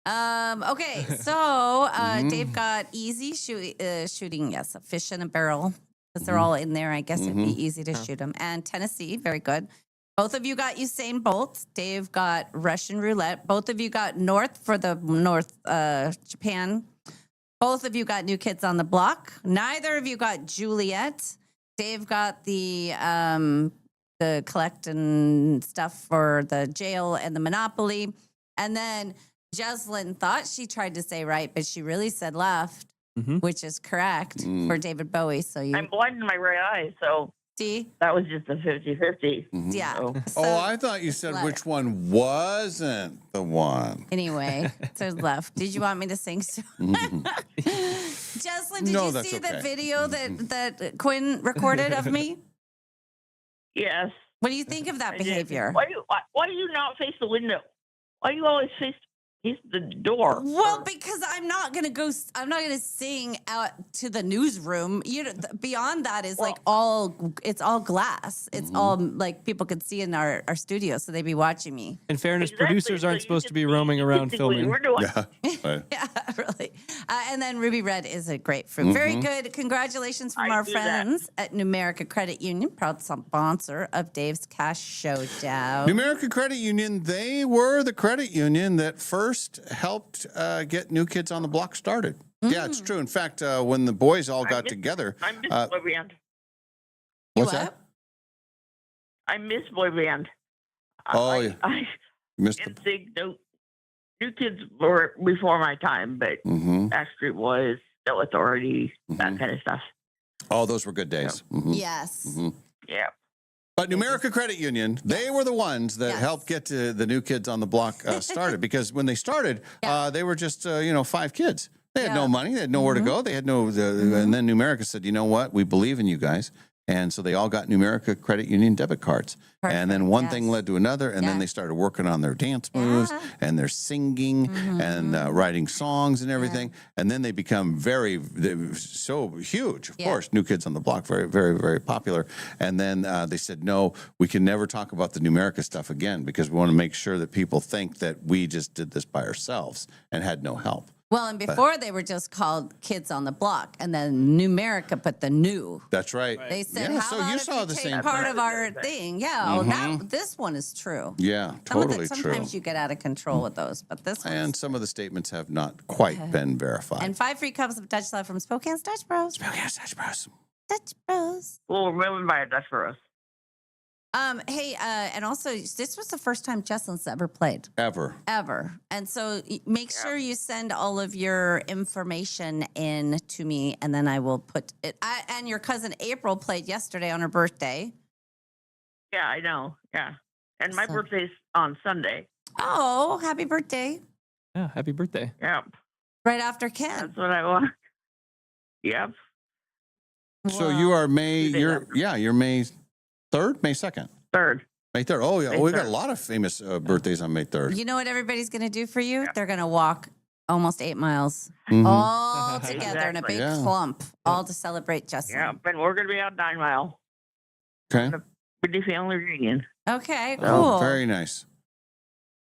Okay, so Dave got easy shooting, yes, a fish in a barrel, because they're all in there. I guess it'd be easy to shoot them. And Tennessee, very good. Both of you got Usain Bolt. Dave got Russian roulette. Both of you got North for the North Japan. Both of you got New Kids on the Block. Neither of you got Juliet. Dave got the collect and stuff for the jail and the Monopoly. And then Jeslyn thought she tried to say right, but she really said left, which is correct for David Bowie. So I'm blind in my right eye, so see, that was just a 50-50. Yeah. So, I thought you said which one wasn't the one. Anyway, so left. Did you want me to sing? Jeslyn, did you see the video that Quinn recorded of me? Yes. What do you think of that behavior? Why do you not face the window? Why do you always face the door? Well, because I'm not going to sing out to the newsroom. Beyond that is it's all glass. It's all like people could see in our studio, so they'd be watching me. In fairness, producers aren't supposed to be roaming around filming. Yeah, yeah, really. And then Ruby Red is a grapefruit. Very good. Congratulations from our friends at Numerica Credit Union, proud sponsor of Dave's Cash Showdown. Numerica Credit Union, they were the credit union that first helped get New Kids on the Block started. Yeah, it's true. In fact, when the boys all got together. I miss boy band. What's that? I miss boy band. I missed didn't think New Kids were before my time, but Backstreet Boys, No Authority, that kind of stuff. Oh, those were good days. Yes. Yeah. But Numerica Credit Union, they were the ones that helped get to the New Kids on the Block started. Because when they started, they were just 5 kids. They had no money. They had nowhere to go. They had no. And then Numerica said, "You know what? We believe in you guys." And so they all got Numerica Credit Union debit cards. Perfect. And then one thing led to another, and then they started working on their dance moves and their singing and writing songs and everything. And then they become so huge, of course. New Kids on the Block, very, very, very popular. And then they said, no, we can never talk about the Numerica stuff again because we want to make sure that people think that we just did this by ourselves and had no help. Well, and before they were just called Kids on the Block, and then Numerica put the new. That's right. They said, yeah, "How so about you if saw you the take same part of our thing?" Yeah, this one is true. Yeah, totally true. Sometimes you get out of control with those, but this one. And some of the statements have not quite been verified. And 5 free cups of Dutch Love from Spokane's Dutch Bros. Spokane's Dutch Bros. Dutch Bros. Well, remember by Dutch Bros. Hey, and also, this was the first time Jesslyn's ever played. Ever. And so make sure you send all of your information in to me, and then I will put it. And your cousin April played yesterday on her birthday. Yeah, I know. Yeah. And my birthday's on Sunday. Oh, happy birthday. Yeah, happy birthday. Yep. Right after Ken. That's what I want. Yep. So you are you're May 3rd, May 2nd? 3rd. May 3rd. Oh, yeah. May We 3rd. got a lot of famous birthdays on May 3rd. You know what everybody's going to do for you? They're going to walk almost 8 miles Mm-hmm. all together in a big clump, all to celebrate Justin. Yeah, but we're going to be out 9 Mile. Okay. With the family reunion. Okay, cool. Oh, very nice.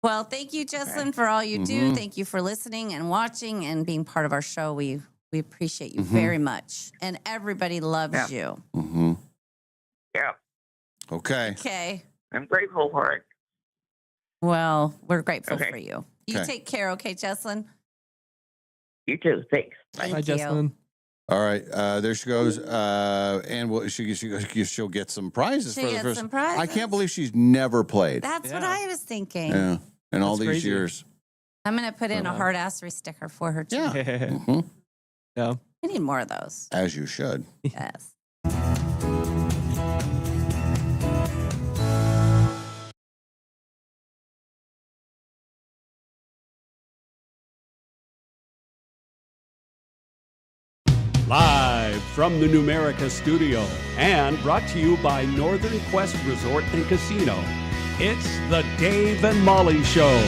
Well, thank you, Jesslyn, for all you do. Thank you for listening and watching and being part of our show. We appreciate you very much. And everybody loves you. Mm-hmm. Yeah. Okay. I'm grateful for it. Well, we're grateful for you. You take care, okay, Jesslyn? You too. Thanks. Bye, Jesslyn. All right. There she goes. And she'll get some prizes for the first. Some prizes. I can't believe she's never played. That's what I was thinking. Yeah. In all these crazy. years. I'm going to put in a hard assery sticker for her, too. Yeah. Yeah. I need more of those. As you should. Yes. Live from the Numerica studio and brought to you by Northern Quest Resort and Casino, it's the Dave and Molly Show.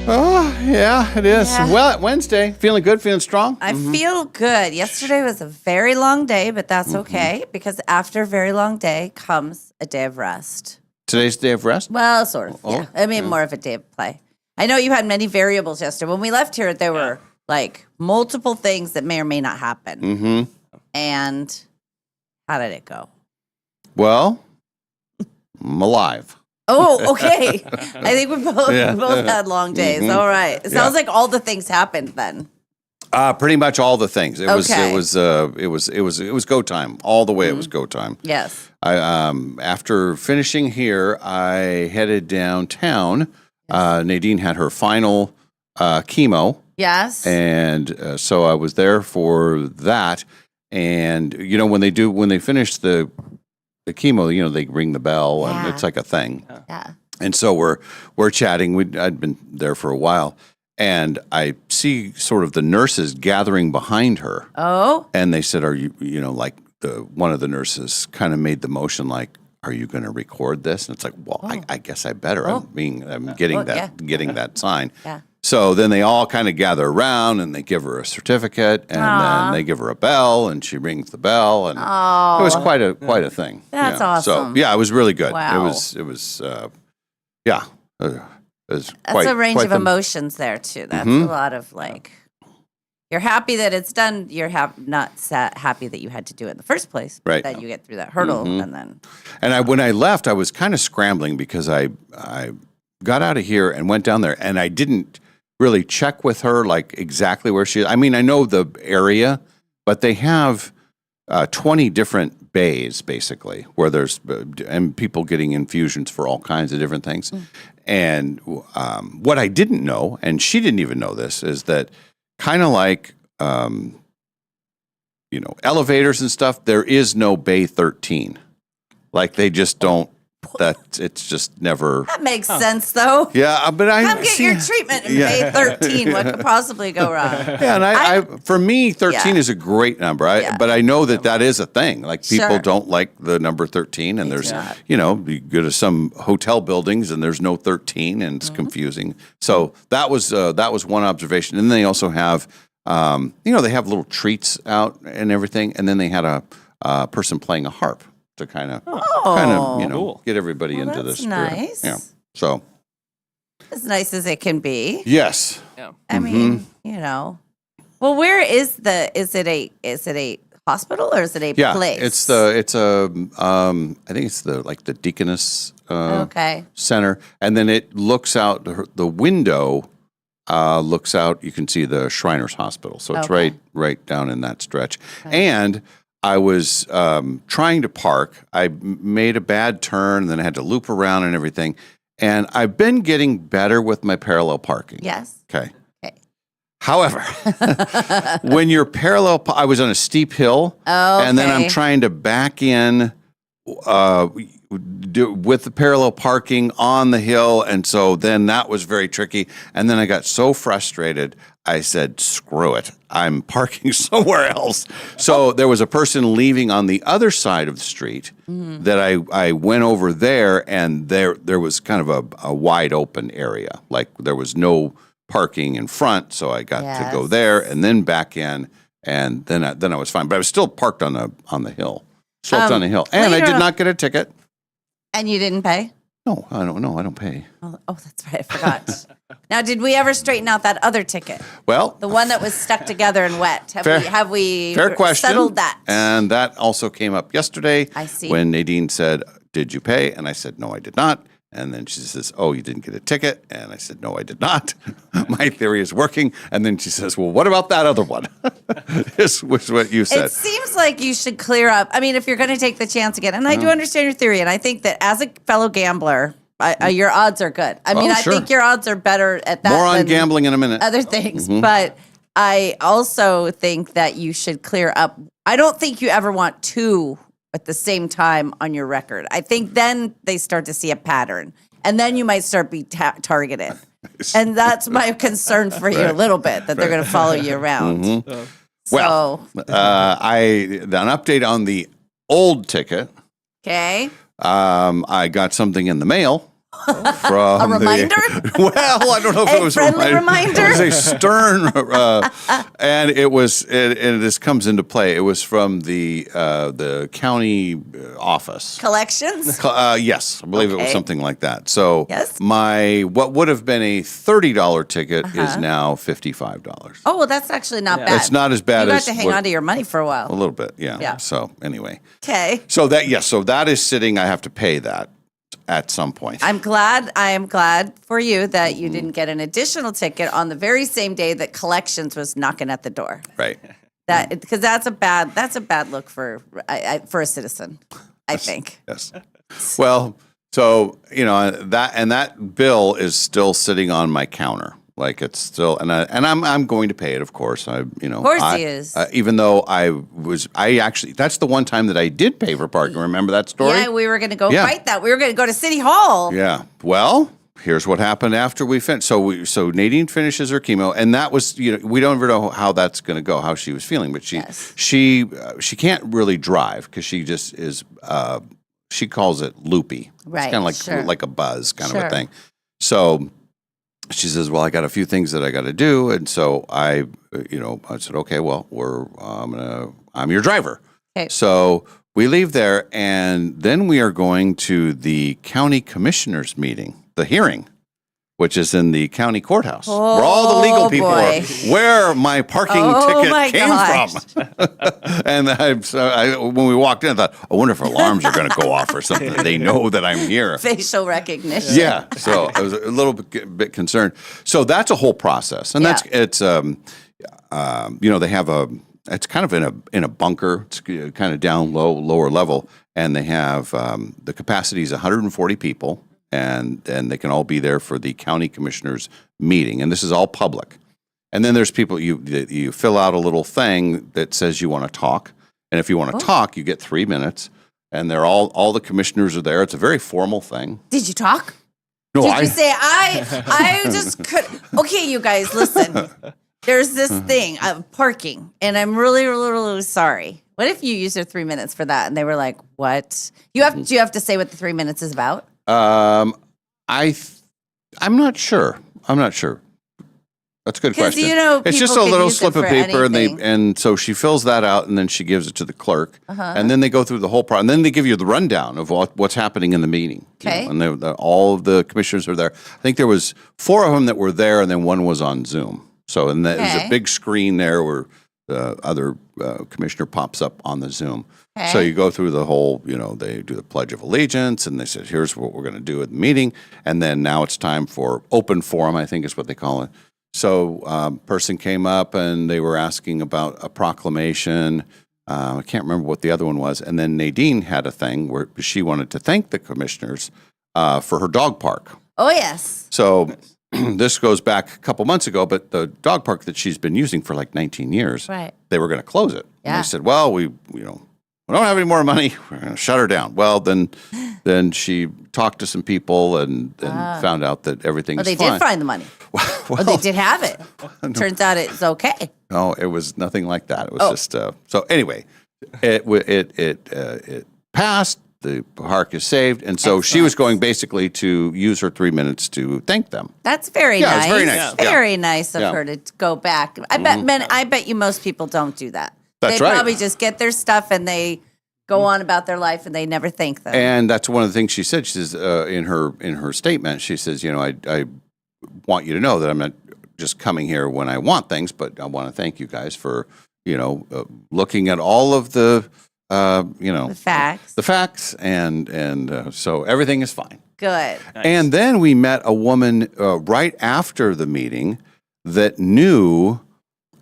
Oh, yeah, it is. Yeah. Well, Wednesday. Feeling good? Feeling strong? I feel good. Yesterday was a very long day, but that's okay because after a very long day comes a day of rest. Today's the day of rest? Well, sort of. Oh, Yeah. I mean, more of a day of play. I know you had many variables yesterday. When we left here, there were like multiple things that may or may not happen. Mm-hmm. And how did it go? Well, I'm alive. Oh, okay. I think we both had long days. Mm-hmm. All right. It sounds like all the things happened then. Pretty much all the things. It was go time all the way. It was go time. Yes. I after finishing here, I headed downtown. Nadine had her final chemo. Yes. And so I was there for that. And you know when they finish the chemo, you know they ring the bell and it's like a thing. Yeah. And so we're chatting. I'd been there for a while. And I see sort of the nurses gathering behind her. Oh. And they said, "Are you like one of the nurses kind of made the motion like, are you going to record this?" And it's like, well, I guess I better. I'm getting that sign. Yeah. So then they all kind of gather around and they give her a certificate and then they give her a bell and she rings the bell and it was quite a thing. That's awesome. So it was really good. Wow. It was That's a range of emotions there too. That's a lot of like, you're happy that it's done. You're not happy that you had to do it in the first place. Right. That you get through that hurdle and then. And when I left, I was kind of scrambling because I got out of here and went down there and I didn't really check with her like exactly where she is. I mean, I know the area, but they have 20 different bays basically where there's and people getting infusions for all kinds of different things. And what I didn't know, and she didn't even know this, is that kind of like, elevators and stuff, there is no Bay 13. Like they just don't, it's just never. That makes sense though. Yeah, but Come get your treatment in Bay 13. What could possibly go wrong? Yeah, and I for me, 13 is a great number. But I know that is a thing. Like people don't like the number 13, and there's, you go to some hotel buildings and there's no 13, and it's confusing. So that was one observation. And then they also have, they have little treats out and everything, and then they had a person playing a harp to kind of cool. get everybody into this. Nice. Yeah. So as nice as it can be. Yes. Yeah. I mean, Well, where is it a hospital or is it a place? It's I think it's the Deaconess Center, and then it looks out the window. Looks out. You can see the Shriners Hospital, so it's right down in that stretch. Okay. And I was trying to park. I made a bad turn, and then I had to loop around and everything. And I've been getting better with my parallel parking. Yes. Okay. However, when you're parallel, I was on a steep hill, and then I'm trying to back in with the parallel parking on the hill, and so then that was very tricky. And then I got so frustrated, I said, "Screw it! I'm parking somewhere else." So there was a person leaving on the other side of the street that I went over there, and there was kind of a wide open area, like there was no parking in front, so I got to go there and then back in, and then I was fine. But I was still parked on the hill, sloped on the hill, and I did not get a ticket. And you didn't pay? No, I don't pay. Oh, that's right, I forgot. Now, did we ever straighten out that other ticket? Well, the one that was stuck together and wet. Have we fair question. Settled that? And that also came up yesterday. I see. When Nadine said, "Did you pay?" And I said, "No, I did not." And then she says, "Oh, you didn't get a ticket?" And I said, "No, I did not." My theory is working. And then she says, "Well, what about that other one?" This was what you said. It seems like you should clear up. I mean, if you're going to take the chance again, and I do understand your theory, and I think that as a fellow gambler, your odds are good. I mean, I think your odds are better at that. More on than gambling in a minute. Other things. But I also think that you should clear up. I don't think you ever want two at the same time on your record. I think then they start to see a pattern, and then you might start be targeted. And that's my concern for you a little bit, that they're going to follow you around. Well, an update on the old ticket. Okay. I got something in the mail. from A reminder? Well, I don't know if A it was friendly a reminder? It was a stern, and it was. And this comes into play. It was from the county office. Collections? Yes, I believe it was Okay. something like that. So Yes. my what would have been a $30 ticket is now $55. Oh, well, that's actually not bad. It's not as bad You got as to hang what- on to your money for a while. A little bit, yeah. Yeah. So anyway, Okay. so that is sitting. I have to pay that at some point. I am glad for you that you didn't get an additional ticket on the very same day that collections was knocking at the door. Right. That because that's a bad look for for a citizen, I think. Yes. Well, so that bill is still sitting on my counter. Like it's still, and I'm going to pay it, of course. Of course he is. Even though I actually, that's the one time that I did pay for parking. Remember that story? Yeah, we were going to go Yeah. fight that. We were going to go to City Hall. Yeah. Well, here's what happened after we finished. So Nadine finishes her chemo, and that was we don't ever know how that's going to go, how she was feeling, but she can't really drive because she just is. She calls it loopy. Right, It's kind of sure. like a buzz kind of Sure. a thing. So she says, "Well, I got a few things that I got to do," and so I said, "Okay, well, I'm your driver." Okay. So we leave there, and then we are going to the county commissioners meeting, the hearing, which is in the county courthouse, where all the legal people boy. are, where my parking my ticket came gosh. from. And when we walked in, I thought, I wonder if alarms are going to go off or something. They know that I'm here. Facial recognition. Yeah, so I was a little bit concerned. So that's a whole process, and it's they have it's kind of in a bunker. It's kind of down lower level, and they have the capacity is 140 people, and they can all be there for the county commissioners meeting, and this is all public. And then there's people you fill out a little thing that says you want to talk, and if you want to talk, you get 3 minutes. And they're all the commissioners are there. It's a very formal thing. Did you talk? No, Did you say I just could? Okay, you guys, listen. There's this thing of parking, and I'm really, really, really sorry. What if you use your 3 minutes for that? And they were like, "What? Do you have to say what the 3 minutes is about?" I'm not sure. That's a good question. It's just a people can little use it slip of for paper, anything. and so she fills that out, and then she gives it to the clerk, and then they go through the whole process, and then they give you the rundown of what's happening in the meeting. Okay. And all of the commissioners are there. I think there was 4 of them that were there, and then one was on Zoom. So, and there's a big screen there where the other commissioner pops up on the Zoom. Okay. So you go through the whole, they do the Pledge of Allegiance, and they said, here's what we're going to do at the meeting. And then now it's time for open forum, I think is what they call it. So person came up, and they were asking about a proclamation. I can't remember what the other one was. And then Nadine had a thing where she wanted to thank the commissioners for her dog park. Oh yes. So this goes back a couple months ago, but the dog park that she's been using for like 19 years, Right. they were going to close it. Yeah. And they said, well, we don't have any more money. We're going to shut her down. Well, then she talked to some people and found out that everything is They fine. did find the money. Well, They did have it. Turns out it's okay. no, it was nothing like that. It was just so. Anyway, it passed. The park is saved, and so she was going basically to use her 3 minutes to thank them. That's very Yeah, nice. it's very nice. Yeah. Very nice of Yeah. her to go back. I bet you most people don't do that. That's they right. probably just get their stuff and they go on about their life and they never thank them. And that's one of the things she said. She says in her statement, she says, I want you to know that I'm not just coming here when I want things, but I want to thank you guys for looking at all of the the facts. and so everything is fine. Good. And then we met a woman right after the meeting that knew,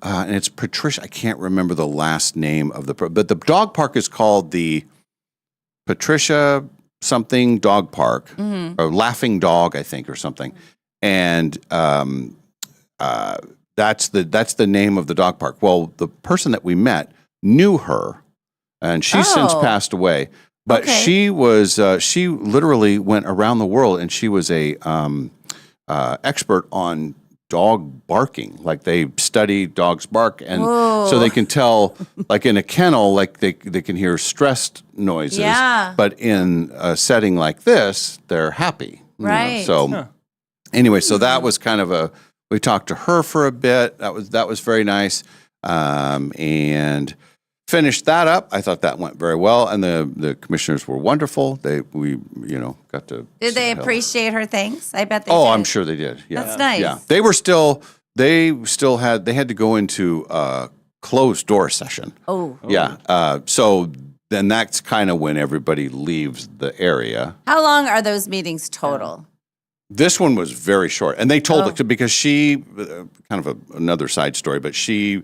and it's Patricia. I can't remember the last name of but the dog park is called the Patricia something dog park, or Laughing Dog, I think, or something. And that's the name of the dog park. Well, the person that we met knew her, and she's since passed away. But she was she literally went around the world, and she was a expert on dog barking. Like they study dogs bark, and so they can tell, like in a kennel, like they can hear stressed noises. Yeah. But in a setting like this, they're happy. Right. So anyway, so that was kind of we talked to her for a bit. That was very nice. And finished that up. I thought that went very well. And the commissioners were wonderful. We got to. Did they appreciate her things? I bet they Oh, did. I'm sure they did. Yeah. That's nice. Yeah. They had to go into a closed door session. Oh. Yeah. So then that's kind of when everybody leaves the area. How long are those meetings total? This one was very short, and they told it because she kind of another side story, but she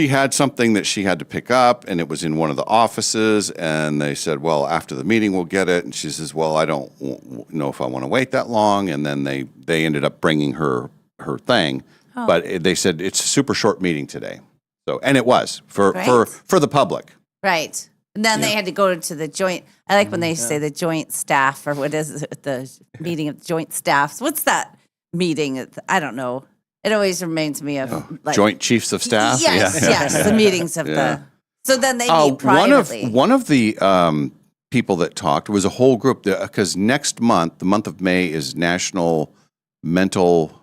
had something that she had to pick up, and it was in one of the offices, and they said, well, after the meeting we'll get it, and she says, well, I don't know if I want to wait that long, and then they ended up bringing her thing, but they said it's a super short meeting today, so and it was for the public. Right. And then they had to go to the joint. I like when they say the joint staff, or what is it? The meeting of joint staffs. What's that meeting? I don't know. It always reminds me of Joint Chiefs of Staff. Yes, yes, the meetings of the. So then they meet privately. One of the people that talked was a whole group because next month, the month of May, is National Mental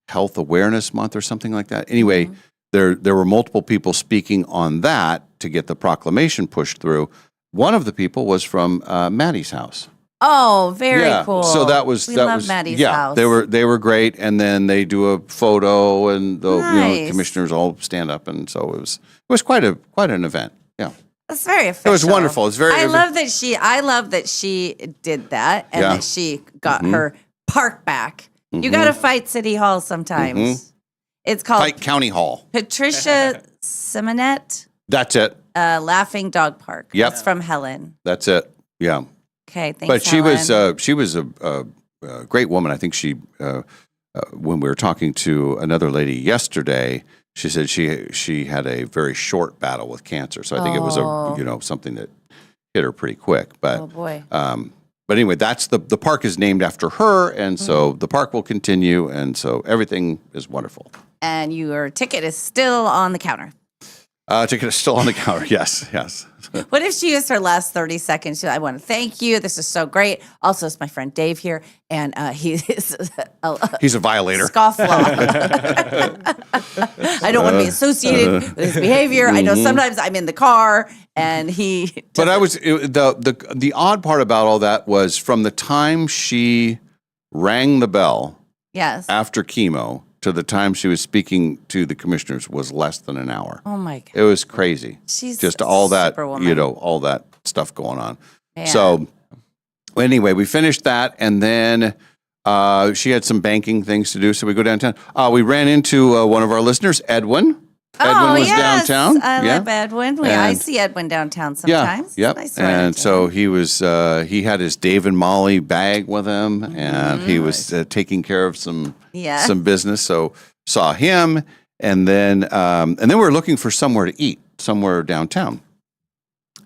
Health Awareness Month or something like that. Anyway, there were multiple people speaking on that to get the proclamation pushed through. One of the people was from Maddie's house. Oh, very cool. So we love Maddie's house. they were great, and then they do a photo, and the commissioners all stand up, and so it was quite an event. Yeah, that's very official. It was wonderful. It's very. I love that she did that, and that she got her park back. You got to fight City Hall sometimes. It's called Fight County Hall. Patricia Simonet. That's it. Laughing Dog Park. Yep. It's from Helen. That's it. Yeah. Okay, thanks, But Helen. she was a great woman. I think she, when we were talking to another lady yesterday, she said she had a very short battle with cancer. So I think it was something that hit her pretty quick. But oh boy. But anyway, that's the park is named after her, and so the park will continue, and so everything is wonderful. And your ticket is still on the counter. Ticket is still on the counter. Yes. What if she used her last 30 seconds? She said, I want to thank you. This is so great. Also, it's my friend Dave here, and he's a violator. Scofflaw. I don't want to be associated with his behavior. I know sometimes I'm in the car, and he. But the odd part about all that was from the time she rang the bell. Yes. After chemo. To the time she was speaking to the commissioners was less than an hour. Oh my God. It was crazy. She's just all that, Superwoman. all that stuff going on. Man. So anyway, we finished that, and then she had some banking things to do. So we go downtown. We ran into one of our listeners, Edwin. Edwin was downtown. I love Edwin. I see Edwin downtown sometimes. Yeah, yep. Nice and so he was. He had his Dave and Molly bag with him, and he was taking care of some business. So saw him, and then we were looking for somewhere to eat, somewhere downtown.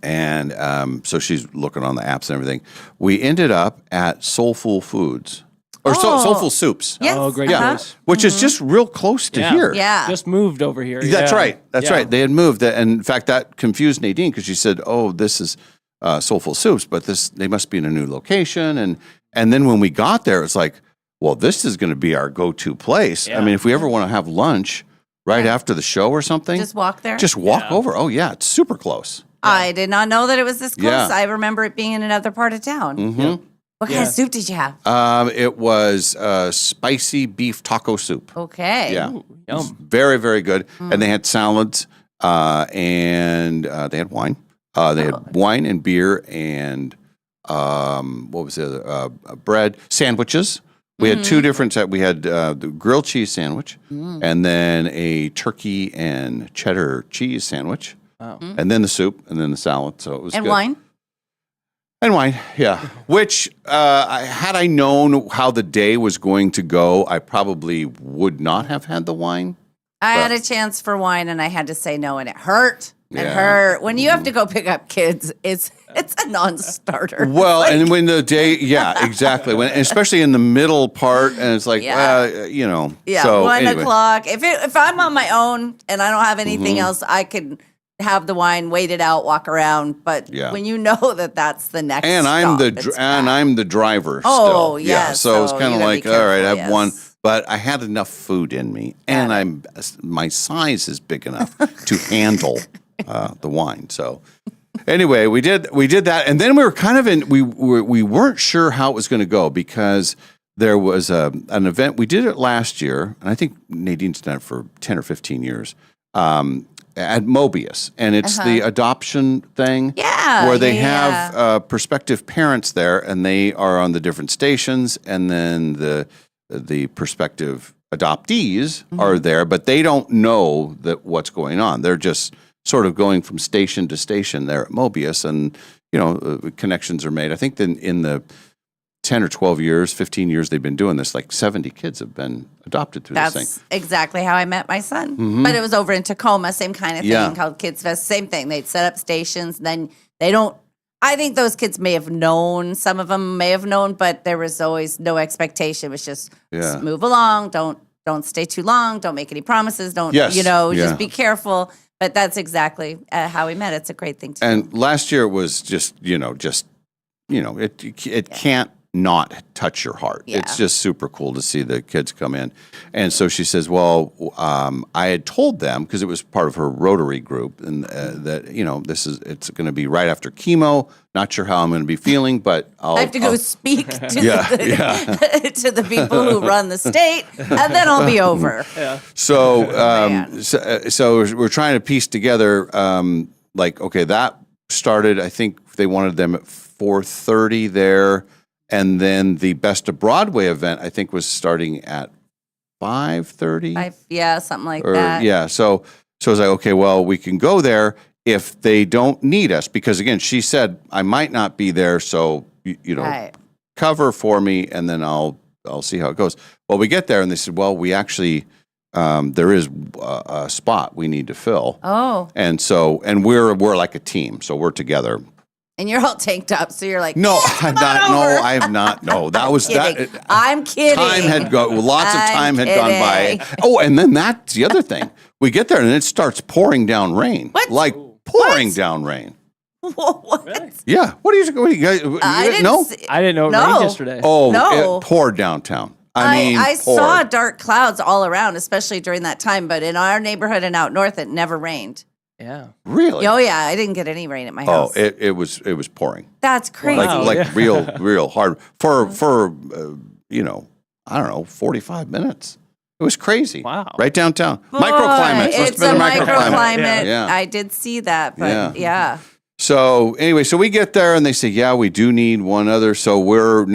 And so she's looking on the apps and everything. We ended up at Soulful Foods. Or Soulful Soups. Yes. Oh, great place. Which is just real close to here. Yeah. Just moved over here. That's right. That's right. They had moved. And in fact, that confused Nadine because she said, oh, this is Soulful Soups, but they must be in a new location. And then when we got there, it's like, well, this is going to be our go-to place. Yeah. I mean, if we ever want to have lunch right after the show or something. Just walk there? Just walk over. Oh, yeah. It's super close. I did not know that it was this close. Yeah. I remember it being in another part of town. Mm-hmm. What kind of soup did you have? It was spicy beef taco soup. Okay. Yeah. Ooh, It was yum. very, very good. And they had salads and they had wine. They had wine and beer and what was the other? Bread, sandwiches. We had two different. We had the grilled cheese sandwich and then a turkey and cheddar cheese sandwich. Wow. And then the soup and then the salad. So it was And good. wine? And wine, yeah. Which, had I known how the day was going to go, I probably would not have had the wine. I had a chance for wine and I had to say no, and it hurt. It Yeah. hurt. When you have to go pick up kids, it's a non-starter. Well, and when the day, yeah, exactly. When, especially in the middle part, and it's like, Yeah. Yeah, Yeah, so 1 anyway. o'clock. If I'm on my own and I don't have anything else, I could have the wine, wait it out, walk around. But when you know that that's the next and stop, I'm the driver. Oh, still. yes. So it's So kind of you gotta like, be all right, I careful, have one, yes. but I had enough food in me, and my size is big enough to handle the wine. So. Anyway, we did that, and then we were kind of we weren't sure how it was going to go because there was an event. We did it last year, and I think Nadine's done it for 10 or 15 years at Mobius, and it's the adoption thing, where they have prospective parents there, and they are on the different stations, and then the prospective adoptees are there, but they don't know that what's going on. They're just sort of going from station to station there at Mobius, and connections are made. I think that in the 10 or 12 years, 15 years they've been doing this, like 70 kids have been adopted through this thing. That's exactly how I met my son. But it was over in Tacoma, same kind of thing called Kids Fest, same thing. They'd set up stations, and then I think those kids may have known, some of them may have known, but there was always no expectation. It was just move along, don't stay too long, don't make any promises, just be careful. But that's exactly how we met. It's a great thing to do. And last year it was just it can't not touch your heart. Yeah. It's just super cool to see the kids come in. And so she says, well, I had told them, because it was part of her Rotary group, and that, it's going to be right after chemo. Not sure how I'm going to be feeling, but I have to go speak to to the people who run the state, and then I'll be over. So, so we're trying to piece together, that started, I think they wanted them at 4:30 there. And then the Best of Broadway event, I think, was starting at 5:30. Something like that. Yeah. So I was like, okay, well, we can go there if they don't need us, because again, she said I might not be there, so cover for me, and then I'll see how it goes. Well, we get there, and they said, well, we actually there is a spot we need to fill. Oh. And we're like a team, so we're together. And you're all tanked up, so you're like, no, I'm not. No, I have not. No, that was that. I'm kidding. Time had lots of time had gone by. Oh, and then that's the other thing. We get there and it starts pouring down rain. What? Like pouring down rain. What? Really? Yeah. What you guys? I didn't know? I didn't know it rained yesterday. Oh, no. It poured downtown. I saw dark clouds all around, especially during that time. But in our neighborhood and out north, it never rained. Yeah. Really? Oh yeah, I didn't get any rain at my house. Oh, it was pouring. That's crazy. Like real hard for I don't know, 45 minutes. It was crazy. Wow. Right downtown. Boy, Microclimate. It's a microclimate. Yeah. I did see that, but yeah. So anyway, so we get there and they say, yeah, we do need one other. So we're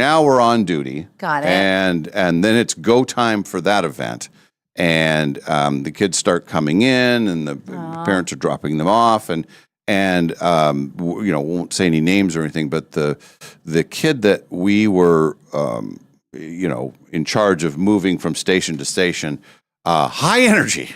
on duty. Got it. And then it's go time for that event. And the kids start coming in, and the parents are dropping them off, and won't say any names or anything, but the kid that we were in charge of moving from station to station, high energy.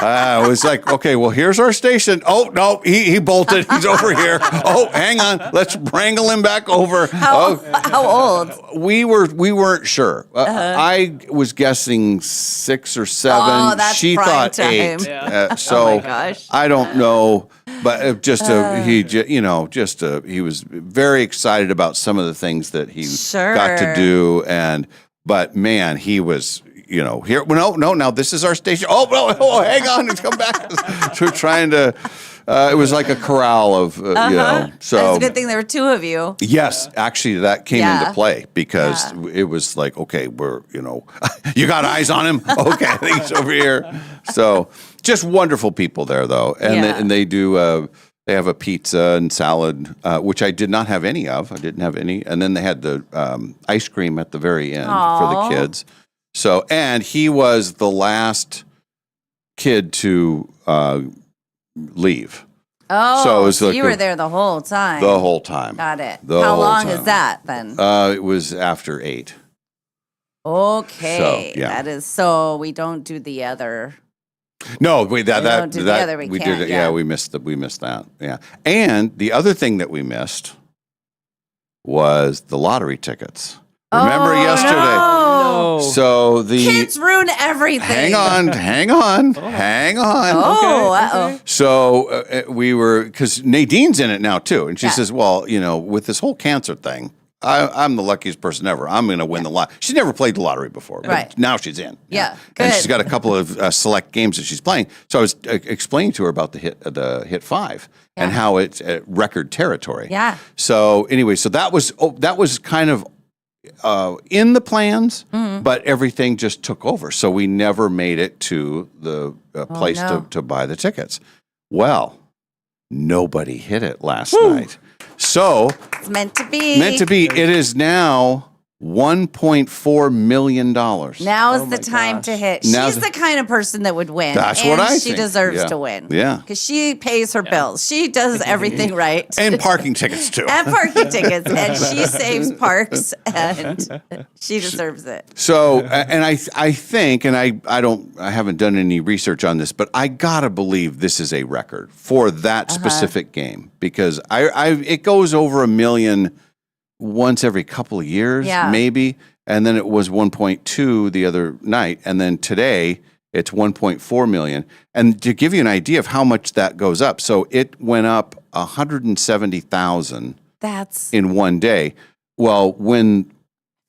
It was like, okay, well, here's our station. Oh, no, he bolted. He's over here. Oh, hang on. Let's wrangle him back over. How old? We weren't sure. I was guessing 6 or 7. Oh, that's she prime thought time. 8. Yeah. So oh my gosh. I don't know, but he was very excited about some of the things that he got to do, but man, he was. Here. No. Now this is our station. Oh, no! Oh, hang on. He's come back. So we're trying to. It was like a corral of, So it's a good thing there were 2 of you. Yes, actually, that came into play because it was like, okay, we're, you got eyes on him. Okay, I think he's over here. So just wonderful people there, though, and they do. They have a pizza and salad, which I did not have any of. I didn't have any, and then they had the ice cream at the very end for the kids. So, and he was the last kid to leave. Oh, so you were there the whole time. The whole time. Got it. How long is that then? It was after 8. Okay. So, yeah. That is so we don't do the other. No, we did. Yeah, we missed that. Yeah. And the other thing that we missed was the lottery tickets. Remember yesterday? No. So the Kids ruin everything. hang on. Oh, uh-oh. So we were, because Nadine's in it now too, and she Yeah. says, "Well, with this whole cancer thing, I'm the luckiest person ever. I'm going to win the lottery." She's never played the lottery before, but Right. now she's in. Yeah, and good. she's got a couple of select games that she's playing. So I was explaining to her about the hit 5 and how it's record territory. Yeah. So anyway, so that was kind of in the plans, but everything just took over. So we never made it to the place to buy the tickets. Well, nobody hit it last night. So It's meant to be. it is now $1.4 million. Now is the time to hit. Now's She's the kind of person that would win. That's and what I she think. deserves Yeah. to win. Yeah. Because she pays her bills. She does everything right. And parking tickets too. And parking tickets. And she saves parks and she deserves it. So, and I think, and I haven't done any research on this, but I gotta believe this is a record for that specific game, because it goes over 1 million once every couple of years, maybe, and then it was 1.2 the other night, and then today it's 1.4 million. And to give you an idea of how much that goes up, so it went up 170,000 That's in one day. Well, when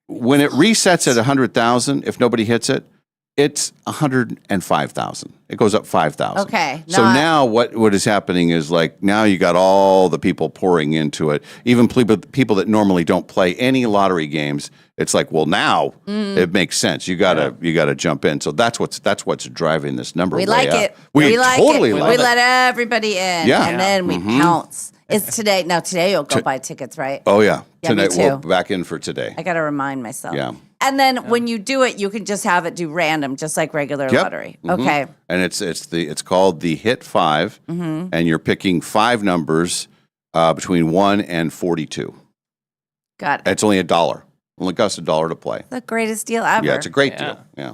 it resets at 100,000, if nobody hits it, it's 105,000. It goes up 5,000. okay. So now what is happening is, like, now you got all the people pouring into it. Even people that normally don't play any lottery games. It's like, well, now it makes sense. You gotta jump in. So that's what's driving this number. we way like up. it. We like totally it. like We it. let everybody in. Yeah. And then we pounce. It's today. Now, today you'll go buy tickets, right? Oh yeah. Yeah, me Tonight we're too. back in for today. I got to remind myself. Yeah. And then when you do it, you can just have it do random, just like regular Yep. lottery. Mhm. Okay. And it's called the Hit 5, and you're picking 5 numbers between 1 and 42. Got it. It's only $1. Only costs $1 to play. The greatest deal ever. Yeah, it's a great deal. Yeah.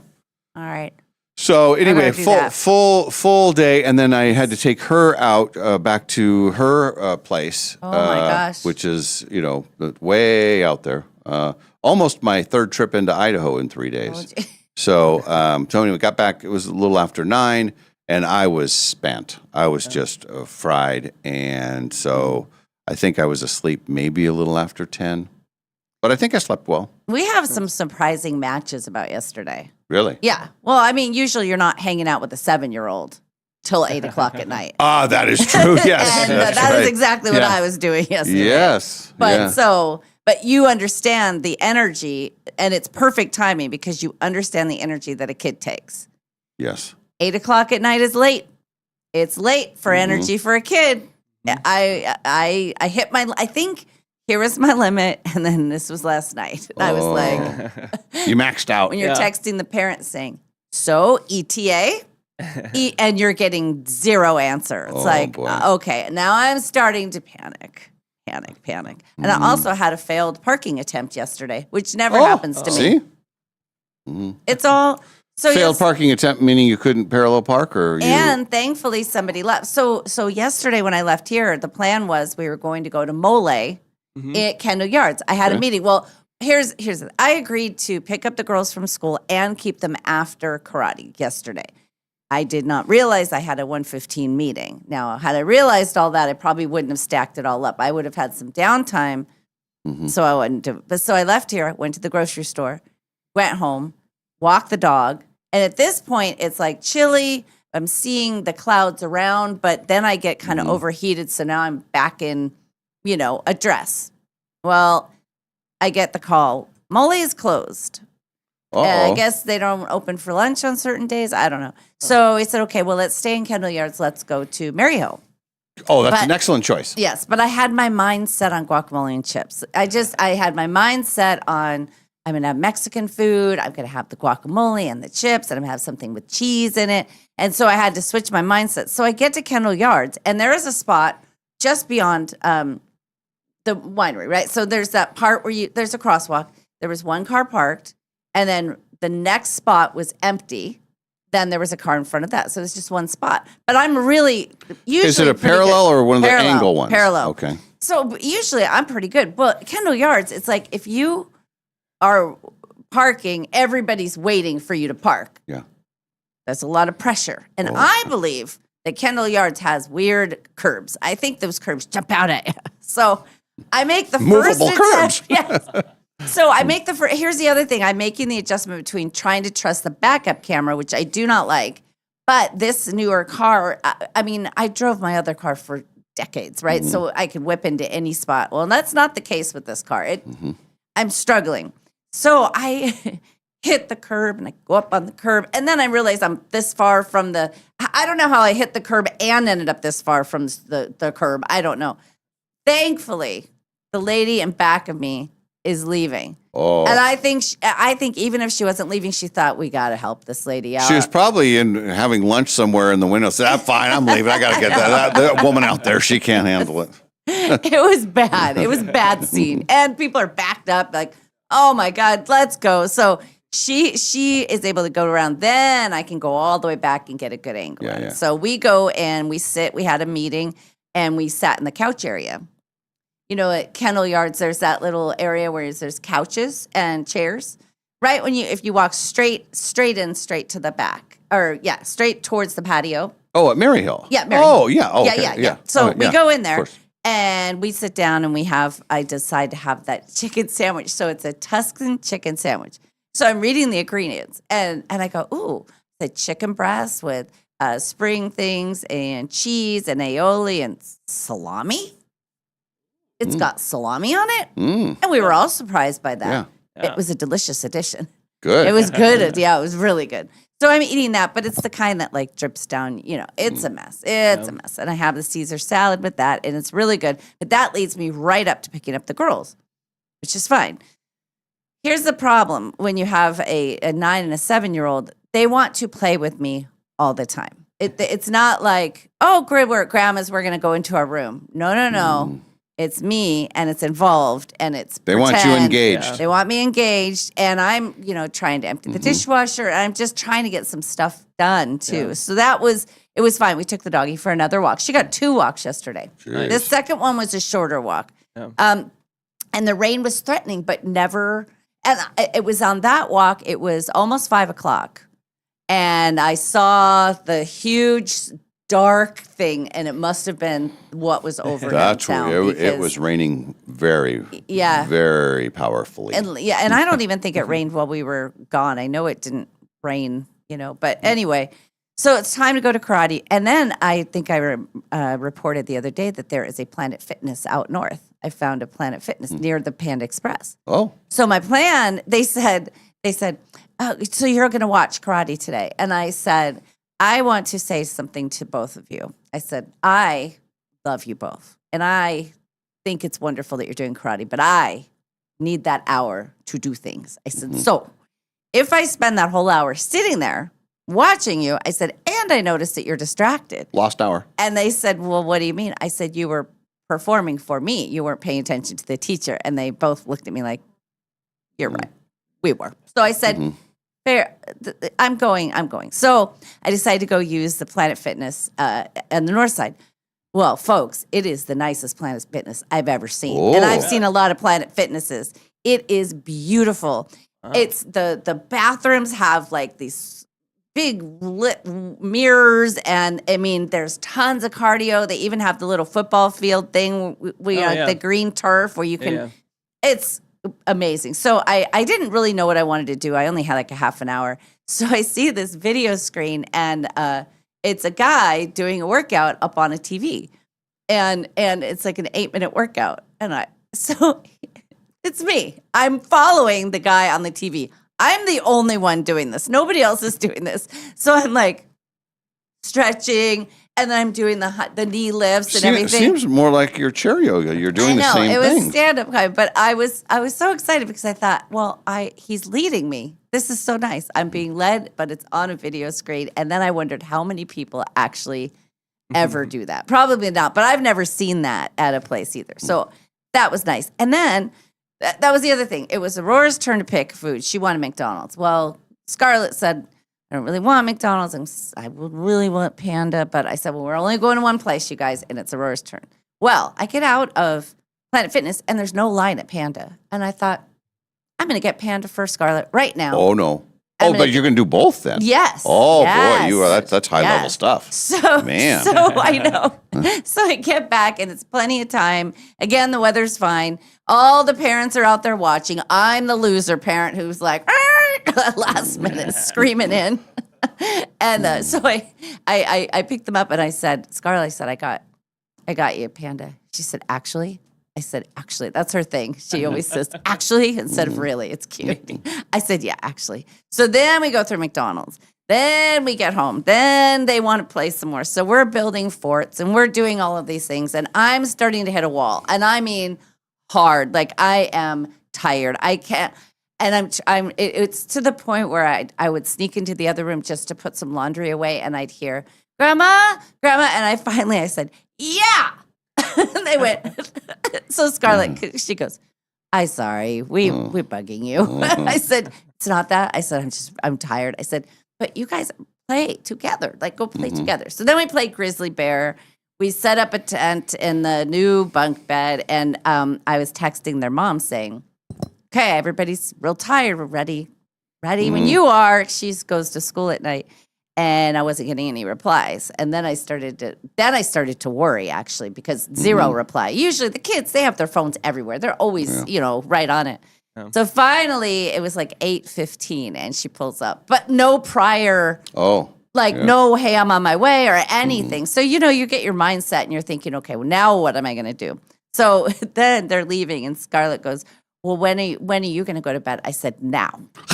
All right. So anyway, do that. full day, and then I had to take her out back to her place. Oh, my gosh. Which is way out there. Almost my 3rd trip into Idaho in 3 days. So anyway, got back. It was a little after 9, and I was spent. I was just fried, and so I think I was asleep maybe a little after 10. But I think I slept well. We have some surprising matches about yesterday. Really? Yeah. Well, I mean, usually you're not hanging out with a 7-year-old till 8 o'clock at night. Ah, that is true. Yes. And that's that is right. exactly what Yeah. I was doing yesterday. Yes. But yeah. but you understand the energy, and it's perfect timing because you understand the energy that a kid takes. Yes. 8 o'clock at night is late. It's late for energy for a kid. I hit I think here was my limit, and then this was last night. I was like, You maxed out. when you're texting the parents saying, so ETA? And you're getting 0 answer. It's boy. Okay, now I'm starting to panic. And I also had a failed parking attempt yesterday, which never happens to me. See? Mm-hmm. It's all so Failed parking attempt, meaning you couldn't parallel park, or you? And thankfully somebody left. So yesterday when I left here, the plan was we were going to go to Mole at Kendall Yards. I had a meeting. Well, here's I agreed to pick up the girls from school and keep them after karate yesterday. I did not realize I had a 1:15 meeting. Now, had I realized all that, I probably wouldn't have stacked it all up. I would have had some downtime, so I wouldn't do. But so I left here, went to the grocery store, went home, walked the dog, and at this point, it's like chilly. I'm seeing the clouds around, but then I get kind of overheated, so now I'm back in, a dress. Well, I get the call. Mole is closed. And I guess they don't open for lunch on certain days. I don't know. So I said, okay, well, let's stay in Kendall Yards. Let's go to Maryhill. Oh, that's an excellent choice. Yes, but I had my mind set on guacamole and chips. I had my mind set on, I'm going to have Mexican food. I'm going to have the guacamole and the chips, and I'm going to have something with cheese in it. And so I had to switch my mindset. So I get to Kendall Yards, and there is a spot just beyond the winery, right? So there's that part where there's a crosswalk. There was one car parked, and then the next spot was empty. Then there was a car in front of that. So it's just one spot. But I'm really usually Is it a pretty parallel good. or one of the Parallel, angle ones? Parallel. Okay. So usually I'm pretty good. Well, Kendall Yards, it's like if you are parking, everybody's waiting for you to park. Yeah. That's a lot of pressure. And I believe that Kendall Yards has weird curbs. I think those curbs jump out at you. So I make the Movable first curbs. Yes. So I make here's the other thing. I'm making the adjustment between trying to trust the backup camera, which I do not like, but this newer car, I mean, I drove my other car for decades, right? So I could whip into any spot. Well, that's not the case with this car. I'm struggling. So I hit the curb and I go up on the curb. And then I realize I'm this far from I don't know how I hit the curb and ended up this far from the curb. I don't know. Thankfully, the lady in back of me is leaving. Oh. And I think even if she wasn't leaving, she thought, we got to help this lady out. She was probably having lunch somewhere in the window. Said, "I'm fine. I'm leaving. I got to get that woman out there. She can't handle it." It was bad. It was a bad scene. And people are backed up like, oh my God, let's go. So she is able to go around. Then I can go all the way back and get a good angle. Yeah. So we go and we sit. We had a meeting and we sat in the couch area. You know, at Kendall Yards, there's that little area where there's couches and chairs. Right if you walk straight to the back, straight towards the patio. Oh, at Maryhill. Yeah, Maryhill. Oh, yeah. Oh, okay. Yeah. So we go in there. Of course. And we sit down and I decide to have that chicken sandwich. So it's a Tuscan chicken sandwich. So I'm reading the ingredients and I go, ooh, the chicken breast with spring things and cheese and aioli and salami. It's got salami on it. And we were all surprised by that. Yeah. It was a delicious addition. Good. It was good. Yeah, it was really good. So I'm eating that, but it's the kind that like drips down, it's a mess. It's a mess. And I have the Caesar salad with that, and it's really good. But that leads me right up to picking up the girls, which is fine. Here's the problem. When you have a 9 and a 7-year-old, they want to play with me all the time. It's not like, oh, great, we're at grandma's, we're going to go into our room. No. It's me, and it's involved, and it's They want you engaged. They want me engaged, and I'm, trying to empty the dishwasher, and I'm just trying to get some stuff done, too. Yeah. So it was fine. We took the doggie for another walk. She got 2 walks yesterday. Jeez. The second one was a shorter walk. Yeah. And the rain was threatening, but never, and it was on that walk, it was almost 5 o'clock, and I saw the huge dark thing, and it must have been what was over downtown. It was raining very powerfully. And I don't even think it rained while we were gone. I know it didn't rain, but anyway, so it's time to go to karate. And then I think I reported the other day that there is a Planet Fitness out north. I found a Planet Fitness near the Panda Express. Oh. So my plan, they said, so you're going to watch karate today. And I said, I want to say something to both of you. I said, I love you both. And I think it's wonderful that you're doing karate, but I need that hour to do things. I said, so if I spend that whole hour sitting there watching you, I said, and I noticed that you're distracted. Lost hour. And they said, well, what do you mean? I said, you were performing for me. You weren't paying attention to the teacher. And they both looked at me like, you're right. We were. So I said, fair. I'm going. So I decided to go use the Planet Fitness on the north side. Well, folks, it is the nicest Planet Fitness I've ever seen. Oh. And I've seen a lot of Planet Fitnesses. It is beautiful. It's the bathrooms have like these big lit mirrors, and I mean, there's tons of cardio. They even have the little football field thing, the green turf where you can. It's amazing. So I didn't really know what I wanted to do. I only had like a half an hour. So I see this video screen, and it's a guy doing a workout up on a TV, and it's like an 8-minute workout. And so it's me. I'm following the guy on the TV. I'm the only one doing this. Nobody else is doing this. So I'm like stretching, and then I'm doing the knee lifts and everything. It seems more like your chair yoga. You're doing the same thing. I know, it was stand-up kind, but I was so excited because I thought, well, he's leading me. This is so nice. I'm being led, but it's on a video screen. And then I wondered how many people actually ever do that. Probably not, but I've never seen that at a place either. So that was nice. And then that was the other thing. It was Aurora's turn to pick food. She wanted McDonald's. Well, Scarlett said, I don't really want McDonald's. I would really want Panda. But I said, well, we're only going to one place, you guys, and it's Aurora's turn. Well, I get out of Planet Fitness, and there's no line at Panda. And I thought, I'm going to get Panda for Scarlett right now. Oh, no. I'm Oh, gonna- but you're going to do both then? Yes. Oh, yes. boy. That's high level stuff. So, Man. So I know. So I get back and it's plenty of time. Again, the weather's fine. All the parents are out there watching. I'm the loser parent who's like, last minute screaming in. And so I picked them up and I said, Scarlett, I said, I got you a Panda. She said, actually? I said, actually, that's her thing. She always says, actually, instead of really. It's cute. I said, yeah, actually. So then we go through McDonald's. Then we get home. Then they want to play some more. So we're building forts and we're doing all of these things. And I'm starting to hit a wall. And I mean hard. Like I am tired. I can't. And it's to the point where I would sneak into the other room just to put some laundry away. And I'd hear, Grandma. And I said, yeah. And they went. So Scarlett, she goes, I'm sorry, we're bugging you. I said, it's not that. I said, I'm tired. I said, but you guys play together. Like, go play together. So then we played Grizzly Bear. We set up a tent in the new bunk bed. And I was texting their mom saying, okay, everybody's real tired. We're ready when you are. She goes to school at night. And I wasn't getting any replies. And then I started to worry, actually, because zero reply. Usually the kids, they have their phones everywhere. They're always, right on it. Yeah. So finally, it was like 8:15, and she pulls up. But no prior, no, hey, I'm on my way or anything. So, you get your mindset, and you're thinking, okay, well, now what am I going to do? So then they're leaving, and Scarlett goes, well, when are you going to go to bed? I said, now.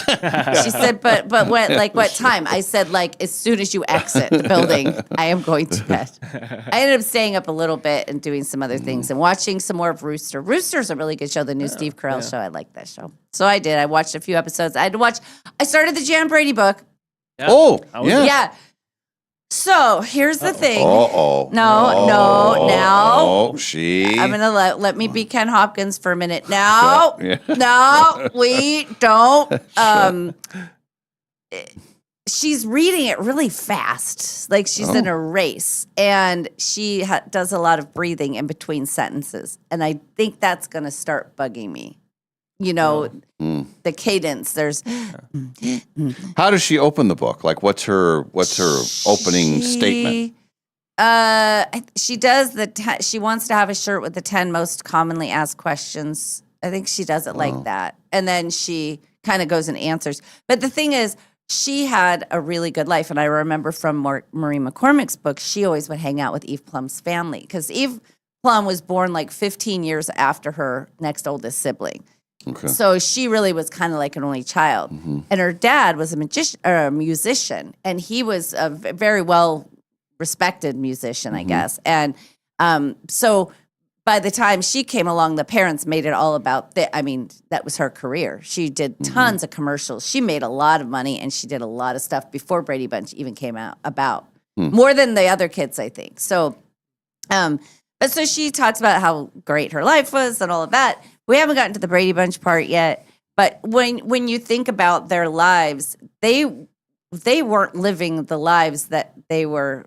She said, but what time? I said, like, as soon as you exit the building, I am going to bed. I ended up staying up a little bit and doing some other things and watching some more of Rooster. Rooster's a really good show, the new Steve Carell show. I like that show. So I did. I watched a few episodes. I started the Jan Brady book. Yeah. Oh, yeah. Yeah. So here's the thing. No. Now. I'm going to let me be Ken Hopkins for a minute. Now. Yeah. No, we don't. She's reading it really fast. Like she's in a race. And she does a lot of breathing in between sentences. And I think that's going to start bugging me. The cadence. There's. How does she open the book? Like, what's her opening statement? She does she wants to have a shirt with the 10 most commonly asked questions. I think she does it like that, and then she kind of goes and answers. But the thing is, she had a really good life, and I remember from Marie McCormick's book, she always would hang out with Eve Plum's family because Eve Plum was born like 15 years after her next oldest sibling. Okay. So she really was kind of like an only child. Mm-hmm. And her dad was a musician, and he was a very well-respected musician, I guess. And so by the time she came along, the parents made it all about that. I mean, that was her career. She did tons of commercials. She made a lot of money, and she did a lot of stuff before Brady Bunch even came out about. More than the other kids, I think. So, but so she talks about how great her life was and all of that. We haven't gotten to the Brady Bunch part yet, but when you think about their lives, they weren't living the lives that they were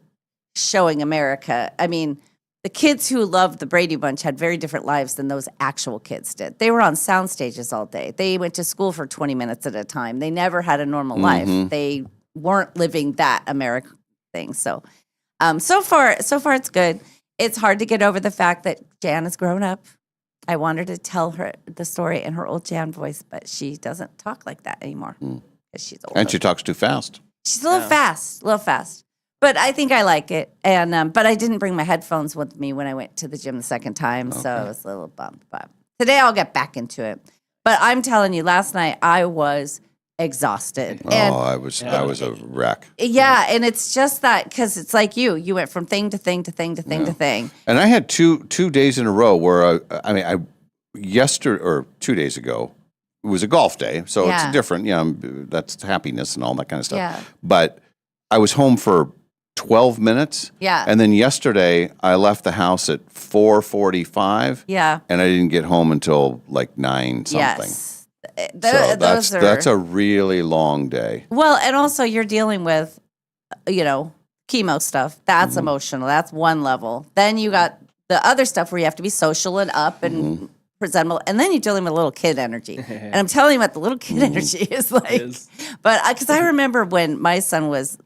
showing America. I mean, the kids who loved the Brady Bunch had very different lives than those actual kids did. They were on sound stages all day. They went to school for 20 minutes at a time. They never had a normal life. They weren't living that American thing. So, so far it's good. It's hard to get over the fact that Jan has grown up. I wanted to tell her the story in her old Jan voice, but she doesn't talk like that anymore because she's older. And she talks too fast. She's a little fast. But I think I like it. And but I didn't bring my headphones with me when I went to the gym the second time, so I was a little bummed. But today I'll get back into it. But I'm telling you, last night I was exhausted. And I was a wreck. Yeah, and it's just that because it's like you went from thing to thing to thing to thing to thing. And I had two days in a row where yesterday or 2 days ago, it was a golf day, so it's different. That's happiness and all that kind of stuff. Yeah. But I was home for 12 minutes. Yeah. And then yesterday I left the house at 4:45. Yeah. And I didn't get home until like 9 something. Yes. So that's a really long day. Well, and also you're dealing with, chemo stuff. That's emotional. That's one level. Then you got the other stuff where you have to be social and up and presentable. And then you're dealing with little kid energy. And I'm telling you what the little kid energy is like. But because I remember when my son was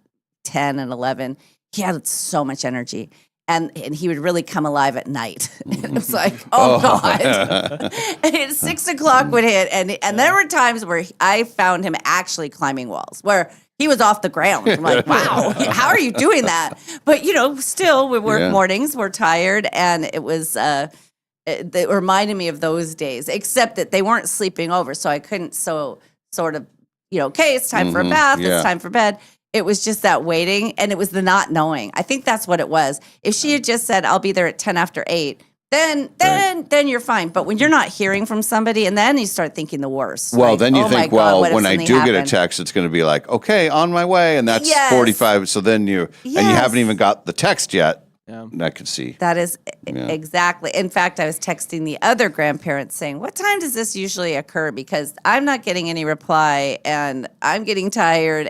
10 and 11, he had so much energy. And he would really come alive at night. And it's like, oh God. And 6 o'clock would hit. And there were times where I found him actually climbing walls, where he was off the ground. I'm like, wow, how are you doing that? But, still, we work mornings, we're tired. And it was, it reminded me of those days, except that they weren't sleeping over. So I couldn't sort of, okay, it's time for a bath, it's time for bed. It was just that waiting, and it was the not knowing. I think that's what it was. If she had just said, I'll be there at 10 after 8, then you're fine. But when you're not hearing from somebody, and then you start thinking the worst. Well, like, then you oh think, God, when I do get a text, it's going to be like, okay, on my way, and that's 45. So then and you haven't even got the text yet. Yeah. I could see. That is exactly. In fact, I was texting the other grandparents saying, what time does this usually occur? Because I'm not getting any reply, and I'm getting tired,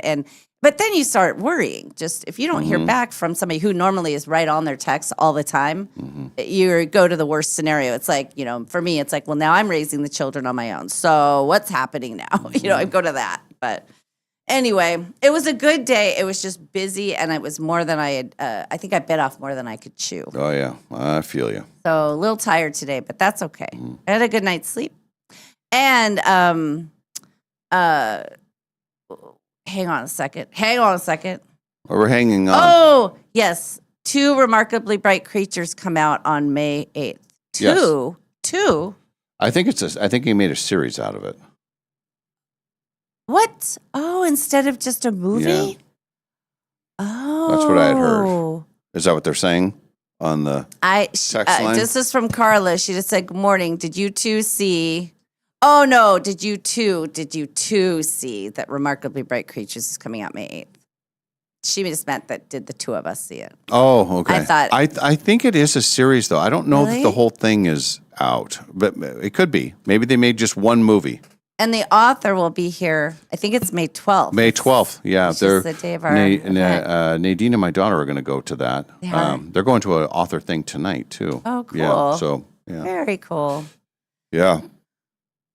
But then you start worrying. Just if you don't hear back from somebody who normally is right on their text all the time, you go to the worst scenario. It's like, for me, it's like, well, now I'm raising the children on my own. So what's happening now? I go to that. But anyway, it was a good day. It was just busy, and it was more than I had. I think I bit off more than I could chew. Oh, yeah. I feel you. So a little tired today, but that's okay. I had a good night's sleep. And hang on a second. We're hanging on. Oh, yes. 2 Remarkably Bright Creatures come out on May 8th. Two? I think he made a series out of it. What? Oh, instead of just a movie? Yeah. Oh. That's what I had heard. Is that what they're saying on the text line? This is from Carla. She just said, good morning. Did you two see... Oh, no. Did you two see that Remarkably Bright Creatures is coming out May 8th? She just meant that did the two of us see it. Oh, okay. I thought... I think it is a series, though. I don't know that the whole thing is out, but it could be. Maybe they made just one movie. And the author will be here, I think it's May 12th. May 12th, yeah. They're the day of our Nadine and my daughter are going to go to that. They're going to an author thing tonight, too. Oh, cool. Yeah, so, yeah. Very cool. Yeah.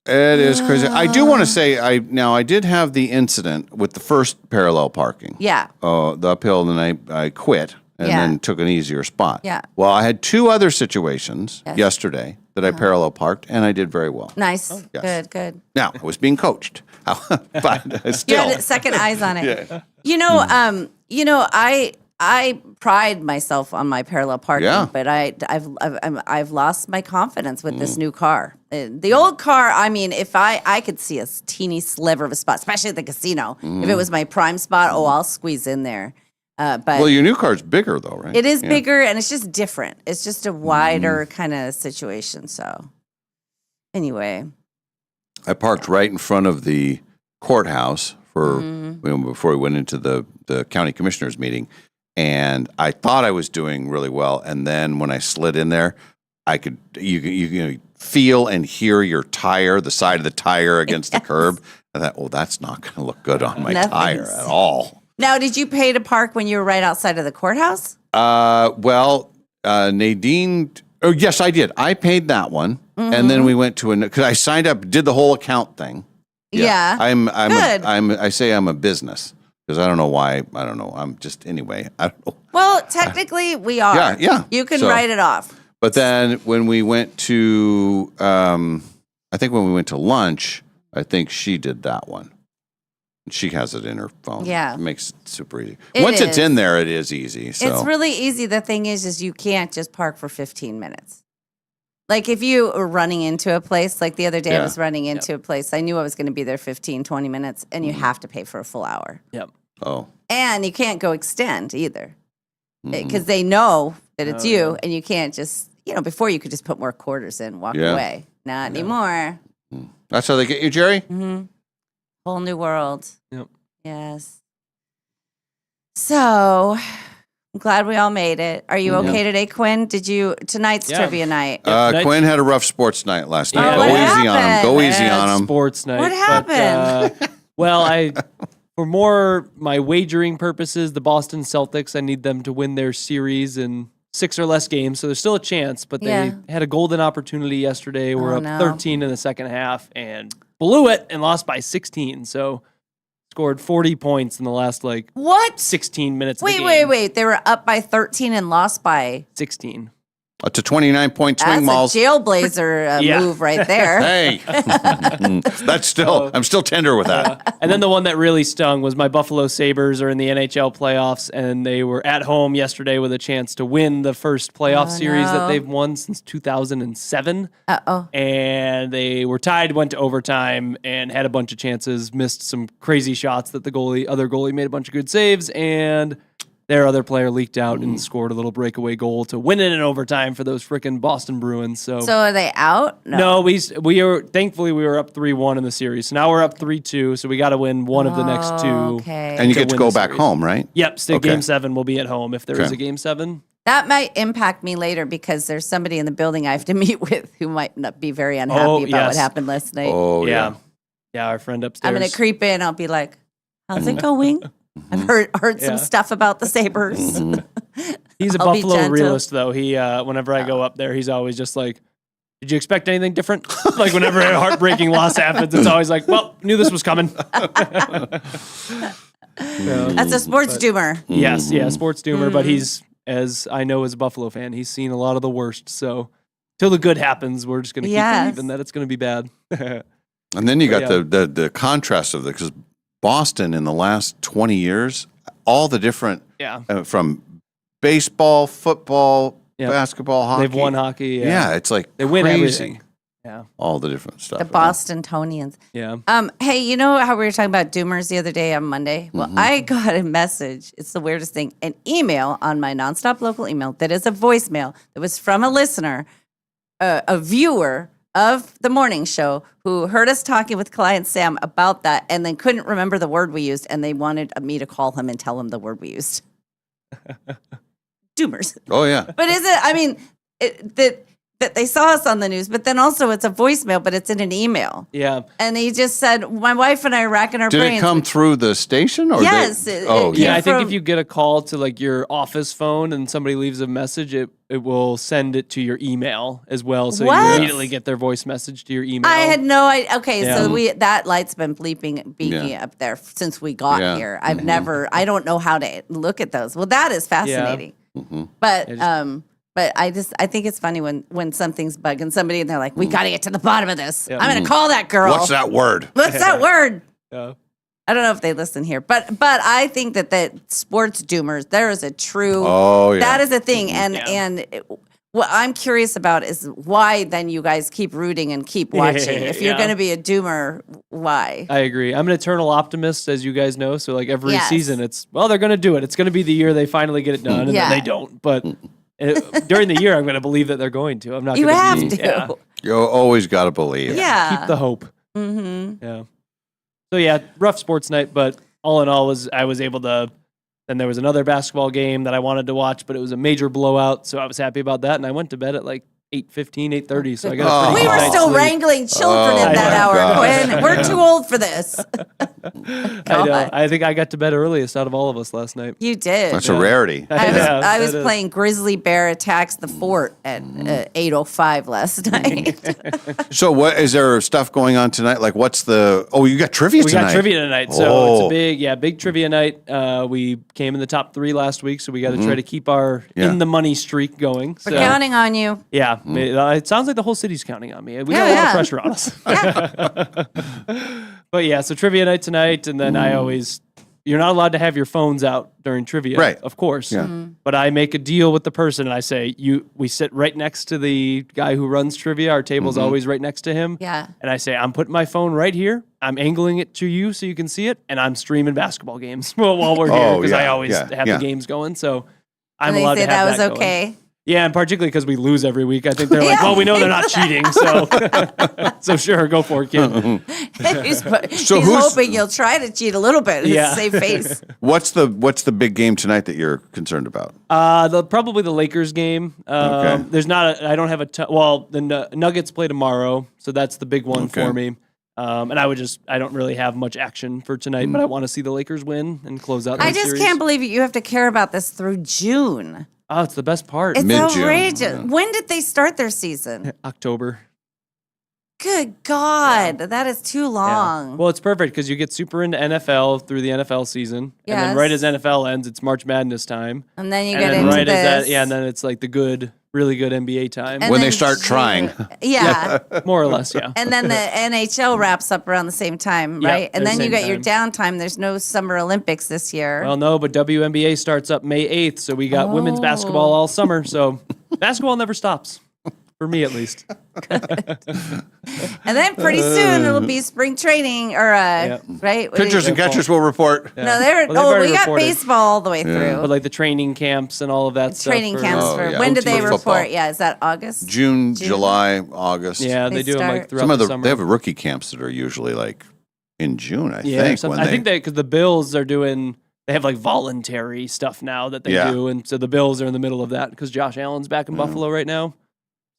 It is crazy. I do want to say, I did have the incident with the first parallel parking. Yeah. The uphill, and then I quit and then took an easier spot. Yeah. Well, I had 2 other situations yesterday that I parallel parked, and I did very well. Nice. Oh, yes. Good. Now, I was being coached, but still. You had second eyes on it. Yeah. I pride myself on my parallel parking, but I've lost my confidence with this new car. The old car, I mean, if I could see a teeny sliver of a spot, especially at the casino, if it was my prime spot, I'll squeeze in there. But your new car's bigger, though, right? It is bigger, and it's just different. It's just a wider kind of situation. So, anyway, I parked right in front of the courthouse before we went into the county commissioners meeting. And I thought I was doing really well, and then when I slid in there, I could you feel and hear your tire, the side of the tire against the curb. I thought, that's not going to look good on my tire at all. Now, did you pay to park when you were right outside of the courthouse? Nadine. Oh, yes, I did. I paid that one, and then we went to because I signed up, did the whole account thing. Yeah. I say I'm a business. Because I don't know why. I don't know. I'm just, anyway. I don't know. Well, technically, we are. Yeah. You can write it off. But then when we went to, I think when we went to lunch, I think she did that one. She has it in her phone. Yeah. It makes it super easy. Once it's in there, it is easy. So. It's really easy. The thing is you can't just park for 15 minutes. Like if you were running into a place, like the other day I was running into a place, I knew I was going to be there 15, 20 minutes, and you have to pay for a full hour. Yep. Oh. And you can't go extend either because they know that it's you, and you can't just, before you could just put more quarters in, walk away. Not anymore. That's how they get you, Jerry? Mm-hmm. Whole new world. Yep. Yes. So... I'm glad we all made it. Are you okay today, Quinn? Tonight's trivia night? Quinn had a rough sports night last night. What Go happened? easy on him. Go easy on him. Sports night. What happened? For more my wagering purposes, the Boston Celtics, I need them to win their series in 6 or less games, so there's still a chance. But they had a golden opportunity yesterday. We're up 13 in the second half and blew it and lost by 16. So scored 40 points in the last 16 minutes of the game. Wait. They were up by 13 and lost by 16. It's a 29-point swing, Malls. That's a jailblazer move right there. Hey, that's still. I'm still tender with that. And then the one that really stung was my Buffalo Sabres are in the NHL playoffs, and they were at home yesterday with a chance to win the first playoff series that they've won since 2007. And they were tied, went to overtime, and had a bunch of chances, missed some crazy shots that the other goalie made a bunch of good saves, and their other player leaked out and scored a little breakaway goal to win it in overtime for those frickin' Boston Bruins. So are they out? No, we are thankfully we were up 3-1 in the series. So now we're up 3-2. So we got to win one of the next two. Okay. And you get to go back home, right? Yep. So Game 7 will be at home if there is a Game 7. That might impact me later because there's somebody in the building I have to meet with who might not be very unhappy about what happened last night. Oh, yeah. Yeah, our friend upstairs. I'm going to creep in. I'll be like, how's it going? I've heard some stuff about the Sabres. He's a Buffalo realist, though. He whenever I go up there, he's always just like, did you expect anything different? Like whenever a heartbreaking loss happens, it's always like, well, knew this was coming. That's a sports doomer. Yes, sports doomer. But he's, as I know as a Buffalo fan, he's seen a lot of the worst. So till the good happens, we're just going to keep believing that it's going to be bad. And then you got the contrast of because Boston in the last 20 years, all the different from baseball, football, basketball, hockey. They've won hockey. Yeah, it's like they win crazy. everything. Yeah, all the different stuff. The Bostonians. Yeah. Hey, you know how we were talking about doomers the other day on Monday? Well, I got a message. It's the weirdest thing. An email on my NonStop local email that is a voicemail that was from a listener, a viewer of the morning show who heard us talking with client Sam about that and then couldn't remember the word we used, and they wanted me to call him and tell him the word we used. Doomers. Oh, yeah. But is it, I mean, that they saw us on the news, but then also it's a voicemail, but it's in an email. Yeah. And he just said, my wife and I are racking our brains. Did it come through the station? Or yes. I think if you get a call to like your office phone and somebody leaves a message, it will send it to your email as well. So you immediately get their voice message to your email. I had no idea. Okay, so that light's been beeping up there since we got here. I don't know how to look at those. Well, that is fascinating. But I think it's funny when something's bugging somebody and they're like, we got to get to the bottom of this. I'm going to call that girl. What's that word? What's that word? Yeah. I don't know if they listen here, but I think that sports doomers, there is a true, that is a thing. And what I'm curious about is why then you guys keep rooting and keep watching. If you're going to be a doomer, why? I agree. I'm an eternal optimist, as you guys know. So like every season, they're going to do it. It's going to be the year they finally get it done, and then they don't. But during the year, I'm going to believe that they're going to. I'm not. You have to. Yeah. You always got to believe. Yeah. Keep the hope. Mm-hmm. Yeah. So rough sports night, but all in all, I was able to. Then there was another basketball game that I wanted to watch, but it was a major blowout, so I was happy about that. And I went to bed at like 8:15, 8:30, so I got a pretty We were good still night's sleep. wrangling children in that hour, Quinn. We're too old for this. I know. I think I got to bed earliest out of all of us last night. You did. That's a rarity. I was playing Grizzly Bear Attacks the Fort at 8:05 last night. So what is there stuff going on tonight? Like what's the you got trivia tonight. We got trivia tonight. So it's a big trivia night. We came in the top 3 last week, so we got to try to keep our in the money streak going. We're counting on you. Yeah. It sounds like the whole city's counting on me. We got a lot of pressure on us. But so trivia night tonight, and then you're not allowed to have your phones out during trivia, right? Of course. Yeah. But I make a deal with the person, and I say, we sit right next to the guy who runs trivia. Our table's always right next to him. Yeah. And I say, I'm putting my phone right here. I'm angling it to you so you can see it, and I'm streaming basketball games while we're here because I always have the games going. So I'm allowed to have that was going. okay. Yeah, and particularly because we lose every week. I think they're like, well, we know they're not cheating, so sure, go for it, kid. He's hoping you'll try to cheat a little bit. Save face. What's the big game tonight that you're concerned about? Probably the Lakers game. There's not. I don't have the Nuggets play tomorrow, so that's the big one for me. And I don't really have much action for tonight, but I want to see the Lakers win and close out the series. I just can't believe you have to care about this through June. Oh, it's the best part. It's Mid-June, outrageous. yeah. When did they start their season? October. Good God, that is too long. Well, it's perfect because you get super into NFL through the NFL season, and then right as Yes. NFL ends, it's March Madness time, And then you and get then into right this. as that, and then it's like the good, really good NBA time, And When they then start trying. Yeah. more or less. Yeah. And then the NHL wraps up around the same time, Yep, right? And at the then you same get your downtime. There's no Summer Olympics this year. Well, no, but WNBA starts up May 8th, so we got women's basketball all summer. So basketball never stops, for me at least. And then pretty soon it'll be spring training, or right? Pitchers and catchers will report. No, they're Well, they've already we got reported. baseball all the way through. But like the training camps and all of that stuff. Training for- camps Oh, for yeah. when did they For report? football. Yeah, is that August? June, July, August. Yeah, They they do them like start- throughout Some of the the summer. they have rookie camps that are usually like in June, I Yeah, think. I think that because the Bills are doing, they have like voluntary stuff now that they Yeah. do, and so the Bills are in the middle of that because Josh Allen's back in Buffalo right now.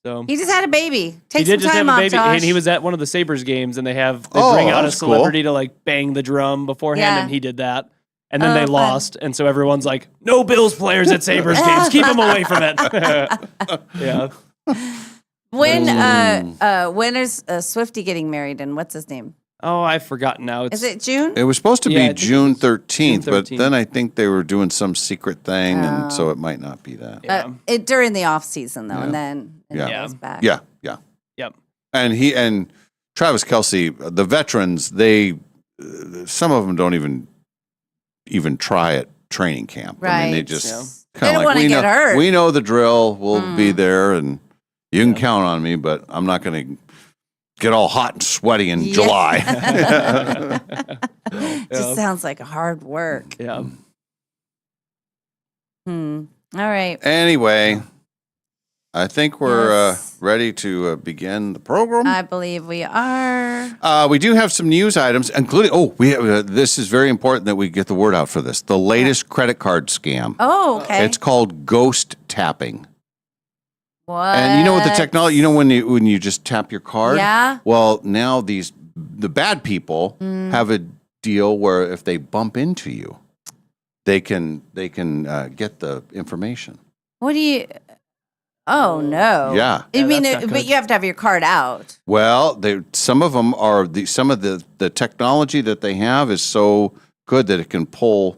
So He just had a baby. Take he did some just time have a off, baby, Josh. and he was at one of the Sabres games, and they Oh, bring out a that's cool. celebrity to like bang the drum beforehand, Yeah. and he did that. And then Oh, they fun. lost, and so everyone's like, "No Bills players at Sabres games. Keep them away from it." Yeah. When is Swifty getting married, and what's his name? Oh, I've forgotten now. It's Is it June? it was supposed to Yeah, I be think June it's 13th, June but 13th. then I think they were doing some secret thing, and so it might not be that. Yeah. During the off season though, Yeah. and then it Yeah. goes back. Yeah. Yep. And Travis Kelce, the veterans, some of them don't even try at training camp. I mean, they Right. just Yeah. They kind don't of like wanna we know get hurt. we know the drill. We'll be there, and you can count on me, but I'm not going to get all hot and sweaty in July. Just sounds like hard work. Yeah. All right. Anyway, I think we're Yes. ready to begin the program. I believe we are. We do have some news items, including this is very important that we get the word out for this. The latest credit card scam. Oh, okay. It's called ghost tapping. what? And you know what the technology? You know when you just tap your card? Yeah. Well, now the bad people have a deal where if they bump into you, they can get the information. What do you? Oh no. Yeah. I Yeah, mean, that's not but good. you have to have your card out. Well, some of them are some of the technology that they have is so good that it can pull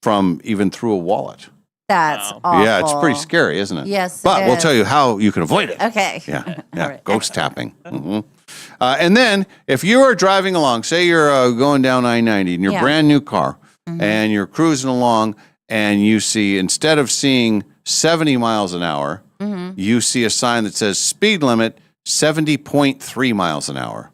from even through a wallet. That's Wow. awful. Yeah, it's pretty scary, isn't it? Yes, it but we'll is. tell you how you can avoid it. Okay. Yeah, All right. ghost tapping. And then if you are driving along, say you're going down I-90 in your Yeah. brand new car, and you're cruising along, and you see, instead of seeing 70 miles an hour, you see a sign that says speed limit 70.3 miles an hour.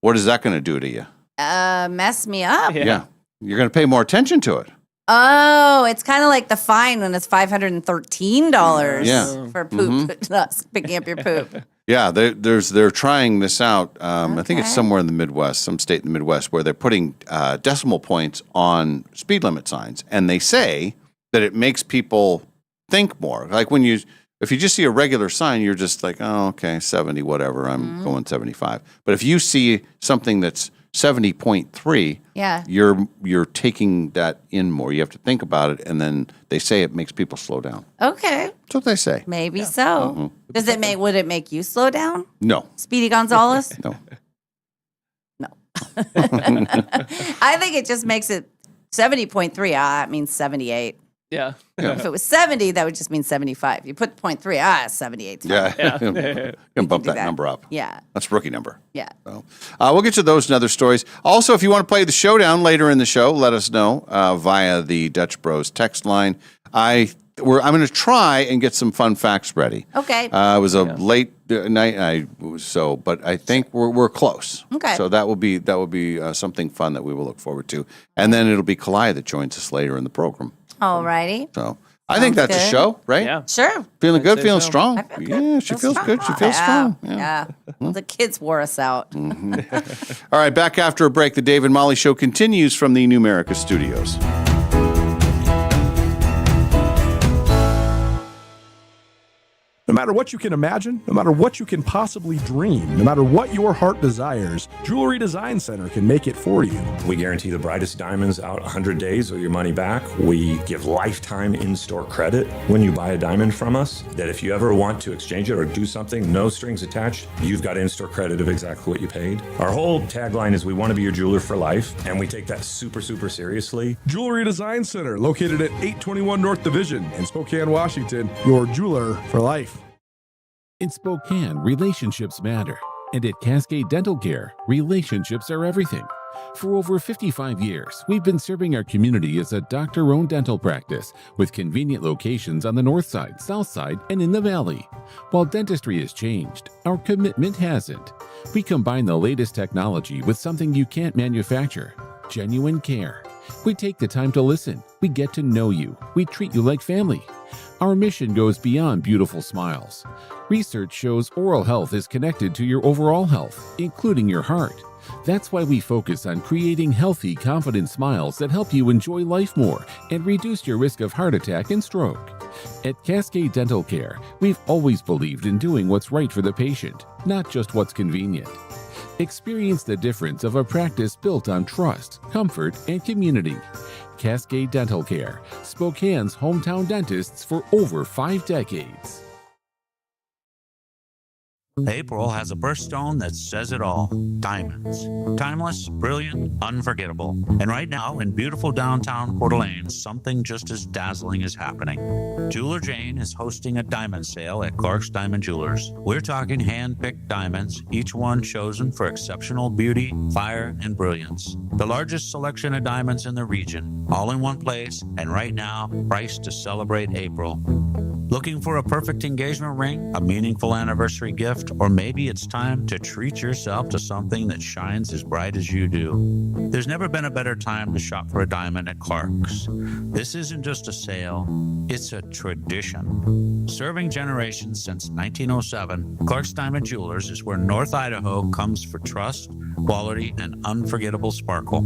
What is that going to do to you? Mess me up. Yeah. You're going to pay more attention to it. Oh, it's kind of like the fine when it's $513 Yeah. for poop, not picking up your poop. Yeah, they're trying this out. I think it's Okay. somewhere in the Midwest, some state in the Midwest, where they're putting decimal points on speed limit signs, and they say that it makes people think more. Like if you just see a regular sign, you're just like, oh, okay, 70, whatever. I'm going 75. But if you see something that's 70.3, Yeah. you're taking that in more. You have to think about it, and then they say it makes people slow down. Okay. That's what they say. Maybe so. Would it make you slow down? No, Speedy Gonzalez? no. I think it just makes it 70.3. It means 78. Yeah. If it was 70, that would just mean 75. You put 0.3, 78. 's fine. Yeah, Yeah. you can bump do that that. number up. Yeah. That's a rookie number. Yeah. So, we'll get to those and other stories. Also, if you want to play the showdown later in the show, let us know via the Dutch Bros text line. I'm going to try and get some fun facts ready. Okay. It was a late night, but I think we're close. Okay. So that will be something fun that we will look forward to, and then it'll be Kalai that joins us later in the program. All righty. So I think that's a good. show, right? Yeah. Sure. Feeling good, say feeling so. strong. I feel good. Yeah, she feels good. She feels strong. Yeah. The kids wore us out. All right, back after a break, the Dave and Molly Show continues from the New America Studios. No matter what you can imagine, no matter what you can possibly dream, no matter what your heart desires, Jewelry Design Center can make it for you. We guarantee the brightest diamonds out 100 days or your money back. We give lifetime in-store credit when you buy a diamond from us, that if you ever want to exchange it or do something, no strings attached, you've got in-store credit of exactly what you paid. Our whole tagline is we want to be your jeweler for life, and we take that super, super seriously. Jewelry Design Center, located at 821 North Division in Spokane, Washington, your jeweler for life. In Spokane, relationships matter. And at Cascade Dental Care, relationships are everything. For over 55 years, we've been serving our community as a doctor-owned dental practice with convenient locations on the north side, south side, and in the valley. While dentistry has changed, our commitment hasn't. We combine the latest technology with something you can't manufacture: genuine care. We take the time to listen. We get to know you. We treat you like family. Our mission goes beyond beautiful smiles. Research shows oral health is connected to your overall health, including your heart. That's why we focus on creating healthy, confident smiles that help you enjoy life more and reduce your risk of heart attack and stroke. At Cascade Dental Care, we've always believed in doing what's right for the patient, not just what's convenient. Experience the difference of a practice built on trust, comfort, and community. Cascade Dental Care, Spokane's hometown dentists for over 5 decades. April has a birthstone that says it all. Diamonds. Timeless, brilliant, unforgettable. And right now, in beautiful downtown Coeur d'Alene, something just as dazzling is happening. Jeweler Jane is hosting a diamond sale at Clark's Diamond Jewelers. We're talking hand-picked diamonds, each one chosen for exceptional beauty, fire, and brilliance. The largest selection of diamonds in the region, all in one place, and right now, priced to celebrate April. Looking for a perfect engagement ring, a meaningful anniversary gift, or maybe it's time to treat yourself to something that shines as bright as you do? There's never been a better time to shop for a diamond at Clark's. This isn't just a sale, it's a tradition. Serving generations since 1907, Clark's Diamond Jewelers is where North Idaho comes for trust, quality, and unforgettable sparkle.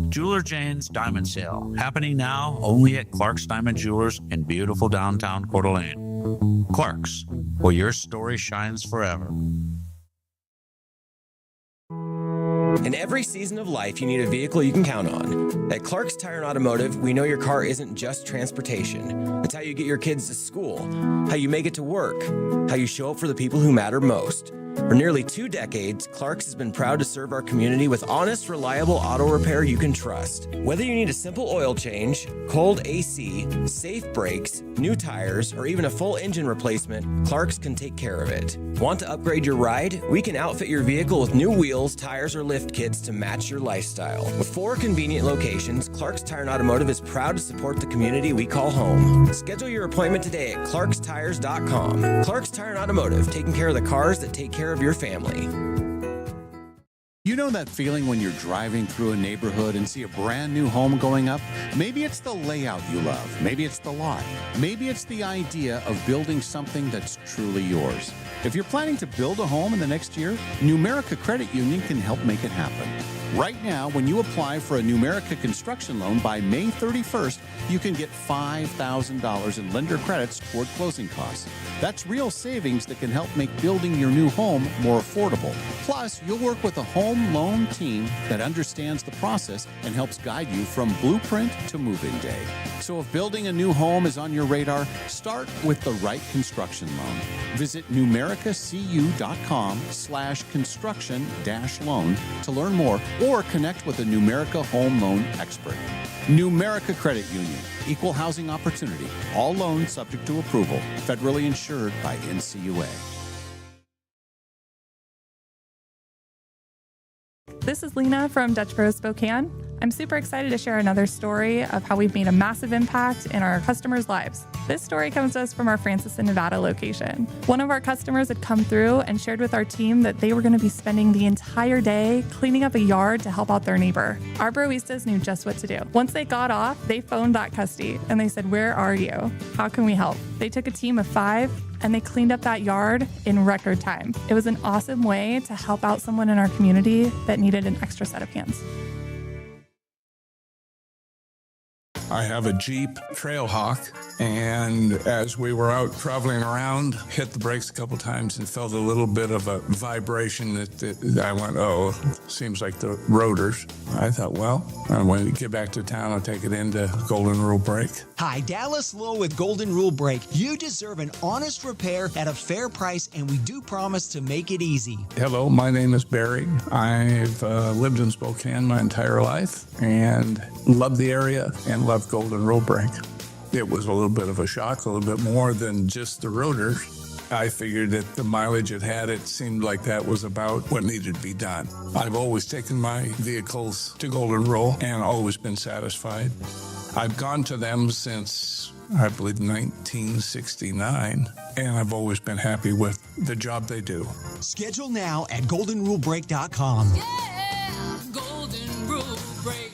Jeweler Jane's Diamond Sale, happening now only at Clark's Diamond Jewelers in beautiful downtown Coeur d'Alene. Clark's, where your story shines forever. In every season of life, you need a vehicle you can count on. At Clark's Tire and Automotive, we know your car isn't just transportation. It's how you get your kids to school, how you make it to work, how you show up for the people who matter most. For nearly 2 decades, Clark's has been proud to serve our community with honest, reliable auto repair you can trust. Whether you need a simple oil change, cold AC, safe brakes, new tires, or even a full engine replacement, Clark's can take care of it. Want to upgrade your ride? We can outfit your vehicle with new wheels, tires, or lift kits to match your lifestyle. With 4 convenient locations, Clark's Tire and Automotive is proud to support the community we call home. Schedule your appointment today at clarkstires.com. Clark's Tire and Automotive, taking care of the cars that take care of your family. You know that feeling when you're driving through a neighborhood and see a brand new home going up? Maybe it's the layout you love. Maybe it's the lot. Maybe it's the idea of building something that's truly yours. If you're planning to build a home in the next year, Numerica Credit Union can help make it happen. Right now, when you apply for a Numerica construction loan by May 31st, you can get $5,000 in lender credits toward closing costs. That's real savings that can help make building your new home more affordable. Plus, you'll work with a home loan team that understands the process and helps guide you from blueprint to move-in day. So if building a new home is on your radar, start with the right construction loan. Visit numericacu.com/construction-loan to learn more or connect with a Numerica home loan expert. Numerica Credit Union, equal housing opportunity. All loans subject to approval. Federally insured by NCUA. This is Lena from Dutch Bros Spokane. I'm super excited to share another story of how we've made a massive impact in our customers' lives. This story comes to us from our Francis, Nevada location. One of our customers had come through and shared with our team that they were going to be spending the entire day cleaning up a yard to help out their neighbor. Our broistas knew just what to do. Once they got off, they phoned that custy and they said, "Where are you? How can we help?" They took a team of 5 and they cleaned up that yard in record time. It was an awesome way to help out someone in our community that needed an extra set of hands. I have a Jeep Trailhawk, and as we were out traveling around, hit the brakes a couple times and felt a little bit of a vibration that I went, oh, seems like the rotors. I thought, well, when we get back to town, I'll take it into Golden Rule Brake. Hi, Dallas Lowe with Golden Rule Brake. You deserve an honest repair at a fair price, and we do promise to make it easy. Hello, my name is Barry. I've lived in Spokane my entire life and love the area and love Golden Rule Brake. It was a little bit of a shock, a little bit more than just the rotors. I figured that the mileage it had, it seemed like that was about what needed to be done. I've always taken my vehicles to Golden Rule and always been satisfied. I've gone to them since, I believe, 1969, and I've always been happy with the job they do. Schedule now at goldenrulebrake.com. Yeah, Golden Rule Brake.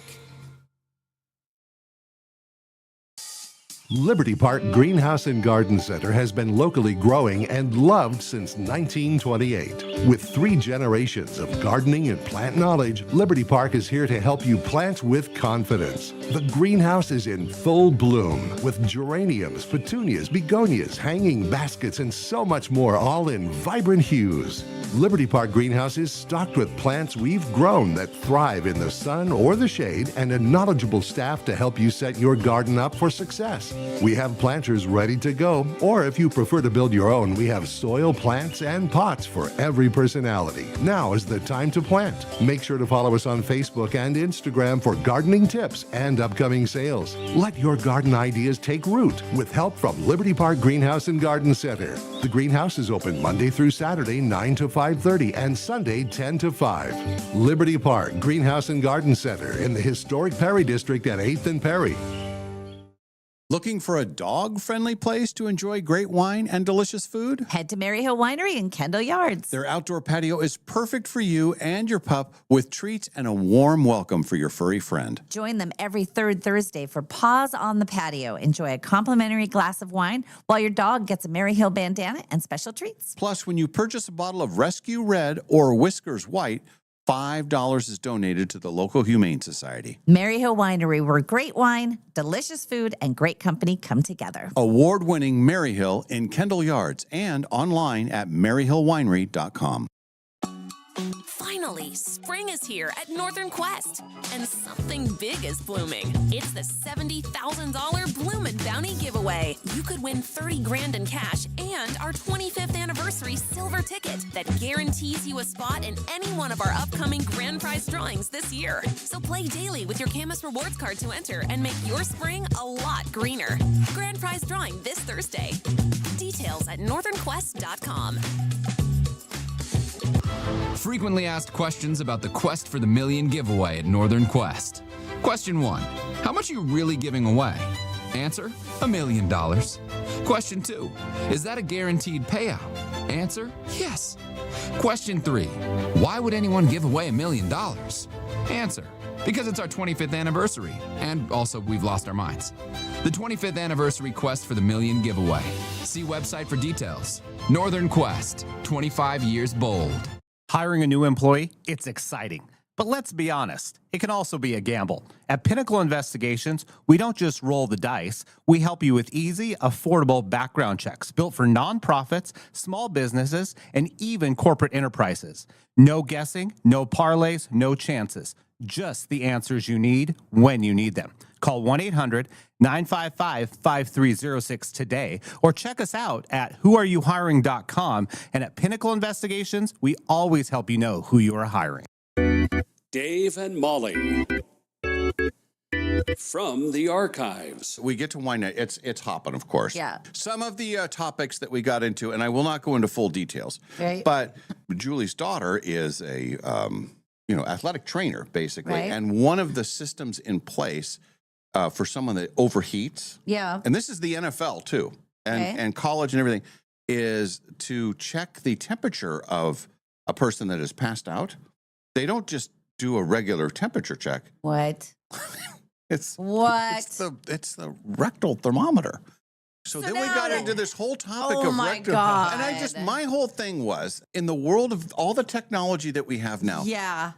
Liberty Park Greenhouse and Garden Center has been locally growing and loved since 1928. With 3 generations of gardening and plant knowledge, Liberty Park is here to help you plant with confidence. The greenhouse is in full bloom with geraniums, petunias, begonias, hanging baskets, and so much more, all in vibrant hues. Liberty Park Greenhouse is stocked with plants we've grown that thrive in the sun or the shade, and a knowledgeable staff to help you set your garden up for success. We have planters ready to go, or if you prefer to build your own, we have soil, plants, and pots for every personality. Now is the time to plant. Make sure to follow us on Facebook and Instagram for gardening tips and upcoming sales. Let your garden ideas take root with help from Liberty Park Greenhouse and Garden Center. The greenhouse is open Monday through Saturday, 9 to 5:30, and Sunday, 10 to 5. Liberty Park Greenhouse and Garden Center in the historic Perry District at 8th and Perry. Looking for a dog-friendly place to enjoy great wine and delicious food? Head to Maryhill Winery in Kendall Yards. Their outdoor patio is perfect for you and your pup, with treats and a warm welcome for your furry friend. Join them every 3rd Thursday for Paws on the Patio. Enjoy a complimentary glass of wine while your dog gets a Maryhill bandana and special treats. Plus, when you purchase a bottle of Rescue Red or Whiskers White, $5 is donated to the local Humane Society. Maryhill Winery, where great wine, delicious food, and great company come together. Award-winning Maryhill in Kendall Yards and online at maryhillwinery.com. Finally, spring is here at Northern Quest, and something big is blooming. It's the $70,000 Bloom and Bounty giveaway. You could win $30 grand in cash and our 25th anniversary silver ticket that guarantees you a spot in any one of our upcoming grand prize drawings this year. So play daily with your Camus Rewards card to enter and make your spring a lot greener. Grand prize drawing this Thursday. Details at northernquest.com. Frequently asked questions about the Quest for the Million giveaway at Northern Quest. Question 1. How much are you really giving away? Answer, $1 million. Question 2. Is that a guaranteed payout? Answer, yes. Question 3. Why would anyone give away $1 million? Answer, because it's our 25th anniversary, and also we've lost our minds. The 25th anniversary Quest for the Million giveaway. See website for details. Northern Quest, 25 years bold. Hiring a new employee, it's exciting. But let's be honest, it can also be a gamble. At Pinnacle Investigations, we don't just roll the dice. We help you with easy, affordable background checks built for nonprofits, small businesses, and even corporate enterprises. No guessing, no parlays, no chances. Just the answers you need when you need them. Call 1-800-955-5306 today or check us out at whoareyouhiring.com. And at Pinnacle Investigations, we always help you know who you are hiring. Dave and Molly from the archives. We get to wine night. It's hopping, of course. Yeah. Some of the topics that we got into, and I will not go into full details, right. But Julie's daughter is a athletic trainer, basically. Right. And one of the systems in place for someone that overheats, Yeah. and this is the NFL too, and college and everything, is to check the temperature of a person that has passed out. They don't just do a regular temperature check. What? It's what? It's the rectal thermometer. So then we got into this whole topic of my rectal. God. And my whole thing was, in the world of all the technology that we have now,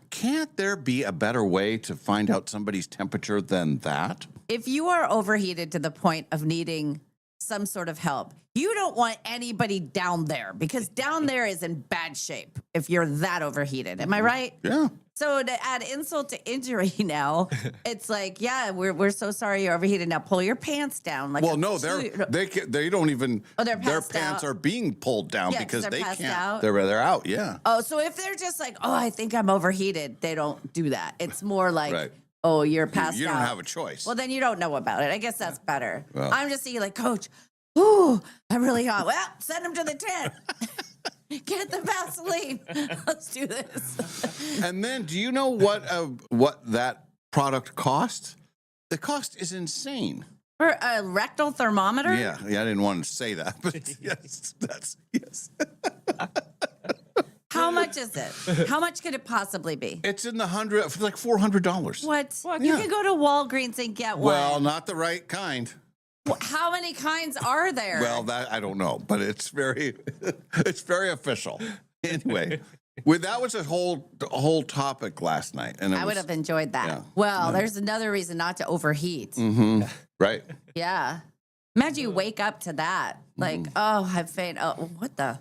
can't there be a better way to find out somebody's temperature than that? If you are overheated to the point of needing some sort of help, you don't want anybody down there because down there is in bad shape if you're that overheated. Am I right? Yeah. So to add insult to injury now, it's like, yeah, we're so sorry you're overheated. Now pull your pants down. Like, well, no, they don't even. Oh, their pants are being pulled down because they're they passed can't. out. They're out. Yeah. Oh, so if they're just like, oh, I think I'm overheated, they don't do that. It's more like, Right. oh, you're passed out. You don't have a choice. Well, then you don't know about it. I guess that's better. Well. I'm just thinking like, Coach, ooh, I'm really hot. Well, send him to the tent. Get the Vaseline. Let's do this. And then, do you know what that product costs? The cost is insane. For a rectal thermometer? Yeah, I didn't want to say that, but yes, yes. How much is it? How much could it possibly be? It's in the like $400. What? You can go to Walgreens and get one. Well, not the right kind. How many kinds are there? Well, that I don't know, but it's very official. Anyway, that was a whole topic last night, and I would have enjoyed that. Yeah. Well, there's another reason not to overheat. Mm-hmm. Right. Yeah. Imagine you wake up to that. Like, oh, I'm faint. Oh, what the?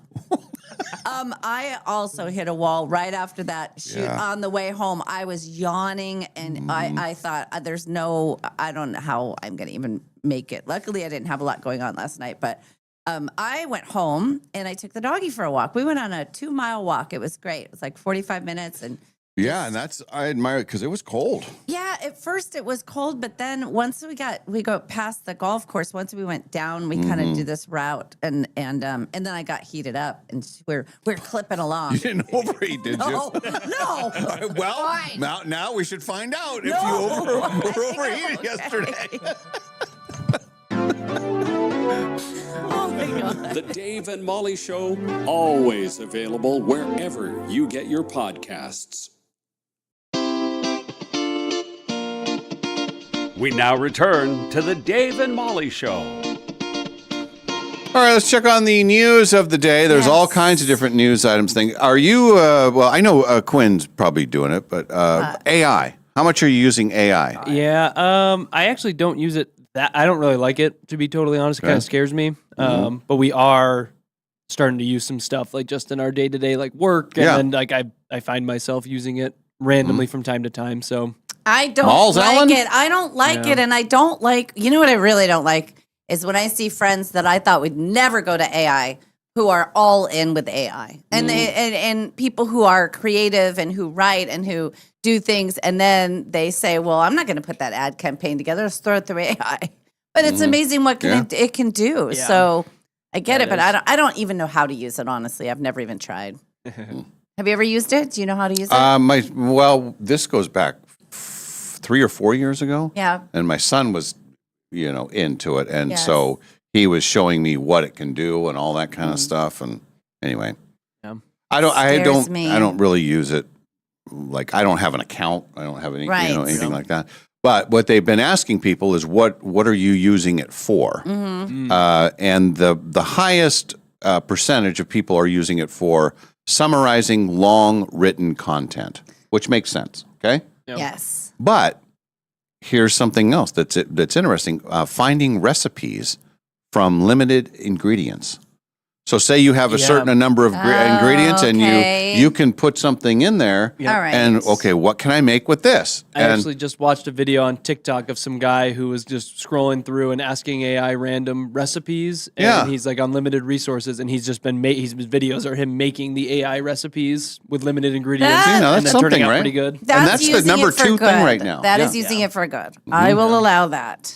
I also hit a wall right after that shoot on the way home. I was yawning, and I thought, I don't know how I'm going to even make it. Luckily, I didn't have a lot going on last night, but I went home, and I took the doggy for a walk. We went on a 2-mile walk. It was great. It was like 45 minutes, and yeah, and I admire it because it was cold. yeah, at first it was cold, but then once we go past the golf course, once we went down, we kind of do this route, and then I got heated up, and we're clipping along. You didn't overheat, did you? No. Well, Fine. now we should find out if you were overheated yesterday. Oh my God. The Dave and Molly Show, always available wherever you get your podcasts. We now return to the Dave and Molly Show. All right, let's check on the news of the day. There's all kinds of different news items. Are you, well, I know Quinn's probably doing it, but AI. How much are you using AI? Yeah, I actually don't use it. I don't really like it, to be totally honest. It kind of scares me. But we are starting to use some stuff like just in our day-to-day like work. And then like I find myself using it randomly from time to time. So I don't like it. I don't like it. And I don't like, you know what I really don't like is when I see friends that I thought would never go to AI who are all in with AI. And and people who are creative and who write and who do things. And then they say, well, I'm not going to put that ad campaign together. Let's throw it through AI. But it's amazing what it can do. Yeah. So I get it, but I don't even know how to use it, honestly. I've never even tried. Have you ever used it? Do you know how to use it? Well, this goes back 3 or 4 years ago. Yeah. And my son was, into it. And so he was showing me what it can do and all that kind of stuff. And anyway, I don't really use it. Like I don't have an account. I don't have any, anything like that. But what they've been asking people is what are you using it for? And the highest percentage of people are using it for summarizing long written content, which makes sense. Okay. Yes. But here's something else that's interesting: finding recipes from limited ingredients. So say you have a certain number of ingredients and you can put something in there and what can I make with this? I actually just watched a video on TikTok of some guy who was just scrolling through and asking AI random recipes and he's like unlimited resources and he's just been his videos are him making the AI recipes with limited ingredients and then turning out pretty good. And that's the number 2 thing right now. That is using it for good. I will allow that.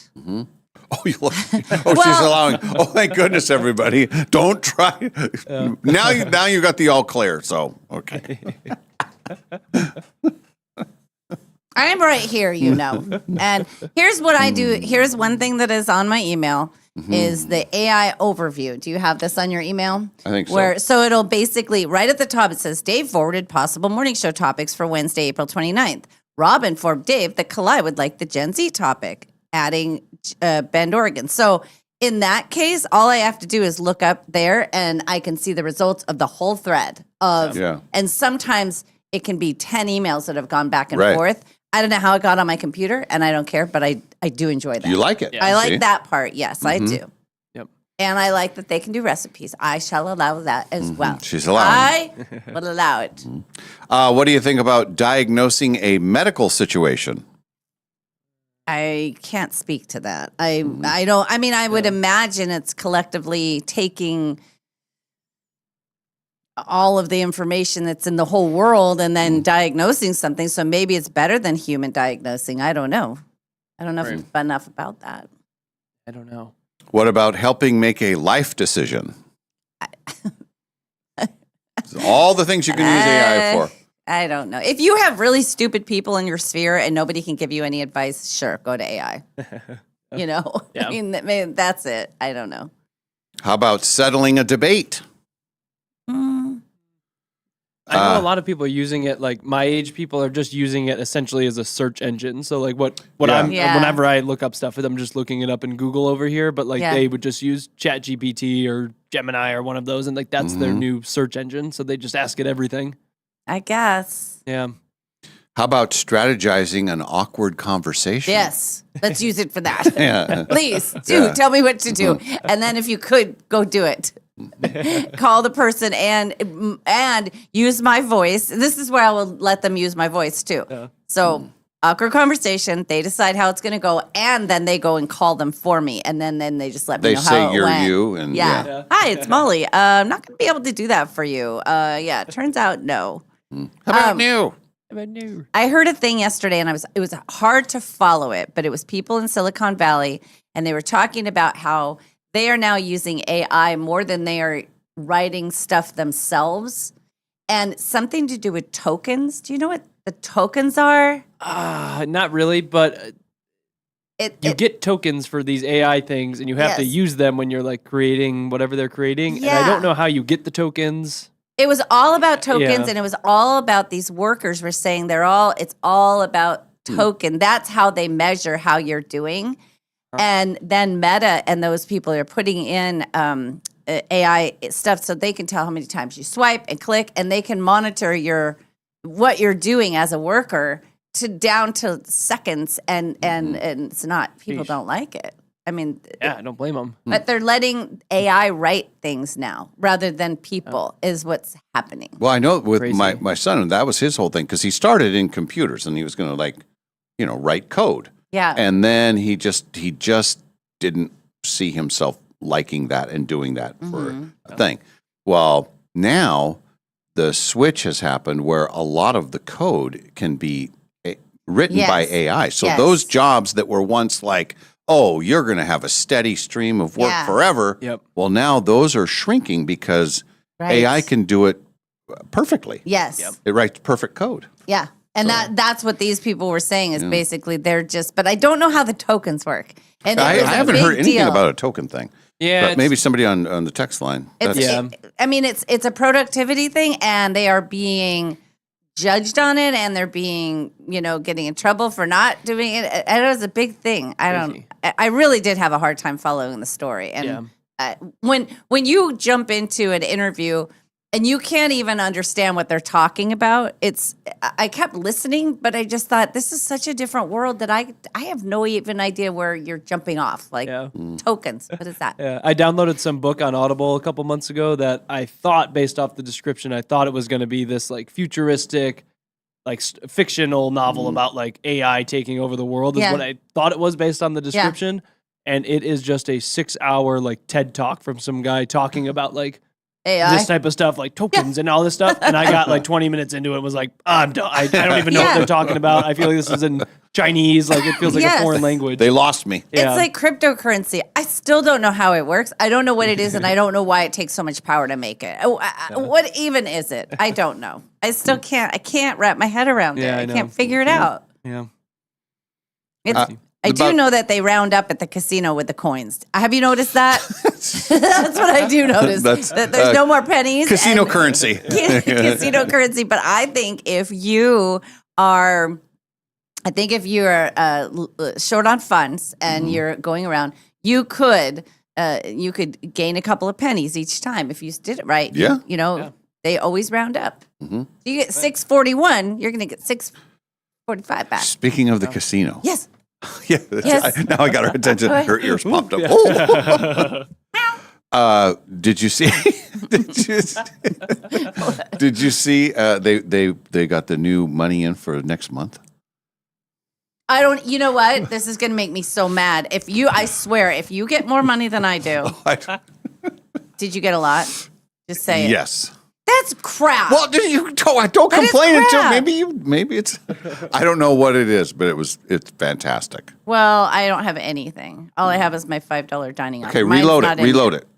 She's allowing. Oh, thank goodness, everybody! Don't try. Now you got the all clear. So okay. I'm right here, and here's what I do. Here's one thing that is on my email is the AI overview. Do you have this on your email? I think so. So it'll basically right at the top it says Dave forwarded possible morning show topics for Wednesday, April 29th. Rob informed Dave that Kalai would like the Gen Z topic, adding Bend, Oregon. So in that case, all I have to do is look up there and I can see the results of the whole thread of, and sometimes it can be 10 emails that have gone back and forth. I don't know how it got on my computer and I don't care, but I do enjoy that. You like it. I like that part. Yes, I do. Yep. And I like that they can do recipes. I shall allow that as well. She's allowing I will allow it. What do you think about diagnosing a medical situation? I can't speak to that. I don't. I mean, I would imagine it's collectively taking all of the information that's in the whole world and then diagnosing something. So maybe it's better than human diagnosing. I don't know. I don't know enough about that. I don't know. What about helping make a life decision? All the things you can use AI for. I don't know. If you have really stupid people in your sphere and nobody can give you any advice, sure, go to AI. I mean, that's it. I don't know. How about settling a debate? I know a lot of people are using it. Like my age people are just using it essentially as a search engine. So like whenever I look up stuff, I'm just looking it up in Google over here. But like they would just use ChatGPT or Gemini or one of those, and like that's their new search engine. So they just ask it everything. I guess. Yeah. How about strategizing an awkward conversation? Yes. Let's use it for that. Yeah. Please do. Tell me what to do. And then if you could, go do it. Call the person and use my voice. This is where I will let them use my voice too. So awkward conversation. They decide how it's going to go, and then they go and call them for me, and then they just let me know how it went. They say you're you, and Hi, it's Molly. I'm not going to be able to do that for you. It turns out no. How about new? I heard a thing yesterday, and it was hard to follow it, but it was people in Silicon Valley, and they were talking about how they are now using AI more than they are writing stuff themselves, and something to do with tokens. Do you know what the tokens are? Not really, but you get tokens for these AI things, and you have to use them when you're like creating whatever they're creating. Yeah. And I don't know how you get the tokens. It was all about tokens, and it was all about these workers were saying it's all about token. That's how they measure how you're doing. And then Meta and those people are putting in AI stuff so they can tell how many times you swipe and click, and they can monitor what you're doing as a worker down to seconds. And it's not, people don't like it. I mean, I don't blame them. But they're letting AI write things now rather than people is what's happening. Well, I know with my son, that was his whole thing because he started in computers and he was going to write code. Yeah. And then he just didn't see himself liking that and doing that for a thing. Well, now the switch has happened where a lot of the code can be written by AI. So those jobs that were once like, oh, you're going to have a steady stream of work forever. Yep. Well, now those are shrinking because AI can do it perfectly. Yes. Yep. It writes perfect code. Yeah. And that's what these people were saying is basically they're just, but I don't know how the tokens work. And I haven't heard anything about a token thing. Yeah. But maybe somebody on the text line. It's a productivity thing, and they are being judged on it, and they're being, getting in trouble for not doing it. And it was a big thing. I really did have a hard time following the story. And when you jump into an interview and you can't even understand what they're talking about, I kept listening, but I just thought this is such a different world that I have no even idea where you're jumping off. Like tokens, what is that? Yeah, I downloaded some book on Audible a couple months ago that I thought, based off the description, I thought it was going to be this like futuristic, like fictional novel about like AI taking over the world. Is what I thought it was based on the description, and it is just a 6-hour like TED talk from some guy talking about like AI? This type of stuff, like tokens and all this stuff. And I got like 20 minutes into it and was like, I'm done. I don't even know what they're talking about. I feel like this is in Chinese. Like it feels like a foreign language. They lost me. It's like cryptocurrency. I still don't know how it works. I don't know what it is, and I don't know why it takes so much power to make it. What even is it? I don't know. I still can't wrap my head around it. I can't figure it out. Yeah. I do know that they round up at the casino with the coins. Have you noticed that? That's what I do notice. That there's no more pennies. Casino currency. Casino currency. But I think if you are short on funds and you're going around, you could you could gain a couple of pennies each time if you did it right. Yeah. You know, they always round up. You get 641, you're going to get 645 back. Speaking of the casino. Yes. Yeah. Yes. Now I got her attention. Her ears popped up. Did you see? Did you see? They got the new money in for next month. You know what? This is going to make me so mad. I swear, if you get more money than I do. Did you get a lot? Just say it. Yes. That's crap. Well, don't complain until maybe it's. I don't know what it is, but it's fantastic. Well, I don't have anything. All I have is my $5 dining. Okay, Mine's reload not it. in Reload yet. it.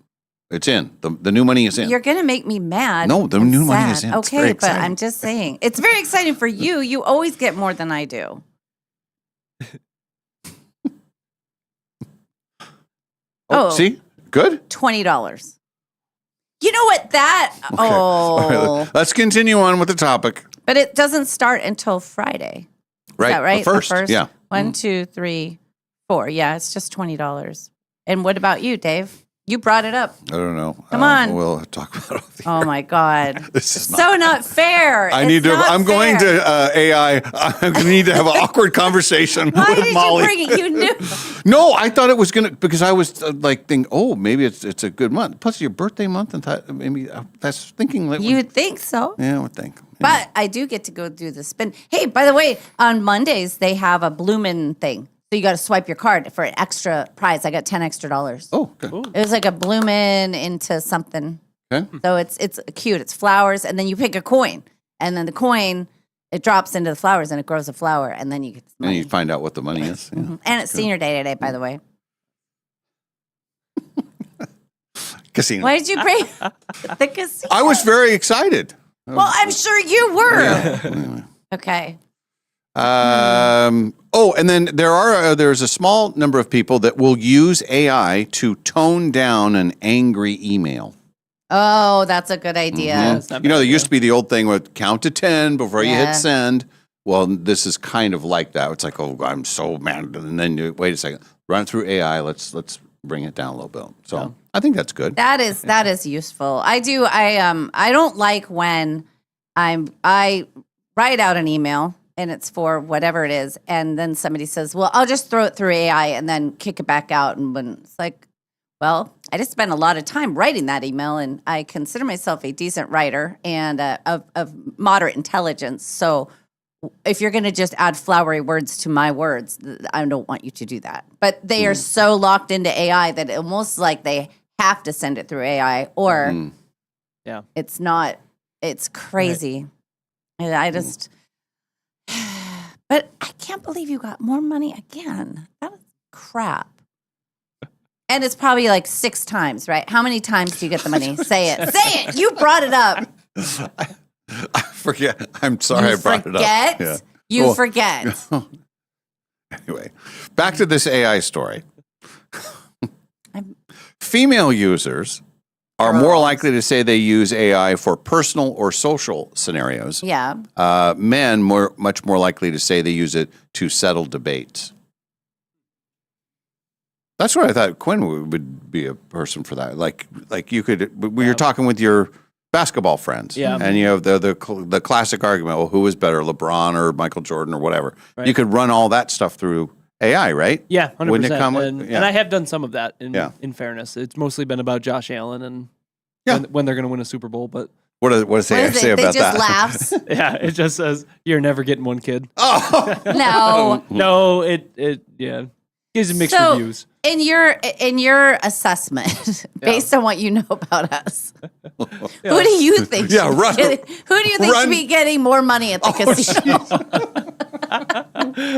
It's in. The new money is in. You're going to make me mad. No, the and new money sad. is in. It's Okay, very but exciting. I'm just saying. It's very exciting for you. You always get more than I do. See? Good? $20. You know what? Okay. All right, let's continue on with the topic. But it doesn't start until Friday. Right. Is that right? The first. Yeah. 1, 2, 3, 4. Yeah, it's just $20. And what about you, Dave? You brought it up. I don't know. Come on. We'll talk about it. Oh my God. This is So not fair. I'm going to AI. I'm going to need to have an awkward conversation Why with did Molly. you bring it? You knew. No, I thought it was going to, because I was thinking, maybe it's a good month. Plus your birthday month, and maybe that's thinking. You would think so. Yeah, I would think. But I do get to go do the spin. Hey, by the way, on Mondays, they have a Bloomin' thing. So you got to swipe your card for an extra prize. I got $10 extra. Oh, good. It was like a Bloomin' into something. Okay. So it's cute. It's flowers, and then you pick a coin, and then the coin it drops into the flowers, and it grows a flower, and then you get And you find out what the money is. Yeah. And it's Senior Day today, by the way. Casino. Why did you bring the casino? I was very excited. Well, I'm sure you were. Okay. And then there's a small number of people that will use AI to tone down an angry email. Oh, that's a good idea. Mhm. There used to be the old thing with count to 10 before you hit send. Well, this is kind of like that. It's like, oh, I'm so mad, and then you wait a second, run it through AI. Let's bring it down a little bit. So I think that's good. That is useful. I do. I don't like when I write out an email and it's for whatever it is, and then somebody says, "Well, I'll just throw it through AI and then kick it back out." And when it's like, well, I just spent a lot of time writing that email, and I consider myself a decent writer and of moderate intelligence. So if you're going to just add flowery words to my words, I don't want you to do that. But they are so locked into AI that it almost like they have to send it through AI, or it's not. It's crazy. Right. And I just. But I can't believe you got more money again. That is crap. And it's probably like 6 times, right? How many times do you get the money? Say it. Say it. You brought it up. I forget. I'm sorry I brought it up. Yeah. You forget. Anyway, back to this AI story. Female users are more likely to say they use AI for personal or social scenarios. Yeah. Men much more likely to say they use it to settle debates. That's what I thought Quinn would be a person for that. Like you could, when you're talking with your basketball friends, and you have the classic argument, well, who is better, LeBron or Michael Jordan or whatever? Right. You could run all that stuff through AI, right? Yeah, 100%. Wouldn't it come? And I have done some of that. In fairness, it's mostly been about Josh Allen and when they're going to win a Super Bowl. But what does AI say about that? They just laughs. Yeah, it just says you're never getting one kid. Oh no! It gives mixed reviews. In your assessment, based on what you know about us, who do you think? Yeah, who do you think should be getting more money at the casino?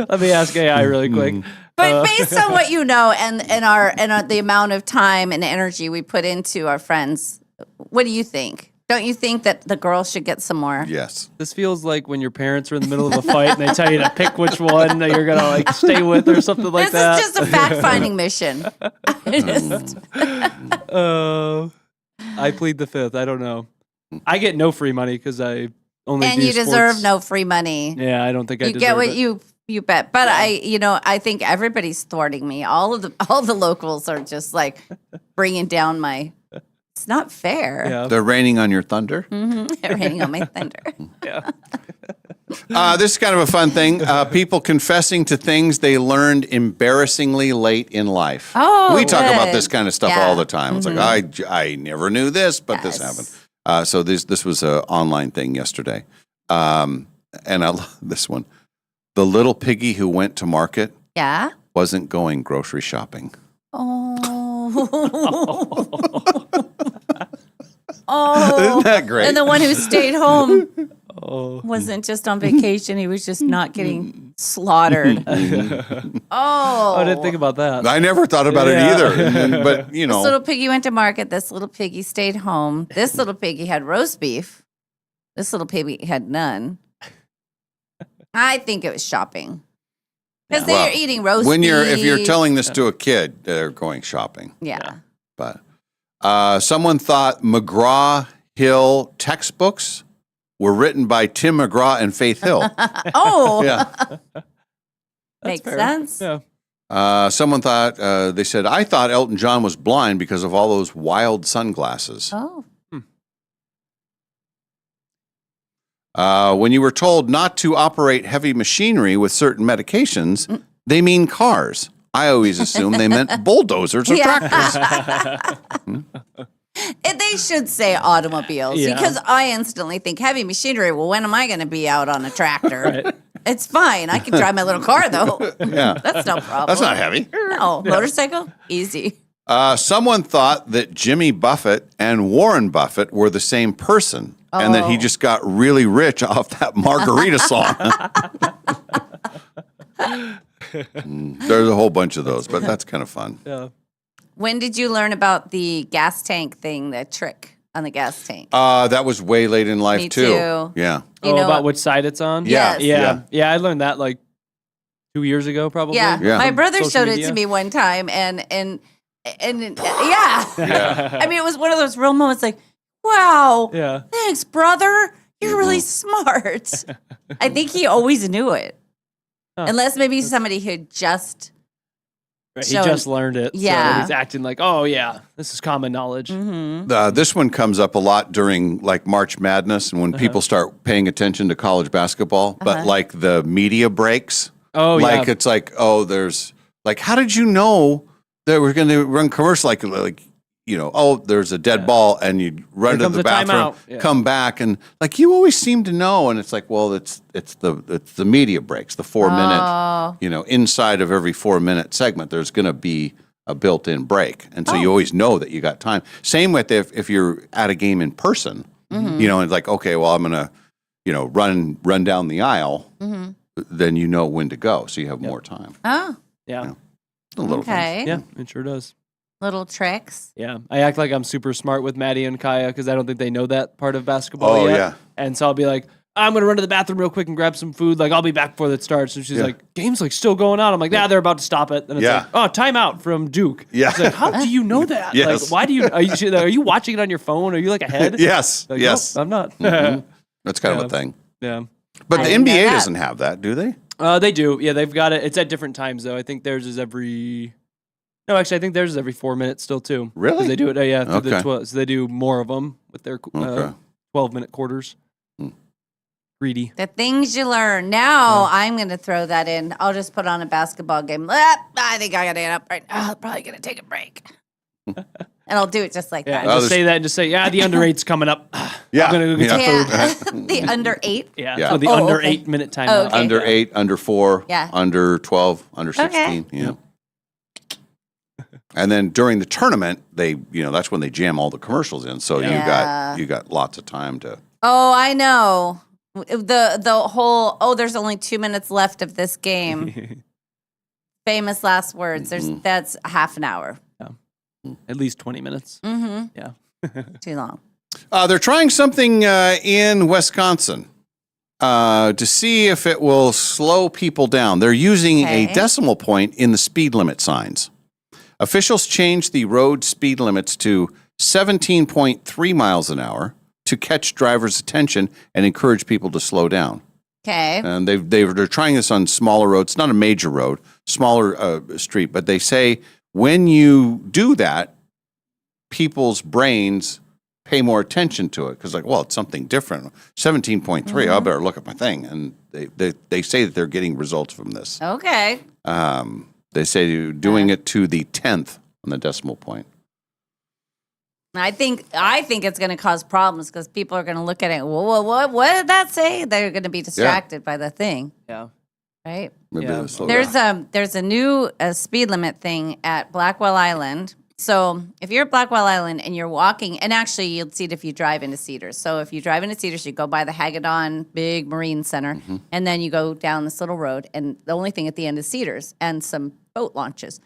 Let me ask AI really quick. But based on what you know and the amount of time and energy we put into our friends, what do you think? Don't you think that the girls should get some more? Yes. This feels like when your parents are in the middle of a fight and they tell you to pick which one that you're going to stay with or something like that. This is just a fact-finding mission. I plead the fifth. I don't know. I get no free money because I only and do you sports. deserve no free money. Yeah, I don't think I deserve You get what it. you You bet. But I think everybody's thwarting me. All the locals are just like bringing down my. It's not fair. Yeah. They're raining on your thunder. They're raining on my thunder. Yeah. This is kind of a fun thing. People confessing to things they learned embarrassingly late in life. Oh, we talk about good. this kind of stuff all the time. It's like I never knew this, but this happened. So this was an online thing yesterday, and I love this one. The little piggy who went to market wasn't going grocery shopping. Isn't that great? And the one who stayed home wasn't just on vacation. He was just not getting slaughtered. I didn't think about that. I never thought about it either. But, This little piggy went to market. This little piggy stayed home. This little piggy had roast beef. This little piggy had none. I think it was shopping. Because they're eating roast beef. If you're telling this to a kid, they're going shopping. Yeah. But someone thought McGraw-Hill textbooks were written by Tim McGraw and Faith Hill. Yeah. Makes sense. Yeah. Someone thought, they said, I thought Elton John was blind because of all those wild sunglasses. Oh. When you were told not to operate heavy machinery with certain medications, they mean cars. I always assumed they meant bulldozers or tractors. They should say automobiles because I instantly think heavy machinery. Well, when am I going to be out on a tractor? Right. It's fine. I can drive my little car, though. Yeah. That's no problem. That's not heavy. No. Motorcycle? Easy. Someone thought that Jimmy Buffett and Warren Buffett were the same person and that he just got really rich off that margarita song. There's a whole bunch of those, but that's kind of fun. Yeah. When did you learn about the gas tank thing, the trick on the gas tank? That was way late in life, Me too. Yeah. You know about which side it's on? Yes. Yeah, I learned that like 2 years ago, probably. Yeah. My brother Social showed media. it to me one time, and I mean, it was one of those real moments like, wow, thanks, brother. You're really smart. I think he always knew it. Unless maybe somebody who just Right, he just learned it. Yeah. So he's acting like, oh, yeah, this is common knowledge. This one comes up a lot during like March Madness and when people start paying attention to college basketball, but like the media breaks. Oh, like yeah. it's like, oh, there's like, how did you know that we're going to run commercial? Like, you know, oh, there's a dead ball and you run to the bathroom, come back. And like, you always seem to know. And it's like, well, it's the media breaks, the 4 minute, you know, inside of every 4 minute segment, there's going to be a built-in break. And so you always know that you got time. Same with if you're at a game in person, you know, and it's like, okay, well, I'm going to, you know, run down the aisle, then you know when to go. So you have more time. Oh. Yeah. You know, the little Okay. things. Yeah, it sure does. Little tricks. Yeah, I act like I'm super smart with Maddie and Kaya because I don't think they know that part of basketball Oh, yet. yeah. And so I'll be like, I'm going to run to the bathroom real quick and grab some food. Like, I'll be back before that starts. And she's like, game's like still going on. I'm like, they're about to stop it. And it's like, oh, timeout from Duke. Yeah. It's like, how do you know that? Yes. Like, why do you, are you watching it on your phone? Are you like ahead? Yes. Like, yes. Nope, I'm not. That's kind of a thing. Yeah. But I the didn't know NBA that. doesn't have that, do they? They do. Yeah, they've got it. It's at different times, though. I think theirs is every... No, actually, I think theirs is every 4 minutes still, too. Really? 'Cause they do it, through the Okay. 12. So they do more of them with their 12-minute quarters. Greedy. The things you learn. Now I'm going to throw that in. I'll just put on a basketball game. I think I got to get up right now. I'm probably going to take a break. And I'll do it just like Yeah, that. just say that and just say, the under 8's coming up. Yeah. I'm going to go get some food. The under 8? Yeah. So the under 8 minute timeout. Okay. Under 8, under 4, Yeah. under 12, under 16. Okay. Yeah. And then during the tournament, that's when they jam all the commercials in. So you got lots of time to. Oh, I know. The whole, there's only 2 minutes left of this game. Famous last words. That's half an hour. At least 20 minutes. Mm-hmm. Yeah. Too long. They're trying something in Wisconsin to see if it will slow people down. They're using a decimal point in the speed limit signs. Officials changed the road speed limits to 17.3 miles an hour to catch drivers' attention and encourage people to slow down. Okay. And they're trying this on smaller roads. It's not a major road, smaller street, but they say when you do that, people's brains pay more attention to it because, like, well, it's something different. 17.3. I better look at my thing, and they say that they're getting results from this. Okay. They say doing it to the 10th on the decimal point. I think it's going to cause problems because people are going to look at it. Well, what did that say? They're going to be distracted by the thing. Yeah. Right. Maybe they'll slow There's down. a new speed limit thing at Blackwell Island. So if you're at Blackwell Island and you're walking, and actually you'll see it if you drive into Cedars. So if you drive into Cedars, you go by the Hagedon big marine center, and then you go down this little road, and the only thing at the end is Cedars and some boat launches.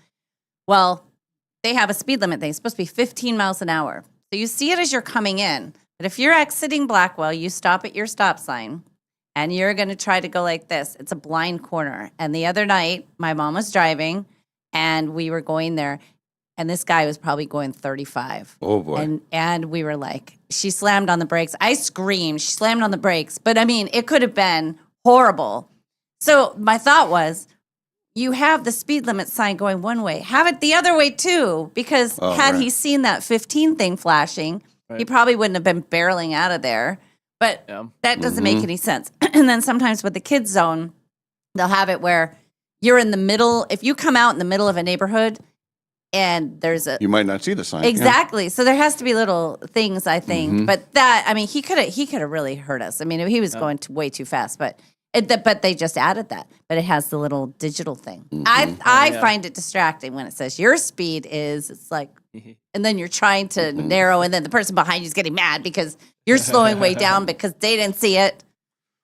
Well, they have a speed limit thing. It's supposed to be 15 miles an hour. So you see it as you're coming in. But if you're exiting Blackwell, you stop at your stop sign, and you're going to try to go like this. It's a blind corner. And the other night, my mom was driving, and we were going there. And this guy was probably going 35. Oh, boy. And we were like, she slammed on the brakes. I screamed. She slammed on the brakes. But, I mean, it could have been horrible. So my thought was, you have the speed limit sign going one way. Have it the other way, too. Because had he seen that 15 thing flashing, he probably wouldn't have been barreling out of there. But that doesn't make any sense. And then sometimes with the kids zone, they'll have it where you're in the middle. If you come out in the middle of a neighborhood, and there's You might not see the sign. exactly. So there has to be little things, I think. But that, I mean, he could have really hurt us. I mean, he was going way too fast. But they just added that. But it has the little digital thing. I find it distracting when it says your speed is. It's like, and then you're trying to narrow, and then the person behind you is getting mad because you're slowing way down because they didn't see it.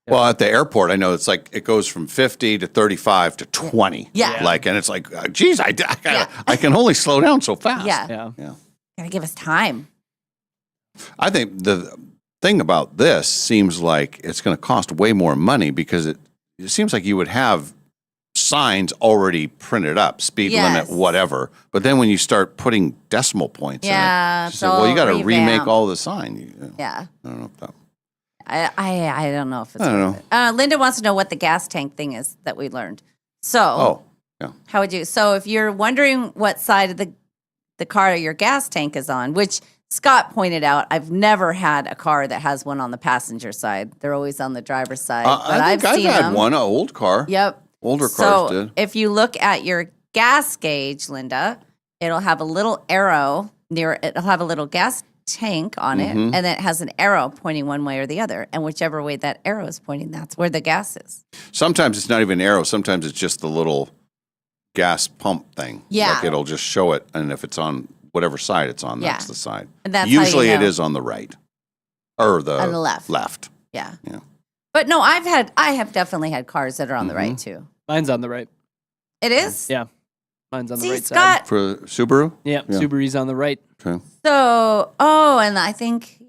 Well, at the airport, I know it's like it goes from 50 to 35 to 20. Yeah. Like, and it's like, geez, I can only slow down so fast. Yeah. Gotta give us time. I think the thing about this seems like it's going to cost way more money because it seems like you would have signs already printed up, speed limit, whatever. But then when you start putting decimal points in it, you got to remake all the sign. Yeah. I don't know if that. I don't know if it's. I don't know. Linda wants to know what the gas tank thing is that we learned. So, how would you? So, if you're wondering what side of the car your gas tank is on, which Scott pointed out, I've never had a car that has one on the passenger side. They're always on the driver's side. But I think I've seen had them. one, an old car. Yep. Older cars did. If you look at your gas gauge, Linda, it'll have a little arrow near it. It'll have a little gas tank on it, and then it has an arrow pointing one way or the other. And whichever way that arrow is pointing, that's where the gas is. Sometimes it's not even an arrow. Sometimes it's just the little gas pump thing. Yeah. Like it'll just show it. And if it's on whatever side it's on, that's the side. And that's usually how you know. it is on the right or the, on the left. Left. Yeah. Yeah. But no, I have definitely had cars that are on the right too. Mine's on the right. It is? Yeah. Mine's on the See, right Scott, side. For Subaru? Yeah, Subaru's on the right. Okay. So, and I think,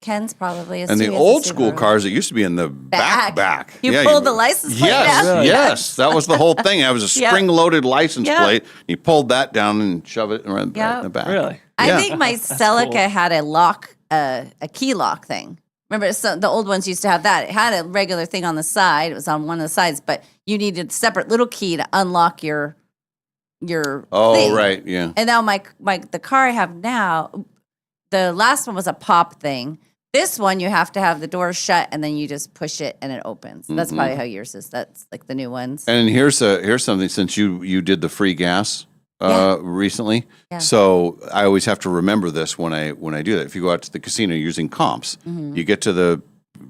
Ken's probably is And too. the He has a old school Subaru. cars, it used to be in the back. You pulled the license plate Yes, down? yes. That was the whole thing. That was a Yep. spring-loaded license Yep. plate. You pulled that down and shove it right in the back. Really? I think my Celica had a lock, a key lock thing. Remember, the old ones used to have that. It had a regular thing on the side. It was on one of the sides, but you needed a separate little key to unlock your thing. Right, yeah. And now the car I have now, the last one was a pop thing. This one, you have to have the door shut, and then you just push it, and it opens. That's probably how yours is. That's like the new ones. And here's something, since you did the free gas recently. Yeah. So I always have to remember this when I do that. If you go out to the casino using comps, you get to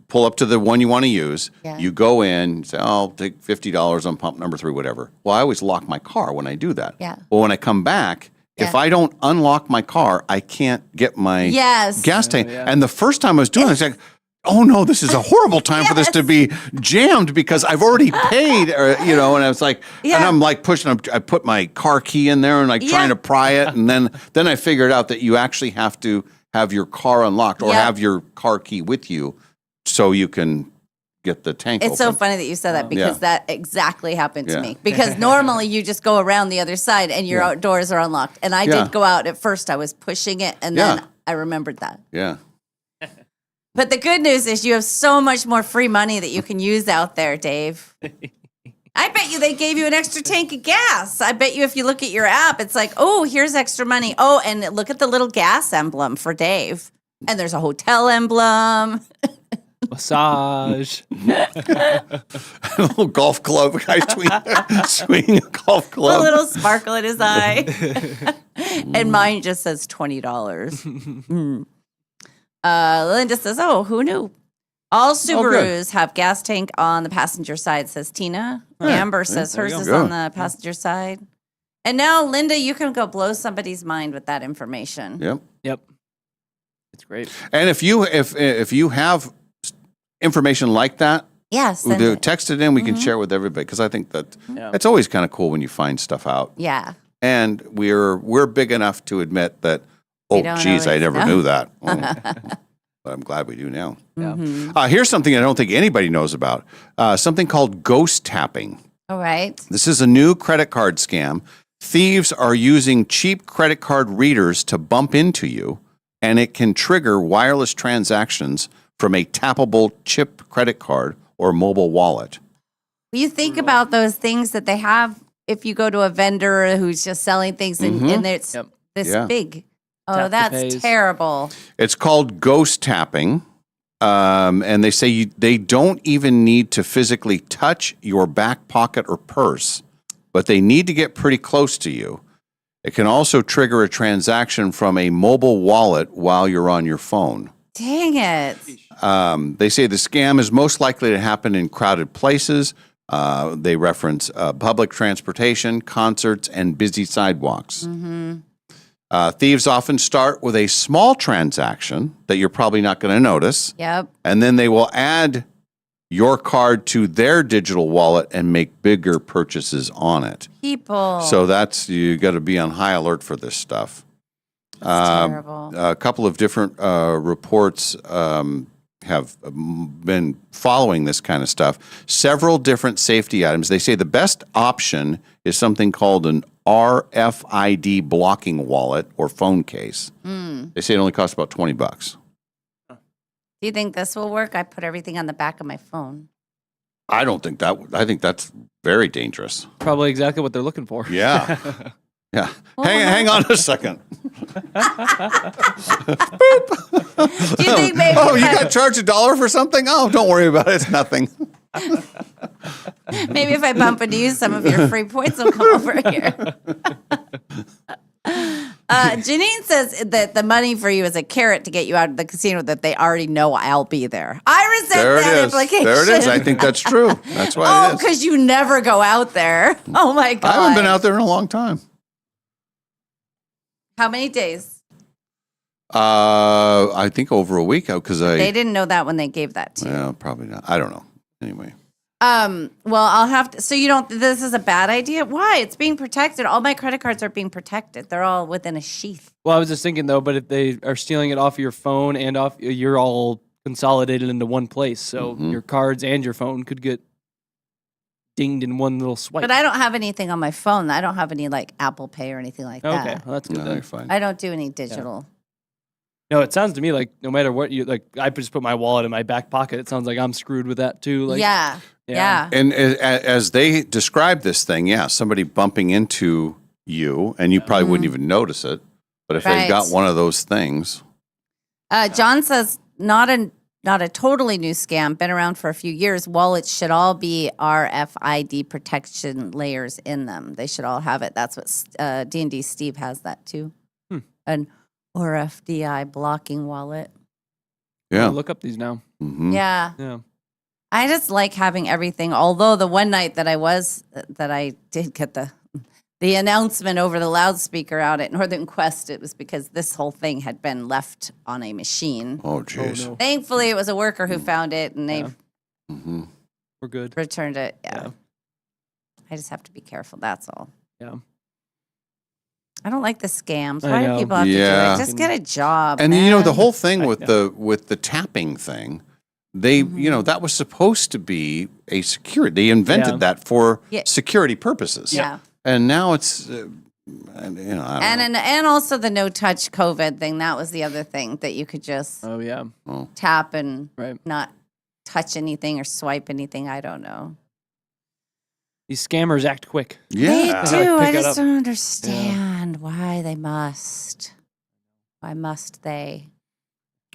pull up to the one you want to use. Yeah. You go in, say, I'll take $50 on pump number 3, whatever. Well, I always lock my car when I do that. Yeah. Well, when I come back, if I don't unlock my car, I can't get my gas tank. And the first time I was doing it, I was like, oh no, this is a horrible time for this to be jammed because I've already paid, and I was like, and I'm like pushing, I put my car key in there and like trying to pry it. And then I figured out that you actually have to have your car unlocked or have your car key with you so you can get the tank It's open. so funny that you said that because that exactly happened to me. Because normally you just go around the other side and your outdoors are unlocked. And I did go out at first. I was pushing it, and then I remembered that. Yeah. But the good news is you have so much more free money that you can use out there, Dave. I bet you they gave you an extra tank of gas. I bet you if you look at your app, it's like, oh, here's extra money. Oh, and look at the little gas emblem for Dave. And there's a hotel emblem. Massage. A little golf club. Guy swinging a golf club. A little sparkle in his eye. And mine just says $20. Linda says, oh, who knew? All Subarus have gas tank on the passenger side, says Tina. Amber says hers is on the passenger side. And now, Linda, you can go blow somebody's mind with that information. Yep. It's great. And if you have information like that, text it in. We can share it with everybody because I think that it's always kind of cool when you find stuff out. Yeah. And we're big enough to admit that. Oh, geez, I never knew that. But I'm glad we do now. Here's something I don't think anybody knows about. Something called ghost tapping. All right. This is a new credit card scam. Thieves are using cheap credit card readers to bump into you, and it can trigger wireless transactions from a tappable chip credit card or mobile wallet. You think about those things that they have if you go to a vendor who's just selling things and it's this big. Oh, that's terrible. It's called ghost tapping. And they say they don't even need to physically touch your back pocket or purse, but they need to get pretty close to you. It can also trigger a transaction from a mobile wallet while you're on your phone. Dang it. They say the scam is most likely to happen in crowded places. They reference public transportation, concerts, and busy sidewalks. Thieves often start with a small transaction that you're probably not going to notice. Yep. And then they will add your card to their digital wallet and make bigger purchases on it. People. So you got to be on high alert for this stuff. That's terrible. A couple of different reports have been following this kind of stuff. Several different safety items. They say the best option is something called an RFID blocking wallet or phone case. They say it only costs about $20. Do you think this will work? I put everything on the back of my phone. I don't think that. I think that's very dangerous. Probably exactly what they're looking for. Yeah. Yeah. Hang on a second. Boop. Do you think maybe? Oh, you got charged $1 for something? Oh, don't worry about it. It's nothing. Maybe if I bump into you, some of your free points will come over here. Janine says that the money for you is a carrot to get you out of the casino that they already know I'll be there. I resent that implication. There it is. I think that's true. That's why it is. Because you never go out there. Oh, my God. I haven't been out there in a long time. How many days? I think over a week because They didn't know that when they gave that to you. Yeah, probably not. I don't know. Anyway. Well, I'll have to. So you don't. This is a bad idea. Why? It's being protected. All my credit cards are being protected. They're all within a sheath. Well, I was just thinking though, but if they are stealing it off your phone and off, you're all consolidated into one place. So your cards and your phone could get dinged in one little swipe. But I don't have anything on my phone. I don't have any like Apple Pay or anything like that. Okay, well, that's good. No, you're fine. I don't do any digital. No, it sounds to me like no matter what you like, I just put my wallet in my back pocket. It sounds like I'm screwed with that too. Like, yeah. And as they describe this thing, somebody bumping into you, and you probably wouldn't even notice it. But if they got one of those things, John says not a totally new scam. Been around for a few years. Wallets should all be RFID protection layers in them. They should all have it. That's what D&D Steve has that too. An RFDI blocking wallet. Yeah. I'll look up these now. Yeah. I just like having everything. Although the one night that I did get the announcement over the loudspeaker out at Northern Quest, it was because this whole thing had been left on a machine. Oh, jeez. No. Thankfully, it was a worker who found it, and they we're good. Returned it. Yeah. I just have to be careful. That's all. Yeah. I don't like the scams. Why do people have to do it? Just get a job. And man. the whole thing with the tapping thing, they that was supposed to be a security. They invented that for security purposes. Yeah. And now it's And, you know, I don't know. And also the no touch COVID thing. That was the other thing that you could just tap and not touch anything or swipe anything. I don't know. These scammers act quick. Yeah, they do. I just don't understand why they must. Why must they?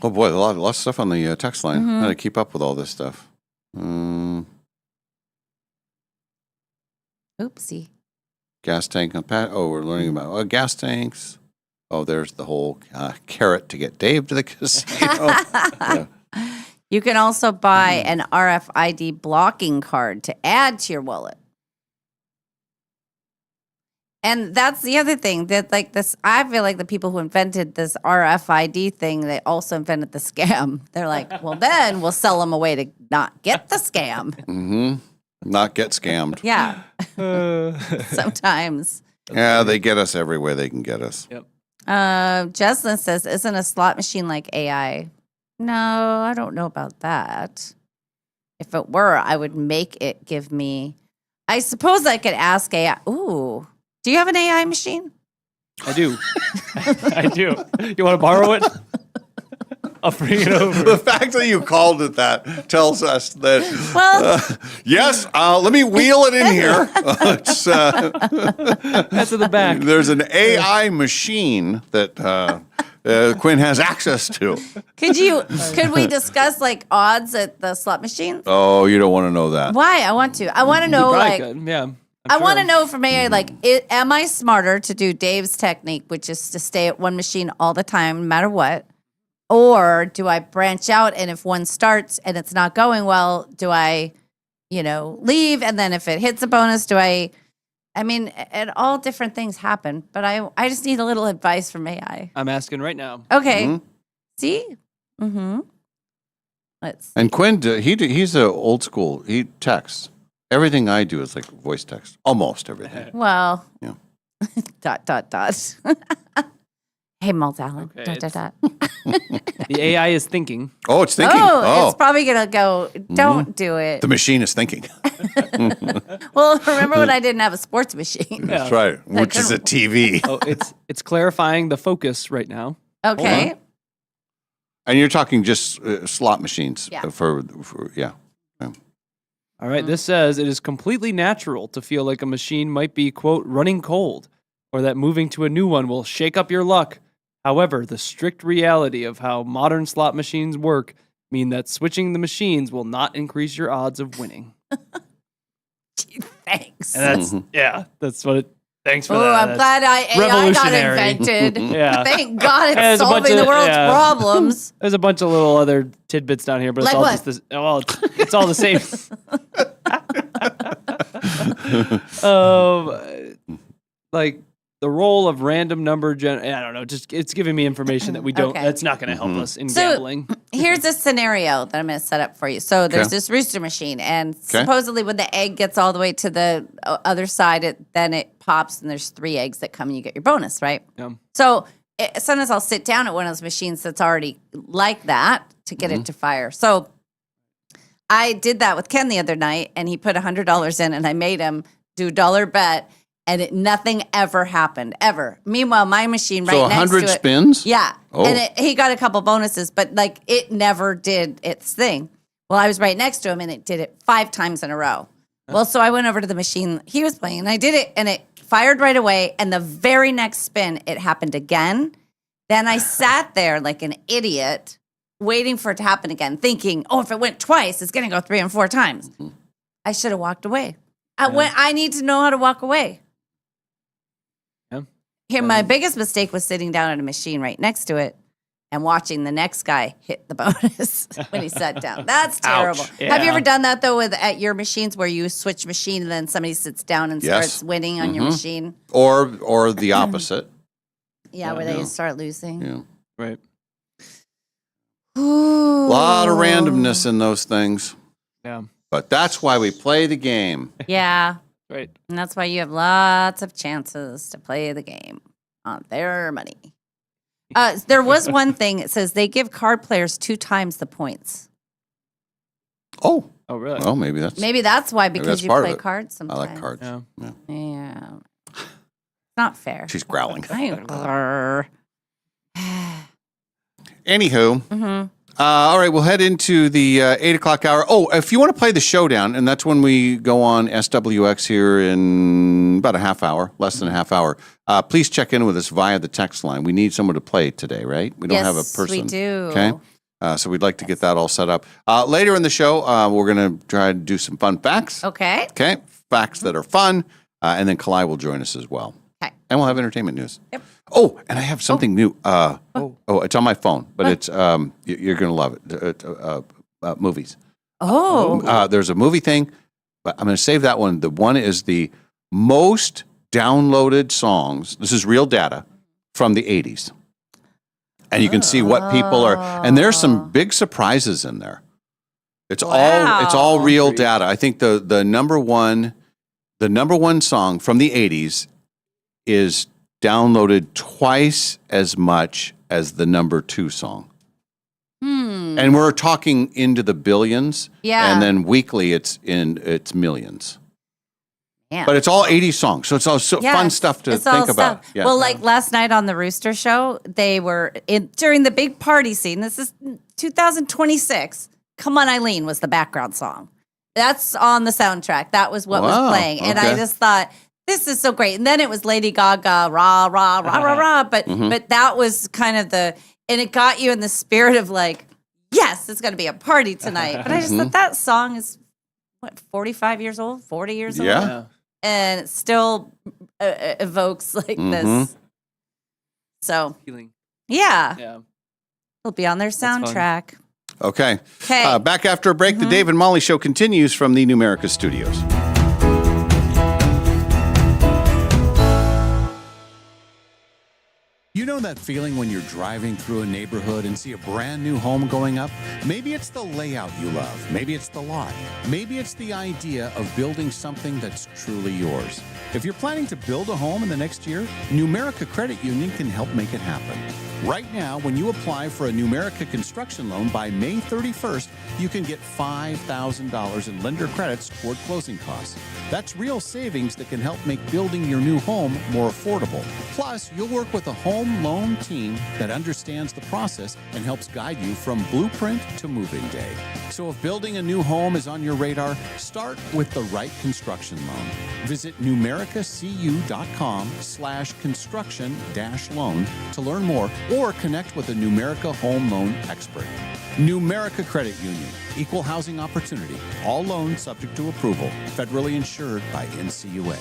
Oh boy, a lot of stuff on the text line. Mhm. How to keep up with all this stuff. Oopsie. Gas tank. We're learning about gas tanks. Oh, there's the whole carrot to get Dave to the casino. Yeah. You can also buy an RFID blocking card to add to your wallet. And that's the other thing that like this, I feel like the people who invented this RFID thing, they also invented the scam. They're like, well, then we'll sell them a way to not get the scam. Mm-hmm. Not get scammed. Yeah. Sometimes. Yeah, they get us every way they can get us. Yep. Jesslyn says, isn't a slot machine like AI? No, I don't know about that. If it were, I would make it give me. I suppose I could ask AI. Ooh, do you have an AI machine? I do. I do. You want to borrow it? I'll bring it over. The fact that you called it that tells us that, yes, let me wheel it in here. That's in the back. There's an AI machine that Quinn has access to. Could we discuss like odds at the slot machines? Oh, you don't want to know that. Why? I want to. I want to know like. Yeah. I want to know from AI, like, am I smarter to do Dave's technique, which is to stay at one machine all the time, no matter what? Or do I branch out, and if one starts and it's not going well, do I, leave? And then if it hits a bonus, and all different things happen. But I just need a little advice from AI. I'm asking right now. Okay. Mm-hmm. See? Mm-hmm. And Quinn, he's a old school. He texts. Everything I do is like voice text. Almost everything. Well. Yeah. ... Hey, Maltalin. Okay, the AI is thinking. Oh, it's thinking. It's probably going to go, don't do it. The machine is thinking. Well, remember when I didn't have a sports machine? That's right, which is a TV. Oh, it's clarifying the focus right now. Okay. And you're talking just slot machines. Yeah. For All right, this says it is completely natural to feel like a machine might be, quote, running cold, or that moving to a new one will shake up your luck. However, the strict reality of how modern slot machines work mean that switching the machines will not increase your odds of winning. Thanks. And that's what it. Thanks for that. Oh, I'm glad AI got revolutionary. invented. Yeah. Thank God There's it's a bunch solving the of- world's yeah. problems. There's a bunch of little other tidbits down here, but it's Like all what? just this. Well, it's all the same. Like the role of random number I don't know. Just it's giving me information that we don't. Okay. That's not going to help us in So, gambling. Here's a scenario that I'm going to set up for you. So there's this rooster machine, and supposedly when the egg gets all the way to the other side, then it pops, and there's 3 eggs that come, and you get your bonus, right? Yeah. So sometimes I'll sit down at one of those machines that's already like that to get it to fire. So I did that with Ken the other night, and he put $100 in, and I made him do a dollar bet, and nothing ever happened, ever. Meanwhile, my machine right next to it. 100 spins? Yeah. Oh. And he got a couple bonuses, but like it never did its thing. Well, I was right next to him, and it did it 5 times in a row. Well, so I went over to the machine he was playing, and I did it, and it fired right away. And the very next spin, it happened again. Then I sat there like an idiot, waiting for it to happen again, thinking, oh, if it went twice, it's going to go 3 and 4 times. I should have walked away. I need to know how to walk away. Yeah. Here, my biggest mistake was sitting down at a machine right next to it and watching the next guy hit the bonus when he sat down. That's terrible. Yeah. Have you ever done that though at your machines where you switch machine and then somebody sits down and starts winning on your machine? Or the opposite. Yeah, where they start losing. Yeah. Right. Ooh. A lot of randomness in those things. Yeah. But that's why we play the game. Yeah. Right. And that's why you have lots of chances to play the game on their money. There was one thing. It says they give card players 2 times the points. Oh. Oh, really? Well, maybe that's Why, because that's you part of play it. cards sometimes. I like cards. Yeah. Yeah. Not fair. She's growling. Anywho. All right, we'll head into the 8 o'clock hour. Oh, if you want to play the showdown, and that's when we go on SWX here in about a half hour, less than a half hour, please check in with us via the text line. We need someone to play today, right? We don't have a person. Yes, we do. Okay. So we'd like to get that all set up. Later in the show, we're going to try to do some fun facts. Okay. Okay. Facts that are fun. And then Kalai will join us as well. Okay. And we'll have entertainment news. Yep. Oh, and I have something new. It's on my phone, but it's you're going to love it. Movies. Oh. There's a movie thing, but I'm going to save that one. The one is the most downloaded songs. This is real data from the 80s. And you can see what people are, and there's some big surprises in there. It's all real data. I think the number one song from the 80s is downloaded twice as much as the number 2 song. And we're talking into the billions. Yeah. And then weekly it's millions. Yeah. But it's all 80s songs. So it's all fun stuff to think about. Yeah. Well, like last night on the Rooster Show, they were during the big party scene. This is 2026. Come On Eileen was the background song. That's on the soundtrack. That was what was playing. And I just thought, this is so great. And then it was Lady Gaga, rah, rah, rah, rah, rah. But that was kind of and it got you in the spirit of like, yes, it's going to be a party tonight. But I just thought that song is, 45 years old, 40 years old? Yeah. And it still evokes like this. So, yeah. It'll be on their soundtrack. Okay. Back after a break, the Dave and Molly Show continues from the Numerica Studios. You know that feeling when you're driving through a neighborhood and see a brand new home going up? Maybe it's the layout you love. Maybe it's the lot. Maybe it's the idea of building something that's truly yours. If you're planning to build a home in the next year, Numerica Credit Union can help make it happen. Right now, when you apply for a Numerica construction loan by May 31st, you can get $5,000 in lender credits toward closing costs. That's real savings that can help make building your new home more affordable. Plus, you'll work with a home loan team that understands the process and helps guide you from blueprint to move-in day. So if building a new home is on your radar, start with the right construction loan. Visit numericacu.com/construction-loan to learn more or connect with a Numerica home loan expert. Numerica Credit Union, equal housing opportunity, all loans subject to approval, federally insured by NCUA.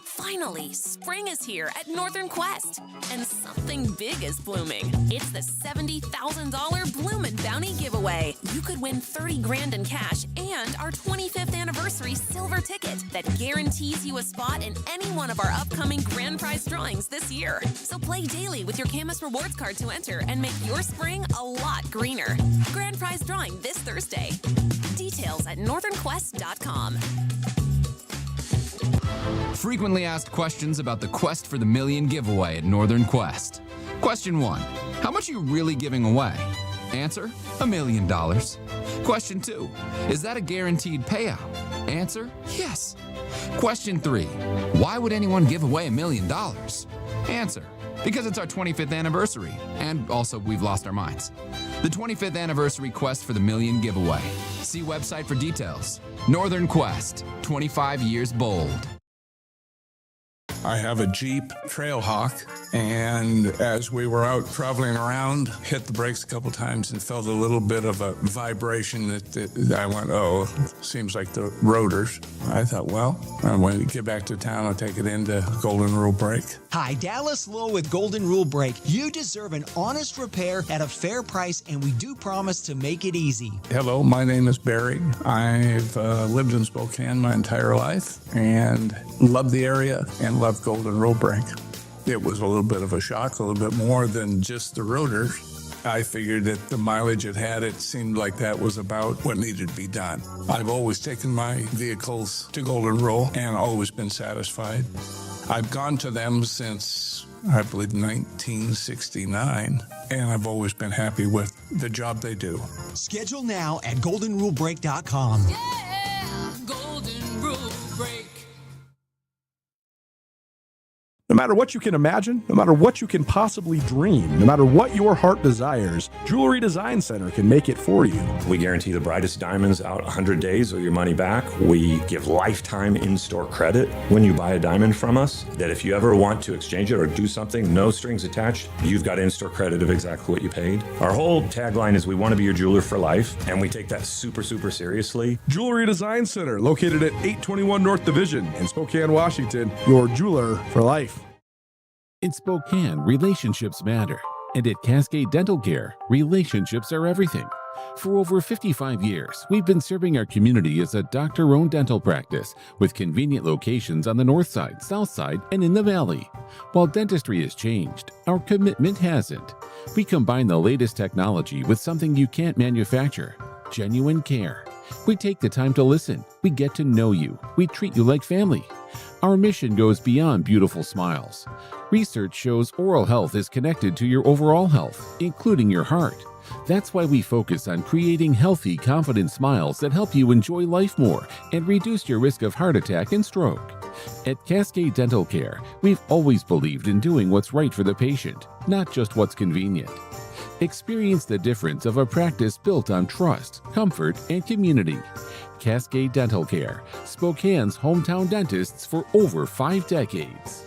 Finally, spring is here at Northern Quest, and something big is blooming. It's the $70,000 Bloomin' Bounty giveaway. You could win $30,000 in cash and our 25th anniversary silver ticket that guarantees you a spot in any one of our upcoming grand prize drawings this year. So play daily with your Camus Rewards card to enter and make your spring a lot greener. Grand prize drawing this Thursday. Details at northernquest.com. Frequently asked questions about the Quest for the Million giveaway at Northern Quest. Question 1. How much are you really giving away? Answer, $1 million. Question 2. Is that a guaranteed payout? Answer, yes. Question 3. Why would anyone give away $1 million? Answer, because it's our 25th anniversary, and also we've lost our minds. The 25th anniversary Quest for the Million giveaway. See website for details. Northern Quest, 25 years bold. I have a Jeep Trailhawk, and as we were out traveling around, hit the brakes a couple times and felt a little bit of a vibration that I went, oh, seems like the rotors. I thought, well, when we get back to town, I'll take it into Golden Rule Brake. Hi, Dallas Lowe with Golden Rule Brake. You deserve an honest repair at a fair price, and we do promise to make it easy. Hello, my name is Barry. I've lived in Spokane my entire life and love the area and love Golden Rule Brake. It was a little bit of a shock, a little bit more than just the rotors. I figured that the mileage it had, it seemed like that was about what needed to be done. I've always taken my vehicles to Golden Rule and always been satisfied. I've gone to them since, I believe, 1969, and I've always been happy with the job they do. Schedule now at goldenrulebrake.com. Yeah, go No matter what you can imagine, no matter what you can possibly dream, no matter what your heart desires, Jewelry Design Center can make it for you. We guarantee the brightest diamonds out 100 days or your money back. We give lifetime in-store credit when you buy a diamond from us, that if you ever want to exchange it or do something, no strings attached, you've got in-store credit of exactly what you paid. Our whole tagline is we want to be your jeweler for life, and we take that super seriously. Jewelry Design Center, located at 821 North Division in Spokane, Washington, your jeweler for life. In Spokane, relationships matter. And at Cascade Dental Care, relationships are everything. For over 55 years, we've been serving our community as a doctor-owned dental practice with convenient locations on the north side, south side, and in the valley. While dentistry has changed, our commitment hasn't. We combine the latest technology with something you can't manufacture: genuine care. We take the time to listen. We get to know you. We treat you like family. Our mission goes beyond beautiful smiles. Research shows oral health is connected to your overall health, including your heart. That's why we focus on creating healthy, confident smiles that help you enjoy life more and reduce your risk of heart attack and stroke. At Cascade Dental Care, we've always believed in doing what's right for the patient, not just what's convenient. Experience the difference of a practice built on trust, comfort, and community. Cascade Dental Care, Spokane's hometown dentists for over 5 decades.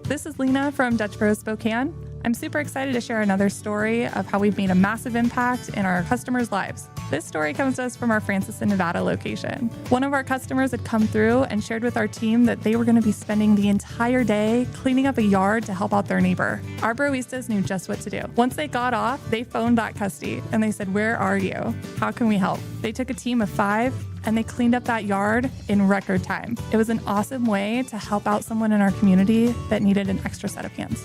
This is Lena from Dutch Bros Spokane. I'm super excited to share another story of how we've made a massive impact in our customers' lives. This story comes to us from our Francis, Nevada location. One of our customers had come through and shared with our team that they were going to be spending the entire day cleaning up a yard to help out their neighbor. Our broistas knew just what to do. Once they got off, they phoned that custy and they said, "Where are you? How can we help?" They took a team of 5 and they cleaned up that yard in record time. It was an awesome way to help out someone in our community that needed an extra set of hands.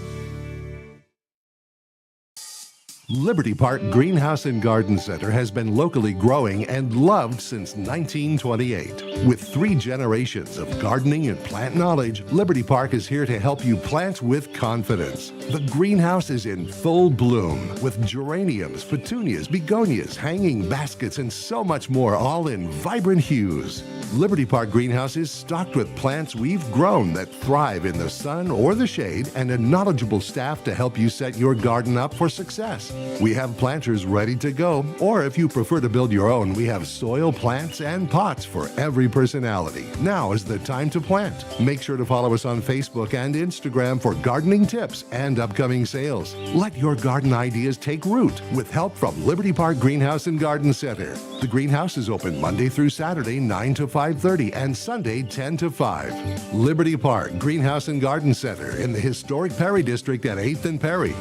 Liberty Park Greenhouse and Garden Center has been locally growing and loved since 1928. With 3 generations of gardening and plant knowledge, Liberty Park is here to help you plant with confidence. The greenhouse is in full bloom with geraniums, petunias, begonias, hanging baskets, and so much more, all in vibrant hues. Liberty Park Greenhouse is stocked with plants we've grown that thrive in the sun or the shade, and a knowledgeable staff to help you set your garden up for success. We have planters ready to go, or if you prefer to build your own, we have soil, plants, and pots for every personality. Now is the time to plant. Make sure to follow us on Facebook and Instagram for gardening tips and upcoming sales. Let your garden ideas take root with help from Liberty Park Greenhouse and Garden Center. The greenhouse is open Monday through Saturday, 9 to 5:30, and Sunday, 10 to 5. Liberty Park Greenhouse and Garden Center in the historic Perry District at 8th and Perry.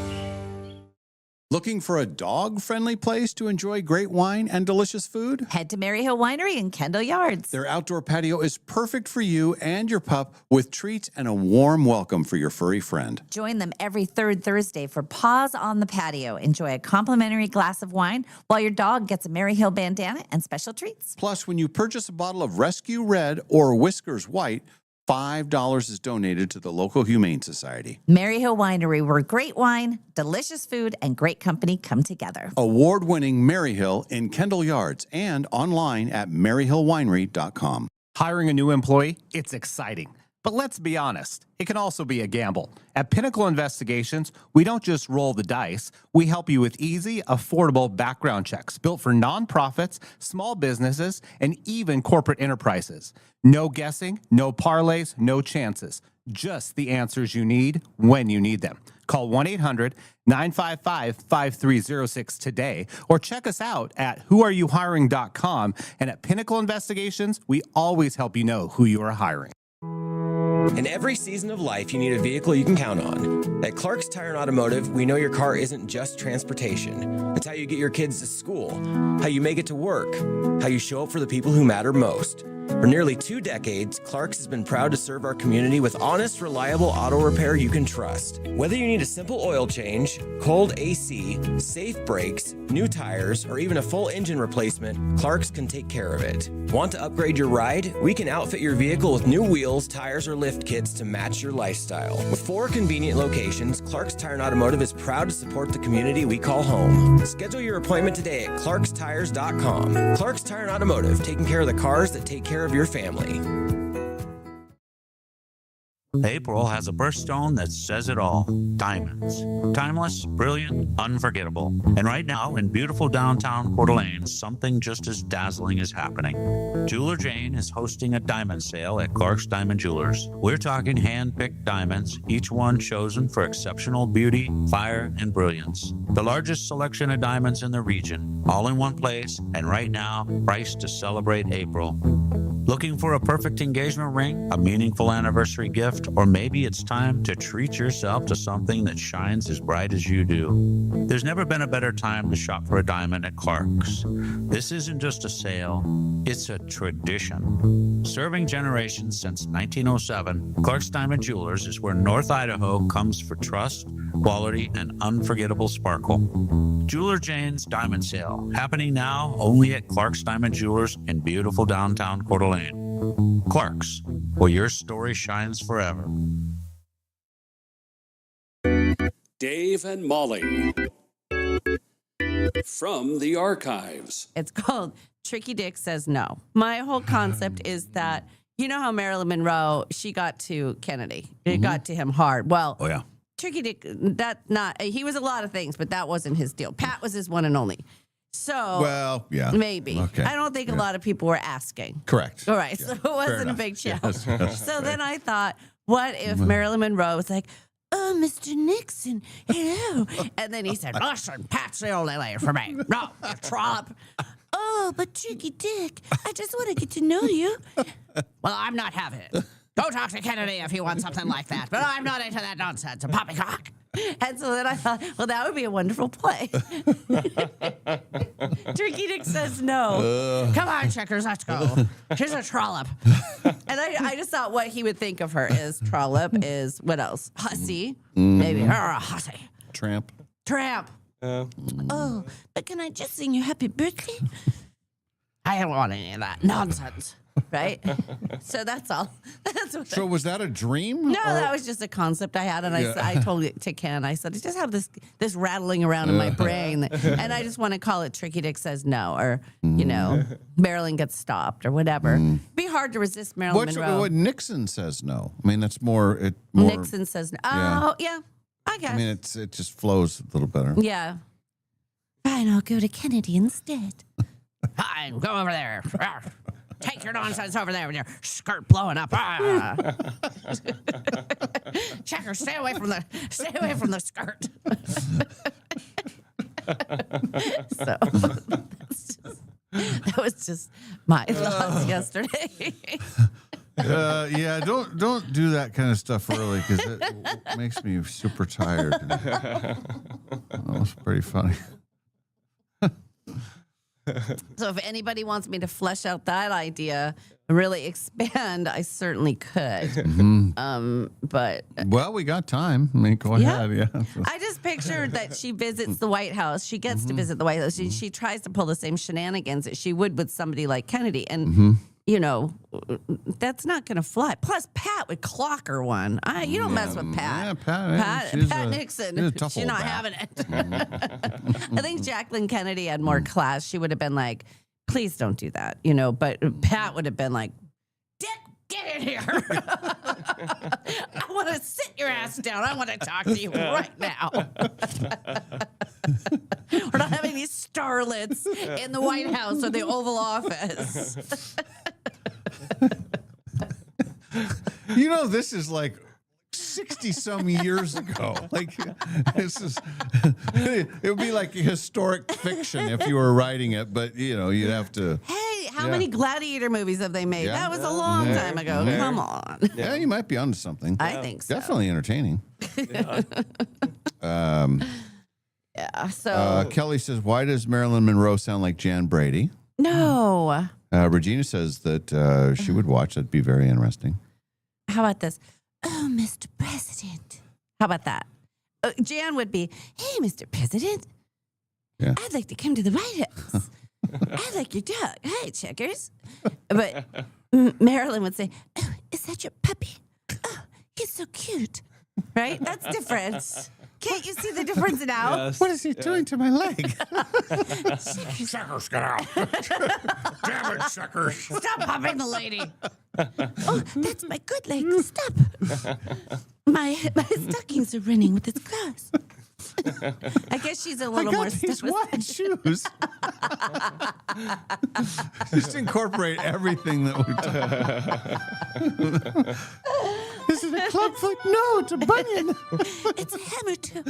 Looking for a dog-friendly place to enjoy great wine and delicious food? Head to Maryhill Winery in Kendall Yards. Their outdoor patio is perfect for you and your pup, with treats and a warm welcome for your furry friend. Join them every 3rd Thursday for Paws on the Patio. Enjoy a complimentary glass of wine while your dog gets a Maryhill bandana and special treats. Plus, when you purchase a bottle of Rescue Red or Whiskers White, $5 is donated to the local Humane Society. Maryhill Winery, where great wine, delicious food, and great company come together. Award-winning Maryhill in Kendall Yards and online at maryhillwinery.com. Hiring a new employee? It's exciting. But let's be honest, it can also be a gamble. At Pinnacle Investigations, we don't just roll the dice. We help you with easy, affordable background checks built for nonprofits, small businesses, and even corporate enterprises. No guessing, no parlays, no chances. Just the answers you need when you need them. Call 1-800-955-5306 today or check us out at whoareyouhiring.com. And at Pinnacle Investigations, we always help you know who you are hiring. In every season of life, you need a vehicle you can count on. At Clark's Tire and Automotive, we know your car isn't just transportation. It's how you get your kids to school, how you make it to work, how you show up for the people who matter most. For nearly 2 decades, Clark's has been proud to serve our community with honest, reliable auto repair you can trust. Whether you need a simple oil change, cold AC, safe brakes, new tires, or even a full engine replacement, Clark's can take care of it. Want to upgrade your ride? We can outfit your vehicle with new wheels, tires, or lift kits to match your lifestyle. With 4 convenient locations, Clark's Tire and Automotive is proud to support the community we call home. Schedule your appointment today at clarkstires.com. Clark's Tire and Automotive, taking care of the cars that take care of your family. April has a birthstone that says it all. Diamonds. Timeless, brilliant, unforgettable. And right now, in beautiful downtown Coeur d'Alene, something just as dazzling is happening. Jeweler Jane is hosting a diamond sale at Clark's Diamond Jewelers. We're talking hand-picked diamonds, each one chosen for exceptional beauty, fire, and brilliance. The largest selection of diamonds in the region, all in one place, and right now, priced to celebrate April. Looking for a perfect engagement ring, a meaningful anniversary gift, or maybe it's time to treat yourself to something that shines as bright as you do? There's never been a better time to shop for a diamond at Clark's. This isn't just a sale, it's a tradition. Serving generations since 1907, Clark's Diamond Jewelers is where North Idaho comes for trust, quality, and unforgettable sparkle. Jeweler Jane's Diamond Sale, happening now only at Clark's Diamond Jewelers in beautiful downtown Coeur d'Alene. Clark's, where your story shines forever. Dave and Molly from the archives. It's called Tricky Dick Says No. My whole concept is that, you know how Marilyn Monroe, she got to Kennedy. It got to him hard. Well, Oh, yeah. Tricky Dick, he was a lot of things, but that wasn't his deal. Pat was his one and only. So, Well, yeah. maybe. Okay. I don't think a lot of people were asking. Correct. All right, so it wasn't a enough. big challenge. Yes, yes. So then I thought, what if Marilyn Monroe was like, "Oh, Mr. Nixon, hello," and then he said, "Listen, Pat's the only lady for me. No, Trump. Oh, but Tricky Dick, I just want to get to know you." Well, I'm not having it. Go talk to Kennedy if you want something like that, but I'm not into that nonsense. A poppycock. And so then I thought, well, that would be a wonderful play. Tricky Dick says no. Come on, Checkers, let's go. She's a trollop. And I just thought what he would think of her is trollop is, what else? Hussy. Maybe her a hussy. Tramp. Tramp. Oh, but can I just sing you happy birthday? I don't want any of that nonsense. Right? So that's all. That's what So was that a dream? No, that was just a concept I had, and I told it to Ken. I said, I just have this rattling around in my brain, and I just want to call it Tricky Dick Says No, or, you know, Marilyn Gets Stopped, or whatever. It'd be hard to resist Marilyn Monroe. What Nixon says no. I mean, that's more. Nixon says no. Oh, yeah, I guess. I mean, it just flows a little better. Yeah. Fine, I'll go to Kennedy instead. Fine, go over there. Take your nonsense over there with your skirt blowing up. Checker, stay away from the skirt. So that was just my thoughts yesterday. Yeah, don't do that kind of stuff early because it makes me super tired. That was pretty funny. So if anybody wants me to flesh out that idea and really expand, I certainly could. But well, we got time. I mean, go ahead. Yeah. I just pictured that she visits the White House. She gets to visit the White House. She tries to pull the same shenanigans that she would with somebody like Kennedy. And, you know, that's not going to fly. Plus, Pat would clock her one. You don't mess with Pat. Yeah, Pat Nixon. She's not having it. I think Jacqueline Kennedy had more class. She would have been like, please don't do that. You know, but Pat would have been like, Dick, get in here. I want to sit your ass down. I want to talk to you right now. We're not having these starlets in the White House or the Oval Office. You know, this is like 60-some years ago. Like, this is, it would be like historic fiction if you were writing it, but, you know, you'd have to. Hey, how many Gladiator movies have they made? That was a long time ago. Come on. Yeah, you might be onto something. I think so. Definitely entertaining. Yeah, so. Kelly says, why does Marilyn Monroe sound like Jan Brady? No. Regina says that she would watch. That'd be very interesting. How about this? Oh, Mr. President. How about that? Jan would be, hey, Mr. President. Yeah. I'd like to come to the White House. I like your dog. Hi, Checkers. But Marilyn would say, oh, is that your puppy? Oh, he's so cute. Right? That's different. Can't you see the difference now? Yes. What is he doing to my leg? Checkers, get out. Damn it, Checkers. Stop pumping the lady. Oh, that's my good leg. Stop. My stockings are running with its claws. I guess she's a little more these white shoes. Just incorporate everything that we talk. Is it a clubfoot? No, it's a bunion. It's a hammer toe.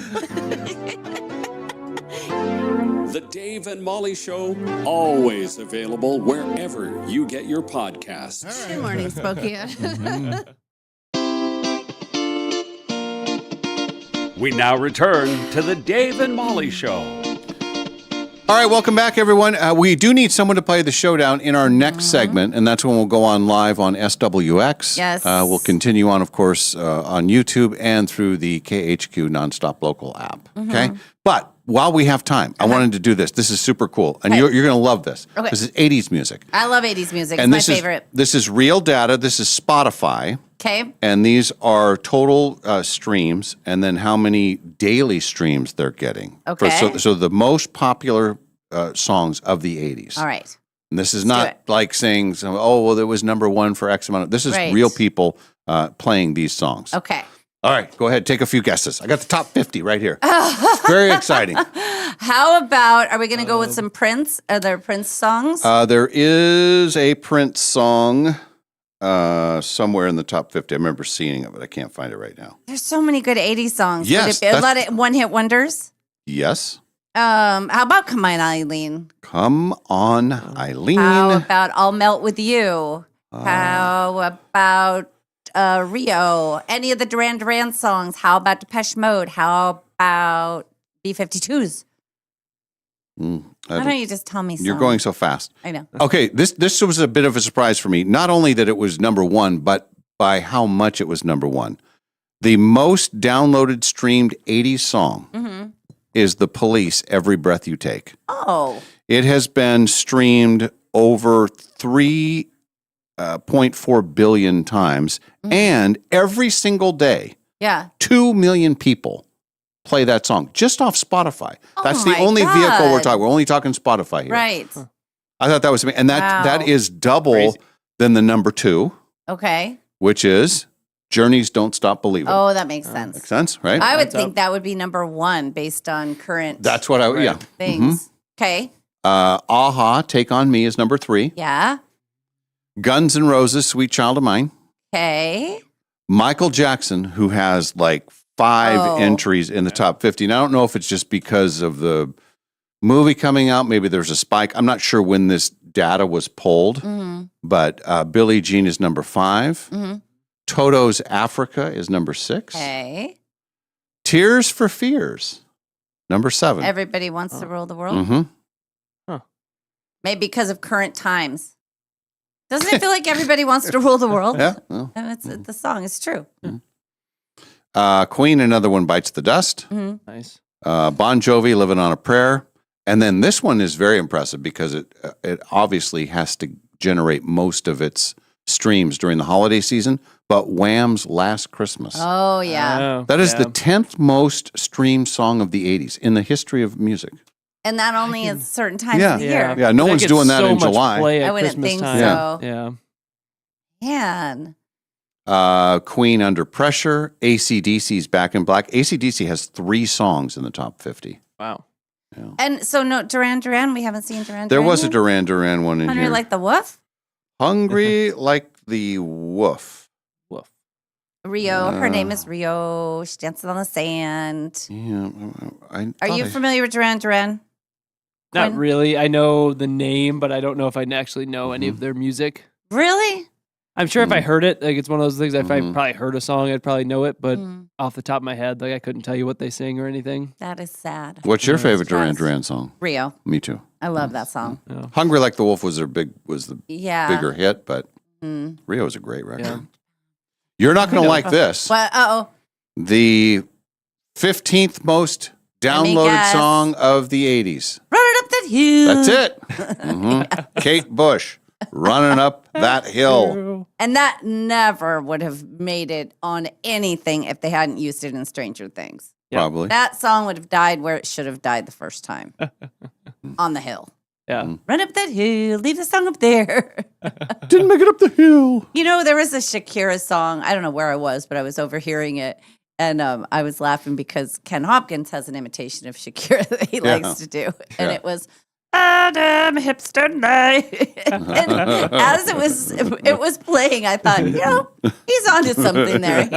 The Dave and Molly Show, always available wherever you get your podcasts. Good morning, Spokane. We now return to the Dave and Molly Show. All right, welcome back, everyone. We do need someone to play the showdown in our next segment, and that's when we'll go on live on SWX. Yes. We'll continue on, of course, on YouTube and through the KHQ NonStop local app. Okay? But while we have time, I wanted to do this. This is super cool, and you're going to love this. Okay. This is 80s music. I love 80s music. And It's my favorite. This is real data. This is Spotify. Okay. And these are total streams, and then how many daily streams they're getting. Okay. So the most popular songs of the 80s. All right. And this is not like saying, it was number one for X amount. This is Right. real people playing these songs. Okay. All right, go ahead. Take a few guesses. I got the top 50 right here. Very exciting. How about, are we going to go with some Prince? Are there Prince songs? There is a Prince song somewhere in the top 50. I remember seeing it, but I can't find it right now. There's so many good 80s songs. Yes, Would it be a lot of one-hit wonders? Yes. How about Come On, Eileen? Come on, Eileen. How about I'll Melt With You? How about Rio? Any of the Duran Duran songs? How about Depeche Mode? How about B-52s? Why don't you just tell me You're some? going so fast. I know. Okay, this was a bit of a surprise for me. Not only that it was number one, but by how much it was number one. The most downloaded streamed 80s song is The Police, Every Breath You Take. Oh. It has been streamed over 3.4 billion times, and every single day, Yeah. 2 million people play that song just off Spotify. That's the my only vehicle we're God. talking. We're only talking Spotify here. Right. I thought that was amazing. And that Wow. is double than the number two, Okay. which is Journey's Don't Stop Believing. Oh, that makes sense. Makes sense, right? I would think that would be number one based on current That's what yeah. things. Okay. Aha, Take On Me is number 3. Yeah. Guns N' Roses, Sweet Child of Mine. Okay. Michael Jackson, who has like 5 entries in the top 50. And I don't know if it's just because of the movie coming out. Maybe there's a spike. I'm not sure when this data was pulled, but Billie Jean is number 5. Toto's Africa is number 6. Okay. Tears for Fears, number 7. Everybody wants to rule the world. Maybe because of current times. Doesn't it feel like everybody wants to rule the world? Yeah. Well. And it's the song. It's true. Queen, Another One Bites the Dust. Nice. Bon Jovi, Living on a Prayer. And then this one is very impressive because it obviously has to generate most of its streams during the holiday season, but Wham's Last Christmas. Oh, yeah. That is the 10th most streamed song of the 80s in the history of music. And that only is certain times Yeah. of the year. Yeah, no That one's gets doing that so in much July. play at I wouldn't Christmas think time. so. Yeah. Man. Queen, Under Pressure. AC/DC's Back in Black. AC/DC has 3 songs in the top 50. Wow. And so, no, Duran Duran, we haven't seen Duran Duran. There was a yet? Duran Duran one in Hungry here. Like the Wolf? Hungry Like the Wolf. Rio. Her name is Rio. She dances on the sand. Yeah, Are you familiar with Duran Duran? Not Quinn? really. I know the name, but I don't know if I actually know any of their music. Really? I'm sure if I heard it, like it's one of those things. If I probably heard a song, I'd probably know it. But Mm. off the top of my head, like I couldn't tell you what they sing or anything. That is sad. What's your favorite Duran Duran song? Rio. Me too. I love that song. Hungry Like the Wolf was the Yeah. bigger hit, but Mm. Rio is a great record. You're not going to like this. What? Uh-oh. The 15th most downloaded guess. song of the 80s. Run it up that hill. That's it. Kate Bush, Running Up That Hill. And that never would have made it on anything if they hadn't used it in Stranger Things. Probably. That song would have died where it should have died the first time. On the hill. Yeah. Run up that hill, leave the song up there. Didn't make it up the hill. You know, there was a Shakira song. I don't know where I was, but I was overhearing it. And I was laughing because Ken Hopkins has an imitation of Shakira that he likes to do. And it was, Adam hipster night. And as it was playing, I thought, he's onto something there.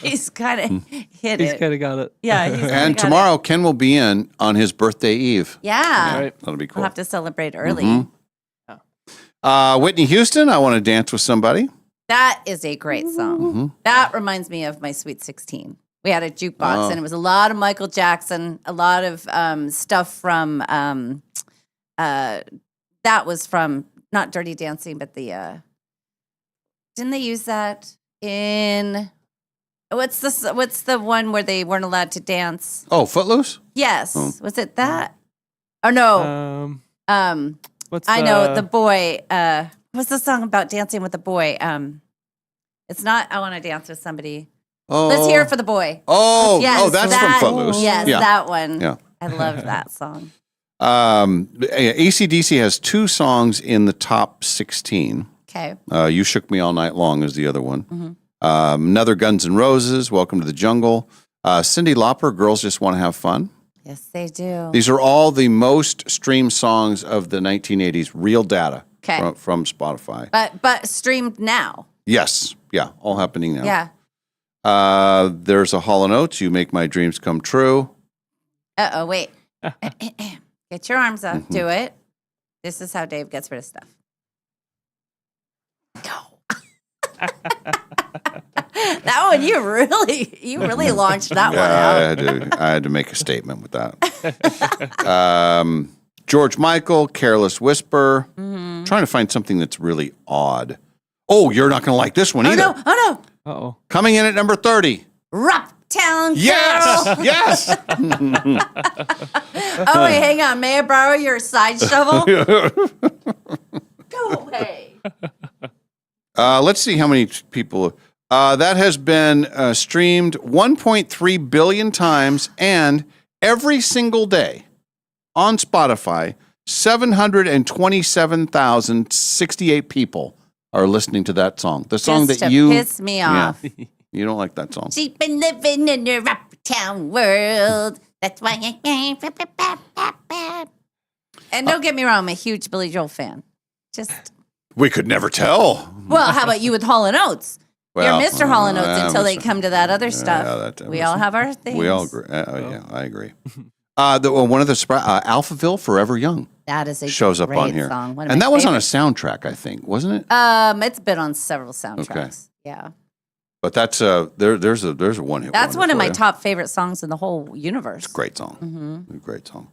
He's kind of hit it. He's kind of got it. Yeah. And tomorrow, Ken will be in on his birthday eve. Yeah. Right. That'll be cool. We'll have to celebrate early. Whitney Houston, I Want to Dance with Somebody. That is a great song. That reminds me of my Sweet 16. We had a jukebox, and it was a lot of Michael Jackson, a lot of stuff from, that was from, not Dirty Dancing, but the, didn't they use that in, what's the one where they weren't allowed to dance? Oh, Footloose? Yes. Was it that? Or no. What's I know the boy. What's the song about dancing with a boy? It's not I Want to Dance with Somebody. Oh. Let's hear it for the boy. Oh, yes, that's that, from Footloose. Yes, Yeah. that one. Yeah. I loved that song. AC/DC has 2 songs in the top 16. Okay. You Shook Me All Night Long is the other one. Another Guns N' Roses, Welcome to the Jungle. Cyndi Lauper, Girls Just Want to Have Fun. Yes, they do. These are all the most streamed songs of the 1980s, real data from Spotify. But streamed now. Yes. Yeah, all happening now. Yeah. There's a Hall & Oates, You Make My Dreams Come True. Uh-oh, wait. Get your arms up. Do it. This is how Dave gets rid of stuff. That one, you really launched that one out. I had to make a statement with that. George Michael, Careless Whisper. Trying to find something that's really odd. Oh, you're not going to like this one either. Oh, no. Uh-oh. Coming in at number 30. Rocktown Girl. Yes! Yes! Oh, wait, hang on. May I borrow your side shovel? Go away. Let's see how many people. That has been streamed 1.3 billion times, and every single day on Spotify, 727,068 people are listening to that song. The song Just that to you piss me off. Yeah, you don't like that song. She's been living in a rocktown world. That's why I can't. And don't get me wrong, I'm a huge Billy Joel fan. Just. We could never tell. Well, how about you with Hall & Oates? Well, You're Mr. Hall & Oates until they come to that other stuff. We all have our things. We all agree. Yeah, I agree. One of the Alphaville, Forever Young. That is a shows up great on here, song. One of and my that was on a favorites. soundtrack, I think, wasn't it? It's been on several soundtracks. Okay. Yeah, But that's there's a one hit. that's one of my top. top favorite songs in the whole universe. Great song. Great song.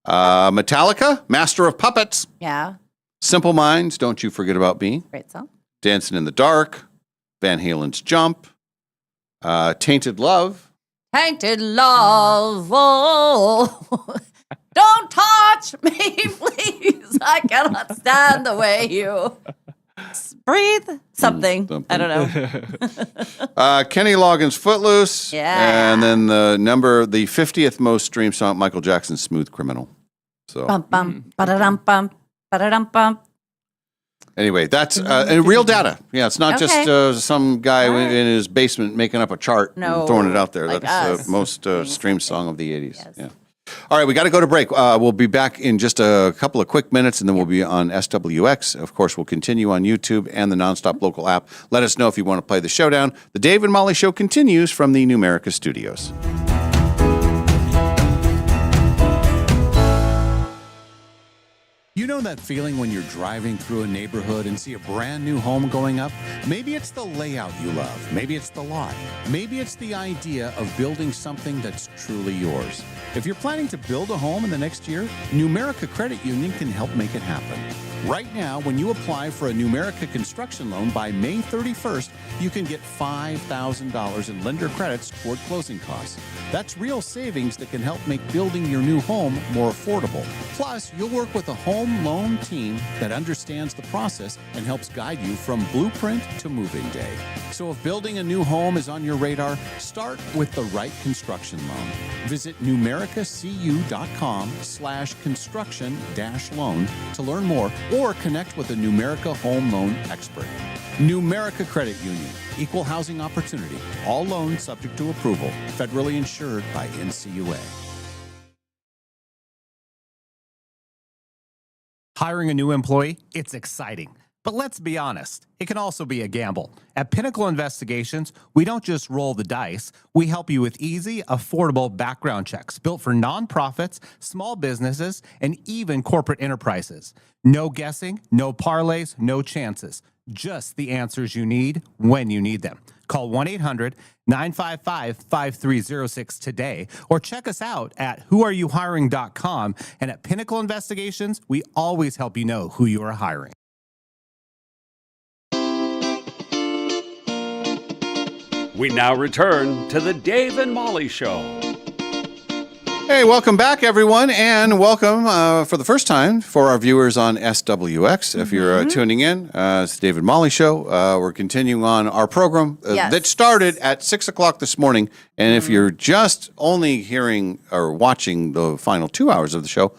Metallica, Master of Puppets. Yeah, Simple Minds, Don't You Forget About Me. great song. Dancing in the Dark. Van Halen's Jump. Tainted Love. Tainted love. Oh. Don't touch me, please. I cannot stand the way you breathe. Something. I don't know. Kenny Loggins' Footloose. Yeah. And then the 50th most streamed song, Michael Jackson's Smooth Criminal. So Bum, bum, ba-da-dum, bum, ba-da-dum, bum. anyway, that's real data. Yeah, it's not just some guy in his basement making up a chart and throwing it out there. like That's us. the most streamed song of the 80s. Yeah. All right, we got to go to break. We'll be back in just a couple of quick minutes, and then we'll be on SWX. Of course, we'll continue on YouTube and the NonStop local app. Let us know if you want to play the showdown. The Dave and Molly Show continues from the Numerica studios. You know that feeling when you're driving through a neighborhood and see a brand new home going up? Maybe it's the layout you love. Maybe it's the lot. Maybe it's the idea of building something that's truly yours. If you're planning to build a home in the next year, Numerica Credit Union can help make it happen. Right now, when you apply for a Numerica construction loan by May 31st, you can get $5,000 in lender credits toward closing costs. That's real savings that can help make building your new home more affordable. Plus, you'll work with a home loan loan team that understands the process and helps guide you from blueprint to move-in day. So if building a new home is on your radar, start with the right construction loan. Visit numericacu.com/construction-loan to learn more or connect with a Numerica home loan expert. Numerica Credit Union, equal housing opportunity. All loans subject to approval. Federally insured by NCUA. Hiring a new employee, it's exciting. But let's be honest, it can also be a gamble. At Pinnacle Investigations, we don't just roll the dice. We help you with easy, affordable background checks built for nonprofits, small businesses, and even corporate enterprises. No guessing, no parlays, no chances. Just the answers you need when you need them. Call 1-800-955-5306 today or check us out at whoareyouhiring.com. And at Pinnacle Investigations, we always help you know who you are hiring. We now return to the Dave and Molly Show. Hey, welcome back, everyone, and welcome for the first time for our viewers on SWX. If you're tuning in, it's the Dave and Molly Show. We're continuing on our program that started at 6 o'clock this morning. And if you're just only hearing or watching the final 2 hours of the show,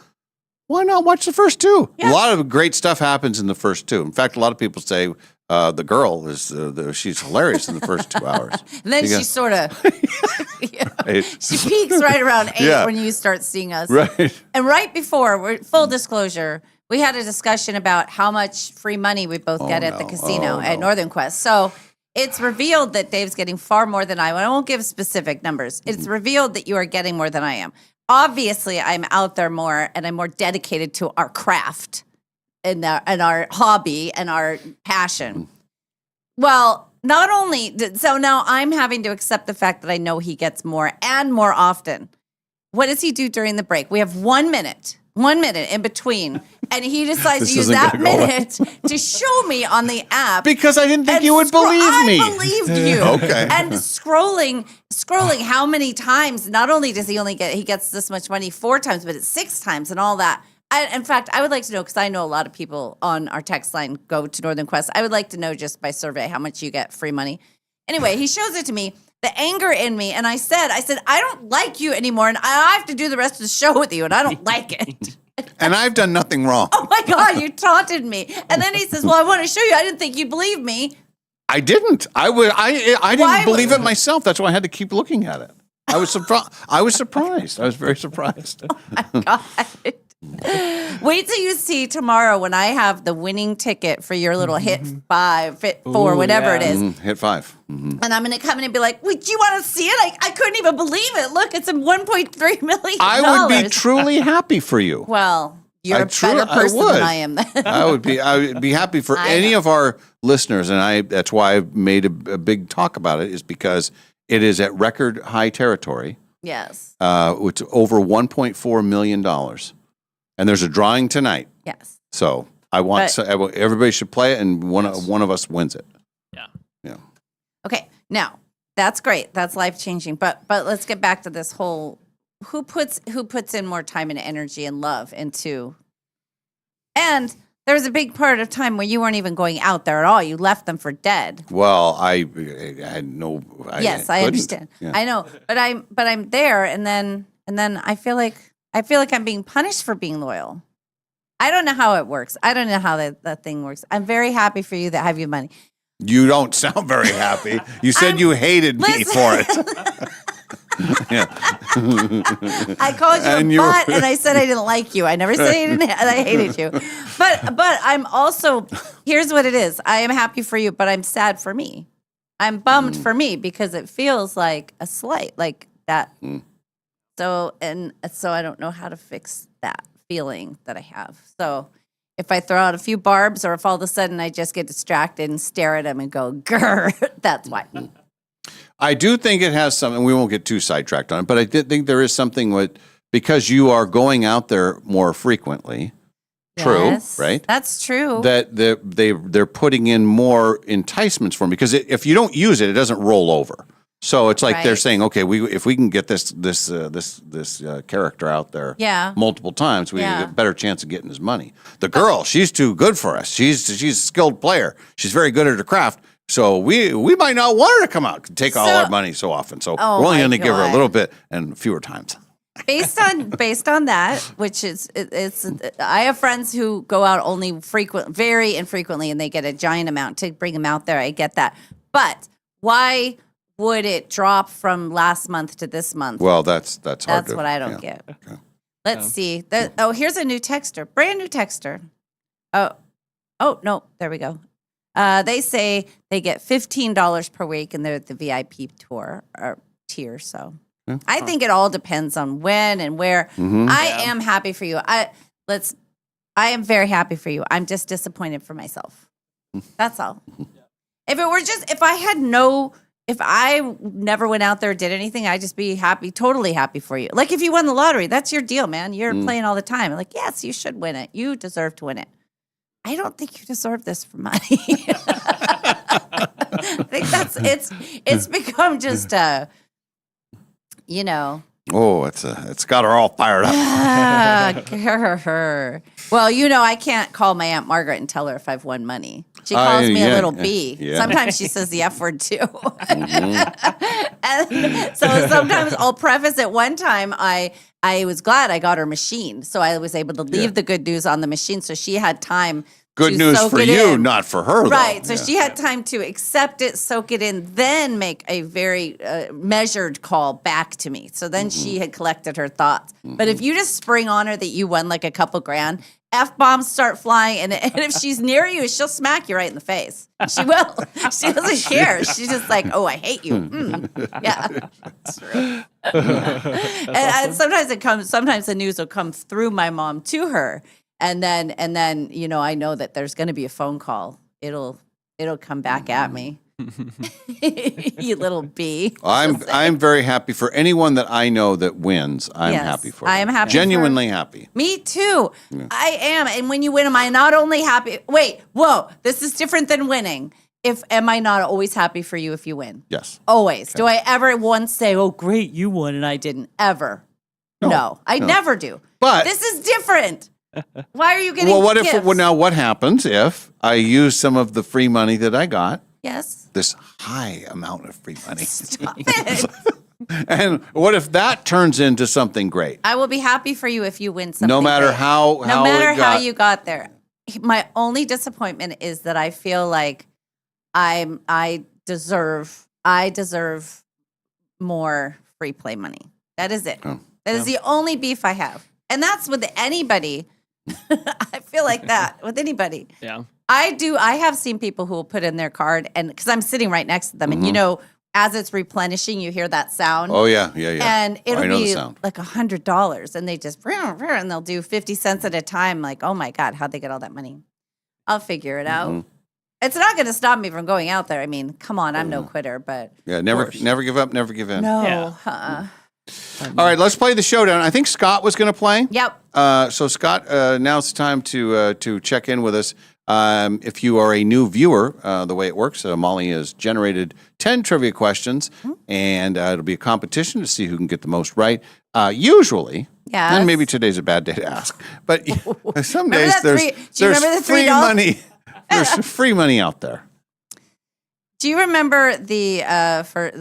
why not watch the first two? Yeah. A lot of great stuff happens in the first two. In fact, a lot of people say the girl is she's hilarious in the first 2 hours. And then she sort of she peaks right around 8 when you start seeing us. Right. And right before, full disclosure, we had a discussion about how much free money we both get at the casino at Northern Quest. So it's revealed that Dave's getting far more than I am. I won't give specific numbers. It's revealed that you are getting more than I am. Obviously, I'm out there more and I'm more dedicated to our craft and our hobby and our passion. Well, not only, so now I'm having to accept the fact that I know he gets more and more often. What does he do during the break? We have 1 minute in between, and he decides to use that minute to show me on the app. Because I didn't think you would believe me. I believed you. Okay. And scrolling how many times, not only does he gets this much money 4 times, but it's 6 times and all that. In fact, I would like to know, because I know a lot of people on our text line go to Northern Quest. I would like to know just by survey how much you get free money. Anyway, he shows it to me, the anger in me, and I said, I don't like you anymore, and I have to do the rest of the show with you, and I don't like it. And I've done nothing wrong. Oh my God, you taunted me. And then he says, well, I want to show you. I didn't think you'd believe me. I didn't. I didn't believe it myself. That's why I had to keep looking at it. I was surprised. I was very surprised. Oh my God. Wait till you see tomorrow when I have the winning ticket for your little hit 5, hit 4, whatever it is. Hit 5. Mm-hmm. And I'm going to come in and be like, wait, do you want to see it? I couldn't even believe it. Look, it's a $1.3 million. I would be truly happy for you. Well, you're a better person than I am. I would be happy for any of our listeners. And that's why I made a big talk about it, is because it is at record high territory. Yes. It's over $1.4 million. And there's a drawing tonight. Yes. So everybody should play it, and one of us wins it. Yeah. Okay. Now that's great. That's life changing. But let's get back to this whole who puts in more time and energy and love into. And there was a big part of time where you weren't even going out there at all. You left them for dead. Well, I had no. Yes, I understand. Yeah. I know, but I'm there, and then I feel like I'm being punished for being loyal. I don't know how it works. I don't know how that thing works. I'm very happy for you that have your money. You don't sound very happy. You said you hated me for it. Yeah. I called you a butt, and I said I didn't like you. I never said I hated you. But I'm also, here's what it is. I am happy for you, but I'm sad for me. I'm bummed for me because it feels like a slight, like that. So I don't know how to fix that feeling that I have. So if I throw out a few barbs, or if all of a sudden I just get distracted and stare at them and go, grr, that's why. I do think it has something. We won't get too sidetracked on it, but I did think there is something with, because you are going out there more frequently. Yes, true, right? That's true. That they're putting in more enticements for me, because if you don't use it, it doesn't roll over. So it's like they're Right. saying, okay, if we can get this character out there multiple times, we have a better chance of getting his money. The girl, she's too good for us. She's a skilled player. She's very good at her craft. So we might not want her to come out and take all our money so often. So we're only going to give her a little bit and fewer times. Based on that, which is it's I have friends who go out only very infrequently, and they get a giant amount to bring them out there. I get that, but why would it drop from last month to this month? Well, that's hard. That's what I don't get. Okay. Let's see. Here's a new texter, brand new texter. Oh no, there we go. They say they get $15 per week, and they're at the VIP tour or tier. So I think it all depends on when and where. I am happy for you. I am very happy for you. I'm just disappointed for myself. That's all. If I never went out there, did anything, I'd just be happy, totally happy for you. Like if you won the lottery, that's your deal, man. You're playing all the time. I'm like, yes, you should win it. You deserve to win it. I don't think you deserve this for money. I think it's become just Oh, it's got her all fired up. Well, I can't call my Aunt Margaret and tell her if I've won money. She calls me a little bee. Yeah. Sometimes she says the F word too. And so sometimes I'll preface it. One time I was glad I got her machine. So I was able to leave the good news on the machine. So she had time Good to news soak for it you, in. not for her. Right. Though. So she had time to accept it, soak it in, then make a very measured call back to me. So then she had collected her thoughts. But if you just spring on her that you won like a couple grand, F-bombs start flying. And if she's near you, she'll smack you right in the face. She will. She doesn't care. She's just like, oh, I hate you. Yeah. That's true. And sometimes the news will come through my mom to her. And then, I know that there's going to be a phone call. It'll come back at me. You little bee. I'm very happy for anyone that I know that wins. I'm happy for. I am happy. Genuinely happy. Me too. Yeah. I am. And when you win, am I not only happy? Wait, whoa. This is different than winning. Am I not always happy for you if you win? Yes. Always. Okay. Do I ever once say, "Oh, great, you won," and I didn't? Ever? No, I never do. But this is different. Why are you getting? Well, gifts? What happens if I use some of the free money that I got? Yes. This high amount of free money. Stop it. And what if that turns into something great? I will be happy for you if you win something. No matter great. how you got there. My only disappointment is that I feel like I deserve more free play money. That is it. Oh, that is the only beef I have. And that's with anybody. I feel like that with anybody. Yeah. I have seen people who will put in their card, and because I'm sitting right next to them, and as it's replenishing, you hear that sound. Oh yeah. And it'll be like $100, and they just and they'll do 50 cents at a time. Like, oh my God, how'd they get all that money? I'll figure it out. It's not going to stop me from going out there. I mean, come on, I'm no quitter, but never give up, never give in. No. Yeah. All right, let's play the showdown. I think Scott was going to play. Yep. So Scott, now it's time to check in with us. If you are a new viewer, the way it works, Molly has generated 10 trivia questions, and it'll be a competition to see who can get the most right. Usually, and maybe today's a bad day to ask, but some days there's free money. There's free money out there. Do you remember for the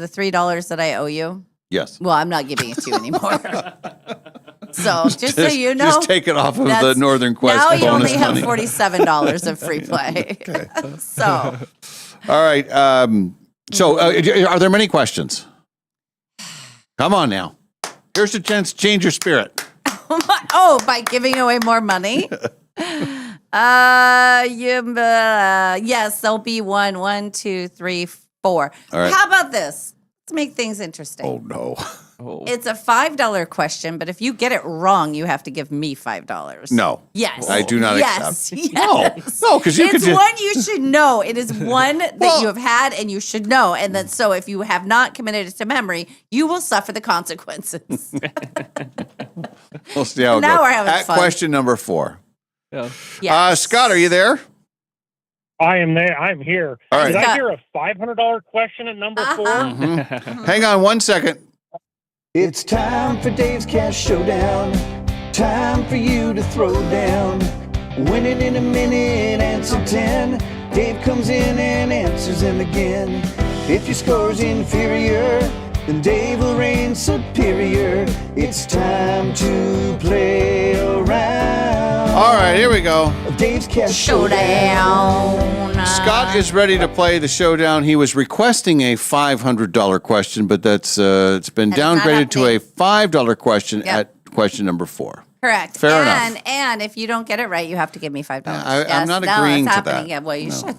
$3 that I owe you? Yes. Well, I'm not giving it to you anymore. So just so you know, just take it off of the Northern Quest. Now you only money. have $47 of free play. So, all right. So, are there many questions? Come on now. Here's a chance to change your spirit. By giving away more money. Yes, there'll be 1, 2, 3, 4. Right. How about this? Let's make things interesting. Oh no. It's a $5 question, but if you get it wrong, you have to give me $5. No. Yes. I do not accept. Yes. No, because it's one you should know. It is one that you have had and you should know. And then so if you have not committed it to memory, you will suffer the consequences. We'll see how it now goes. We're having fun. Question number 4. Yeah. Scott, are you there? I am there. I'm here. All right. Did I hear a $500 question at number 4? Hang on 1 second. It's time for Dave's Cash Showdown. Time for you to throw down. Win it in a minute, answer 10. Dave comes in and answers them again. If your score's inferior, then Dave will reign superior. It's time to play around. All right, here we go. Dave's Cash Showdown. Scott is ready to play the showdown. He was requesting a $500 question, but that's it's been downgraded to a $5 question at question number 4. Correct. Fair enough. And if you don't get it right, you have to give me $5. I'm not agreeing to that. Yeah, well, you should.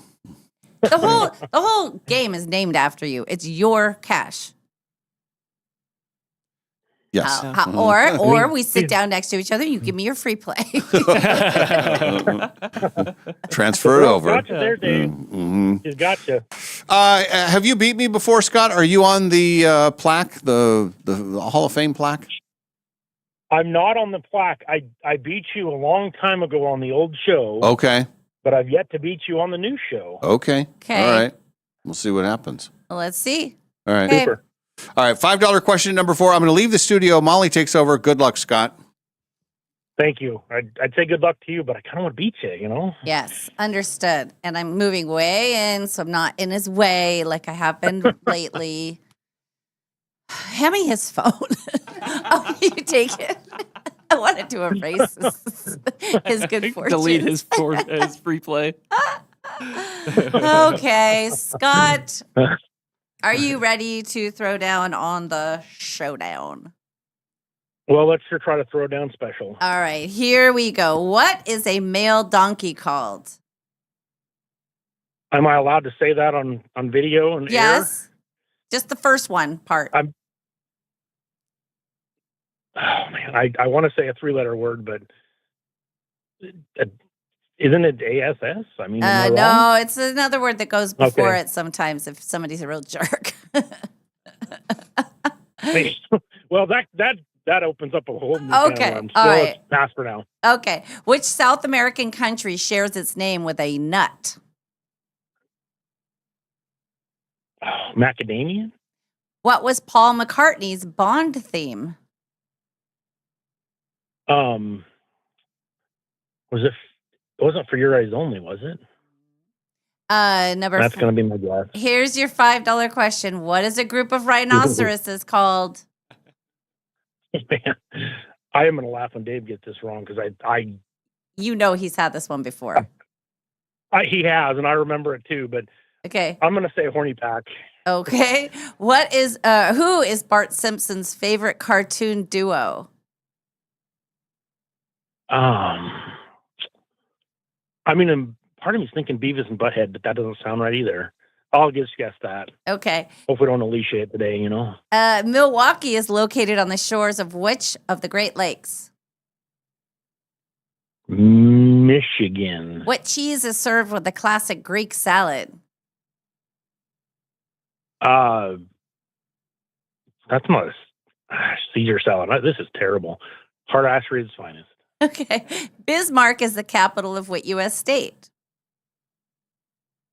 The whole game is named after you. It's your cash. Yes. Or we sit down next to each other and you give me your free play. Transfer it over. Gotcha there, Dave. Just gotcha. Have you beat me before, Scott? Are you on the plaque, the Hall of Fame plaque? I'm not on the plaque. I beat you a long time ago on the old show. Okay. But I've yet to beat you on the new show. Okay. All right. We'll see what happens. Well, let's see. All right. Okay. All right. $5 question number 4. I'm going to leave the studio. Molly takes over. Good luck, Scott. Thank you. I'd say good luck to you, but I kind of want to beat you, you know? Yes, understood. And I'm moving way in, so I'm not in his way like I have been lately. Hand me his phone. Oh, you take it. I wanted to erase his good fortune. Delete his free play. Okay, Scott. Are you ready to throw down on the showdown? Well, let's sure try to throw down special. All right, here we go. What is a male donkey called? Am I allowed to say that on video and air? Yes. Just the first one part. Oh, man, I want to say a 3-letter word, but isn't it ASS? I mean, no, it's another word that goes before it sometimes if somebody's a real jerk. Well, that opens up a whole new can of worms. All right. Let's pass for now. Okay. Which South American country shares its name with a nut? Oh, macadamia? What was Paul McCartney's Bond theme? It wasn't For Your Eyes Only, was it? That's going to be my guess. Here's your $5 question. What is a group of rhinoceroses called? Man, I am going to laugh when Dave gets this wrong because I You know he's had this one before. he has, and I remember it too. But okay, I'm going to say horny pack. Okay, who is Bart Simpson's favorite cartoon duo? I mean, part of me's thinking Beavis and Butthead, but that doesn't sound right either. I'll just guess that. Okay. Hope we don't Alicia it today, you know. Milwaukee is located on the shores of which of the Great Lakes? Michigan. What cheese is served with the classic Greek salad? That's not Caesar salad. This is terrible. Hard assery is finest. Okay. Bismarck is the capital of what U.S. state?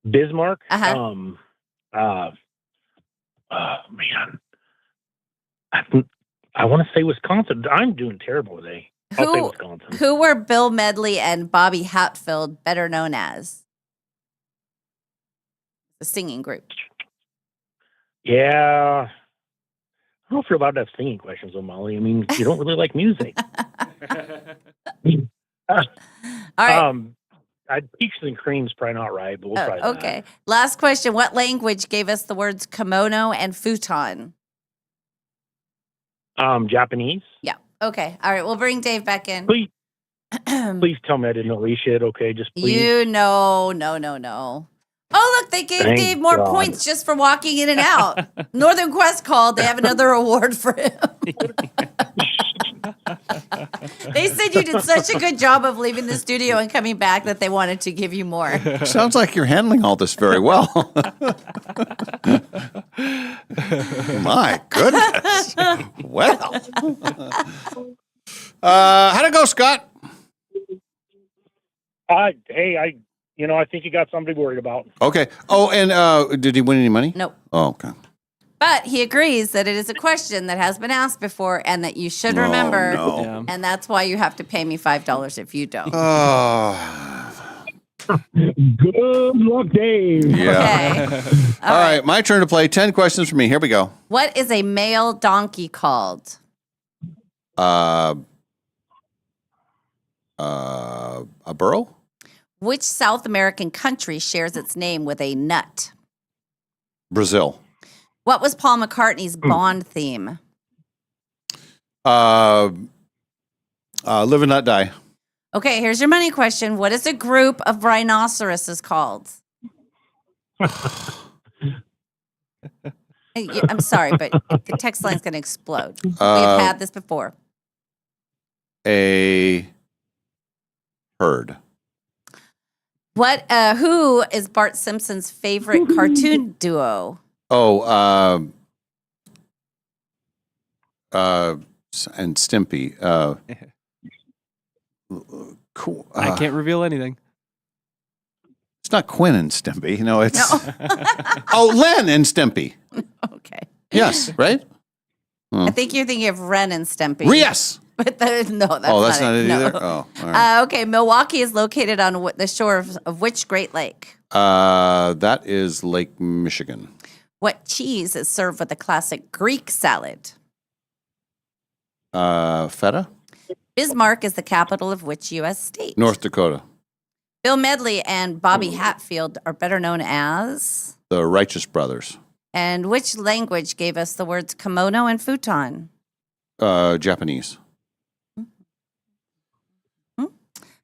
Bismarck? Uh-huh. Man. I want to say Wisconsin. I'm doing terrible today. I'll say Wisconsin. Who were Bill Medley and Bobby Hatfield better known as? The singing group. Yeah. I don't know if you're allowed to have singing questions with Molly. I mean, you don't really like music. All right. Peaches and cream's probably not right, but we'll try that. Okay. Last question. What language gave us the words kimono and futon? Japanese. Yeah. Okay. All right. We'll bring Dave back in. Please tell me I didn't know shit. Okay, just please. No. Oh, look, they gave Thank Dave more God. points just for walking in and out. Northern Quest called. They have another award for him. They said you did such a good job of leaving the studio and coming back that they wanted to give you more. Sounds like you're handling all this very well. My goodness. Well. How'd it go, Scott? Hey, I think he got somebody worried about. Okay. Oh, and did he win any money? Nope. Oh, okay. But he agrees that it is a question that has been asked before and that you should remember. No. Yeah. And that's why you have to pay me $5 if you don't. Good luck, Dave. Yeah. Okay. All right, my turn to play. 10 questions for me. Here we go. What is a male donkey called? A burro? Which South American country shares its name with a nut? Brazil. What was Paul McCartney's Bond theme? Live and Not Die. Okay, here's your money question. What is a group of rhinoceroses called? I'm sorry, but the text line's going to explode. We've had this before. A herd. Who is Bart Simpson's favorite cartoon duo? Oh, and Stimpy. Cool. I can't reveal anything. It's not Quinn and Stimpy. No, it's oh, Len and Stimpy. Okay. Yes, right? I think you're thinking of Ren and Stimpy. Yes. But that's not it No. either? Oh, all right. Okay, Milwaukee is located on the shore of which Great Lake? That is Lake Michigan. What cheese is served with a classic Greek salad? Feta? Bismarck is the capital of which U.S. state? North Dakota. Bill Medley and Bobby Hatfield are better known as? The Righteous Brothers. And which language gave us the words kimono and futon? Japanese.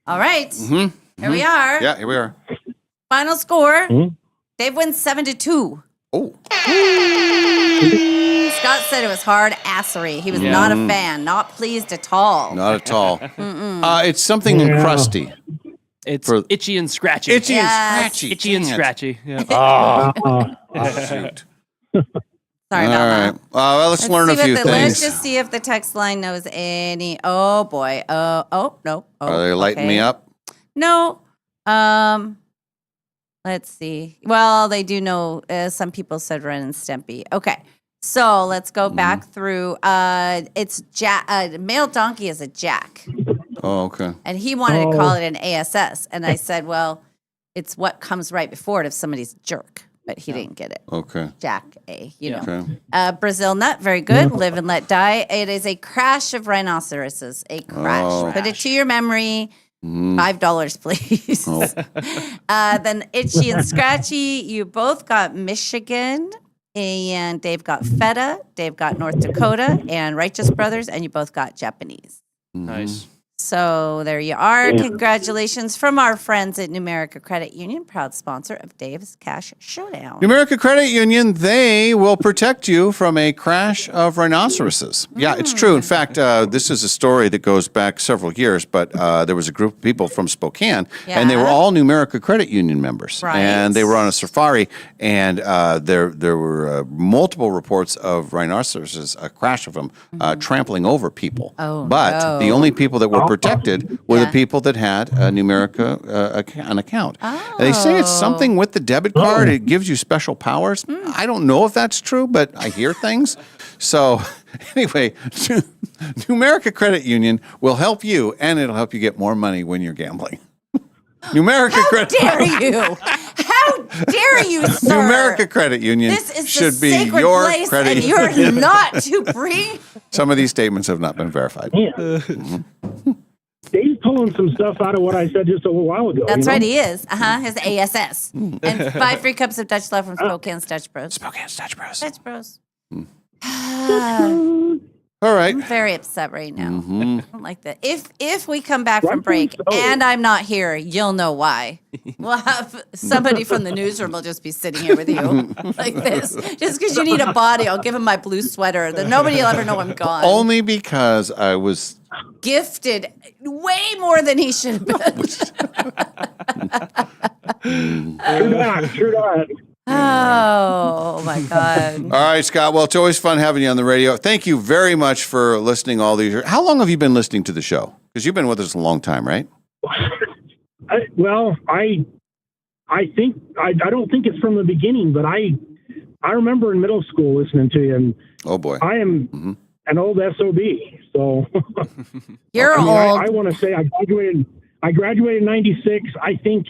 All right. Here we are. Yeah, here we are. Final score. Dave wins 7-2. Oh. Scott said it was hard assery. He was not a fan. Not pleased at all. Not at all. It's something crusty. It's itchy and scratchy. Itchy and scratchy. Itchy and scratchy. Yeah. Shoot. Sorry about that. Well, let's learn a few Let's things. just see if the text line knows any. Oh, boy. No. Oh, Are they lighting me up? No. Let's see. Well, they do know. Some people said Ren and Stimpy. Okay. So let's go back through. It's male donkey is a jack. Oh, okay. And he wanted to call it an ASS. And I said, well, it's what comes right before it if somebody's a jerk. But he didn't get it. Okay. Jack A, know. Okay. Brazil nut, very good. Live and let die. It is a crash of rhinoceroses. A crash. Oh. Put it to your memory. $5, please. Then itchy and scratchy. You both got Michigan. And Dave got feta. Dave got North Dakota and Righteous Brothers. And you both got Japanese. Nice. So there you are. Congratulations from our friends at Numerica Credit Union, proud sponsor of Dave's Cash Showdown. Numerica Credit Union, they will protect you from a crash of rhinoceroses. Yeah, it's true. In fact, this is a story that goes back several years, but there was a group of people from Spokane, and they were all Numerica Credit Union members. Right. And they were on a safari, and there were multiple reports of rhinoceroses, a crash of them, trampling over people. But the only people that were protected were the people that had a Numerica an account. They say it's something with the debit card. It gives you special powers. I don't know if that's true, but I hear things. So anyway, Numerica Credit Union will help you, and it'll help you get more money when you're gambling. Numerica Credit. How dare you? How dare you, sir? Numerica Credit Union This is should the be sacred your place, credit and you're union. not to bring. Some of these statements have not been verified. Dave's pulling some stuff out of what I said just a little while ago. That's right, he is. His ASS. And 5 free cups of Dutch love from Spokane's Dutch Bros. Spokane's Dutch Bros. Dutch Bros. All right. I'm very upset right now. I don't like that. If we come back from break and I'm not here, you'll know why. We'll have somebody from the newsroom will just be sitting here with you like this. Just because you need a body, I'll give him my blue sweater. Then nobody will ever know I'm gone. Only because I was Gifted way more than he should have been. True that. Oh, my God. All right, Scott. Well, it's always fun having you on the radio. Thank you very much for listening all these years. How long have you been listening to the show? Because you've been with us a long time, right? I I don't think it's from the beginning, but I remember in middle school listening to you, and oh boy, I am an old SOB. So you're old. I want to say I graduated in '96. I think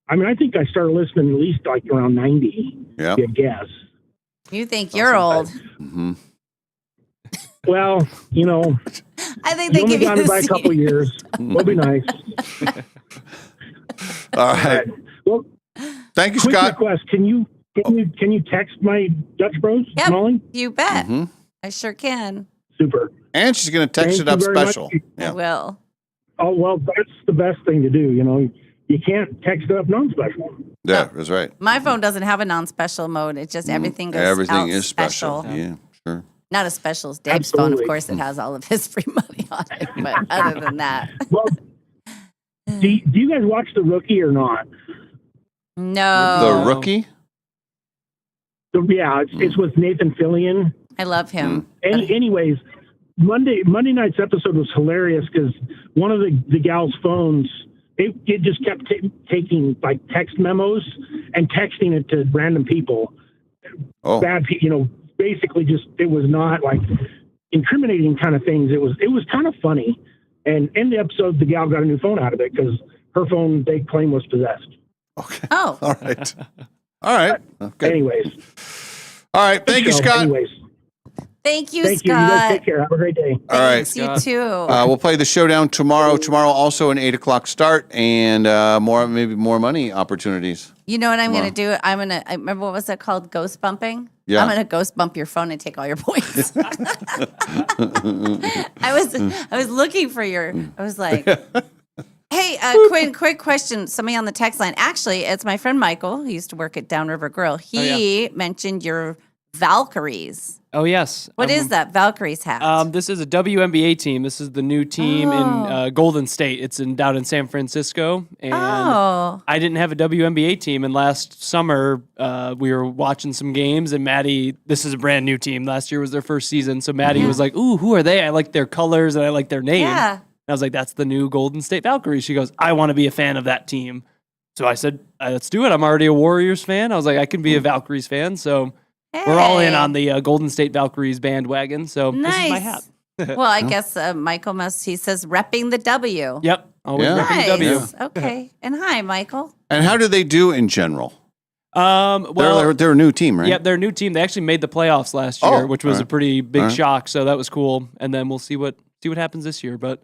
I started listening at least like around 90. Yeah, I guess. You think you're old? Well, I think they give you got me by a couple years. It'll be nice. All right. Well, thank you, quick Scott. request: Can you text my Dutch Bros, Yep, Molly? you bet. I sure can. Super. And she's going to text it up special. I will. Oh well, that's the best thing to do. You can't text it up non-special. Yeah, that's right. My phone doesn't have a non-special mode. It's just everything goes Everything out is special. Yeah, sure. Not as special as Dave's phone. Of course, it has all of his free money on it. But other than that, well, do you guys watch The Rookie or not? no. The Rookie. Yeah, it's with Nathan Fillion. I love him. Anyways, Monday night's episode was hilarious because one of the gal's phones, it just kept taking like text memos and texting it to random people. Oh, bad people, basically just, it was not like incriminating kind of things. It was kind of funny. And in the episode, the gal got a new phone out of it because her phone, they claim, was possessed. Okay. Oh. All right. All right. Okay. Anyways. All right. Thank you, Scott. Anyways. Thank you, Thank Scott. you. You guys take care. Have a great day. All right. Thanks, you too. We'll play the showdown tomorrow. Tomorrow also an 8:00 start and maybe more money opportunities. You know what I'm going to do? I remember, what was it called? Ghost bumping? Yeah. I'm going to ghost bump your phone and take all your points. I was looking for I was like, hey, quick question. Somebody on the text line. Actually, it's my friend Michael, who used to work at Downriver Grill. He mentioned your Valkyries. Oh, yes. What is that Valkyries hat? This is a WNBA team. This is the new team in Golden State. It's down in San Francisco. And I didn't have a WNBA team. And last summer, we were watching some games. And Maddie, this is a brand new team. Last year was their first season. So Maddie was like, ooh, who are they? I like their colors and I like their name. Yeah. And I was like, that's the new Golden State Valkyries. She goes, I want to be a fan of that team. So I said, let's do it. I'm already a Warriors fan. I was like, I can be a Valkyries fan. So... we're all in on the Golden State Valkyries bandwagon, so nice. This is my hat. Well, I guess Michael he says, repping the W. Yep. Always repping the W. Okay. And hi, Michael. And how do they do in general? Well, they're a new team, right? Yeah, they're a new team. They actually made the playoffs last year, which was a pretty big shock, so that was cool. And then we'll see what happens this year. But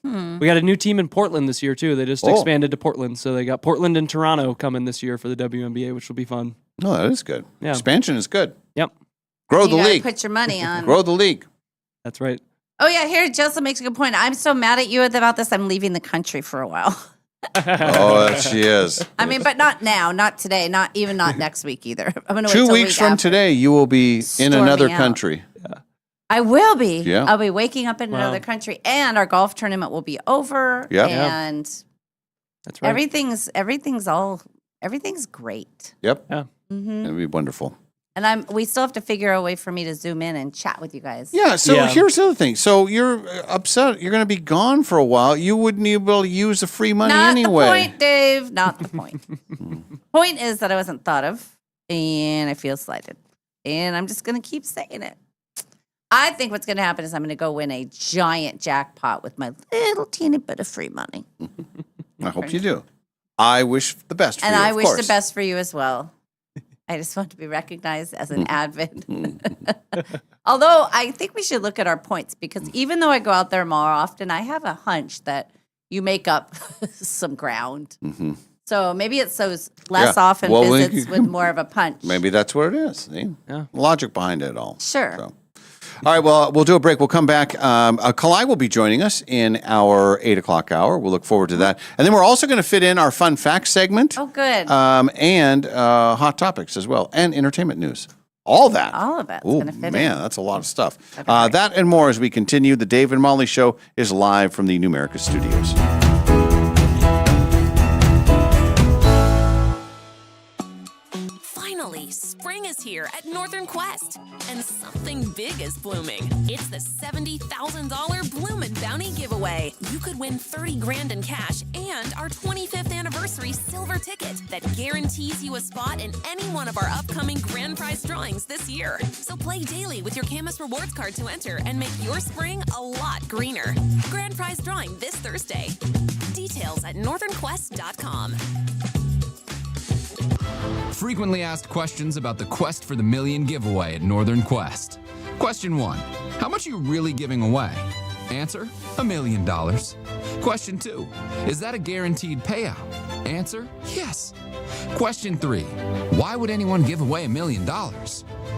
we got a new team in Portland this year, too. They just expanded to Portland, so they got Portland and Toronto coming this year for the WNBA, which will be fun. No, that is good. Yeah. Expansion is good. Yep. Grow You the gotta league. put your money on. Grow the league. That's right. Oh, yeah. Here, Jessica makes a good point. I'm so mad at you about this. I'm leaving the country for a while. Oh, she is. I mean, but not now, not today, not next week either. I'm going to wait 2 till weeks week from after. today, you will be in Storming another out. country. I will be. Yeah. I'll be waking up in another country, and our golf tournament will be over. Yep. And that's right. Everything's great. Yep. Yeah. Mm-hmm. It'd be wonderful. And we still have to figure a way for me to zoom in and chat with you guys. Yeah, so here's the other thing. So you're upset. You're going to be gone for a while. You wouldn't be able to use the free money anyway. Not the point, Dave. Not the point. Point is that I wasn't thought of, and I feel slighted. And I'm just going to keep saying it. I think what's going to happen is I'm going to go win a giant jackpot with my little teeny bit of free money. I hope you do. I wish the best for and you, I of wish course. the best for you as well. I just want to be recognized as an advocate. Although I think we should look at our points because even though I go out there more often, I have a hunch that you make up some ground. Mm-hmm. So maybe it's those less often visits with more of a punch. Maybe that's what it is. See? Yeah. Logic behind it all. Sure. So. All right, well, we'll do a break. We'll come back. Kalai will be joining us in our 8 o'clock hour. We'll look forward to that. And then we're also going to fit in our fun facts segment. Oh, good. And hot topics as well, and entertainment news. All that. All of it's Oh, going to fit man, in. that's a lot of stuff. That and more as we continue. The Dave and Molly Show is live from the Numerica Studios. Finally, spring is here at Northern Quest. Quest. And something big is blooming. It's the $70,000 Bloomin' Bounty Giveaway. You could win 30 grand in cash and our 25th anniversary silver ticket that guarantees you a spot in any one of our upcoming grand prize drawings this year. So play daily with your Camus Rewards card to enter and make your spring a lot greener. Grand prize drawing this Thursday. Details at northernquest.com. Frequently asked questions about the Quest for the Million giveaway at Northern Quest. Question 1. How much are you really giving away? Answer, $1 million. Question 2. Is that a guaranteed payout? Answer, yes. Question 3. Why would anyone give away $1 million?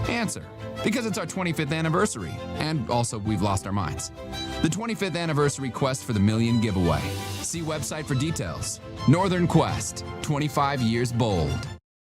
Answer, because it's our 25th anniversary, and also we've lost our minds. The 25th anniversary Quest for the Million giveaway. See website for details. Northern Quest, 25 years bold.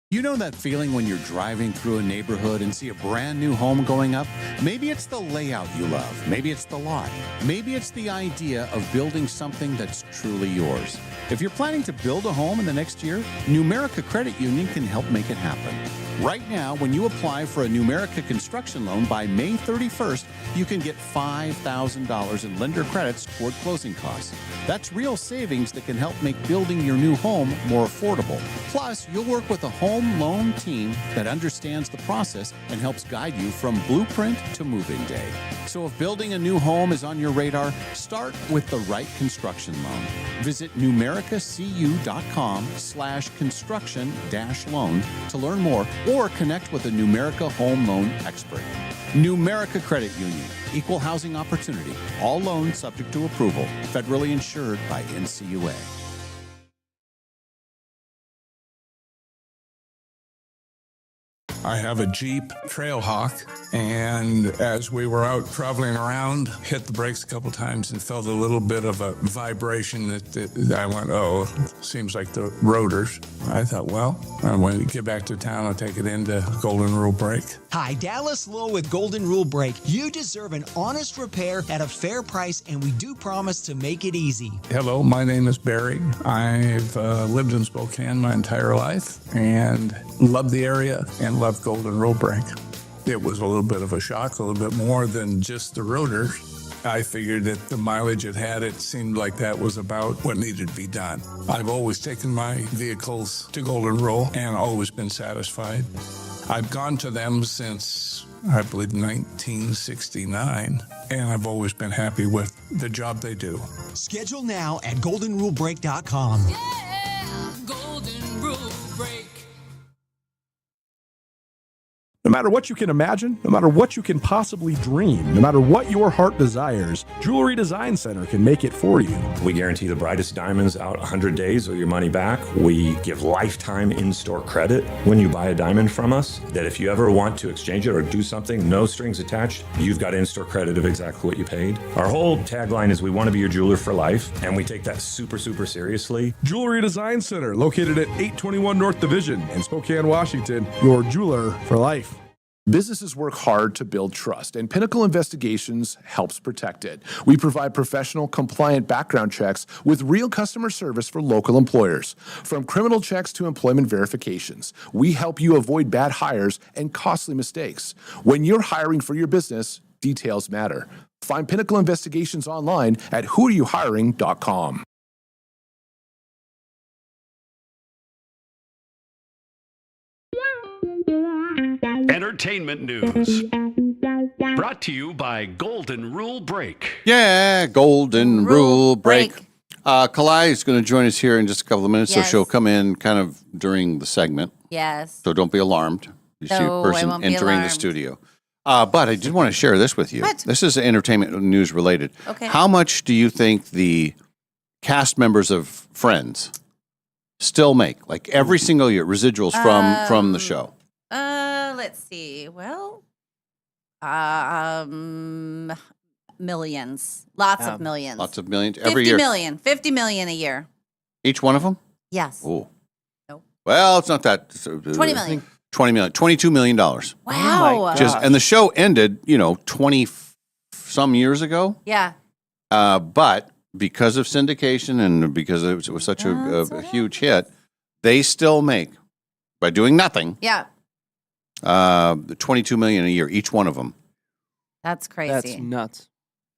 You know that feeling when you're driving through a neighborhood and see a brand new home going up? Maybe it's the layout you love. Maybe it's the lot. Maybe it's the idea of building something that's truly yours. If you're planning to build a home in the next year, Numerica Credit Union can help make it happen. Right now, when you apply for a Numerica construction loan by May 31st, you can get $5,000 in lender credits toward closing costs. That's real savings that can help make building your new home more affordable. Plus, you'll work with a home loan team that understands the process and helps guide you from blueprint to move-in day. So if building a new home is on your radar, start with the right construction loan. Visit numericacu.com/construction-loan to learn more or connect with a Numerica home loan expert. Numerica Credit Union, equal housing opportunity, all loans subject to approval, federally insured by NCUA. I have a Jeep Trailhawk, and as we were out traveling around, hit the brakes a couple times and felt a little bit of a vibration that I went, oh, seems like the rotors. I thought, well, when we get back to town, I'll take it into Golden Rule Brake. Hi, Dallas Lowe with Golden Rule Brake. You deserve an honest repair at a fair price, and we do promise to make it easy. Hello, my name is Barry. I've lived in Spokane my entire life and love the area and love Golden Rule Brake. It was a little bit of a shock, a little bit more than just the rotor. I figured that the mileage it had, it seemed like that was about what needed to be done. I've always taken my vehicles to Golden Rule and always been satisfied. I've gone to them since, I believe, 1969, and I've always been happy with the job they do. Schedule now at goldenrulebrake.com. Yeah, Golden Rule Break. No matter what you can imagine, no matter what you can possibly dream, no matter what your heart desires, Jewelry Design Center can make it for you. We guarantee the brightest diamonds out 100 days or your money back. We give lifetime in-store credit when you buy a diamond from us, that if you ever want to exchange it or do something, no strings attached, you've got in-store credit of exactly what you paid. Our whole tagline is we want to be your jeweler for life, and we take that super, super seriously. Jewelry Design Center, located at 821 North Division in Spokane, Washington, your jeweler for life. Businesses work hard to build trust, and Pinnacle Investigations helps protect it. We provide professional, compliant background checks with real customer service for local employers. From criminal checks to employment verifications, we help you avoid bad hires and costly mistakes. When you're hiring for your business, details matter. Find Pinnacle Investigations online at whoareyouhiring.com. Entertainment news. Brought to you by Golden Rule Brake. Yeah, Golden Rule Break. Kalai is going to join us here in just a couple of minutes, Yes. so she'll come in kind of during the segment. Yes. So don't be alarmed. You see a No, I person won't be entering the alarmed. studio. But I did want to share this with you. What? This is entertainment news related. Okay. How much do you think the cast members of Friends still make? Like every single year, residuals from the show. Let's see. Well, millions. Lots of millions. Lots of millions 50 every year. million. 50 million a year. Each one of them? Yes. Oh. Nope. Well, it's not that. 20 million. 20 million. $22 million. Wow. And the show ended, 20 some years ago. Yeah. But because of syndication and because it was such a huge hit, they still make, by doing nothing, Yeah. $22 million a year, each one of them. That's crazy. That's nuts.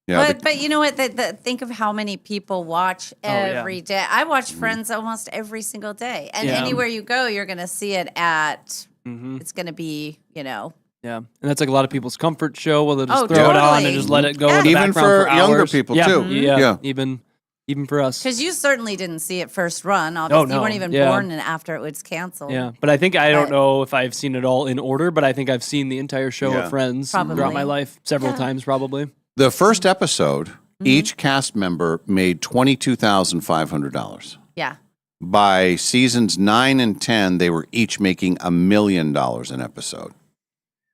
Yeah, But you know what? Think of how many people watch every day. I watch Friends almost every single day, and anywhere you go, you're going to see it at. It's going to be, Yeah, and that's like a lot of people's comfort show. Well, they'll just throw it on totally. and just let it go in the Even background for hours. younger people, too. Yeah, even for us. Because you certainly didn't see it first run. Obviously, you weren't even born after it was canceled. Yeah, but I think I don't know if I've seen it all in order, but I think I've seen the entire show of Friends throughout my life several times, probably. The first episode, each cast member made $22,500. Yeah. By seasons 9 and 10, they were each making $1 million an episode.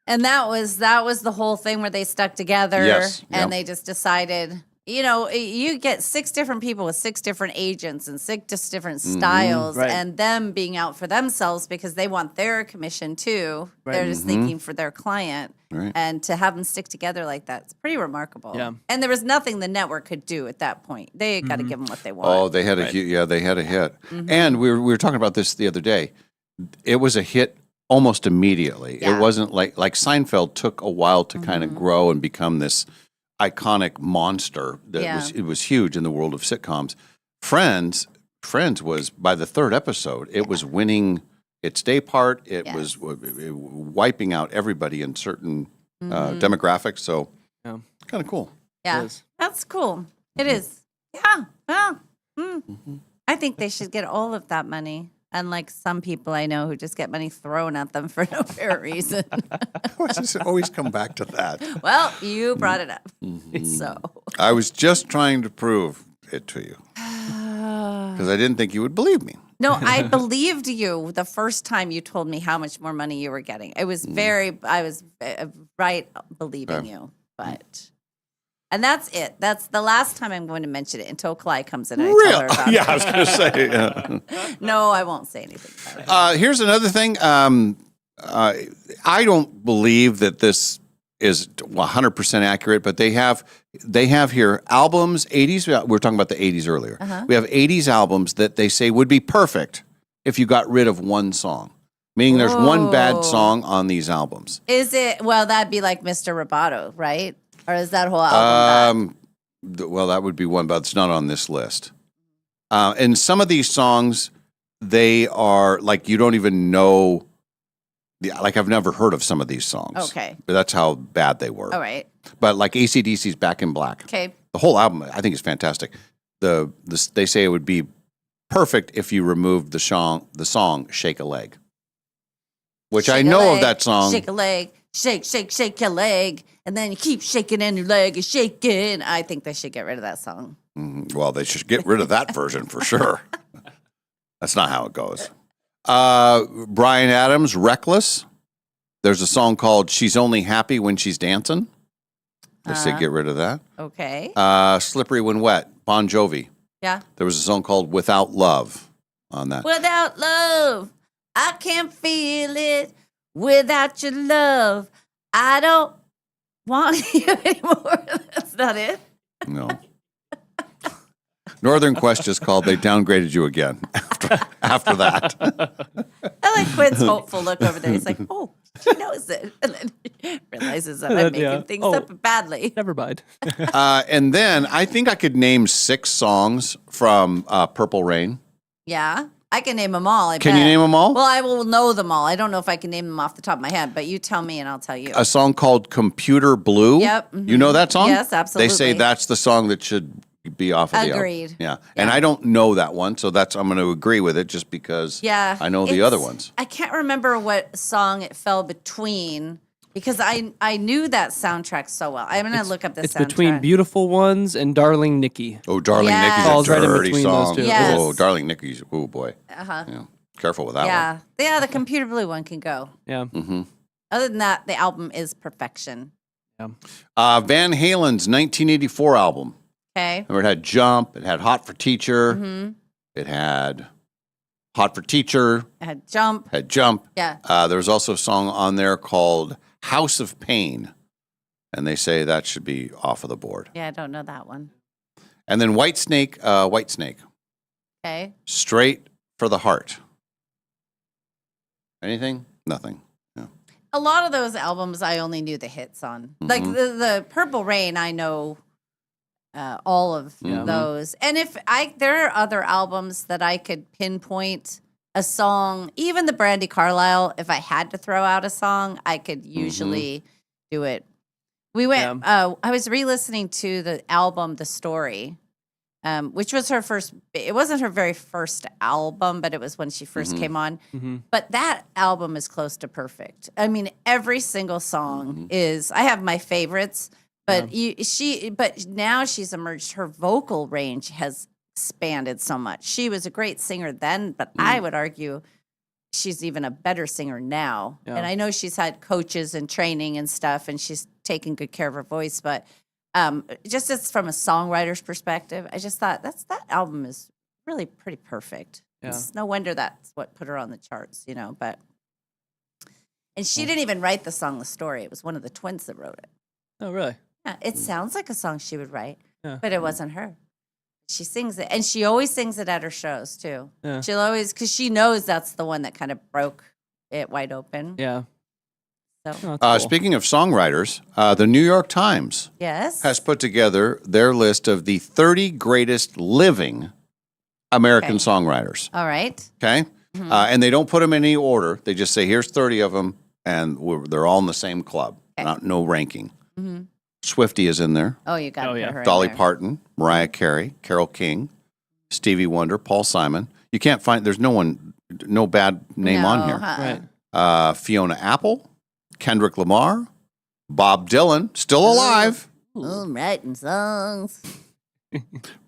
And that was the whole thing where they stuck together and they just decided, you get 6 different people with 6 different agents and 6 different styles and them being out for themselves because they want their commission too. Right. They're just thinking for their client. Right. And to have them stick together like that, it's pretty remarkable. Yeah. And there was nothing the network could do at that point. They got to give them what they want. Oh, they had they had a hit. And we were talking about this the other day. It was a hit almost immediately. Yeah. It wasn't like Seinfeld took a while to kind of grow and become this iconic monster that was huge in the world of sitcoms. Friends was, by the 3rd episode, it was winning its day part. It was wiping out everybody in certain demographics. So kind of cool. Yeah, that's cool. It is. Yeah. Well, I think they should get all of that money. Unlike some people I know who just get money thrown at them for no fair reason. Always come back to that. Well, you brought it up. So I was just trying to prove it to you because I didn't think you would believe me. No, I believed you the first time you told me how much more money you were getting. I was right believing you, but. And that's it. That's the last time I'm going to mention it until Clyde comes in and I tell her about it. Yeah, I was going to say. Yeah. No, I won't say anything about it. Here's another thing. I don't believe that this is 100% accurate, but they have here albums, 80s. We were talking about the 80s earlier. We have 80s albums that they say would be perfect if you got rid of one song. Meaning there's one bad song on these albums. Is it? Well, that'd be like Mr. Roboto, right? Or is that whole album bad? Well, that would be one, but it's not on this list. And some of these songs, they are like you don't even know. Like I've never heard of some of these songs. Okay. But that's how bad they were. All right. But like AC/DC's Back in Black. Okay. The whole album, I think, is fantastic. They say it would be perfect if you removed the song Shake a Leg. Which shake I know of that song. Shake a leg. Shake, shake, shake your leg. And then you keep shaking and your leg is shaking. I think they should get rid of that song. Well, they should get rid of that version for sure. That's not how it goes. Bryan Adams, Reckless. There's a song called She's Only Happy When She's Dancing. They say get rid of that. Okay. Slippery When Wet, Bon Jovi. Yeah. There was a song called Without Love on that. Without love, I can't feel it. Without your love, I don't want you anymore. That's not it. No. Northern Quest just called. They downgraded you again after that. I like Quinn's hopeful look over there. He's like, oh, she knows it. And then he realizes that I'm making things up badly. Never mind. And then I think I could name 6 songs from Purple Rain. Yeah. I can name them all. Can you name them all? Well, I will know them all. I don't know if I can name them off the top of my head, but you tell me and I'll tell you. A song called Computer Blue. Yep. You know that song? Yes, absolutely. They say that's the song that should be off of the album. Agreed. Yeah. And I don't know that one, so I'm going to agree with it just because I know the other ones. I can't remember what song it fell between because I knew that soundtrack so well. I'm going to look up the soundtrack. It's between Beautiful Ones and Darling Nikki. Oh, Darling Nikki's a Falls dirty right in between song. those two. Yes. Oh, Darling Nikki's, oh boy. Uh-huh. Yeah. Careful with that one. Yeah, the Computer Blue one can go. Yeah. Mm-hmm. Other than that, the album is perfection. Yeah. Van Halen's 1984 album. Okay. Remember, it had Jump. It had Hot for Teacher. Mm-hmm. It had Hot for Teacher. It had Jump. Yeah. There was also a song on there called House of Pain. And they say that should be off of the board. Yeah, I don't know that one. And then Whitesnake. Okay. Straight for the Heart. Anything? Nothing. Yeah. a lot of those albums I only knew the hits on. Like the Purple Rain, I know all of those. And there are other albums that I could pinpoint a song, even the Brandy Carlisle, if I had to throw out a song, I could usually do it. We went, I was re-listening to the album, The Story, which was her first, it wasn't her very first album, but it was when she first came on. But that album is close to perfect. I mean, every single song is, I have my favorites, but but now she's emerged, her vocal range has expanded so much. She was a great singer then, but I would argue she's even a better singer now. And I know she's had coaches and training and stuff, and she's taken good care of her voice, but just as from a songwriter's perspective, I just thought that album is really pretty perfect. It's no wonder that's what put her on the charts, but and she didn't even write the song The Story. It was one of the twins that wrote it. Oh, really? Yeah, it sounds like a song she would write, but it wasn't her. She sings it, and she always sings it at her shows too. Yeah. She'll always, because she knows that's the one that kind of broke it wide open. Yeah. So. Speaking of songwriters, the New York Times has put together their list of the 30 greatest living American songwriters. All right. Okay? And they don't put them in any order. They just say, here's 30 of them, and they're all in the same club. No ranking. Swiftie is in there. Oh, you got to put her Dolly in there. Parton, Mariah Carey, Carole King, Stevie Wonder, Paul Simon. You can't find, there's no bad name on here. Right. Fiona Apple, Kendrick Lamar, Bob Dylan, still alive. I'm writing songs.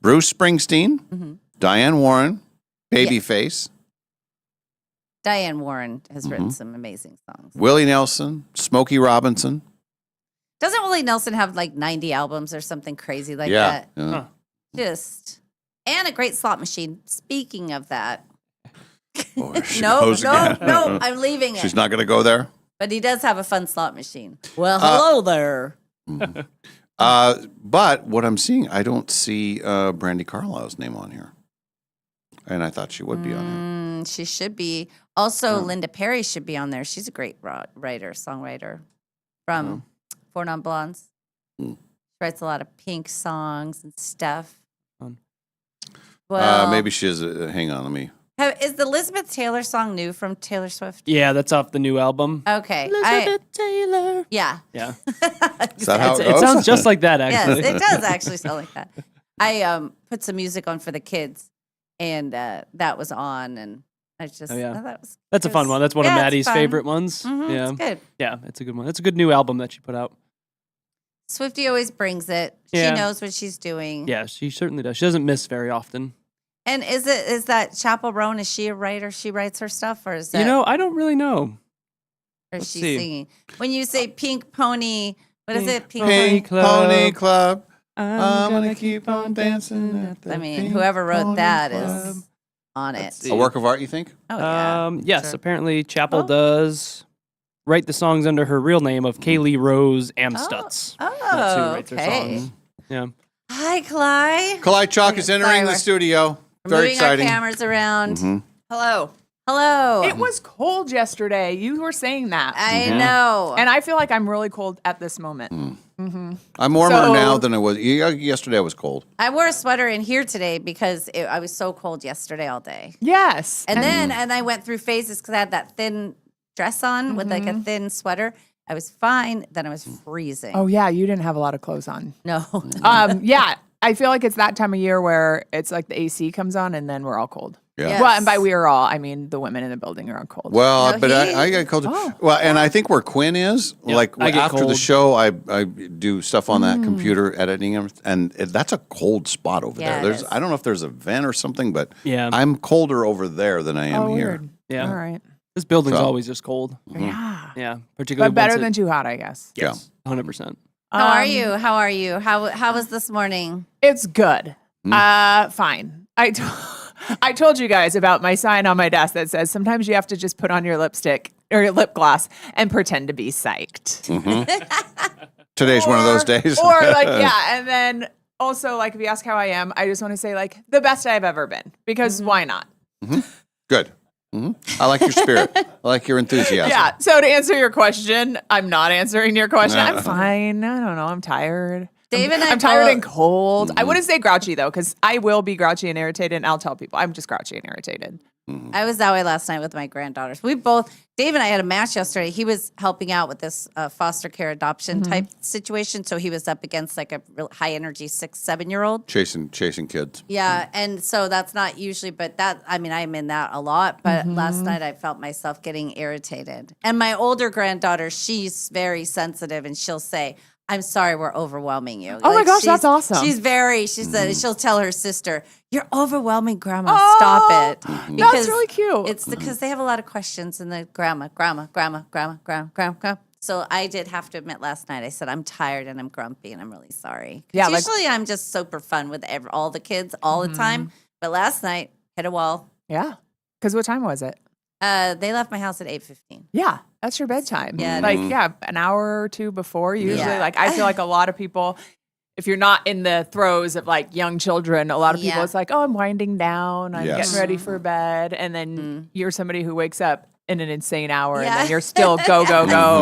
Bruce Springsteen, Diane Warren, Babyface, Diane Warren has written some amazing songs. Willie Nelson, Smokey Robinson. Doesn't Willie Nelson have like 90 albums or something crazy like that? Yeah. And a great slot machine. Speaking of that. No, I'm leaving it. She's not going to go there? But he does have a fun slot machine. Well, hello there. But what I'm seeing, I don't see Brandy Carlisle's name on here. And I thought she would be on here. She should be. Also, Linda Perry should be on there. She's a great writer, songwriter from Four Non Blondes. She writes a lot of Pink songs and stuff. Well, maybe she is. Hang on, let me. Is the Elizabeth Taylor song new from Taylor Swift? Yeah, that's off the new album. Okay. Elizabeth Taylor. Yeah. Yeah. Is that how it goes? It sounds just like that, actually. Yes, it does actually sound like that. I put some music on for the kids, and that was on, and I just that's a fun one. That's one of Maddie's favorite ones. Yeah, it's good. Yeah, it's a good one. It's a good new album that she put out. Swiftie always brings it. Yeah. She knows what she's doing. Yeah, she certainly does. She doesn't miss very often. And is that Chapel Roan? Is she a writer? She writes her stuff, or is that? I don't really know. Or is she singing? When you say Pink Pony, what is it? Pink Pony Club. I'm gonna keep on dancing. I mean, whoever wrote that is on it. A work of art, you think? Oh yeah. Yes, apparently Chapel does write the songs under her real name of Kaylee Rose Amstutz. That's who writes her songs. Yeah. Hi, Clyde. Clyde Chalk is entering the studio. Very Moving exciting. our cameras around. Hello. Hello. It was cold yesterday. You were saying that. I know. And I feel like I'm really cold at this moment. I'm warmer now than I was. Yesterday I was cold. I wore a sweater in here today because I was so cold yesterday all day. Yes. And then I went through phases because I had that thin dress on with like a thin sweater. I was fine. Then I was freezing. Oh, yeah. You didn't have a lot of clothes on. No. Yeah. I feel like it's that time of year where it's like the AC comes on and then we're all cold. Yeah. Yes. Well, and by we are all, I mean the women in the building are all cold. Well, but I got cold. Well, and I think where Quinn is, like I get after the cold. show, I do stuff on that computer editing, and that's a cold spot over Yeah, there. it is. I don't know if there's a vent or something, but Yeah. I'm colder over there than I am here. Weird. Yeah. All right. This building's So. always just cold. Yeah. Yeah. Particularly But better once than too hot, I guess. Yeah. 100%. How are you? How are you? How was this morning? It's good. Fine. I told you guys about my sign on my desk that says sometimes you have to just put on your lipstick or your lip gloss and pretend to be psyched. Today's one of those days. Or like, yeah. And then also like, if you ask how I am, I just want to say like the best I've ever been because why not? Good. I like your spirit. I like your enthusiasm. Yeah. So to answer your question, I'm not answering your question. I'm fine. I don't know. I'm tired. Dave and I I'm tired both- and cold. I wouldn't say grouchy though, because I will be grouchy and irritated, and I'll tell people I'm just grouchy and irritated. I was that way last night with my granddaughters. Dave and I had a match yesterday. He was helping out with this foster care adoption type situation. So he was up against like a real high energy 6-7-year-old. Chasing kids. Yeah. And so that's not usually, but I'm in that a lot. But last night I felt myself getting irritated. And my older granddaughter, she's very sensitive and she'll say, I'm sorry, we're overwhelming you. Oh my gosh, that's awesome. She said, she'll tell her sister, you're overwhelming grandma. Stop it. That's really cute. It's because they have a lot of questions and the grandma. So I did have to admit last night, I said, I'm tired and I'm grumpy and I'm really sorry. Yeah, Usually I'm just super fun with all the kids all the time. But last night, hit a wall. Yeah. Because what time was it? They left my house at 8:15. Yeah, that's your bedtime. Yeah. An hour or two before. Usually, Yeah. I feel like a lot of people, if you're not in the throes of like young children, a lot of people, it's like, oh, I'm winding down, I'm getting ready for bed, and then you're somebody who wakes up in an insane hour, and then you're still go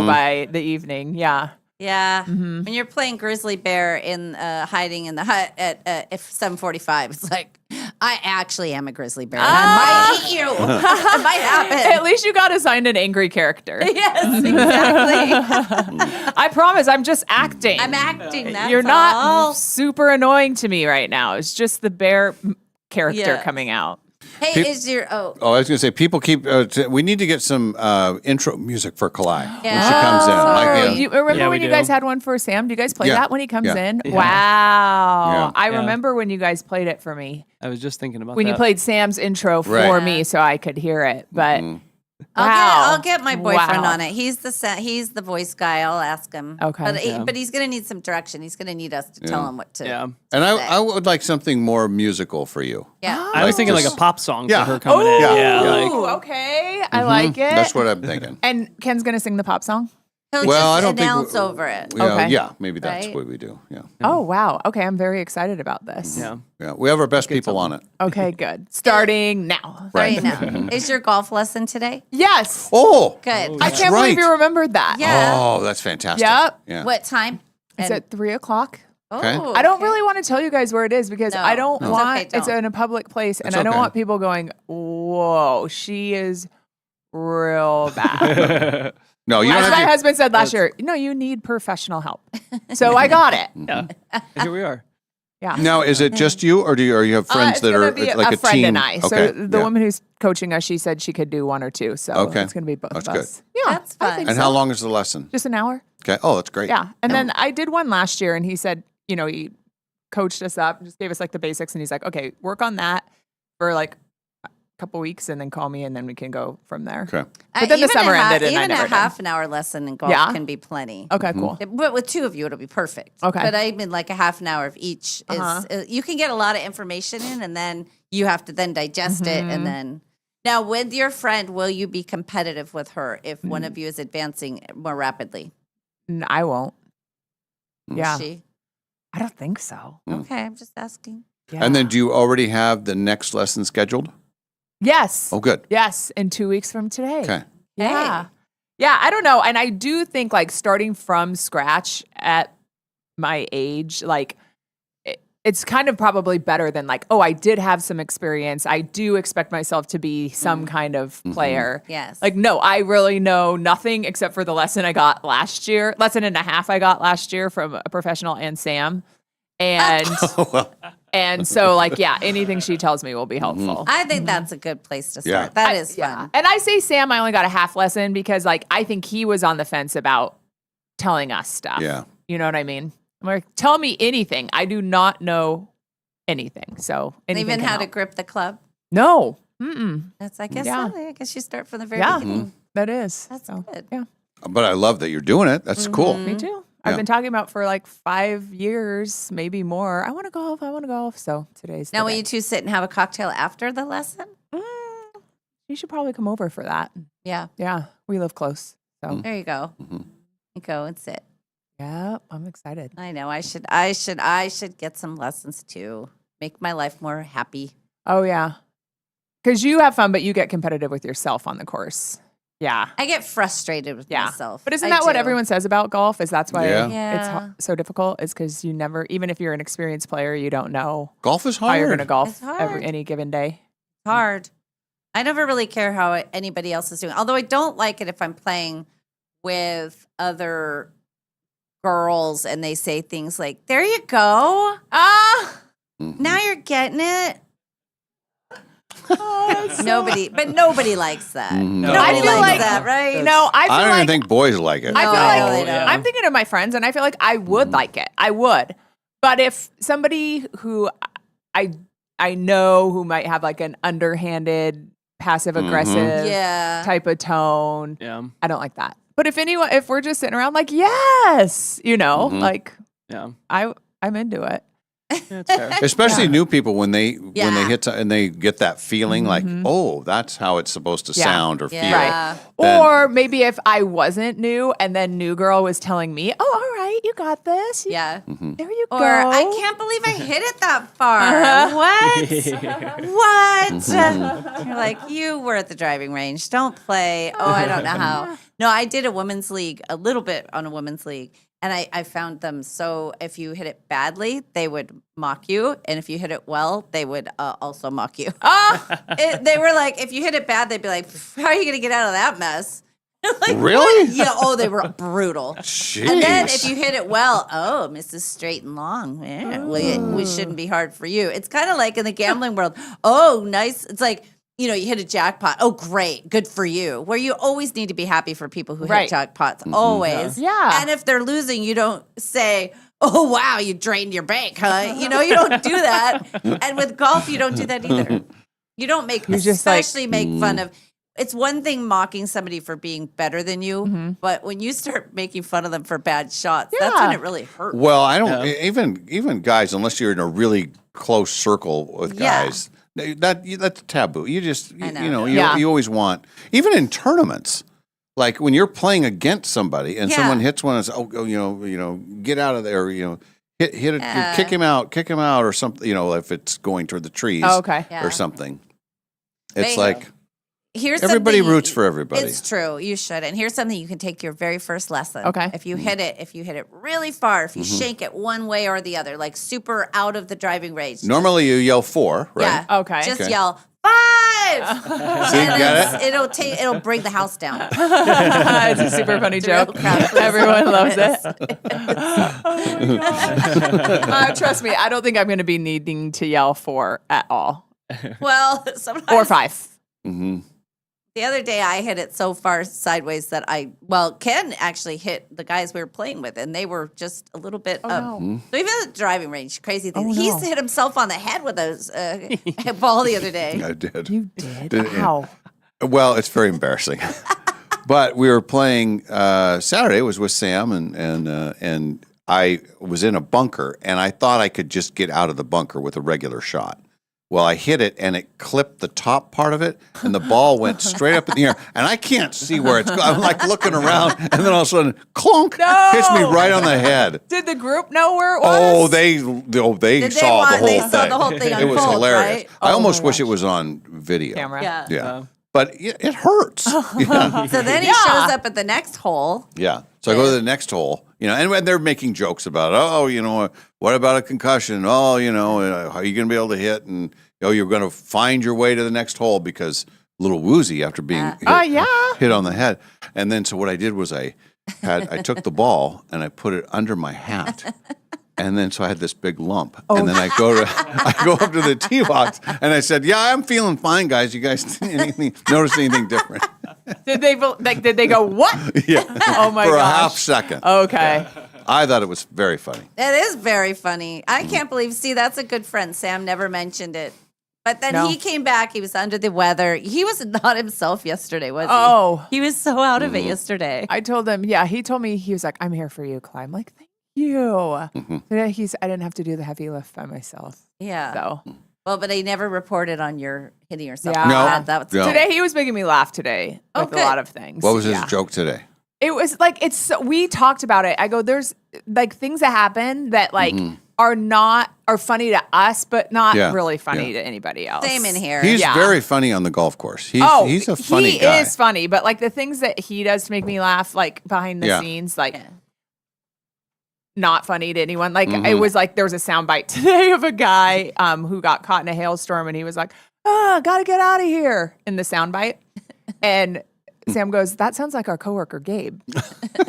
by the evening. Yeah. Yeah. When you're playing grizzly bear in hiding in the hut at 7:45, it's like, I actually am a grizzly bear. And I might eat you. It might happen. At least you got assigned an angry character. Yes, exactly. I promise, I'm just acting. I'm acting. That's You're not all. super annoying to me right now. It's just the bear character coming out. Hey, is your I was going to say, people keep. We need to get some intro music for Kalai when she comes in. You remember when you guys had one for Sam? Do you guys play that when he comes in? Yeah. Wow. I Yeah. remember when you guys played it for me. I was just thinking about When that. you played Sam's intro for Right. me so I could hear it. But I'll get my boyfriend Wow. on it. He's the voice guy. I'll ask him. Okay. But he's going to need some direction. He's going to need us to tell him what to. Yeah. And I would like something more musical for you. Yeah. I was thinking like just- a pop song Yeah. for her coming in. Yeah. like- Ooh, okay. I like it. That's what I'm thinking. And Ken's going to sing the pop song? He'll Well, I just don't think announce over it. Yeah, Okay. yeah, maybe that's Right? what we do. Yeah. Oh, wow. Okay. I'm very excited about this. Yeah. Yeah. We have our best people on it. Okay, good. Starting now. Right now. Is your golf lesson today? Yes. Oh. Good. I can't believe you remembered that. Yeah. Oh, that's fantastic. Yep. Yeah. What time? It's And- at 3:00. Okay. Oh, I don't okay. really want to tell you guys where it is because No. I don't No. want It's okay, it's don't. in a public place and It's I don't okay. want people going, whoa, she is real bad. No, you don't As have my to. husband said last year, no, you need professional help. So I got it. Yeah. Here we are. Yeah. Now, is it just you, or do you have friends It's that gonna are be like a friend team? and I. Okay. So the yeah. woman who's coaching us, she said she could do one or two. So Okay. it's going to be both That's of good. us. Yeah, That's I fun. think And so. how long is the lesson? Just an hour. Okay. Oh, that's great. Yeah. And then I did one last year and he said, he coached us up, just gave us like the basics. And he's like, okay, work on that for like a couple weeks and then call me and then we can go from there. Okay. But then the Even summer ended and I even never a did. half an hour lesson in golf Yeah? can be plenty. Okay, cool. But with two of you, it'll be perfect. Okay. But I mean, like a half an hour of each is you can get a lot of information in, and then you have to then digest it, and then. Now, with your friend, will you be competitive with her if one of you is advancing more rapidly? I won't. Yeah. She? I don't think so. Okay, I'm just asking. Yeah. And then, do you already have the next lesson scheduled? Yes. Oh, good. Yes. In 2 weeks from today. Okay. Yeah. Yeah. I don't know. And I do think like starting from scratch at my age, like it's kind of probably better than like, oh, I did have some experience. I do expect myself to be some kind of player. Yes. Like, no, I really know nothing except for the lesson I got last year, lesson and a half I got last year from a professional and Sam. And and so like, yeah, anything she tells me will be helpful. I think that's a good place to start. Yeah. That is fun. And I say Sam, I only got a half lesson because like I think he was on the fence about telling us stuff. Yeah. You know what I mean? I'm like, tell me anything. I do not know anything. So anything Even can how to help. grip the club. No. Mm-mm. That's I guess you start from the very Yeah. beginning. That is. That's So, good. Yeah. But I love that you're doing it. That's cool. Me too. I've Yeah. been talking about for like 5 years, maybe more. I want to golf. I want to golf. So today's Now, the will day. you two sit and have a cocktail after the lesson? You should probably come over for that. Yeah. Yeah. We live close. So There you go. You go and sit. yeah, I'm excited. I know. I should get some lessons too. Make my life more happy. Oh yeah. Because you have fun, but you get competitive with yourself on the course. Yeah. I get frustrated with myself. But isn't I that what do. everyone says about golf? Is that's why Yeah. it's so difficult? Is because you never, even if you're an experienced player, you don't know Golf is how you're going to hard. golf It's hard. any given day. It's hard. I never really care how anybody else is doing. Although I don't like it if I'm playing with other girls and they say things like, "There you go. Now you're getting it." Nobody likes that. No. Nobody I feel likes like that, right? No, I feel I don't like even think boys like it. I feel No, like they don't. I'm thinking of my friends, and I feel like I would like it. I would, but if somebody who I know who might have like an underhanded, passive aggressive Yeah. type of tone, Yeah. I don't like that. But if we're just sitting around like yes, like Yeah. I'm into it. That's fair. Especially new people when they hit and they get that feeling like, Mhm. oh, that's how it's supposed to Yeah. sound or feel. Right. Then- Or maybe if I wasn't new and then new girl was telling me, "Oh, all right, you got this." Yeah. There you Or go. I can't believe I hit it that far. Uh-huh. What? You're like, you were at the driving range. Don't play. Oh, I don't know how. No, I did a women's league, a little bit on a women's league. And I found them so if you hit it badly, they would mock you. And if you hit it well, they would also mock you. They were like, if you hit it bad, they'd be like, how are you going to get out of that mess? Like, really? what? Yeah. Oh, they were brutal. Jeez. And then if you hit it well, oh, Mrs. Straight and Long. Yeah, well, we shouldn't be hard for you. It's kind of like in the gambling world. Oh, nice. It's like, you hit a jackpot. Oh, great. Good for you. Where you always need to be happy for people who Right. hit jackpots. Always. Yeah. And if they're losing, you don't say, oh, wow, you drained your bank, huh? You don't do that. And with golf, you don't do that either. You don't make, You're just like, especially make fun of. It's one thing mocking somebody for being better than you, but when you start making fun of them for bad shots, that's when it really hurts. Well, I don't even guys, unless you're in a really close circle with Yeah. guys, that's taboo. You just know. you always want, even in tournaments, like when you're playing against somebody and someone hits one and says, get out of there, hit it, kick him out or something, if it's going toward the trees or something. It's like Here's everybody something- roots for everybody. It's true. You should. And here's something you can take your very first lesson. Okay. If you hit it really far, if you shank it one way or the other, like super out of the driving range. Normally you yell 4, right? Yeah. Okay. Just yell 5. See, got it? It'll bring the house down. It's a super funny joke. Everyone loves it. Trust me, I don't think I'm going to be needing to yell 4 at all. Well, sometimes. Or 5. Mm-hmm. The other day I hit it so far sideways that Ken actually hit the guys we were playing with, and they were just a little bit up. Mm-hmm. So even at the driving range, crazy thing. He's hit himself on the head with a ball the other day. I did. You did? How? Well, it's very embarrassing. But we were playing Saturday. It was with Sam, and I was in a bunker, and I thought I could just get out of the bunker with a regular shot. Well, I hit it, and it clipped the top part of it, and the ball went straight up in the air, and I can't see where it's going. I'm like looking around, and then all of a sudden, clonk, hits me right on the head. Did the group know where it was? Oh, they saw the whole they thing. saw the whole thing It was unfold, hilarious. right? I Oh almost my wish it was on video. Camera. Yeah. But it hurts. Yeah. So then he shows up at the next hole. Yeah. So I go to the next hole, and they're making jokes about, what about a concussion? Oh, how are you going to be able to hit? And, you're going to find your way to the next hole because a little woozy after being hit on the head. And then so what I did was I took the ball and I put it under my hat. And then so I had this big lump. And then I go up to the tee box and I said, yeah, I'm feeling fine, guys. You guys notice anything different? Did they go, what? Yeah. Oh my For gosh. a half second. Okay. I thought it was very funny. It is very funny. I can't believe, that's a good friend. Sam never mentioned it. But then he came back. He was under the weather. He was not himself yesterday, was he? Oh. He was so out of it yesterday. I told him, he told me, he was like, I'm here for you, Clyde. I'm like, thank you. I didn't have to do the heavy lift by myself. Yeah. So. Well, but he never reported on your hitting yourself. Yeah. That was Today he was making me laugh today with good. a lot of things. What was his joke today? It was like, we talked about it. I go, there's like things that happen that like are funny to us, but not really funny to anybody else. Same in here. He's very funny on the golf course. He's a funny he guy. Is funny, but like the things that he does to make me laugh, like behind the scenes, like not funny to anyone. Like it was like there was a soundbite today of a guy who got caught in a hailstorm, and he was like, gotta get out of here in the soundbite. And Sam goes, that sounds like our coworker Gabe.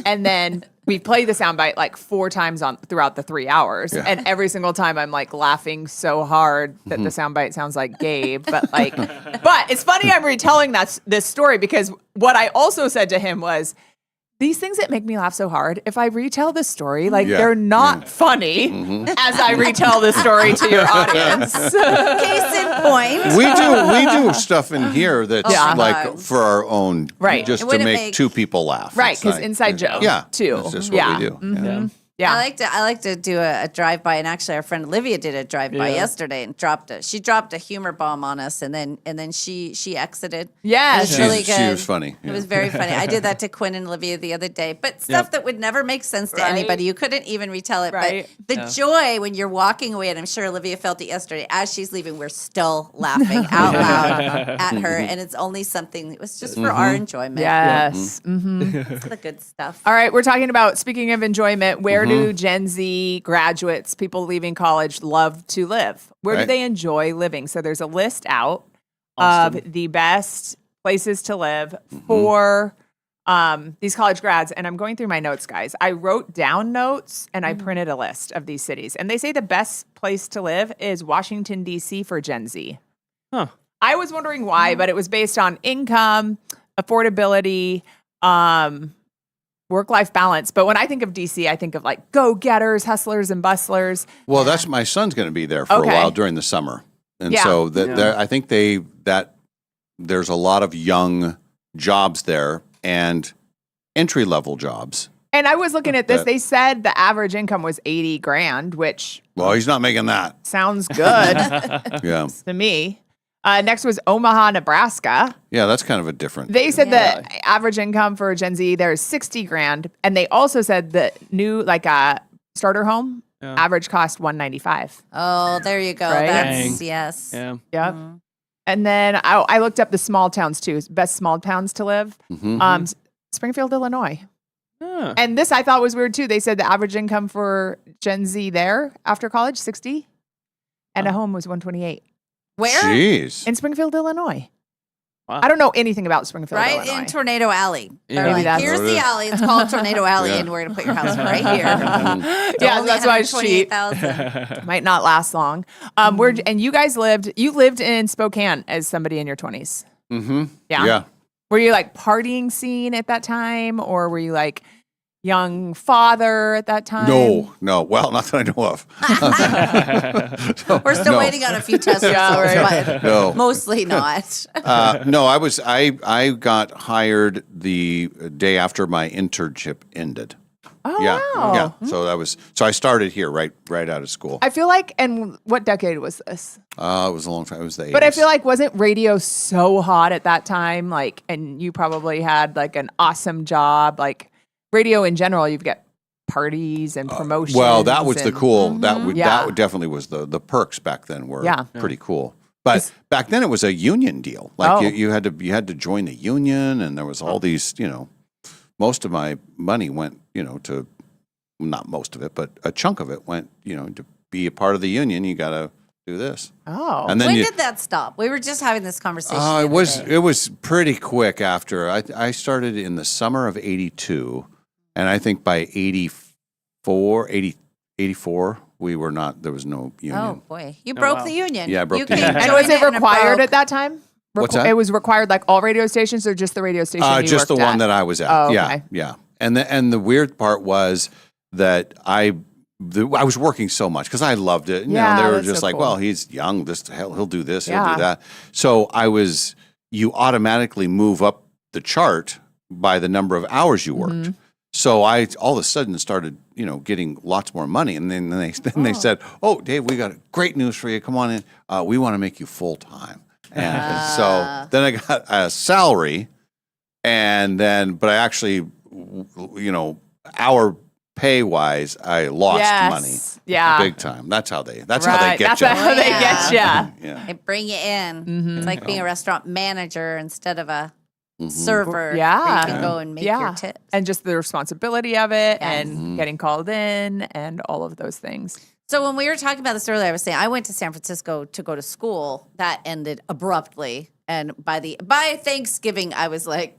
And then we play the soundbite like 4 times throughout the 3 hours. Yeah. And every single time I'm like laughing so hard that the soundbite sounds like Gabe. But it's funny I'm retelling this story, because what I also said to him was, these things that make me laugh so hard, if I retell the story, they're not funny as I retell the story to your audience. Case in point. We do stuff in here that's like for our own, just to make 2 people laugh. Right, because inside joke, too. That's just what we do. Yeah. I like to do a drive-by, and actually our friend Olivia did a drive-by yesterday and she dropped a humor bomb on us, and then she exited. Yeah. It was really good. She was funny. It was very funny. I did that to Quinn and Olivia the other day, but stuff that would never make sense to anybody. You couldn't even retell it, but the joy when you're walking away, and I'm sure Olivia felt it yesterday, as she's leaving, we're still laughing out loud at her, and it's only something, it was just for our enjoyment. Yes. That's the good stuff. All right, we're talking about, speaking of enjoyment, where do Gen Z graduates, people leaving college, love to live? Where do they enjoy living? So there's a list out of the best places to live for these college grads. And I'm going through my notes, guys. I wrote down notes and I printed a list of these cities. And they say the best place to live is Washington, D.C. for Gen Z. Huh. I was wondering why, but it was based on income, affordability, work-life balance. But when I think of DC, I think of like go-getters, hustlers, and bustlers. Well, that's my son's going to be there for a while during the summer, and so I think there's a lot of young jobs there and entry-level jobs. And I was looking at this. They said the average income was $80,000, which he's not making that. Sounds good. To me. Next was Omaha, Nebraska. Yeah, that's kind of a different. They said the average income for Gen Z there is $60,000, and they also said the new starter home average cost $195,000. Oh, there you go. Right? That's yes. Yeah. Yep. And then I looked up the small towns too. Best small towns to live. Springfield, Illinois. And this I thought was weird too. They said the average income for Gen Z there after college, $60,000, and a home was $128,000. Where? Jeez. In Springfield, Illinois. Wow. I don't know anything about Springfield, Right Illinois. in Tornado Alley. Yeah. They're Maybe like, that's here's what it the is. alley. It's called Tornado Alley, and we're going to put your house right here. Yeah, that's why it's cheap. $128,000. Might not last long. And you guys lived in Spokane as somebody in your 20s. Mm-hmm. Yeah. Were you like partying scene at that time, or were you like young father at that time? No. Well, not that I know of. We're still waiting on a few test results, but mostly not. No, I got hired the day after my internship ended. Oh, yeah, wow. Yeah. So I started here right out of school. I feel like, and what decade was this? It was a long time. It was the 80s. But I feel like, wasn't radio so hot at that time? Like, and you probably had like an awesome job. Like radio in general, you've got parties and promotions. Well, that was the cool. Mm-hmm. That definitely was the perks back then were pretty cool. But back then it was a union deal. Like you had to join the union, and there was all these, most of my money went, to, not most of it, but a chunk of it went, to be a part of the union. You got to do this. Oh, and then when did that stop? We were just having this conversation. It was pretty quick after. I started in the summer of '82, and I think by 84, we were not. There was no union. Oh boy, you broke the union. Yeah, I broke the union. And was it required at that time? What's that? It was required like all radio stations, or just the radio station you just the worked one at? that I was at. Oh, okay. Yeah. And the weird part was that I was working so much because I loved it. They were that's just so like, cool. well, he's young. He'll do this. He'll do that. So you automatically move up the chart by the number of hours you worked. Mm-hmm. So I all of a sudden started, getting lots more money. And then they said, "Oh, Dave, we got great news for you. Come on in. We want to make you full time." And so then I got a salary, but I actually, hour pay wise, I lost money. Yeah. Big time. That's how they get That's you. how they get you. Yeah. They bring you in. It's like being a restaurant manager instead of a Mm-hmm. server. Yeah. Where you can go and make your tips. And just the responsibility of it and getting called in and all of those things. So when we were talking about this earlier, I was saying I went to San Francisco to go to school. That ended abruptly. And by Thanksgiving, I was like,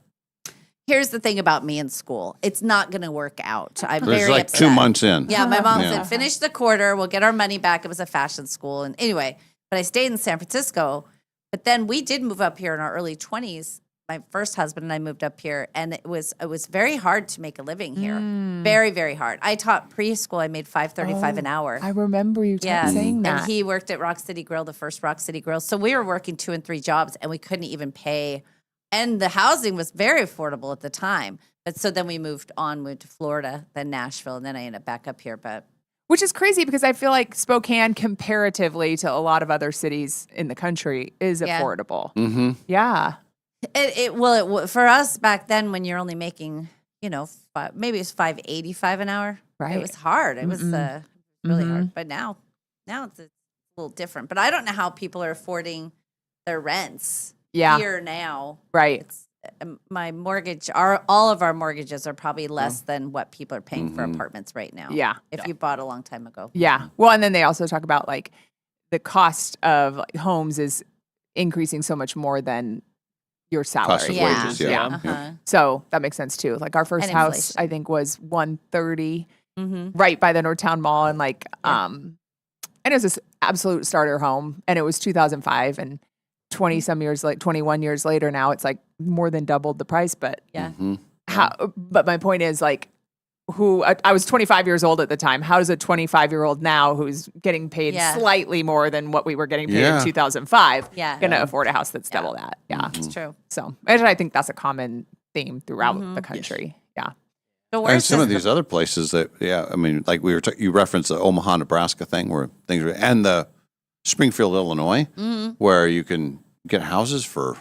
here's the thing about me in school. It's not going to work out. I'm It was very like upset. 2 months in. Yeah, my mom said, finish the quarter. We'll get our money back. It was a fashion school. And anyway, but I stayed in San Francisco. But then we did move up here in our early 20s. My first husband and I moved up here. And it was very hard to make a living here. Very, very hard. I taught preschool. I made $5.35 an hour. I remember you saying that. And he worked at Rock City Grill, the first Rock City Grill. So we were working 2 and 3 jobs, and we couldn't even pay. And the housing was very affordable at the time. But so then we moved to Florida, then Nashville, and then I ended up back up here. But which is crazy because I feel like Spokane, comparatively to a lot of other cities in the country, is affordable. Mm-hmm. Yeah. For us back then, when you're only making, maybe it was $5.85 an hour. Right. It was hard. It was really hard. But now it's a little different. But I don't know how people are affording their rents here now. Right. My mortgage, all of our mortgages are probably less than what people are paying for apartments right now. Yeah. If you bought a long time ago. Yeah. Well, and then they also talk about like the cost of homes is increasing so much more than your salary. Cost of wages, yeah. Uh-huh. So that makes sense too. Like our first And house, inflation. I think, was $130 right by the Northtown Mall, and and it was this absolute starter home, and it was 2005, and 21 years later now, it's like more than doubled the price. But but my point is like, I was 25 years old at the time. How does a 25-year-old now who's getting paid slightly more than what we were getting paid in 2005 going to afford a house that's double that? Yeah. It's true. So and I think that's a common theme throughout the country. Yeah. And some of these other places that, I mean, like you referenced the Omaha, Nebraska thing where things were, and the Springfield, Illinois, where you can get houses for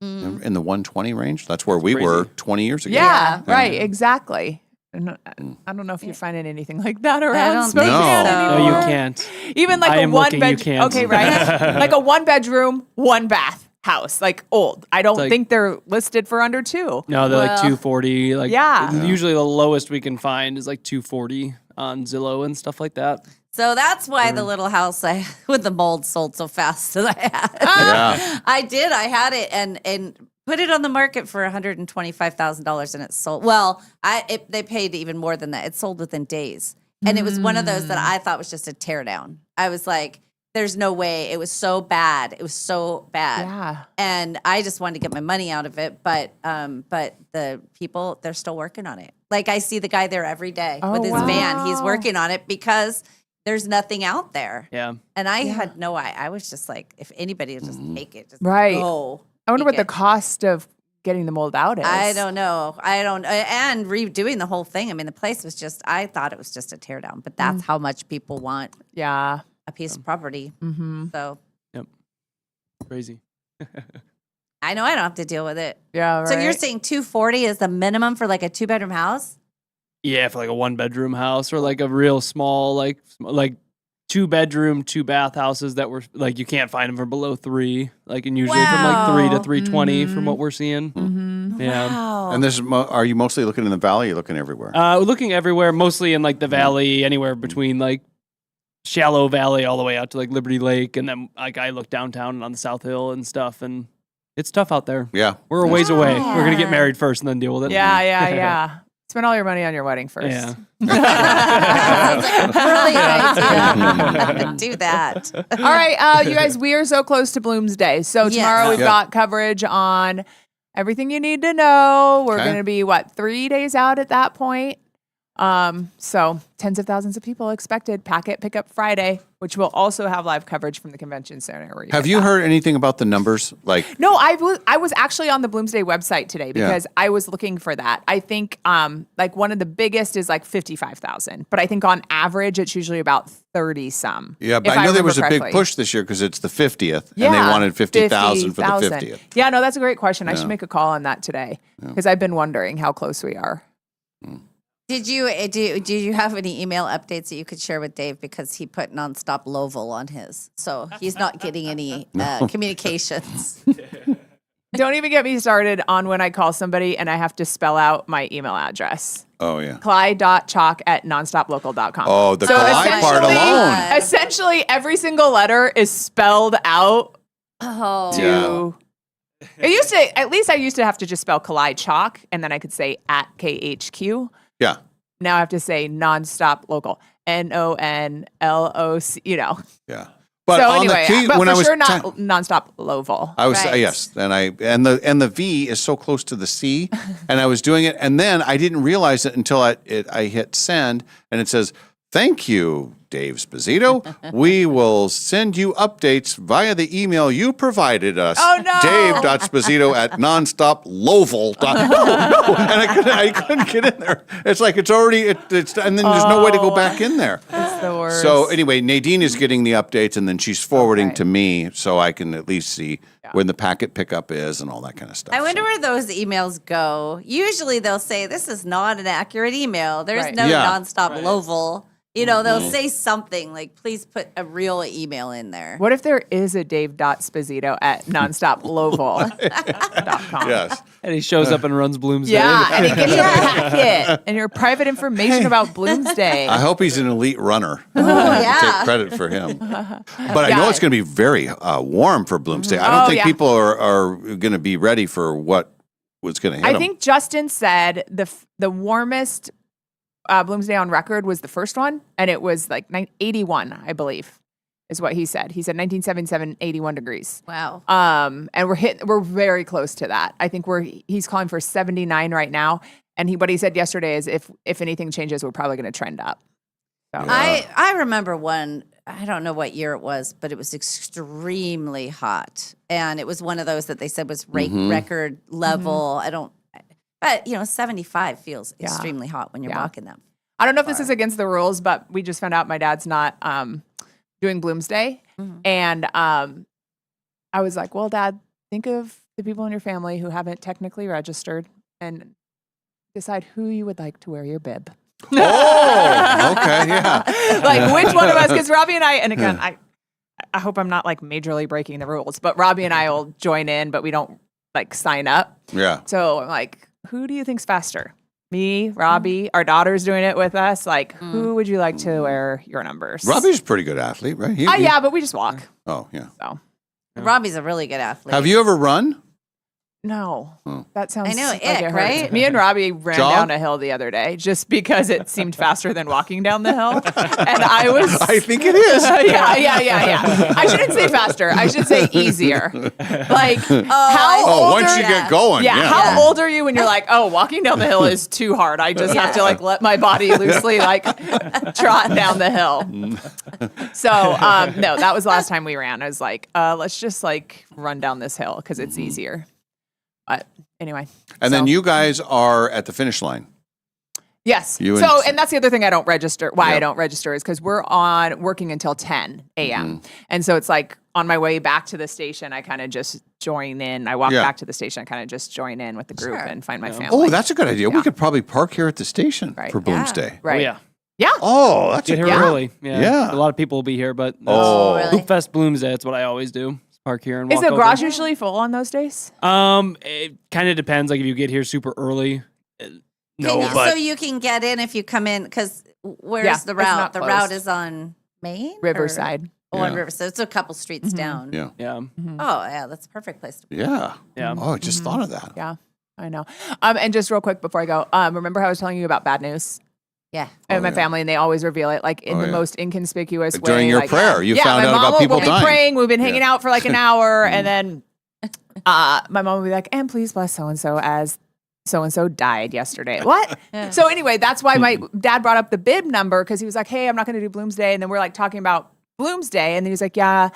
in the 120 range. That's where we were 20 years ago. Yeah, right. Exactly. I don't know if you're finding anything like that around Spokane anymore. No, you can't. Even like I a am one looking, bed. you can't. Okay, right. Like a 1-bedroom, 1-bath house, like old. I don't think they're listed for under 2. No, they're like 240. Like Yeah. usually the lowest we can find is like 240 on Zillow and stuff like that. So that's why the little house with the mold sold so fast that I had. I did. I had it and put it on the market for $125,000 and it sold. Well, they paid even more than that. It sold within days. And it was one of those that I thought was just a teardown. I was like, there's no way. It was so bad. It was so bad. Yeah. And I just wanted to get my money out of it. But the people, they're still working on it. Like I see the guy there every day with his van. He's working on it because there's nothing out there. Yeah. And I had no idea. I was just like, if anybody would just take it, just Right. go. I wonder what the take it. cost of getting the mold out is. I don't know. And redoing the whole thing. I mean, the place was I thought it was just a teardown, but that's how much people want Yeah. a piece of property. Mm-hmm. So Yep. Crazy. I know I don't have to deal with it. Yeah. Right. So you're saying 240 is the minimum for like a 2-bedroom house? Yeah, for like a 1-bedroom house or like a real small, like 2-bedroom, 2-bath houses that were like you can't find them for below 3, like and usually from like 3 to 320 from what we're seeing. Mm-hmm. Yeah. Wow. And are you mostly looking in the valley? Or are you looking everywhere? Looking everywhere, mostly in like the valley, anywhere between like Shallow Valley all the way out to like Liberty Lake, and then like I look downtown and on the South Hill and stuff, and it's tough out there. Yeah, we're a ways away. We're gonna get married first and then deal with it. Yeah. Spend all your money on your wedding first. Yeah. Brilliant idea. Do that. All right, you guys, we are so close to Bloomsday. So tomorrow we've got coverage on everything you need to know. We're going to be, 3 days out at that point? So tens of thousands of people expected. Packet Pickup Friday, which will also have live coverage from the convention center. Have you heard anything about the numbers? No, I was actually on the Bloomsday website today because I was looking for that. I think one of the biggest is like 55,000, but I think on average it's usually about 30 some. Yeah, but I know there was a big push this year because it's the 50th and they wanted 50,000 for the 50th. Yeah, no, that's a great question. I should make a call on that today because I've been wondering how close we are. Did you have any email updates that you could share with Dave, because he put NonStop Louisville on his, so he's not getting any communications. Don't even get me started on when I call somebody and I have to spell out my email address. Oh, yeah. Clyde.chalk@nonstoplocal.com. Oh, the Clyde part alone. Essentially, every single letter is spelled out. Oh. It used to, at least I used to have to just spell Clyde Chalk, and then I could say @KHQ. Yeah. Now I have to say NonStop Local. NONLOC, Yeah. But so on anyway, the key, but when for I was sure not NonStop Louisville. I was yes, and the V is so close to the C, and I was doing it, and then I didn't realize it until I hit send, and it says, "Thank you, Dave Sposito. We will send you updates via the email you provided us. Oh, no. Dave.Sposito@nonstoplouisville. No, and I couldn't get in there. It's like it's already it's and then there's no way to go back in there. It's the worst. So anyway, Nadine is getting the updates, and then she's forwarding to me, so I can at least see when the packet pickup is and all that kind of stuff. I wonder where those emails go. Usually they'll say, this is not an accurate email. There's no NonStop Louisville. You know, they'll say something like, please put a real email in there. What if there is a Dave.Sposito@nonstoplouisville.com? Yes. And he shows up and runs Bloomsday. Yeah, and he gives you a packet and your private information about Bloomsday. I hope he's an elite runner. yeah. Take credit for him. But I know it's going to be very warm for Bloomsday. I don't think people are going to be ready for what was going to hit them. I think Justin said the warmest Bloomsday on record was the first one, and it was like 81, I believe, is what he said. He said 1977, 81 degrees. Wow. And we're very close to that. I think he's calling for 79 right now, and what he said yesterday is if anything changes, we're probably going to trend up. So. I remember one, I don't know what year it was, but it was extremely hot, and it was one of those that they said was record level. But, 75 feels extremely hot when you're walking them. I don't know if this is against the rules, but we just found out my dad's not doing Bloomsday. And I was like, well, Dad, think of the people in your family who haven't technically registered and decide who you would like to wear your bib. Oh, okay, yeah. Like which one of us, because Robbie and I, and again, I hope I'm not like majorly breaking the rules, but Robbie and I will join in, but we don't like sign up. Yeah. So I'm like, who do you think's faster? Me, Robbie, our daughter's doing it with us. Like, who would you like to wear your numbers? Robbie's a pretty good athlete, right? Yeah, but we just walk. Oh, yeah. So Robbie's a really good athlete. Have you ever run? No, that sounds. I know, like it hurts. right? Me and Robbie ran down a hill the other day just because it seemed faster than walking down the hill, and I was. I think it is. Yeah. I shouldn't say faster. I should say easier. Like how old once you get going. Yeah. How old are you when you're like, oh, walking down the hill is too hard. I just have to like let my body loosely like trot down the hill. So no, that was the last time we ran. I was like, let's just like run down this hill because it's easier. But anyway. And then you guys are at the finish line. Yes. And that's the other thing I don't register. Why I don't register is because we're working until 10 a.m. And so it's like on my way back to the station, I kind of just join in. I walk back to the station, I kind of just join in with the group and find my family. Oh, that's a good idea. We could probably park here at the station for Bloomsday. Right. Oh, yeah. Yeah. Oh, that's Get here early. Yeah. A lot of people will be here, but Hoop Fest Bloomsday, that's what I always do. Park here and walk Is the over. garage usually full on those days? It kind of depends. Like if you get here super early, so you can get in if you come in, because where's the route? The route is on Main? Riverside. On Riverside. It's a couple streets down. Yeah. Oh, yeah. That's a perfect place to be. Yeah. Oh, I just thought of that. Yeah, I know. And just real quick before I go, remember how I was telling you about bad news? Yeah. And my family, and they always revel it like in the most inconspicuous way. During your prayer, you found out about people dying. We'll be praying. We've been hanging out for like an hour, and then my mom would be like, and please bless so-and-so as so-and-so died yesterday. What? So anyway, that's why my dad brought up the bib number, because he was like, hey, I'm not going to do Bloomsday. And then we're like talking about Bloomsday. And then he was like, yeah,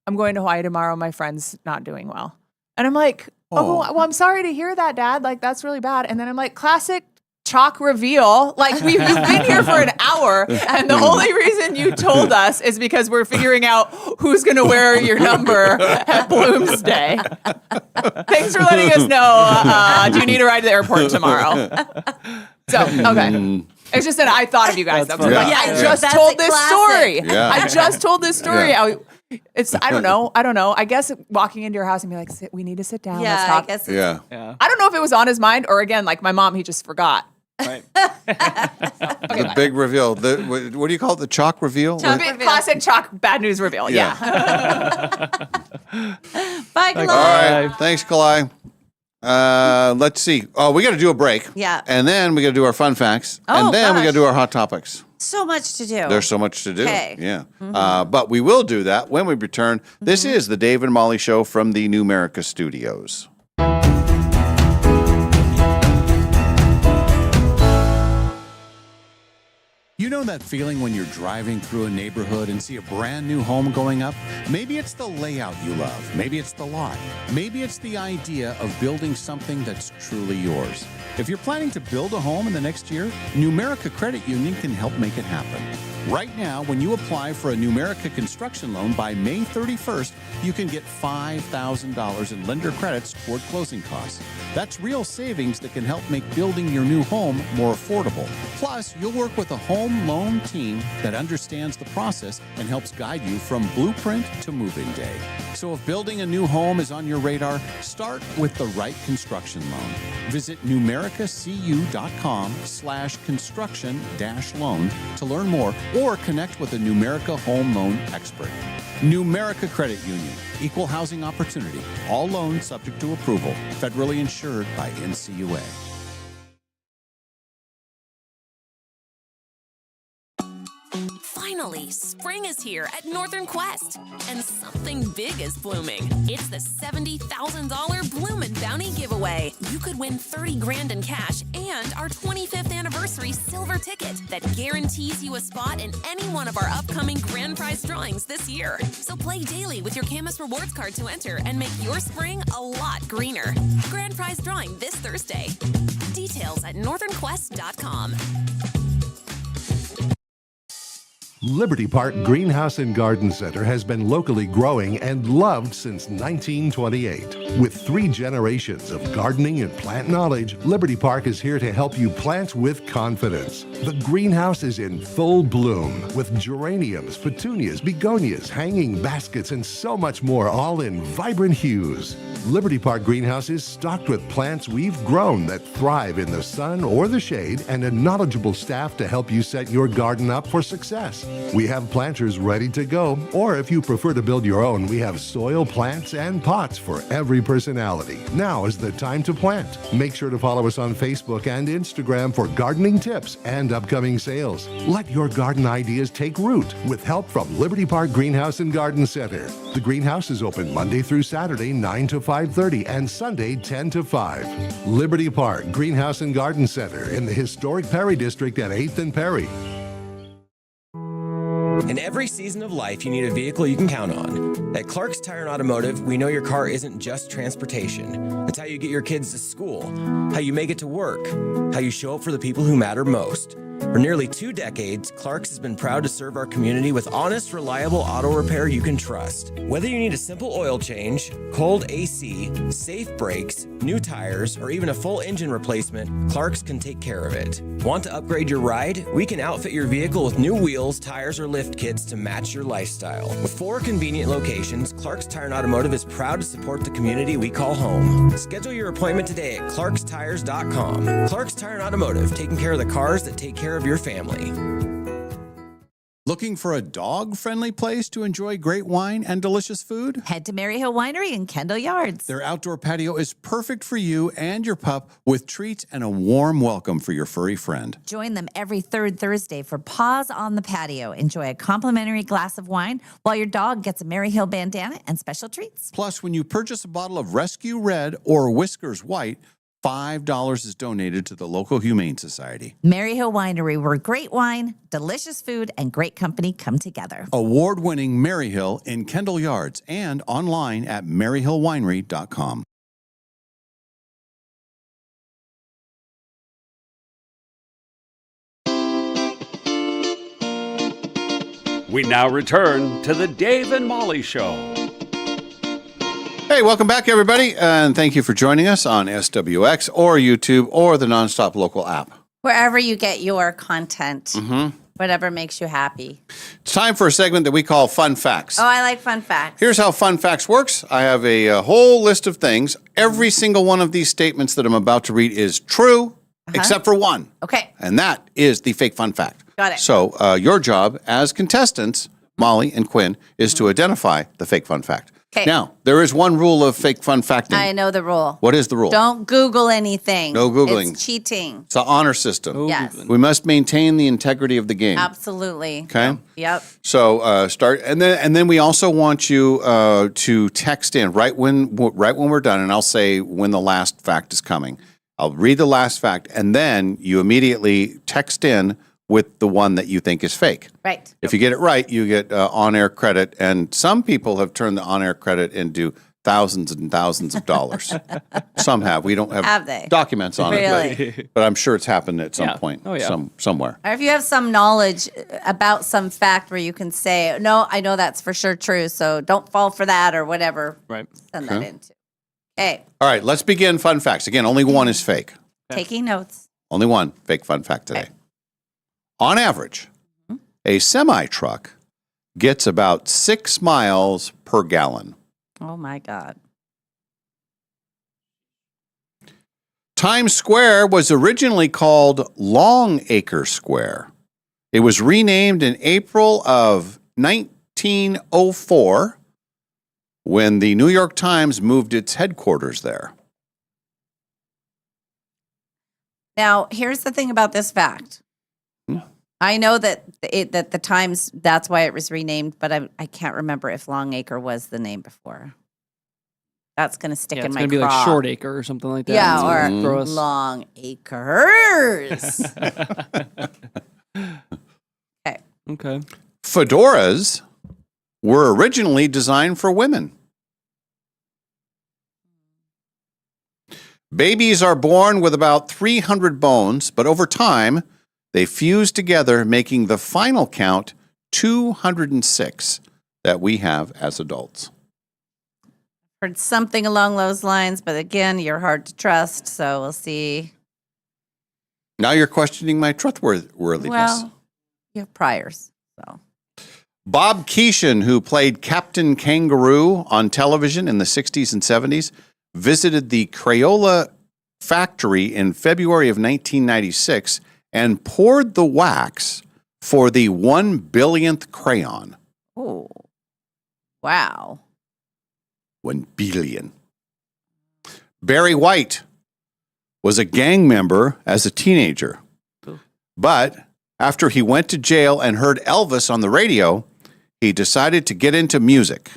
I'm going to Hawaii tomorrow. My friend's not doing well. And I'm like, oh, well, I'm sorry to hear that, Dad. Like, that's really bad. And then I'm like, classic chalk reveal. Like you've been here for an hour, and the only reason you told us is because we're figuring out who's going to wear your number at Bloomsday. Thanks for letting us know. Do you need a ride to the airport tomorrow? So, okay. It's just that I thought of you guys. That's I was like, funny. I Yeah. just That's told a this classic. story. Yeah. I just told this story. Yeah. I don't know. I guess walking into your house and be like, we need to sit down. Yeah, Let's I talk. guess Yeah. I don't know if it was on his mind or again, like my mom, he just forgot. Right. The big reveal. What do you call it? The chalk reveal? Classic chalk bad news reveal. Yeah. Bye, All Kalai. right. Thanks, Kalai. Let's see. Oh, we got to do a break. Yeah. And then we got to do our fun facts. Oh, and then we gosh. got to do our hot topics. So much to do. There's so much to do. Okay. Yeah. But we will do that when we return. This is the Dave and Molly Show from the Numerica Studios. You know that feeling when you're driving through a neighborhood and see a brand new home going up? Maybe it's the layout you love. Maybe it's the lot. Maybe it's the idea of building something that's truly yours. If you're planning to build a home in the next year, Numerica Credit Union can help make it happen. Right now, when you apply for a Numerica construction loan by May 31st, you can get $5,000 in lender credits toward closing costs. That's real savings that can help make building your new home more affordable. Plus, you'll work with a home loan team that understands the process and helps guide you from blueprint to move-in day. So if building a new home is on your radar, start with the right construction loan. Visit numericacu.com/construction-loan to learn more or connect with a Numerica home loan expert. Numerica Credit Union, equal housing opportunity. All loans subject to approval. Federally insured by NCUA. Finally, spring is here at Northern Quest, and something big is blooming. It's the $70,000 Bloomin' Bounty giveaway. You could win $30,000 in cash and our 25th anniversary silver ticket that guarantees you a spot in any one of our upcoming grand prize drawings this year. So play daily with your Camus Rewards card to enter and make your spring a lot greener. Grand prize drawing this Thursday. Details at northernquest.com. Liberty Park Greenhouse and Garden Center has been locally growing and loved since 1928. With 3 generations of gardening and plant knowledge, Liberty Park is here to help you plant with confidence. The greenhouse is in full bloom with geraniums, petunias, begonias, hanging baskets, and so much more, all in vibrant hues. Liberty Park Greenhouse is stocked with plants we've grown that thrive in the sun or the shade, and a knowledgeable staff to help you set your garden up for success. We have planters ready to go, or if you prefer to build your own, we have soil, plants, and pots for every personality. Now is the time to plant. Make sure to follow us on Facebook and Instagram for gardening tips and upcoming sales. Let your garden ideas take root with help from Liberty Park Greenhouse and Garden Center. The greenhouse is open Monday through Saturday, 9 to 5:30, and Sunday, 10 to 5. Liberty Park Greenhouse and Garden Center in the historic Perry District at 8th and Perry. In every season of life, you need a vehicle you can count on. At Clark's Tire and Automotive, we know your car isn't just transportation. It's how you get your kids to school, how you make it to work, how you show up for the people who matter most. For nearly 2 decades, Clark's has been proud to serve our community with honest, reliable auto repair you can trust. Whether you need a simple oil change, cold AC, safe brakes, new tires, or even a full engine replacement, Clark's can take care of it. Want to upgrade your ride? We can outfit your vehicle with new wheels, tires, or lift kits to match your lifestyle. With 4 convenient locations, Clark's Tire and Automotive is proud to support the community we call home. Schedule your appointment today at clarkstires.com. Clark's Tire and Automotive, taking care of the cars that take care of your family. Looking for a dog-friendly place to enjoy great wine and delicious food? Head to Maryhill Winery in Kendall Yards. Their outdoor patio is perfect for you and your pup, with treats and a warm welcome for your furry friend. Join them every 3rd Thursday for Paws on the Patio. Enjoy a complimentary glass of wine while your dog gets a Maryhill bandana and special treats. Plus, when you purchase a bottle of Rescue Red or Whiskers White, $5 is donated to the local Humane Society. Maryhill Winery, where great wine, delicious food, and great company come together. Award-winning Maryhill in Kendall Yards and online at maryhillwinery.com. We now return to the Dave and Molly Show. Hey, welcome back, everybody, and thank you for joining us on SWX or YouTube or the NonStop local app. Wherever you get your content, Mm-hmm. whatever makes you happy. It's time for a segment that we call Fun Facts. Oh, I like fun facts. Here's how Fun Facts works. I have a whole list of things. Every single one of these statements that I'm about to read is true, except for one. Okay. And that is the fake fun fact. Got it. So your job as contestants, Molly and Quinn, is to identify the fake fun fact. 'Kay. Now, there is one rule of fake fun facting. I know the rule. What is the rule? Don't Google anything. No Googling. It's cheating. It's an honor system. Yes. We must maintain the integrity of the game. Absolutely. Okay. Yep. So start, and then we also want you to text in right when we're done, and I'll say when the last fact is coming. I'll read the last fact, and then you immediately text in with the one that you think is fake. Right. If you get it right, you get on-air credit, and some people have turned the on-air credit into thousands and thousands of dollars. Some have. We don't Have have they? documents on Really? it, but I'm sure it's happened at some Yeah. point, Oh, yeah. somewhere. Or if you have some knowledge about some fact where you can say, no, I know that's for sure true, so don't fall for that or whatever. Right. Send that Okay. in too. Okay. All right, let's begin fun facts. Again, only one is fake. Taking notes. Only one fake fun fact today. On average, a semi-truck gets about 6 miles per gallon. Oh my God. Times Square was originally called Longacre Square. It was renamed in April of 1904 when the New York Times moved its headquarters there. Now, here's the thing about this fact. I know that that the Times, that's why it was renamed, but I can't remember if Longacre was the name before. That's going to stick Yeah, in it's my going to be craw. like Short Acre or something like that. Yeah, It's gonna or throw us- Long Acres. Okay. Okay. Fedoras were originally designed for women. Babies are born with about 300 bones, but over time, they fuse together, making the final count 206 that we have as adults. Heard something along those lines, but again, you're hard to trust, so we'll see. Now you're questioning my trustworthiness. Well, you have priors, so. Bob Keeshan, who played Captain Kangaroo on television in the 60s and 70s, visited the Crayola factory in February of 1996 and poured the wax for the 1 billionth crayon. Oh, wow. 1 billion. Barry White was a gang member as a teenager. But after he went to jail and heard Elvis on the radio, he decided to get into music.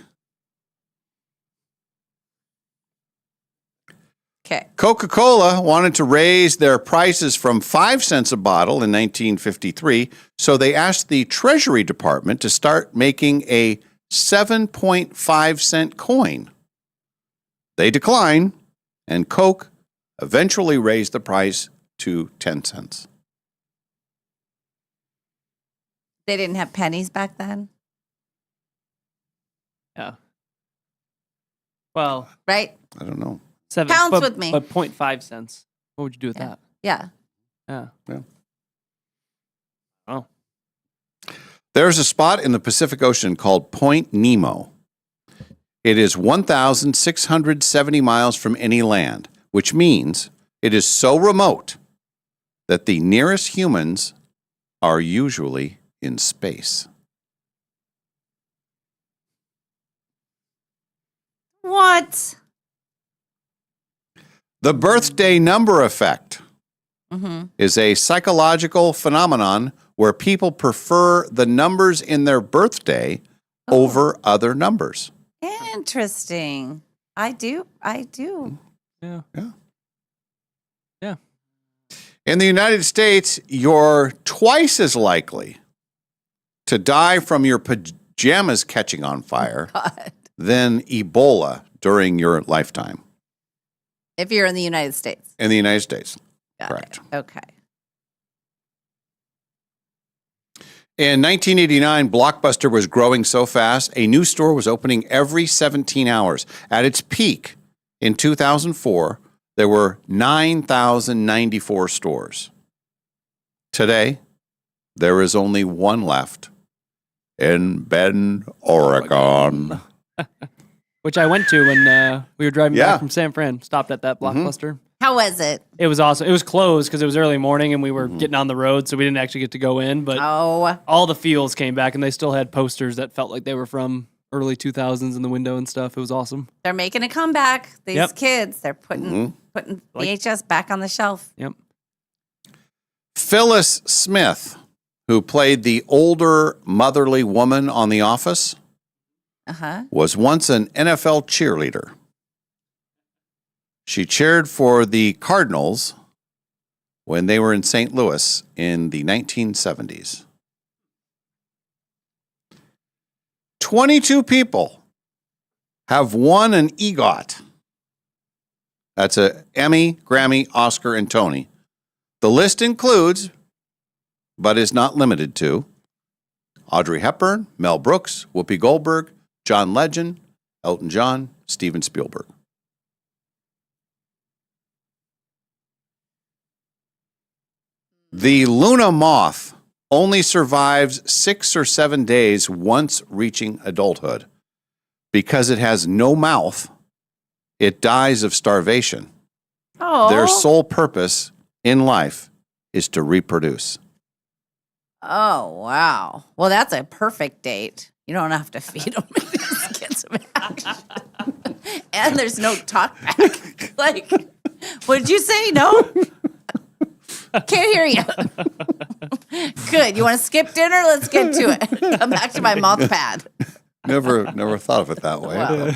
Okay. Coca-Cola wanted to raise their prices from 5 cents a bottle in 1953, so they asked the Treasury Department to start making a 7.5-cent coin. They declined, and Coke eventually raised the price to 10 cents. They didn't have pennies back then, Yeah. Well, right? I don't know. Pounds but, with me. But 0.5 cents. What would you do with that? Yeah. Yeah. Oh. There's a spot in the Pacific Ocean called Point Nemo. It is 1,670 miles from any land, which means it is so remote that the nearest humans are usually in space. What? The birthday number effect Mm-hmm. is a psychological phenomenon where people prefer the numbers in their birthday over other numbers. Interesting. I do. Yeah. Yeah. In the United States, you're twice as likely to die from your pajamas catching on fire than Ebola during your lifetime. If you're in the United States. In the United States. Got Correct. it. Okay. In 1989, Blockbuster was growing so fast, a new store was opening every 17 hours. At its peak in 2004, there were 9,094 stores. Today, there is only one left in Bend, Oregon. Which I went to when we were driving back from San Fran. Stopped at that Blockbuster. How was it? It was awesome. It was closed because it was early morning and we were getting on the road, so we didn't actually get to go in. But all the feels came back, and they still had posters that felt like they were from early 2000s in the window and stuff. It was awesome. They're making a comeback. These kids, they're putting VHS back on the shelf. Yep. Phyllis Smith, who played the older motherly woman on The Office, was once an NFL cheerleader. She cheered for the Cardinals when they were in St. Louis in the 1970s. 22 people have won an EGOT. That's a Emmy, Grammy, Oscar, and Tony. The list includes, but is not limited to, Audrey Hepburn, Mel Brooks, Whoopi Goldberg, John Legend, Elton John, Steven Spielberg. The Luna moth only survives 6 or 7 days once reaching adulthood. Because it has no mouth, it dies of starvation. Their sole purpose in life is to reproduce. Oh, wow. Well, that's a perfect date. You don't have to feed them. Just get some action. And there's no talk back. Like, what did you say? No? Can't hear you. Good. You want to skip dinner? Let's get to it. Come back to my mouth pad. Never thought of it that way. Wow.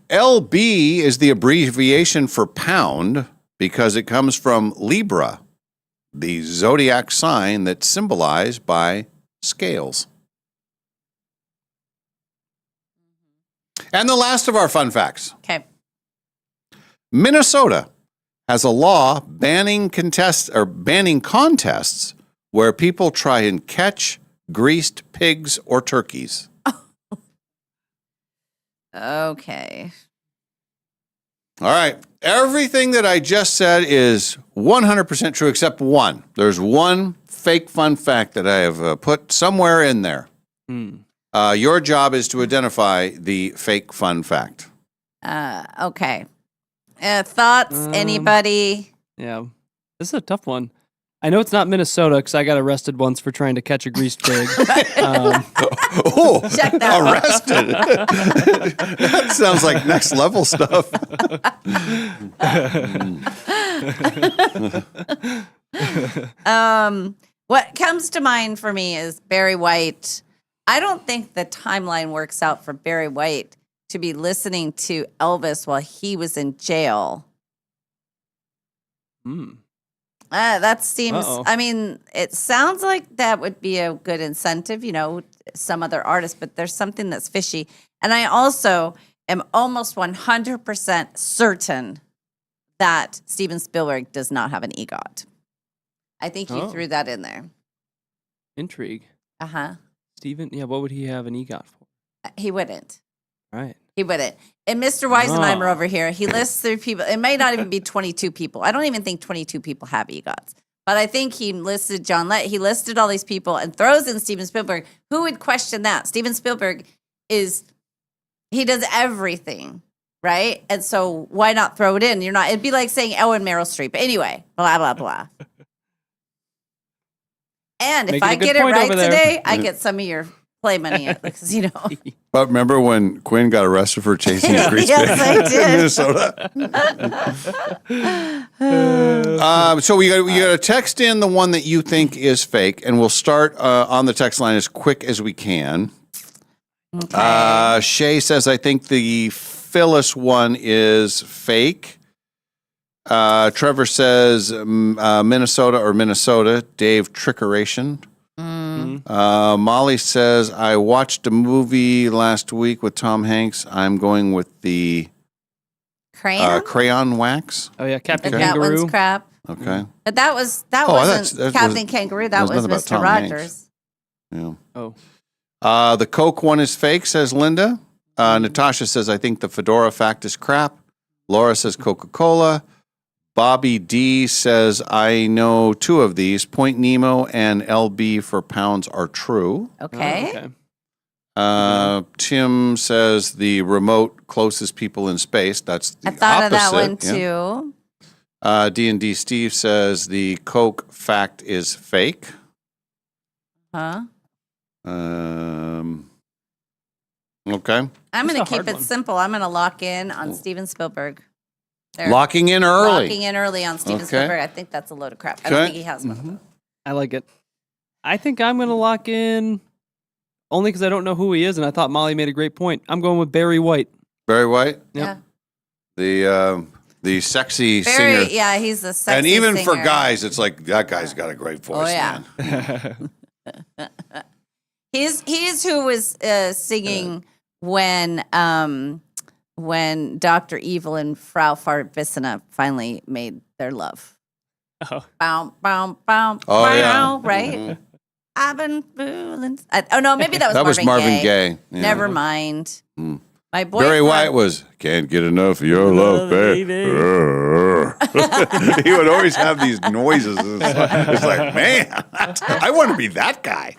LB is the abbreviation for pound because it comes from Libra, the zodiac sign that's symbolized by scales. And the last of our fun facts. Okay. Minnesota has a law banning contests where people try and catch greased pigs or turkeys. Okay. All right. Everything that I just said is 100% true except one. There's one fake fun fact that I have put somewhere in there. Your job is to identify the fake fun fact. Okay. Thoughts? Anybody? Yeah. This is a tough one. I know it's not Minnesota because I got arrested once for trying to catch a greased pig. Check that arrested. That sounds like next level stuff. What comes to mind for me is Barry White. I don't think the timeline works out for Barry White to be listening to Elvis while he was in jail. That seems, I mean, it sounds like that would be a good incentive, you know, some other artists, but there's something that's fishy. And I also am almost 100% certain that Steven Spielberg does not have an EGOT. I think you threw that in there. Intrigue. Uh-huh. Steven, yeah, what would he have an EGOT for? He wouldn't. Right. He wouldn't. And Mr. Weisenheimer over here, he lists through people. It may not even be 22 people. I don't even think 22 people have EGOTs. But I think he listed he listed all these people and throws in Steven Spielberg. Who would question that? Steven Spielberg he does everything, right? And so why not throw it in? It'd be like saying, and Meryl Streep. Anyway, blah, blah, blah. And if I get it right today, I get some of your play money at the casino. But remember when Quinn got arrested for chasing a grease pig in Minnesota? So we got to text in the one that you think is fake, and we'll start on the text line as quick as we can. Okay. Shay says, I think the Phyllis one is fake. Trevor says Minnesota. Dave, trickeration. Molly says, I watched a movie last week with Tom Hanks. I'm going with the crayon wax. Oh, yeah, Captain Kangaroo. That one's crap. Okay. But that wasn't Captain Kangaroo. That was Mr. Rogers. Yeah. Oh. The Coke one is fake, says Linda. Natasha says, I think the fedora fact is crap. Laura says Coca-Cola. Bobby D says, I know 2 of these. Point Nemo and LB for pounds are true. Okay. Tim says the remote closest people in space. That's the I thought of that opposite, one yeah. too. D&D Steve says the Coke fact is fake. Huh? Okay. I'm going to That's a keep hard it one. simple. I'm going to lock in on Steven Spielberg. There. Locking in early. Locking in early on Steven Okay. Spielberg. I think that's a load of crap. I don't Okay. think he has one. I like it. I think I'm going to lock in only because I don't know who he is, and I thought Molly made a great point. I'm going with Barry White. Barry White? Yeah. The sexy Very, singer. yeah, he's a sexy And even for singer. guys, it's like, that guy's got a great voice, Oh, yeah. man. He's who was singing when Dr. Evil and Frau Farfissina finally made their love. Oh. Bow, bow, bow, Oh, bow, yeah. right? Mhm. I've been fooling. Oh, no, maybe that was That was Marvin Gaye, yeah. Never mind. Mm. My boyfriend. Barry White was, can't get enough of your love, babe. He would always have these noises. It's like, man, I want to be that guy.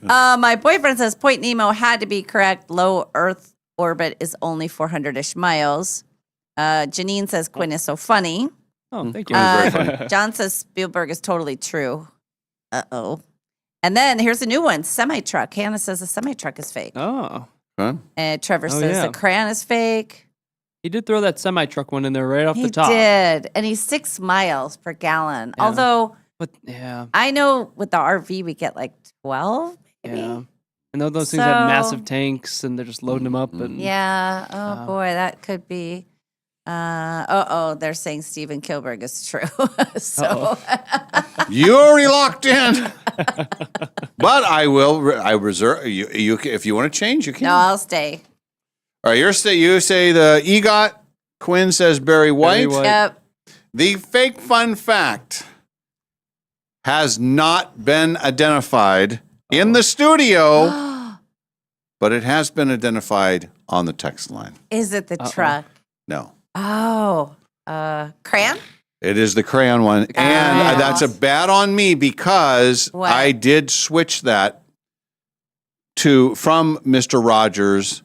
My boyfriend says Point Nemo had to be correct. Low Earth orbit is only 400-ish miles. Janine says Quinn is so funny. Oh, thank you. Very funny. John says Spielberg is totally true. Uh-oh. And then here's a new one, semi-truck. Hannah says the semi-truck is fake. Oh. Huh? And Trevor Oh, says yeah. the crayon is fake. He did throw that semi-truck one in there right off He the top. did. And he's 6 miles per gallon. Yeah. Although, But, yeah. I know with the RV we get like 12, maybe. Yeah. And those things have So- massive tanks, and they're just loading them up. And Yeah. Oh, boy, that could be. They're saying Steven Spielberg is true. So You already locked in. But I reserve, you if you want to change, you can. no, I'll stay. All right, you say the EGOT. Quinn says Barry White. Yep. The fake fun fact has not been identified in the studio, but it has been identified on the text line. Is it the truck? No. Oh, crayon? It is the crayon one. And that's a bad on me because What? I did switch that from Mr. Rogers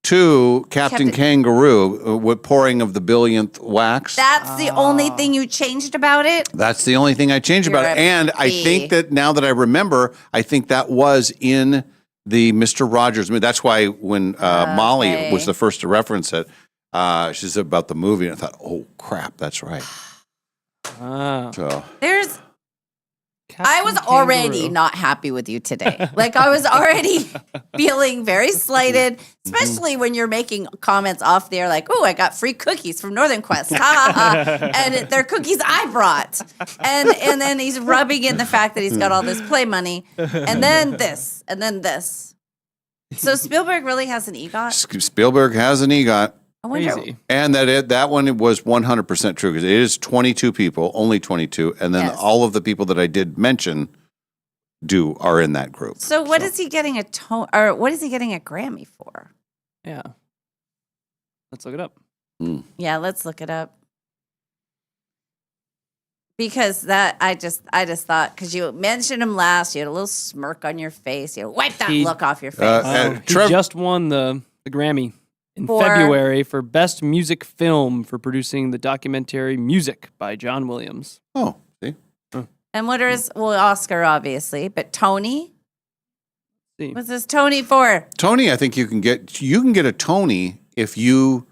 to Captain Kangaroo with pouring of the billionth wax. That's the only thing you changed about it? That's the only thing I changed about You're it. a And I bee. think that now that I remember, I think that was in the Mr. Rogers movie. That's why when Molly was the first to reference it, she said about the movie, and I thought, oh, crap, that's right. So I was already not happy with you today. Like I was already feeling very slighted, especially when you're making comments off there like, oh, I got free cookies from Northern Quest. Ha ha ha. And they're cookies I brought. And then he's rubbing in the fact that he's got all this play money. And then this. And then this. So Spielberg really has an EGOT? Spielberg has an EGOT. I wonder. And that one was 100% true because it is 22 people, only 22. And then all of the people that I did mention are in that group. So what is he getting or what is he getting a Grammy for? Yeah. Let's look it up. Yeah, let's look it up. Because I just thought, because you mentioned him last, you had a little smirk on your face. You wipe that look off your face. He just won the Grammy in For- February for Best Music Film for producing the documentary Music by John Williams. Oh, see? And what is, Oscar, obviously, but Tony? See. What's this Tony for? Tony, I think you can get a Tony if you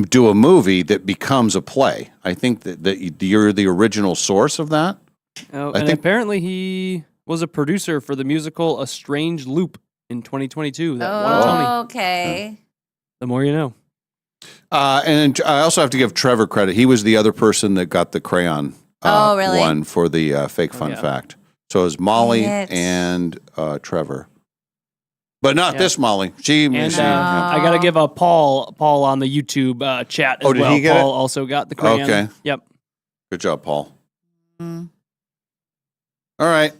do a movie that becomes a play. I think that you're the original source of that. Oh, I and think apparently he was a producer for the musical A Strange Loop in 2022. That won a Tony. Okay. The more you know. And I also have to give Trevor credit. He was the other person that got the crayon really? one for the fake fun yeah. fact. So it was Molly Dang it. and Trevor. But not Yeah. this Molly. She And yeah. I got to give a Paul on the YouTube chat as Oh, did well. he get Paul it? also got the crayon. Okay. Yep. Good job, Paul. Mm. All right.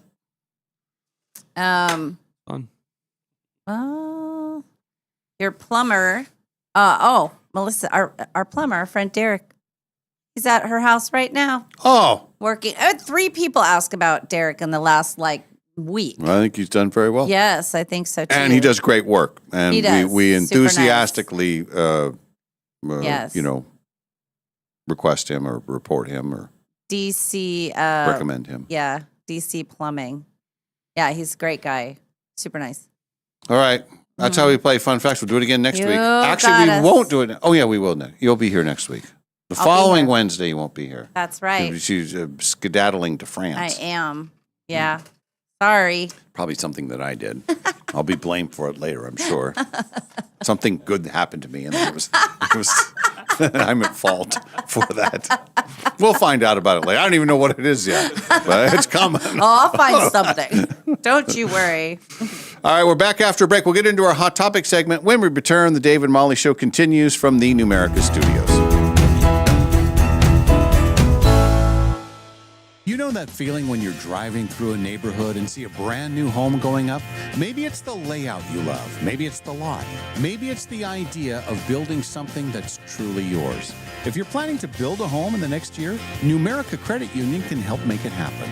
Fun. Your plumber. Melissa, our plumber, our friend Derek, He's at her house right now. Oh. Working. I had 3 people ask about Derek in the last week. I think he's done very well. Yes, I think so too. And he does great work. And He does. we Super enthusiastically, Yes. request him or report him or DC. recommend him. Yeah, DC Plumbing. Yeah, he's a great guy. Super nice. All right. That's how we play Fun Facts. We'll do it again next You week. got Actually, we us. won't do it. Oh, yeah, we will. You'll be here next week. The I'll be following here. Wednesday, you won't be here. That's right. She's skedaddling to France. I am. Yeah. Sorry. Probably something that I did. I'll be blamed for it later, I'm sure. Something good happened to me, and it was I'm at fault for that. We'll find out about it later. I don't even know what it is yet, but it's coming. Oh, I'll find something. Don't you worry. All right, we're back after a break. We'll get into our Hot Topic segment. When we return, the Dave and Molly Show continues from the Numerica studios. You know that feeling when you're driving through a neighborhood and see a brand new home going up? Maybe it's the layout you love. Maybe it's the lot. Maybe it's the idea of building something that's truly yours. If you're planning to build a home in the next year, Numerica Credit Union can help make it happen.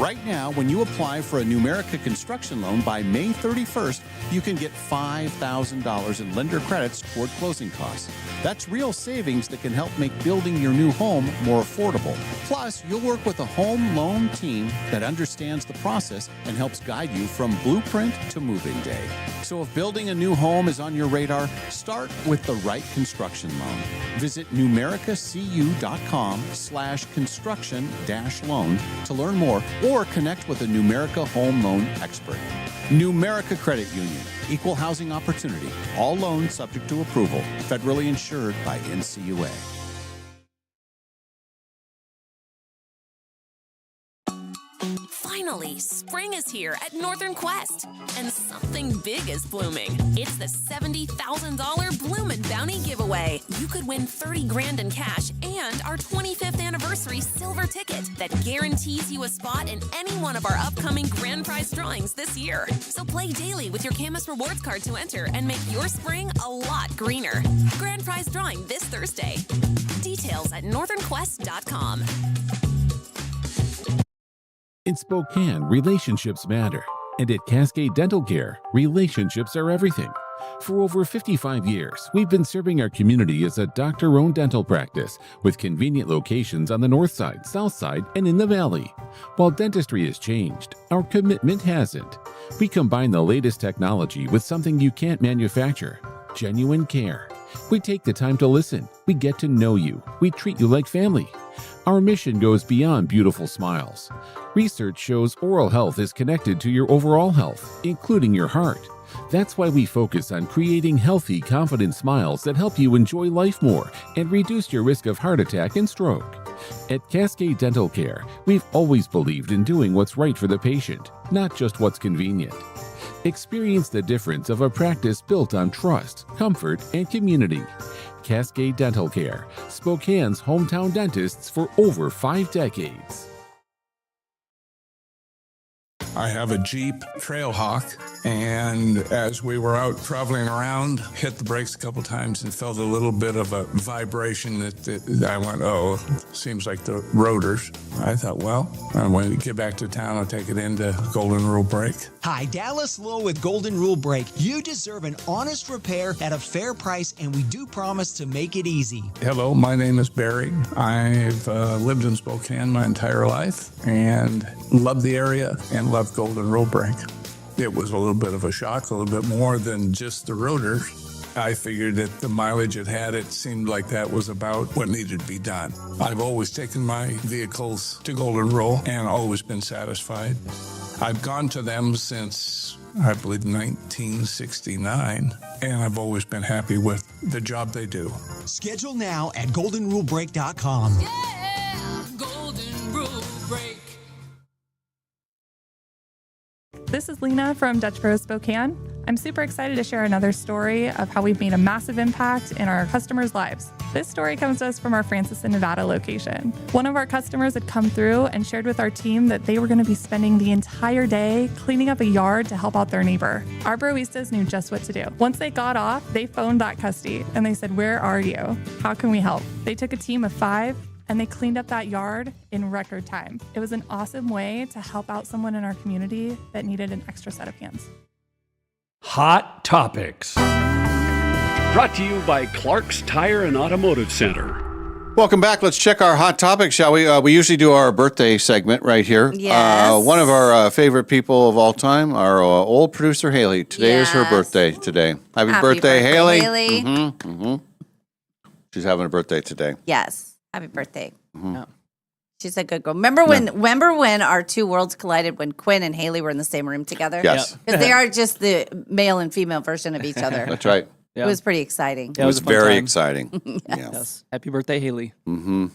Right now, when you apply for a Numerica construction loan by May 31st, you can get $5,000 in lender credits toward closing costs. That's real savings that can help make building your new home more affordable. Plus, you'll work with a home loan team that understands the process and helps guide you from blueprint to move-in day. So if building a new home is on your radar, start with the right construction loan. Visit numericacu.com/construction-loan to learn more or connect with a Numerica home loan expert. Numerica Credit Union, equal housing opportunity. All loans subject to approval. Federally insured by NCUA. Finally, spring is here at Northern Quest, and something big is blooming. It's the $70,000 Bloomin' Bounty giveaway. You could win $30,000 in cash and our 25th anniversary silver ticket that guarantees you a spot in any one of our upcoming grand prize drawings this year. So play daily with your Camus Rewards card to enter and make your spring a lot greener. Grand prize drawing this Thursday. Details at northernquest.com. In Spokane, relationships matter. And at Cascade Dental Care, relationships are everything. For over 55 years, we've been serving our community as a doctor-owned dental practice with convenient locations on the north side, south side, and in the valley. While dentistry has changed, our commitment hasn't. We combine the latest technology with something you can't manufacture: genuine care. We take the time to listen. We get to know you. We treat you like family. Our mission goes beyond beautiful smiles. Research shows oral health is connected to your overall health, including your heart. That's why we focus on creating healthy, confident smiles that help you enjoy life more and reduce your risk of heart attack and stroke. At Cascade Dental Care, we've always believed in doing what's right for the patient, not just what's convenient. Experience the difference of a practice built on trust, comfort, and community. Cascade Dental Care, Spokane's hometown dentists for over 5 decades. I have a Jeep Trailhawk, and as we were out traveling around, hit the brakes a couple times and felt a little bit of a vibration that I went, oh, seems like the rotors. I thought, well, when we get back to town, I'll take it into Golden Rule Brake. Hi, Dallas Lowe with Golden Rule Brake. You deserve an honest repair at a fair price, and we do promise to make it easy. Hello, my name is Barry. I've lived in Spokane my entire life and love the area and love Golden Rule Brake. It was a little bit of a shock, a little bit more than just the rotor. I figured that the mileage it had, it seemed like that was about what needed to be done. I've always taken my vehicles to Golden Rule and always been satisfied. I've gone to them since, I believe, 1969, and I've always been happy with the job they do. Schedule now at goldenrulebrake.com. Yeah, Golden Rule Break. This is Lena from Dutch Bros Spokane. I'm super excited to share another story of how we've made a massive impact in our customers' lives. This story comes to us from our Francis, Nevada location. One of our customers had come through and shared with our team that they were going to be spending the entire day cleaning up a yard to help out their neighbor. Our broistas knew just what to do. Once they got off, they phoned that custie and they said, "Where are you? How can we help?" They took a team of 5, and they cleaned up that yard in record time. It was an awesome way to help out someone in our community that needed an extra set of hands. Hot Topics. Brought to you by Clark's Tire and Automotive Center. Welcome back. Let's check our hot topics, shall we? We usually do our birthday segment right here. Yes. One of our favorite people of all time, our old producer, Haley. Today is her birthday today. Happy birthday, Haley. She's having a birthday today. Yes. Happy birthday. She's a good girl. Remember when our two worlds collided when Quinn and Haley were in the same room together? Yes. Because they are just the male and female version of each other. That's right. It was pretty exciting. It was very exciting. Yes. Happy birthday, Haley. Mm-hmm.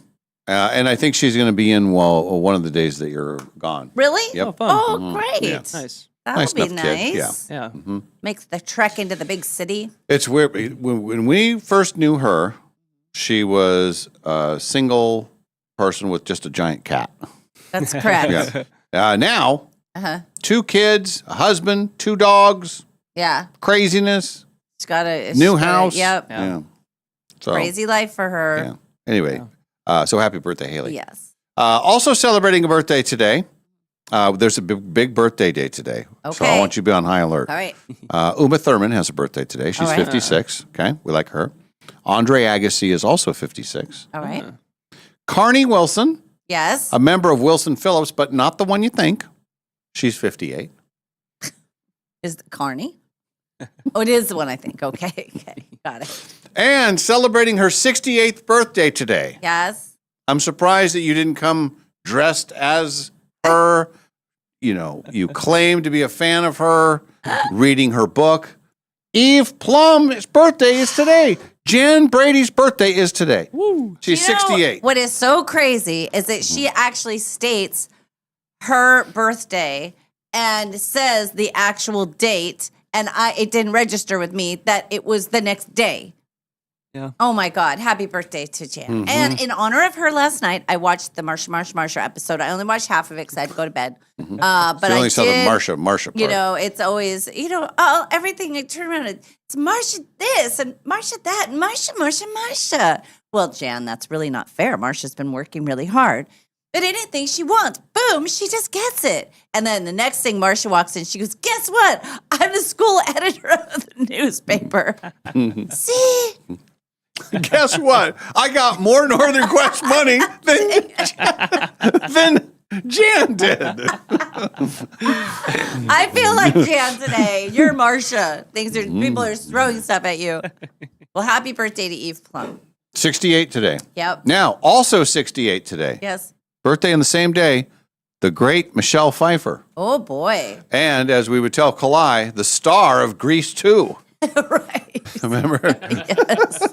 And I think she's going to be in one of the days that you're gone. Really? Yep. Oh, fun. Oh, great. Yeah. Nice. That Nice would be enough kid. nice. Yeah. Mm-hmm. Makes the trek into the big city. It's weird. When we first knew her, she was a single person with just a giant cat. That's correct. Now, Uh-huh. 2 kids, a husband, 2 dogs, Yeah. craziness, She's got a new house. Yep. Yeah. So, Crazy life for her. Yeah. Anyway, so happy birthday, Haley. Yes. Also celebrating a birthday today. There's a big birthday day today. So I Okay. want you to be on high alert. All right. Uma Thurman has a birthday today. She's All right. 56. Okay. We like her. Andre Agassi is also 56. All right. Carney Wilson, Yes. a member of Wilson Phillips, but not the one you think. She's 58. Is it Carney? Oh, it is the one I think. Okay. Okay. Got it. And celebrating her 68th birthday today. Yes. I'm surprised that you didn't come dressed as her. You know, you claim to be a fan of her, reading her book. Eve Plum's birthday is today. Jen Brady's birthday is today. Woo. She's You know, 68. What is so crazy is that she actually states her birthday and says the actual date, and it didn't register with me that it was the next day. Yeah. Oh my God. Happy birthday to Jan. Mhm. And in honor of her last night, I watched the Marsha episode. I only watched half of it because I had to go to bed. But She only I saw the did, Marsha part. You know, it's always, everything I turn around, it's Marsha this and Marsha that and Marsha. Well, Jan, that's really not fair. Marsha's been working really hard. But anything she wants, boom, she just gets it. And then the next thing, Marsha walks in, she goes, guess what? I'm the school editor of the newspaper. See? Guess what? I got more Northern Quest money than Jan did. I feel like Jan today. You're Marsha. People are throwing stuff at you. Well, happy birthday to Eve Plum. 68 today. Yep. Now, also 68 today. Yes. Birthday on the same day, the great Michelle Pfeiffer. Oh, boy. And as we would tell Kalai, the star of Grease 2. Right. Remember? Yes.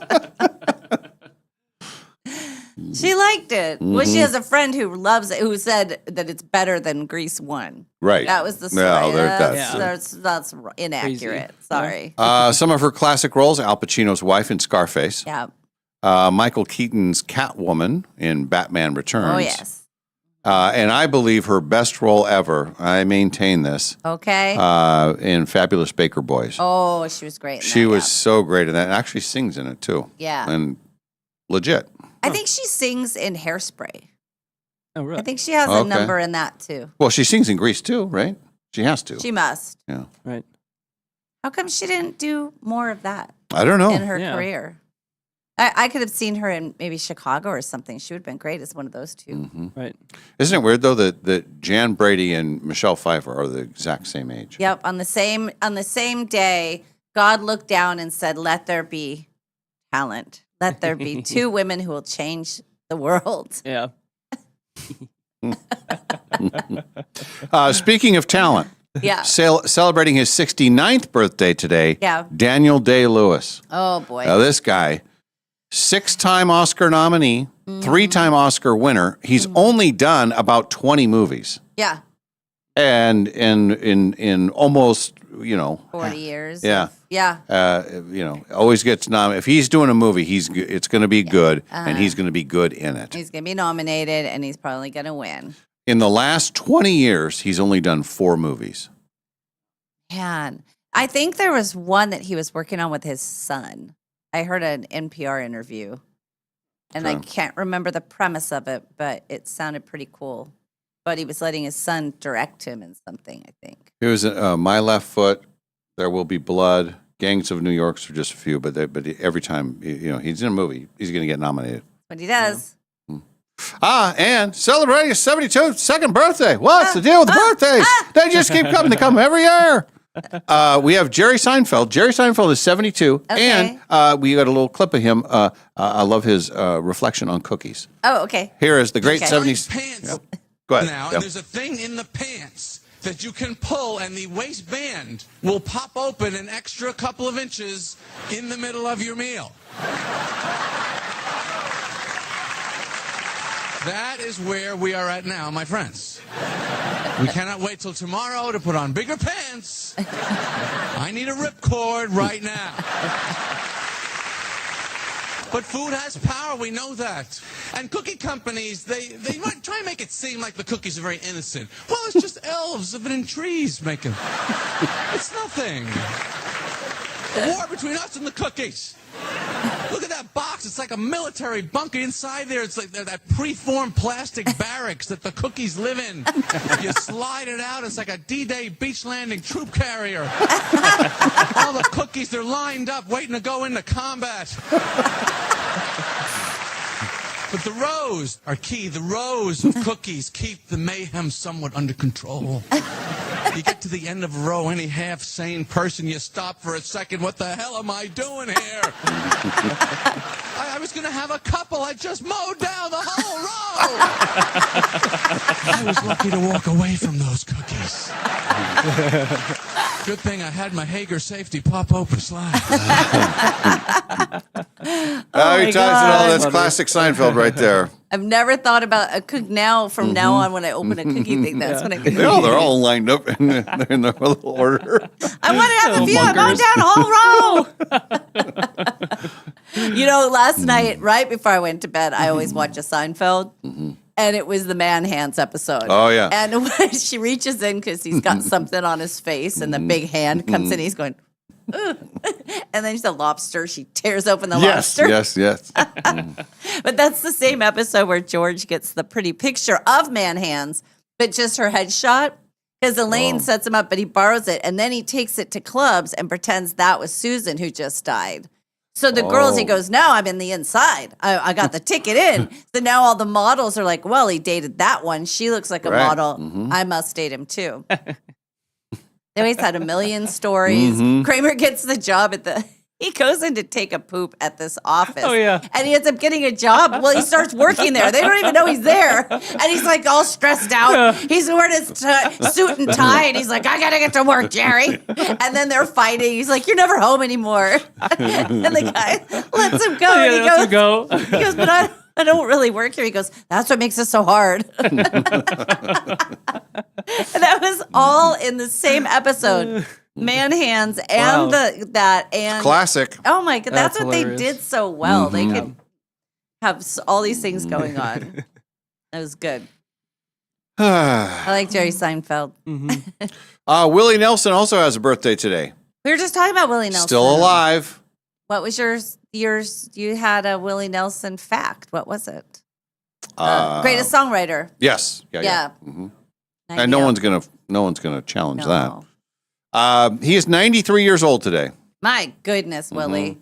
She liked it. Well, she has a friend who loves it, who said that it's better than Grease 1. Right. That was the story. No, That's inaccurate. Sorry. Some of her classic roles, Al Pacino's wife in Scarface. Yeah. Michael Keaton's Catwoman in Batman Returns. Oh, yes. And I believe her best role ever, I maintain this, Okay. in Fabulous Baker Boys. Oh, she was great. She was so great in that. And actually sings in it, too. Yeah. And legit. I think she sings in Hairspray. Oh, really? I think she has a Okay. number in that, too. Well, she sings in Grease, too, right? She has to. She must. Yeah. Right. How come she didn't do more of that? I don't know. In her career. I could have seen her in maybe Chicago or something. She would have been great as one of those two. Mm-hmm. Right. Isn't it weird, though, that Jan Brady and Michelle Pfeiffer are the exact same age? Yep. On the same day, God looked down and said, "Let there be talent. Let there be 2 women who will change the world." Yeah. Speaking of talent, Yeah. celebrating his 69th birthday today, Yeah. Daniel Day-Lewis. Oh boy. Now, this guy, 6-time Oscar nominee, 3-time Oscar winner. He's only done about 20 movies. Yeah. And in almost, 40 years. Yeah. Yeah. Always gets nominated. If he's doing a movie, it's going to be good, and he's going to be good in it. He's going to be nominated and he's probably going to win. In the last 20 years, he's only done 4 movies. Man, I think there was one that he was working on with his son. I heard an NPR interview And I can't remember the premise of it, but it sounded pretty cool. But he was letting his son direct him in something, I think. It was My Left Foot, There Will Be Blood, Gangs of New York are just a few, but every time he's in a movie, he's going to get nominated. But he does. And celebrating his 72nd birthday. What's the deal with the birthdays? They just keep coming. They come every year. We have Jerry Seinfeld. Jerry Seinfeld is 72, and we got a little clip of him. I love his reflection on cookies. Oh, okay. Here is the great 70s. Pants Go ahead. now, and there's a thing in the pants that you can pull, and the waistband will pop open an extra couple of inches in the middle of your meal. That is where we are at now, my friends. We cannot wait till tomorrow to put on bigger pants. I need a ripcord right now. But food has power, we know that. And cookie companies, they might try and make it seem like the cookies are very innocent. Well, it's just elves living in trees making. It's nothing. The war between us and the cookies. Look at that box. It's like a military bunker inside there. It's like that preformed plastic barracks that the cookies live in. You slide it out. It's like a D-Day beach landing troop carrier. All the cookies, they're lined up waiting to go into combat. But the rows are key. The rows of cookies keep the mayhem somewhat under control. You get to the end of a row, any half-sane person, you stop for a second. What the hell am I doing here? I was going to have a couple. I just mowed down the whole row. I was lucky to walk away from those cookies. Good thing I had my Hager safety pop open slide. He ties it all. That's classic Seinfeld right there. I've never thought about a cook now. From now on, when I open a cookie thing, that's when I think. Yeah, they're all lined up in their little order. I want to have a few. I mowed down a whole row. Last night, right before I went to bed, I always watch a Seinfeld. And it was the man hands episode. Oh, yeah. And when she reaches in because he's got something on his face, and the big hand comes in, he's going, ugh. And then the lobster, she tears open the lobster. Yes. But that's the same episode where George gets the pretty picture of man hands, but just her headshot. Because Elaine sets him up, but he borrows it. And then he takes it to clubs and pretends that was Susan who just died. So the girls, he goes, no, I'm in the inside. I got the ticket in. So now all the models are like, well, he dated that one. She looks like a model. I must date him too. They always had a million stories. Kramer gets the job he goes in to take a poop at this office. Oh, yeah. And he ends up getting a job. Well, he starts working there. They don't even know he's there. And he's like all stressed out. Yeah. He's wearing his suit and tie. And he's like, I got to get to work, Jerry. And then they're fighting. He's like, you're never home anymore. And the guy lets him go. Yeah, and he goes, but I don't really work here. He goes, that's what makes it so hard. And that was all in the same episode. Man hands and and classic. Oh my god, that's what hilarious. They did so well. They could have all these things going on. That was good. I like Jerry Seinfeld. Willie Nelson also has a birthday today. We were just talking about Willie Nelson. Still alive. What was yours? You had a Willie Nelson fact. What was it? Greatest songwriter. Yes. Yeah. And no one's gonna challenge that. He is 93 years old today. My goodness, Willie.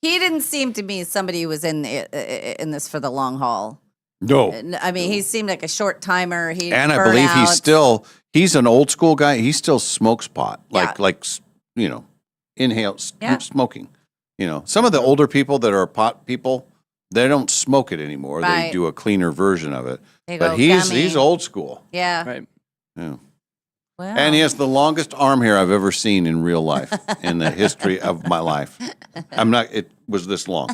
He didn't seem to me somebody who was in this for the long haul. No. I mean, he seemed like a short timer. And I believe he's an old school guy. He still smokes pot, inhales smoking. Some of the older people that are pot people, they don't smoke it anymore. Right. They do a cleaner version of it. But he's old school. Yeah. Right. Yeah. Wow. And he has the longest arm hair I've ever seen in real life in the history of my life. It was this long.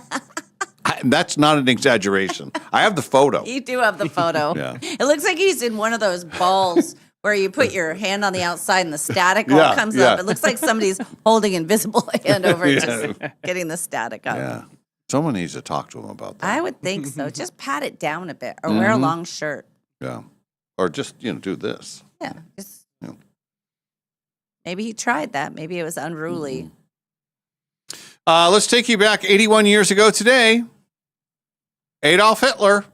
That's not an exaggeration. I have the photo. You do have the photo. Yeah. It looks like he's in one of those balls where you put your hand on the outside and the static all comes up. It looks like somebody's holding invisible hand over just getting the static up. Yeah. Someone needs to talk to him about that. I would think so. Just pat it down a bit or wear a long shirt. Yeah. Or just, do this. Yeah. Maybe he tried that. Maybe it was unruly. Let's take you back 81 years ago today. Adolf Hitler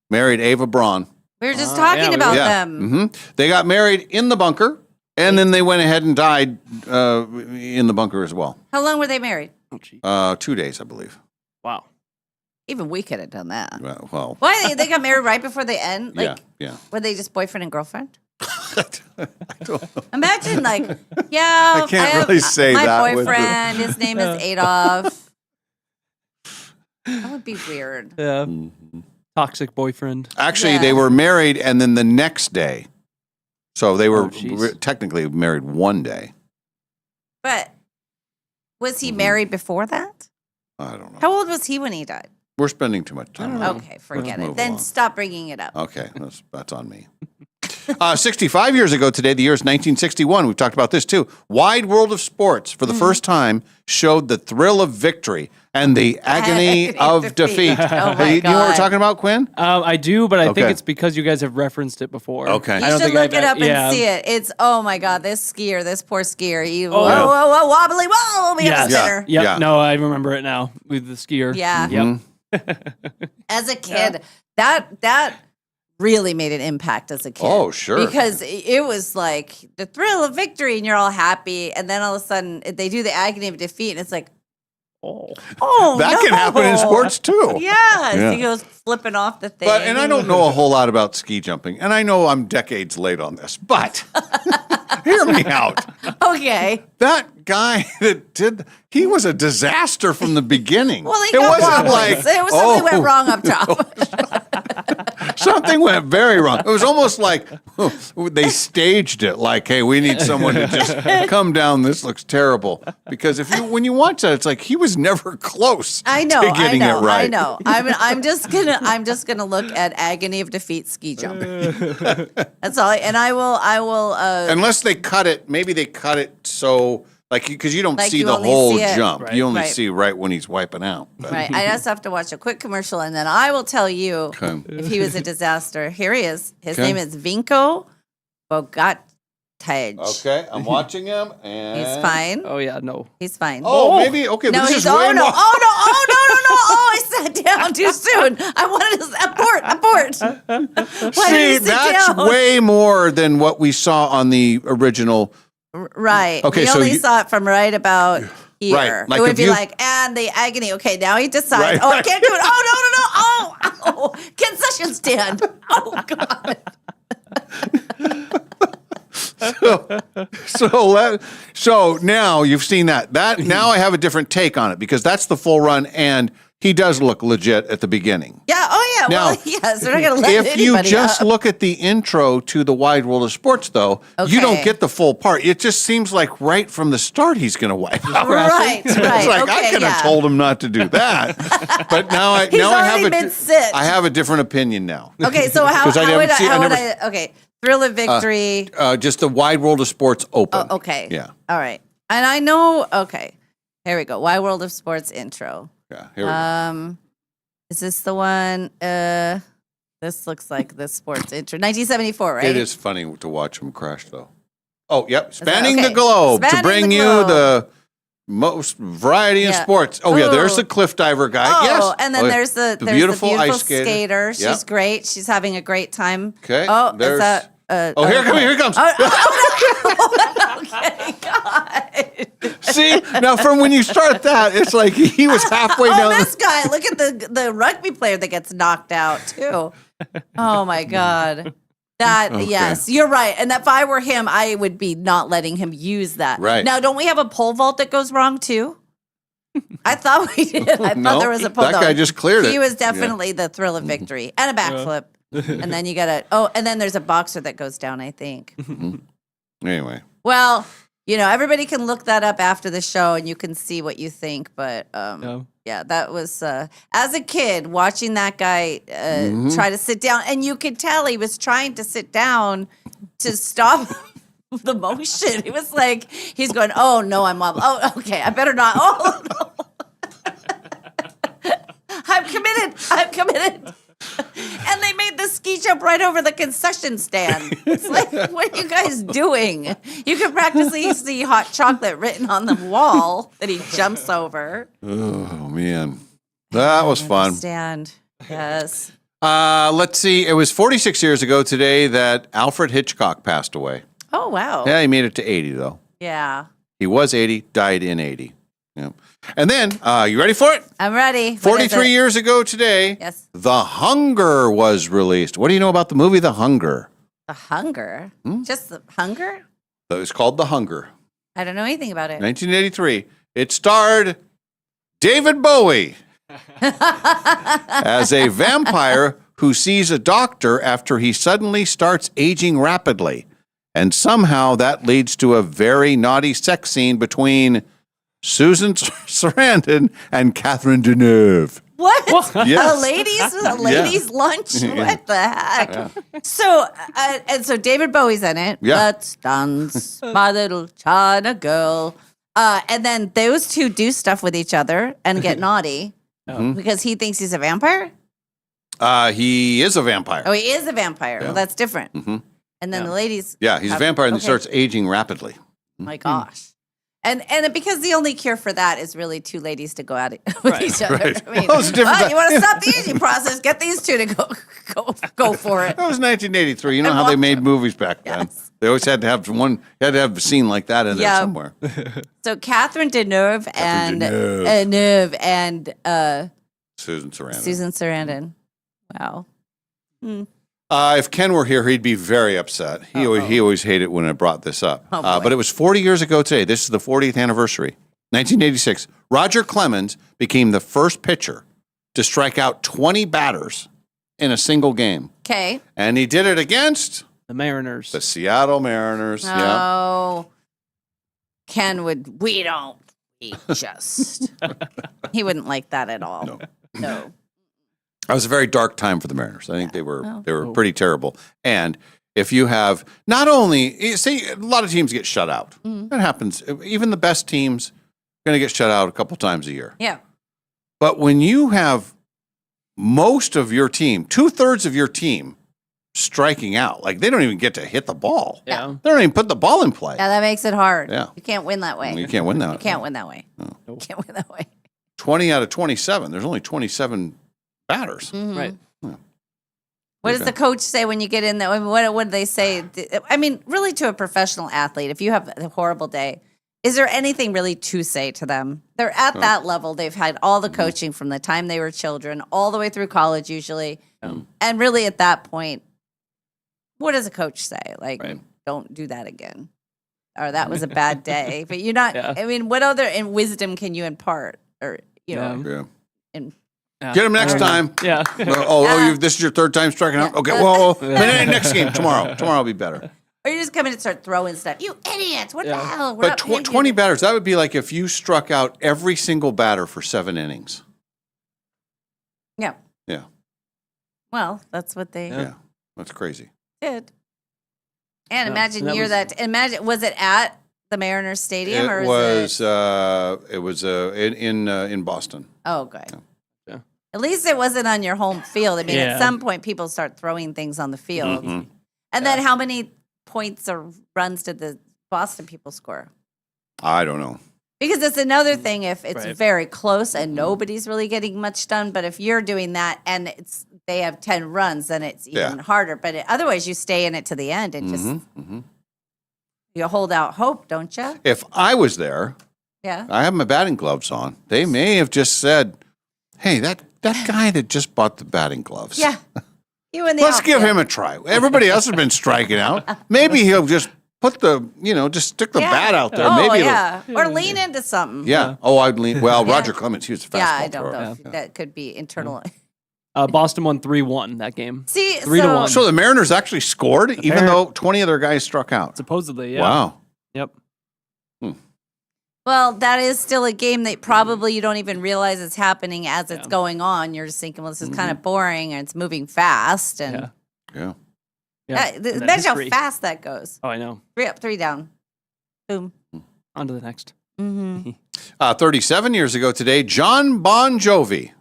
married Eva Braun. We were just talking about them. They got married in the bunker, and then they went ahead and died in the bunker as well. How long were they married? 2 days, I believe. Wow. Even we could have done that. Well, Why they got married right before the end? Like, yeah. Were they just boyfriend and girlfriend? Imagine, like, yeah, I can't really say my that. My boyfriend, his name is Adolf. That would be weird. Yeah. Toxic boyfriend. Actually, they were married, and then the next day. So they were technically married one day. But was he married before that? I don't know. How old was he when he died? We're spending too much time. Okay, forget it. Then stop bringing it up. Okay, that's on me. 65 years ago today, the year is 1961. We've talked about this too. Wide World of Sports, for the first time, showed the thrill of victory and the agony of defeat. Oh my You know what we're talking about, Quinn? I do, but I think it's because you guys have referenced it before. Okay. You should look it up and see it. It's, oh my God, this poor skier. Whoa, wobbly, whoa, we have a sinner. Yep. No, I remember it now with the skier. Yeah. Yep. As a kid, that really made an impact as a kid. Oh, sure. Because it was like the thrill of victory and you're all happy. And then all of a sudden they do the agony of defeat and it's like, oh, that can happen in sports too. Yes. He goes flipping off the thing. And I don't know a whole lot about ski jumping, and I know I'm decades late on this, but hear me out. Okay. That guy he was a disaster from the beginning. Well, it wasn't like something went wrong up top. Something went very wrong. It was almost like they staged it. Like, hey, we need someone to just come down. This looks terrible. Because when you watch that, it's like he was never close. I know. to getting it right. I know. I'm just gonna look at agony of defeat ski jumping. That's all. And I will. Unless they cut it. Maybe they cut it so. Like, because you don't see the whole jump. Right. You only see right when he's wiping out. But. Right. I just have to watch a quick commercial, and then I will tell you if he was a disaster. Here he is. His name is Vinko Bogataj. Okay, I'm watching him, and he's fine. Oh yeah, no, he's fine. Oh, maybe okay. No, but this he's is way more. Oh, I sat down too soon. I wanted to abort. See, that's way more than what we saw on the original. Right. Okay, we so only saw it from right about here. Right. Like it would be like, and the agony. Okay, now he decides. I can't do it. Oh, no. Oh, concession stand. Oh, God. So now you've seen that. Now I have a different take on it because that's the full run, and he does look legit at the beginning. Yeah. Oh, yeah. Now, well, yes. We're not going to let if you anybody just up. look at the intro to the Wide World of Sports, though, you don't get the full part. It just seems like right from the start he's going to wipe out. Right. It's like I could have told him not to do that, but now I have a different opinion now. Okay. So how would I? Okay. Thrill of victory. Just the Wide World of Sports open. Oh, okay. Yeah. All right. And I know. Okay. Here we go. Wide World of Sports intro. Yeah. Here we go. Is this the one? This looks like the sports intro. 1974, right? It is funny to watch him crash, though. Oh, yep. Spanning the globe Spanning to bring the you globe. the most variety of sports. Oh, yeah. There's the cliff diver guy. Oh, yes. and then there's the beautiful ice skater. She's great. She's having a great time. Okay. Oh, there's, is that? Here he comes. Okay, God. See, now from when you start that, it's like he was halfway down. This guy, look at the rugby player that gets knocked out too. Oh my God. Yes, you're right. And if I were him, I would be not letting him use that. Right. Now, don't we have a pole vault that goes wrong too? I thought we did. I thought there was a pole vault. That guy just cleared it. He was definitely the thrill of victory and a backflip. And then you got and then there's a boxer that goes down, I think. Anyway. Well, everybody can look that up after the show and you can see what you think. But yeah, that was, as a kid, watching that guy try to sit down. And you could tell he was trying to sit down to stop the motion. It was like, he's going, oh, no, I'm wobbling. Oh, okay, I better not. Oh, no. I'm committed. And they made the ski jump right over the concession stand. It's like, what are you guys doing? You can practically see hot chocolate written on the wall that he jumps over. Oh, man. That was fun. Stand. Yes. Let's see. It was 46 years ago today that Alfred Hitchcock passed away. Oh, wow. Yeah, he made it to 80, though. Yeah. He was 80, died in 80. Yeah. And then, you ready for it? I'm ready. 43 years ago today, Yes. The Hunger was released. What do you know about the movie The Hunger? The Hunger? Just the Hunger? It was called The Hunger. I don't know anything about it. 1983. It starred David Bowie as a vampire who sees a doctor after he suddenly starts aging rapidly. And somehow that leads to a very naughty sex scene between Susan Sarandon and Catherine Deneuve. What? Yes. A ladies' lunch? What the heck? Yeah. So, and so David Bowie's in it. Yeah. Let's dance, my little China girl. And then those two do stuff with each other and get naughty because he thinks he's a vampire. He is a vampire. Oh, he is a vampire. Yeah. Well, that's different. Mm-hmm. And then the ladies. Yeah, he's a have- vampire and he okay. starts aging rapidly. My gosh. And because the only cure for that is really two ladies to go at it with each other. right. I mean, Well, it's a different you want to time. stop the aging process? Get these two to go for it. That was 1983. You know how they made movies back then. They always had to have a scene like that in there Yeah. somewhere. So Catherine Deneuve and Susan Sarandon. Susan Sarandon. Wow. If Ken were here, he'd be very upset. He always hated when I brought this up. Oh, boy. But it was 40 years ago today. This is the 40th anniversary. 1986. Roger Clemens became the first pitcher to strike out 20 batters in a single game. Okay. And he did it against the Mariners. The Seattle Mariners. Yeah. Oh. Ken would, we just. He wouldn't like that at all. No. It was a very dark time for the Mariners. I think they were pretty terrible. And if you have not only see a lot of teams get shut out. That happens. Even the best teams are going to get shut out a couple times a year. Yeah. But when you have most of your team, 2/3 of your team striking out, like they don't even get to hit the ball. Yeah. They don't even put the ball in play. Yeah, that makes it hard. Yeah. You can't win that way. You can't win that. You can't win that way. You can't win that way. 20 out of 27. There's only 27 batters. Mhm. Right. What does the coach say when you get in there? I mean, what do they say? I mean, really, to a professional athlete, if you have a horrible day, is there anything really to say to them? They're at that level. They've had all the coaching from the time they were children all the way through college, usually. And really, at that point, what does a coach say? Like, don't do that again. Or that was a bad day. But you're not, I mean, what other wisdom can you impart? Or, you know, Get him next time. Yeah. This is your third time striking out? Okay, well, next game, tomorrow. Tomorrow will be better. Or you just come in and start throwing stuff. You idiots. What the hell? We're But up here. 20 batters, that would be like if you struck out every single batter for 7 innings. Yeah. Yeah. Well, that's what they Yeah. That's crazy. did. And Yeah. imagine And that imagine, was it at the Mariners Stadium or It was was in Boston. Oh, good. At least it wasn't on your home field. I mean, Yeah. at some point, people start throwing things on the field. Mhm. And then how many points or runs did the Boston people score? I don't know. Because it's another thing if it's Right. very close and nobody's really getting much done. But if you're doing that and they have 10 runs, then it's even harder. But otherwise, you stay in it to the end and just you hold out hope, don't you? If I was there, Yeah. I have my batting gloves on. They may have just said, "Hey, that guy that just bought the batting gloves. Yeah. You in the Let's give outfield. him a try. Everybody else has been striking out. Maybe he'll just put just stick the bat out there. Oh, Maybe yeah. Or lean into something. Yeah. Oh, I'd lean. Well, Yeah. Roger Clemens, he was a fastball Yeah, I don't thrower. know if that could be internal. Boston won 3-1 that game. See, 3-1. So the Mariners actually scored, even though 20 of their guys struck out. Supposedly, yeah. Wow. Yep. Well, that is still a game that probably you don't even realize it's happening as it's going on. You're just thinking, well, this is kind of boring and it's moving fast. And Yeah. imagine how fast that goes. Oh, I know. 3 up, 3 down. Boom. On to the next. 37 years ago today, John Bon Jovi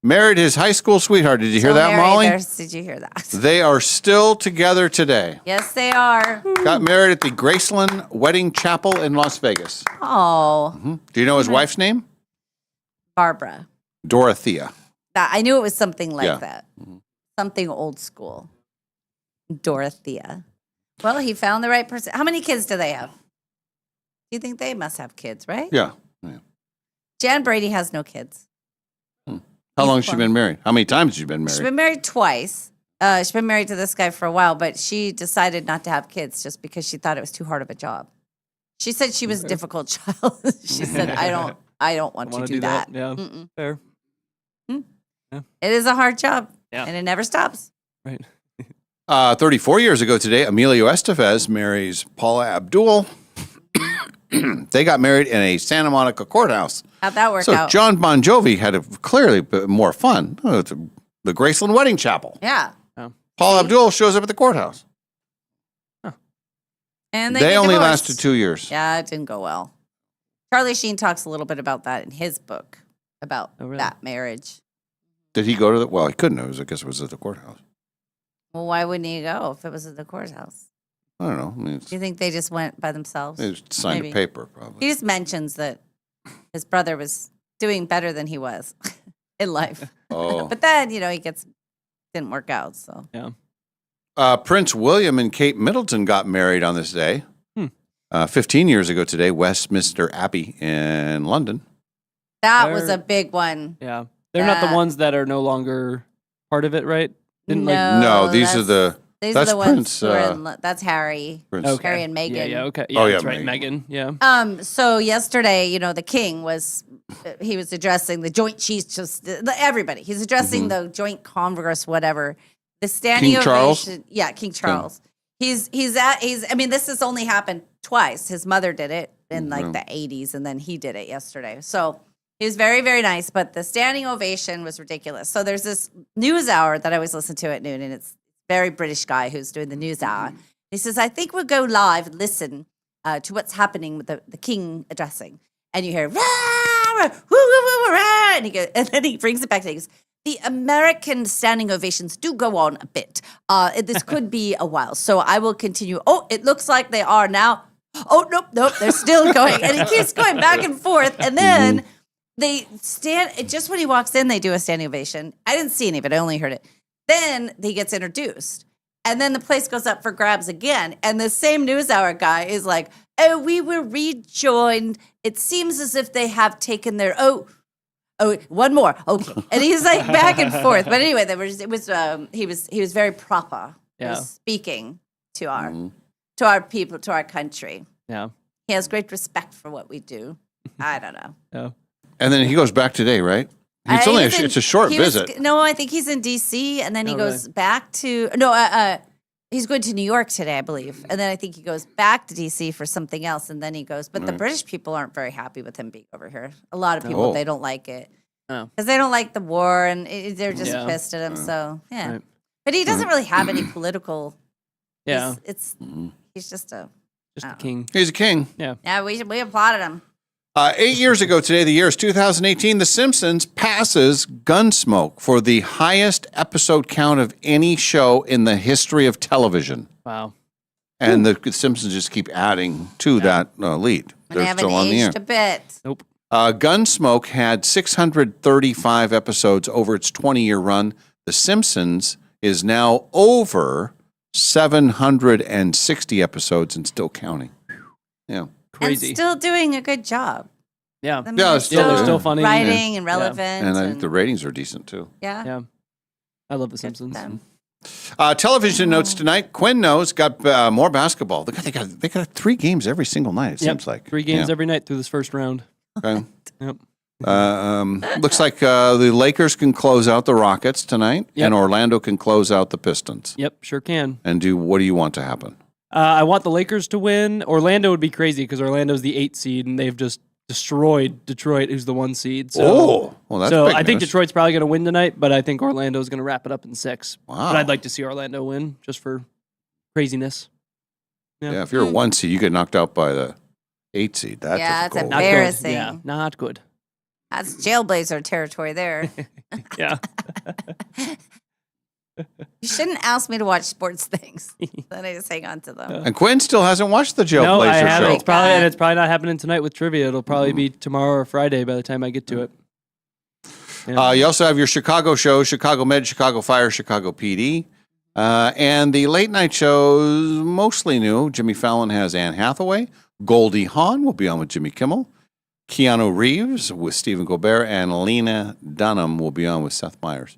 married his high school sweetheart. Did you hear that, Molly? Did you hear that? They are still together today. Yes, they are. Got married at the Graceland Wedding Chapel in Las Vegas. Oh, Do you know his wife's name? Barbara. Dorothea. I knew it was something like Yeah. that. Something old school. Dorothea. Well, he found the right person. How many kids do they have? You think they must have kids, right? Yeah. Jan Brady has no kids. How long has she been married? How many times has she been married? She's been married twice. She's been married to this guy for a while, but she decided not to have kids just because she thought it was too hard of a job. She said she was a difficult child. She said, I don't want to do that. Yeah. Mm-mm. Fair. It is a hard job. Yeah. And it never stops. Right. 34 years ago today, Emilio Estevez marries Paula Abdul. They got married in a Santa Monica courthouse. How'd that work So out? John Bon Jovi had clearly more fun. Oh, it's the Graceland Wedding Chapel. Yeah. Paula Abdul shows up at the courthouse. And They get only divorced. lasted 2 years. Yeah, it didn't go well. Charlie Sheen talks a little bit about that in his book about that marriage. Did he go to the? Well, he couldn't have. I guess it was at the courthouse. Well, why wouldn't he go if it was at the courthouse? I don't know. I mean, Do you think they just went by themselves? they signed Maybe. a paper, probably. He just mentions that his brother was doing better than he was in life. Oh. But then, he didn't work out. So Yeah. Prince William and Kate Middleton got married on this day. 15 years ago today, Westminster Abbey in London. that was a big one. Yeah. They're not the ones that are no longer part of it, right? No, these are the. These That's are the ones Prince. who are in, that's Harry. Prince. Harry and Meghan. Yeah, okay. Oh, yeah, that's right. Meghan. Meghan, yeah. So yesterday, the king was addressing the joint chiefs, just everybody. He's addressing the joint congress, whatever. The standing King Charles? ovation. Yeah, King Charles. I mean, this has only happened twice. His mother did it in like the 80s, and then he did it yesterday. So he was very, very nice, but the standing ovation was ridiculous. So there's this news hour that I always listen to at noon, and it's a very British guy who's doing the news hour. He says, I think we'll go live and listen to what's happening with the king addressing. And you hear, rah, rah, woo, woo, woo, rah, and then he brings it back to you. He goes, the American standing ovations do go on a bit. This could be a while. So I will continue. Oh, it looks like they are now. Oh, nope, they're still going. And he keeps going back and forth. And then they stand, just when he walks in, they do a standing ovation. I didn't see any of it. I only heard it. Then he gets introduced. And then the place goes up for grabs again. And the same news hour guy is like, oh, we were rejoined. It seems as if they have taken their, oh, one more. Okay. And he's like back and forth. But anyway, he was very proper. He was speaking to our people, to our country. Yeah. He has great respect for what we do. I don't know. Yeah. And then he goes back today, right? It's only it's a short visit. No, I think he's in D.C. and then he goes back to he's going to New York today, I believe. And then I think he goes back to D.C. for something else, and then he goes. But the British people aren't very happy with him being over here. A lot of people they don't like it because they don't like the war, and they're just pissed at him. So yeah, but he doesn't really have any political. Yeah, he's just a king. He's a king. Yeah. Yeah, we applauded him. 8 years ago today, the year is 2018, The Simpsons passes Gunsmoke for the highest episode count of any show in the history of television. Wow. And the Simpsons just keep adding to that lead. And they haven't aged a bit. Nope. Gunsmoke had 635 episodes over its 20-year run. The Simpsons is now over 760 episodes and still counting. Yeah. Crazy. And still doing a good job. Yeah. They're still funny. Writing and relevant. And I think the ratings are decent, too. Yeah. Yeah. I love The Simpsons. Television notes tonight. Quinn knows got more basketball. They got 3 games every single night, it seems like. 3 games every night through this first round. Okay. Yep. Looks like the Lakers can close out the Rockets tonight, and Orlando can close out the Pistons. Yep, sure can. And what do you want to happen? I want the Lakers to win. Orlando would be crazy because Orlando's the 8 seed, and they've just destroyed Detroit, who's the 1 seed. So, that's so big I think news. Detroit's probably going to win tonight, but I think Orlando's going to wrap it up in 6. Wow. But I'd like to see Orlando win just for craziness. Yeah, if you're a 1 seed, you get knocked out by the 8 seed. That's it's difficult. embarrassing. Yeah, not good. That's jailblazer territory there. Yeah. You shouldn't ask me to watch sports things. Then I just hang on to them. And Quinn still hasn't watched the Jailblazer No, I haven't. show. It's probably not happening tonight with trivia. It'll probably be tomorrow or Friday by the time I get to it. You also have your Chicago shows, Chicago Med, Chicago Fire, Chicago PD. And the late night shows, mostly new. Jimmy Fallon has Anne Hathaway. Goldie Hawn will be on with Jimmy Kimmel. Keanu Reeves with Stephen Colbert. And Lena Dunham will be on with Seth Meyers.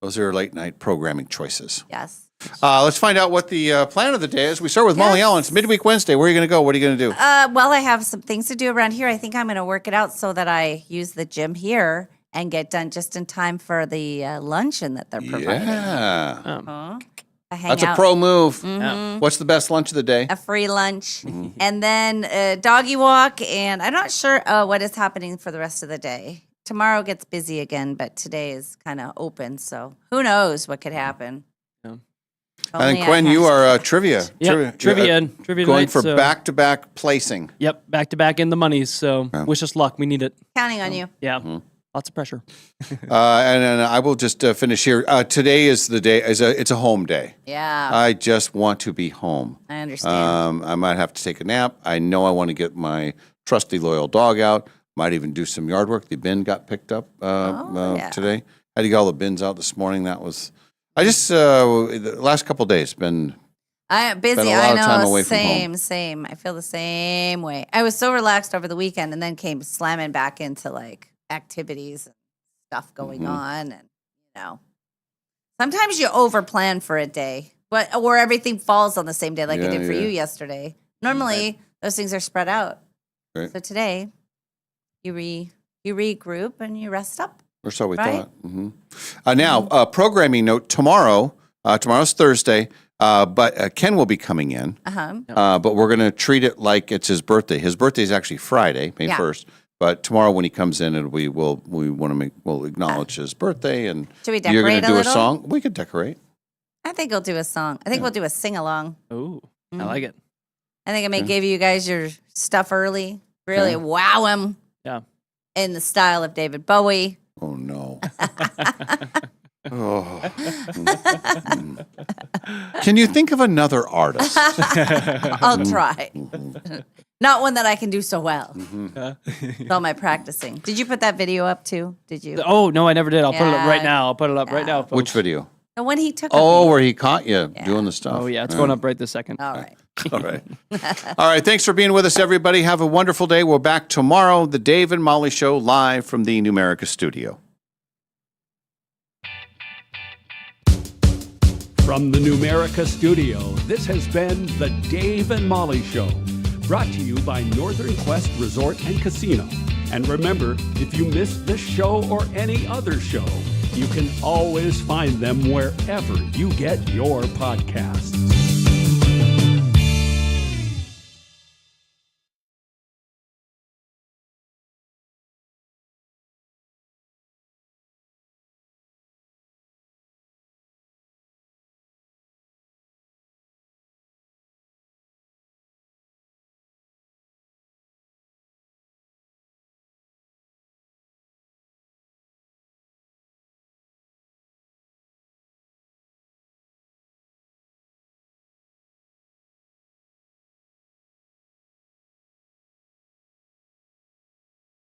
Those are late night programming choices. Yes. Let's find out what the plan of the day is. We start with Molly Allen. It's Midweek Wednesday. Where are you going to go? What are you going to do? Well, I have some things to do around here. I think I'm going to work it out so that I use the gym here and get done just in time for the luncheon that they're providing. Yeah. That's a pro move. What's the best lunch of the day? A free lunch. And then a doggy walk. And I'm not sure what is happening for the rest of the day. Tomorrow gets busy again, but today is kind of open. So who knows what could happen. I think, Gwen, you are trivia. Yep, trivia going tonight, for so- back-to-back placing. Yep, back-to-back in the monies. So wish us luck. We need it. Counting on you. Yeah, lots of pressure. And then I will just finish here. Today is the day. It's a home day. Yeah. I just want to be home. I understand. I might have to take a nap. I know I want to get my trusty, loyal dog out. Might even do some yard work. The bin got picked up today. Had to get all the bins out this morning. That was... I just the last couple of days been busy. Spent a lot I of time know. away from home. Same. I feel the same way. I was so relaxed over the weekend, and then came slamming back into like activities and stuff going on, and sometimes you overplan for a day, or everything falls on the same day, like it did for you yesterday. Normally, those things are spread out. Right. So today, you regroup and you rest up. Or so we Right? thought. Now, programming note, tomorrow's Thursday, but Ken will be coming in. But we're going to treat it like it's his birthday. His birthday is actually Friday, May 1st. But tomorrow when he comes in, we'll acknowledge his birthday. And Should we you're going decorate to a do a little? song? We could decorate. I think we'll do a song. I think we'll do a sing-along. Ooh, I like it. I think I may give you guys your stuff early. Really wow them. Yeah. In the style of David Bowie. Oh, no. Can you think of another artist? I'll try. Not one that I can do so well. With all my practicing. Did you put that video up too? Did you? Oh, no, I never did. I'll put it up right now. I'll put it up right now, folks. Which video? The one he took. Oh, of me. where he caught you doing the stuff. Oh, yeah, it's going up right this second. All right. All right. All right. Thanks for being with us, everybody. Have a wonderful day. We're back tomorrow, the Dave and Molly Show, live from the Numerica studio. From the Numerica studio, this has been the Dave and Molly Show, brought to you by Northern Quest Resort and Casino. And remember, if you missed this show or any other show, you can always find them wherever you get your podcasts.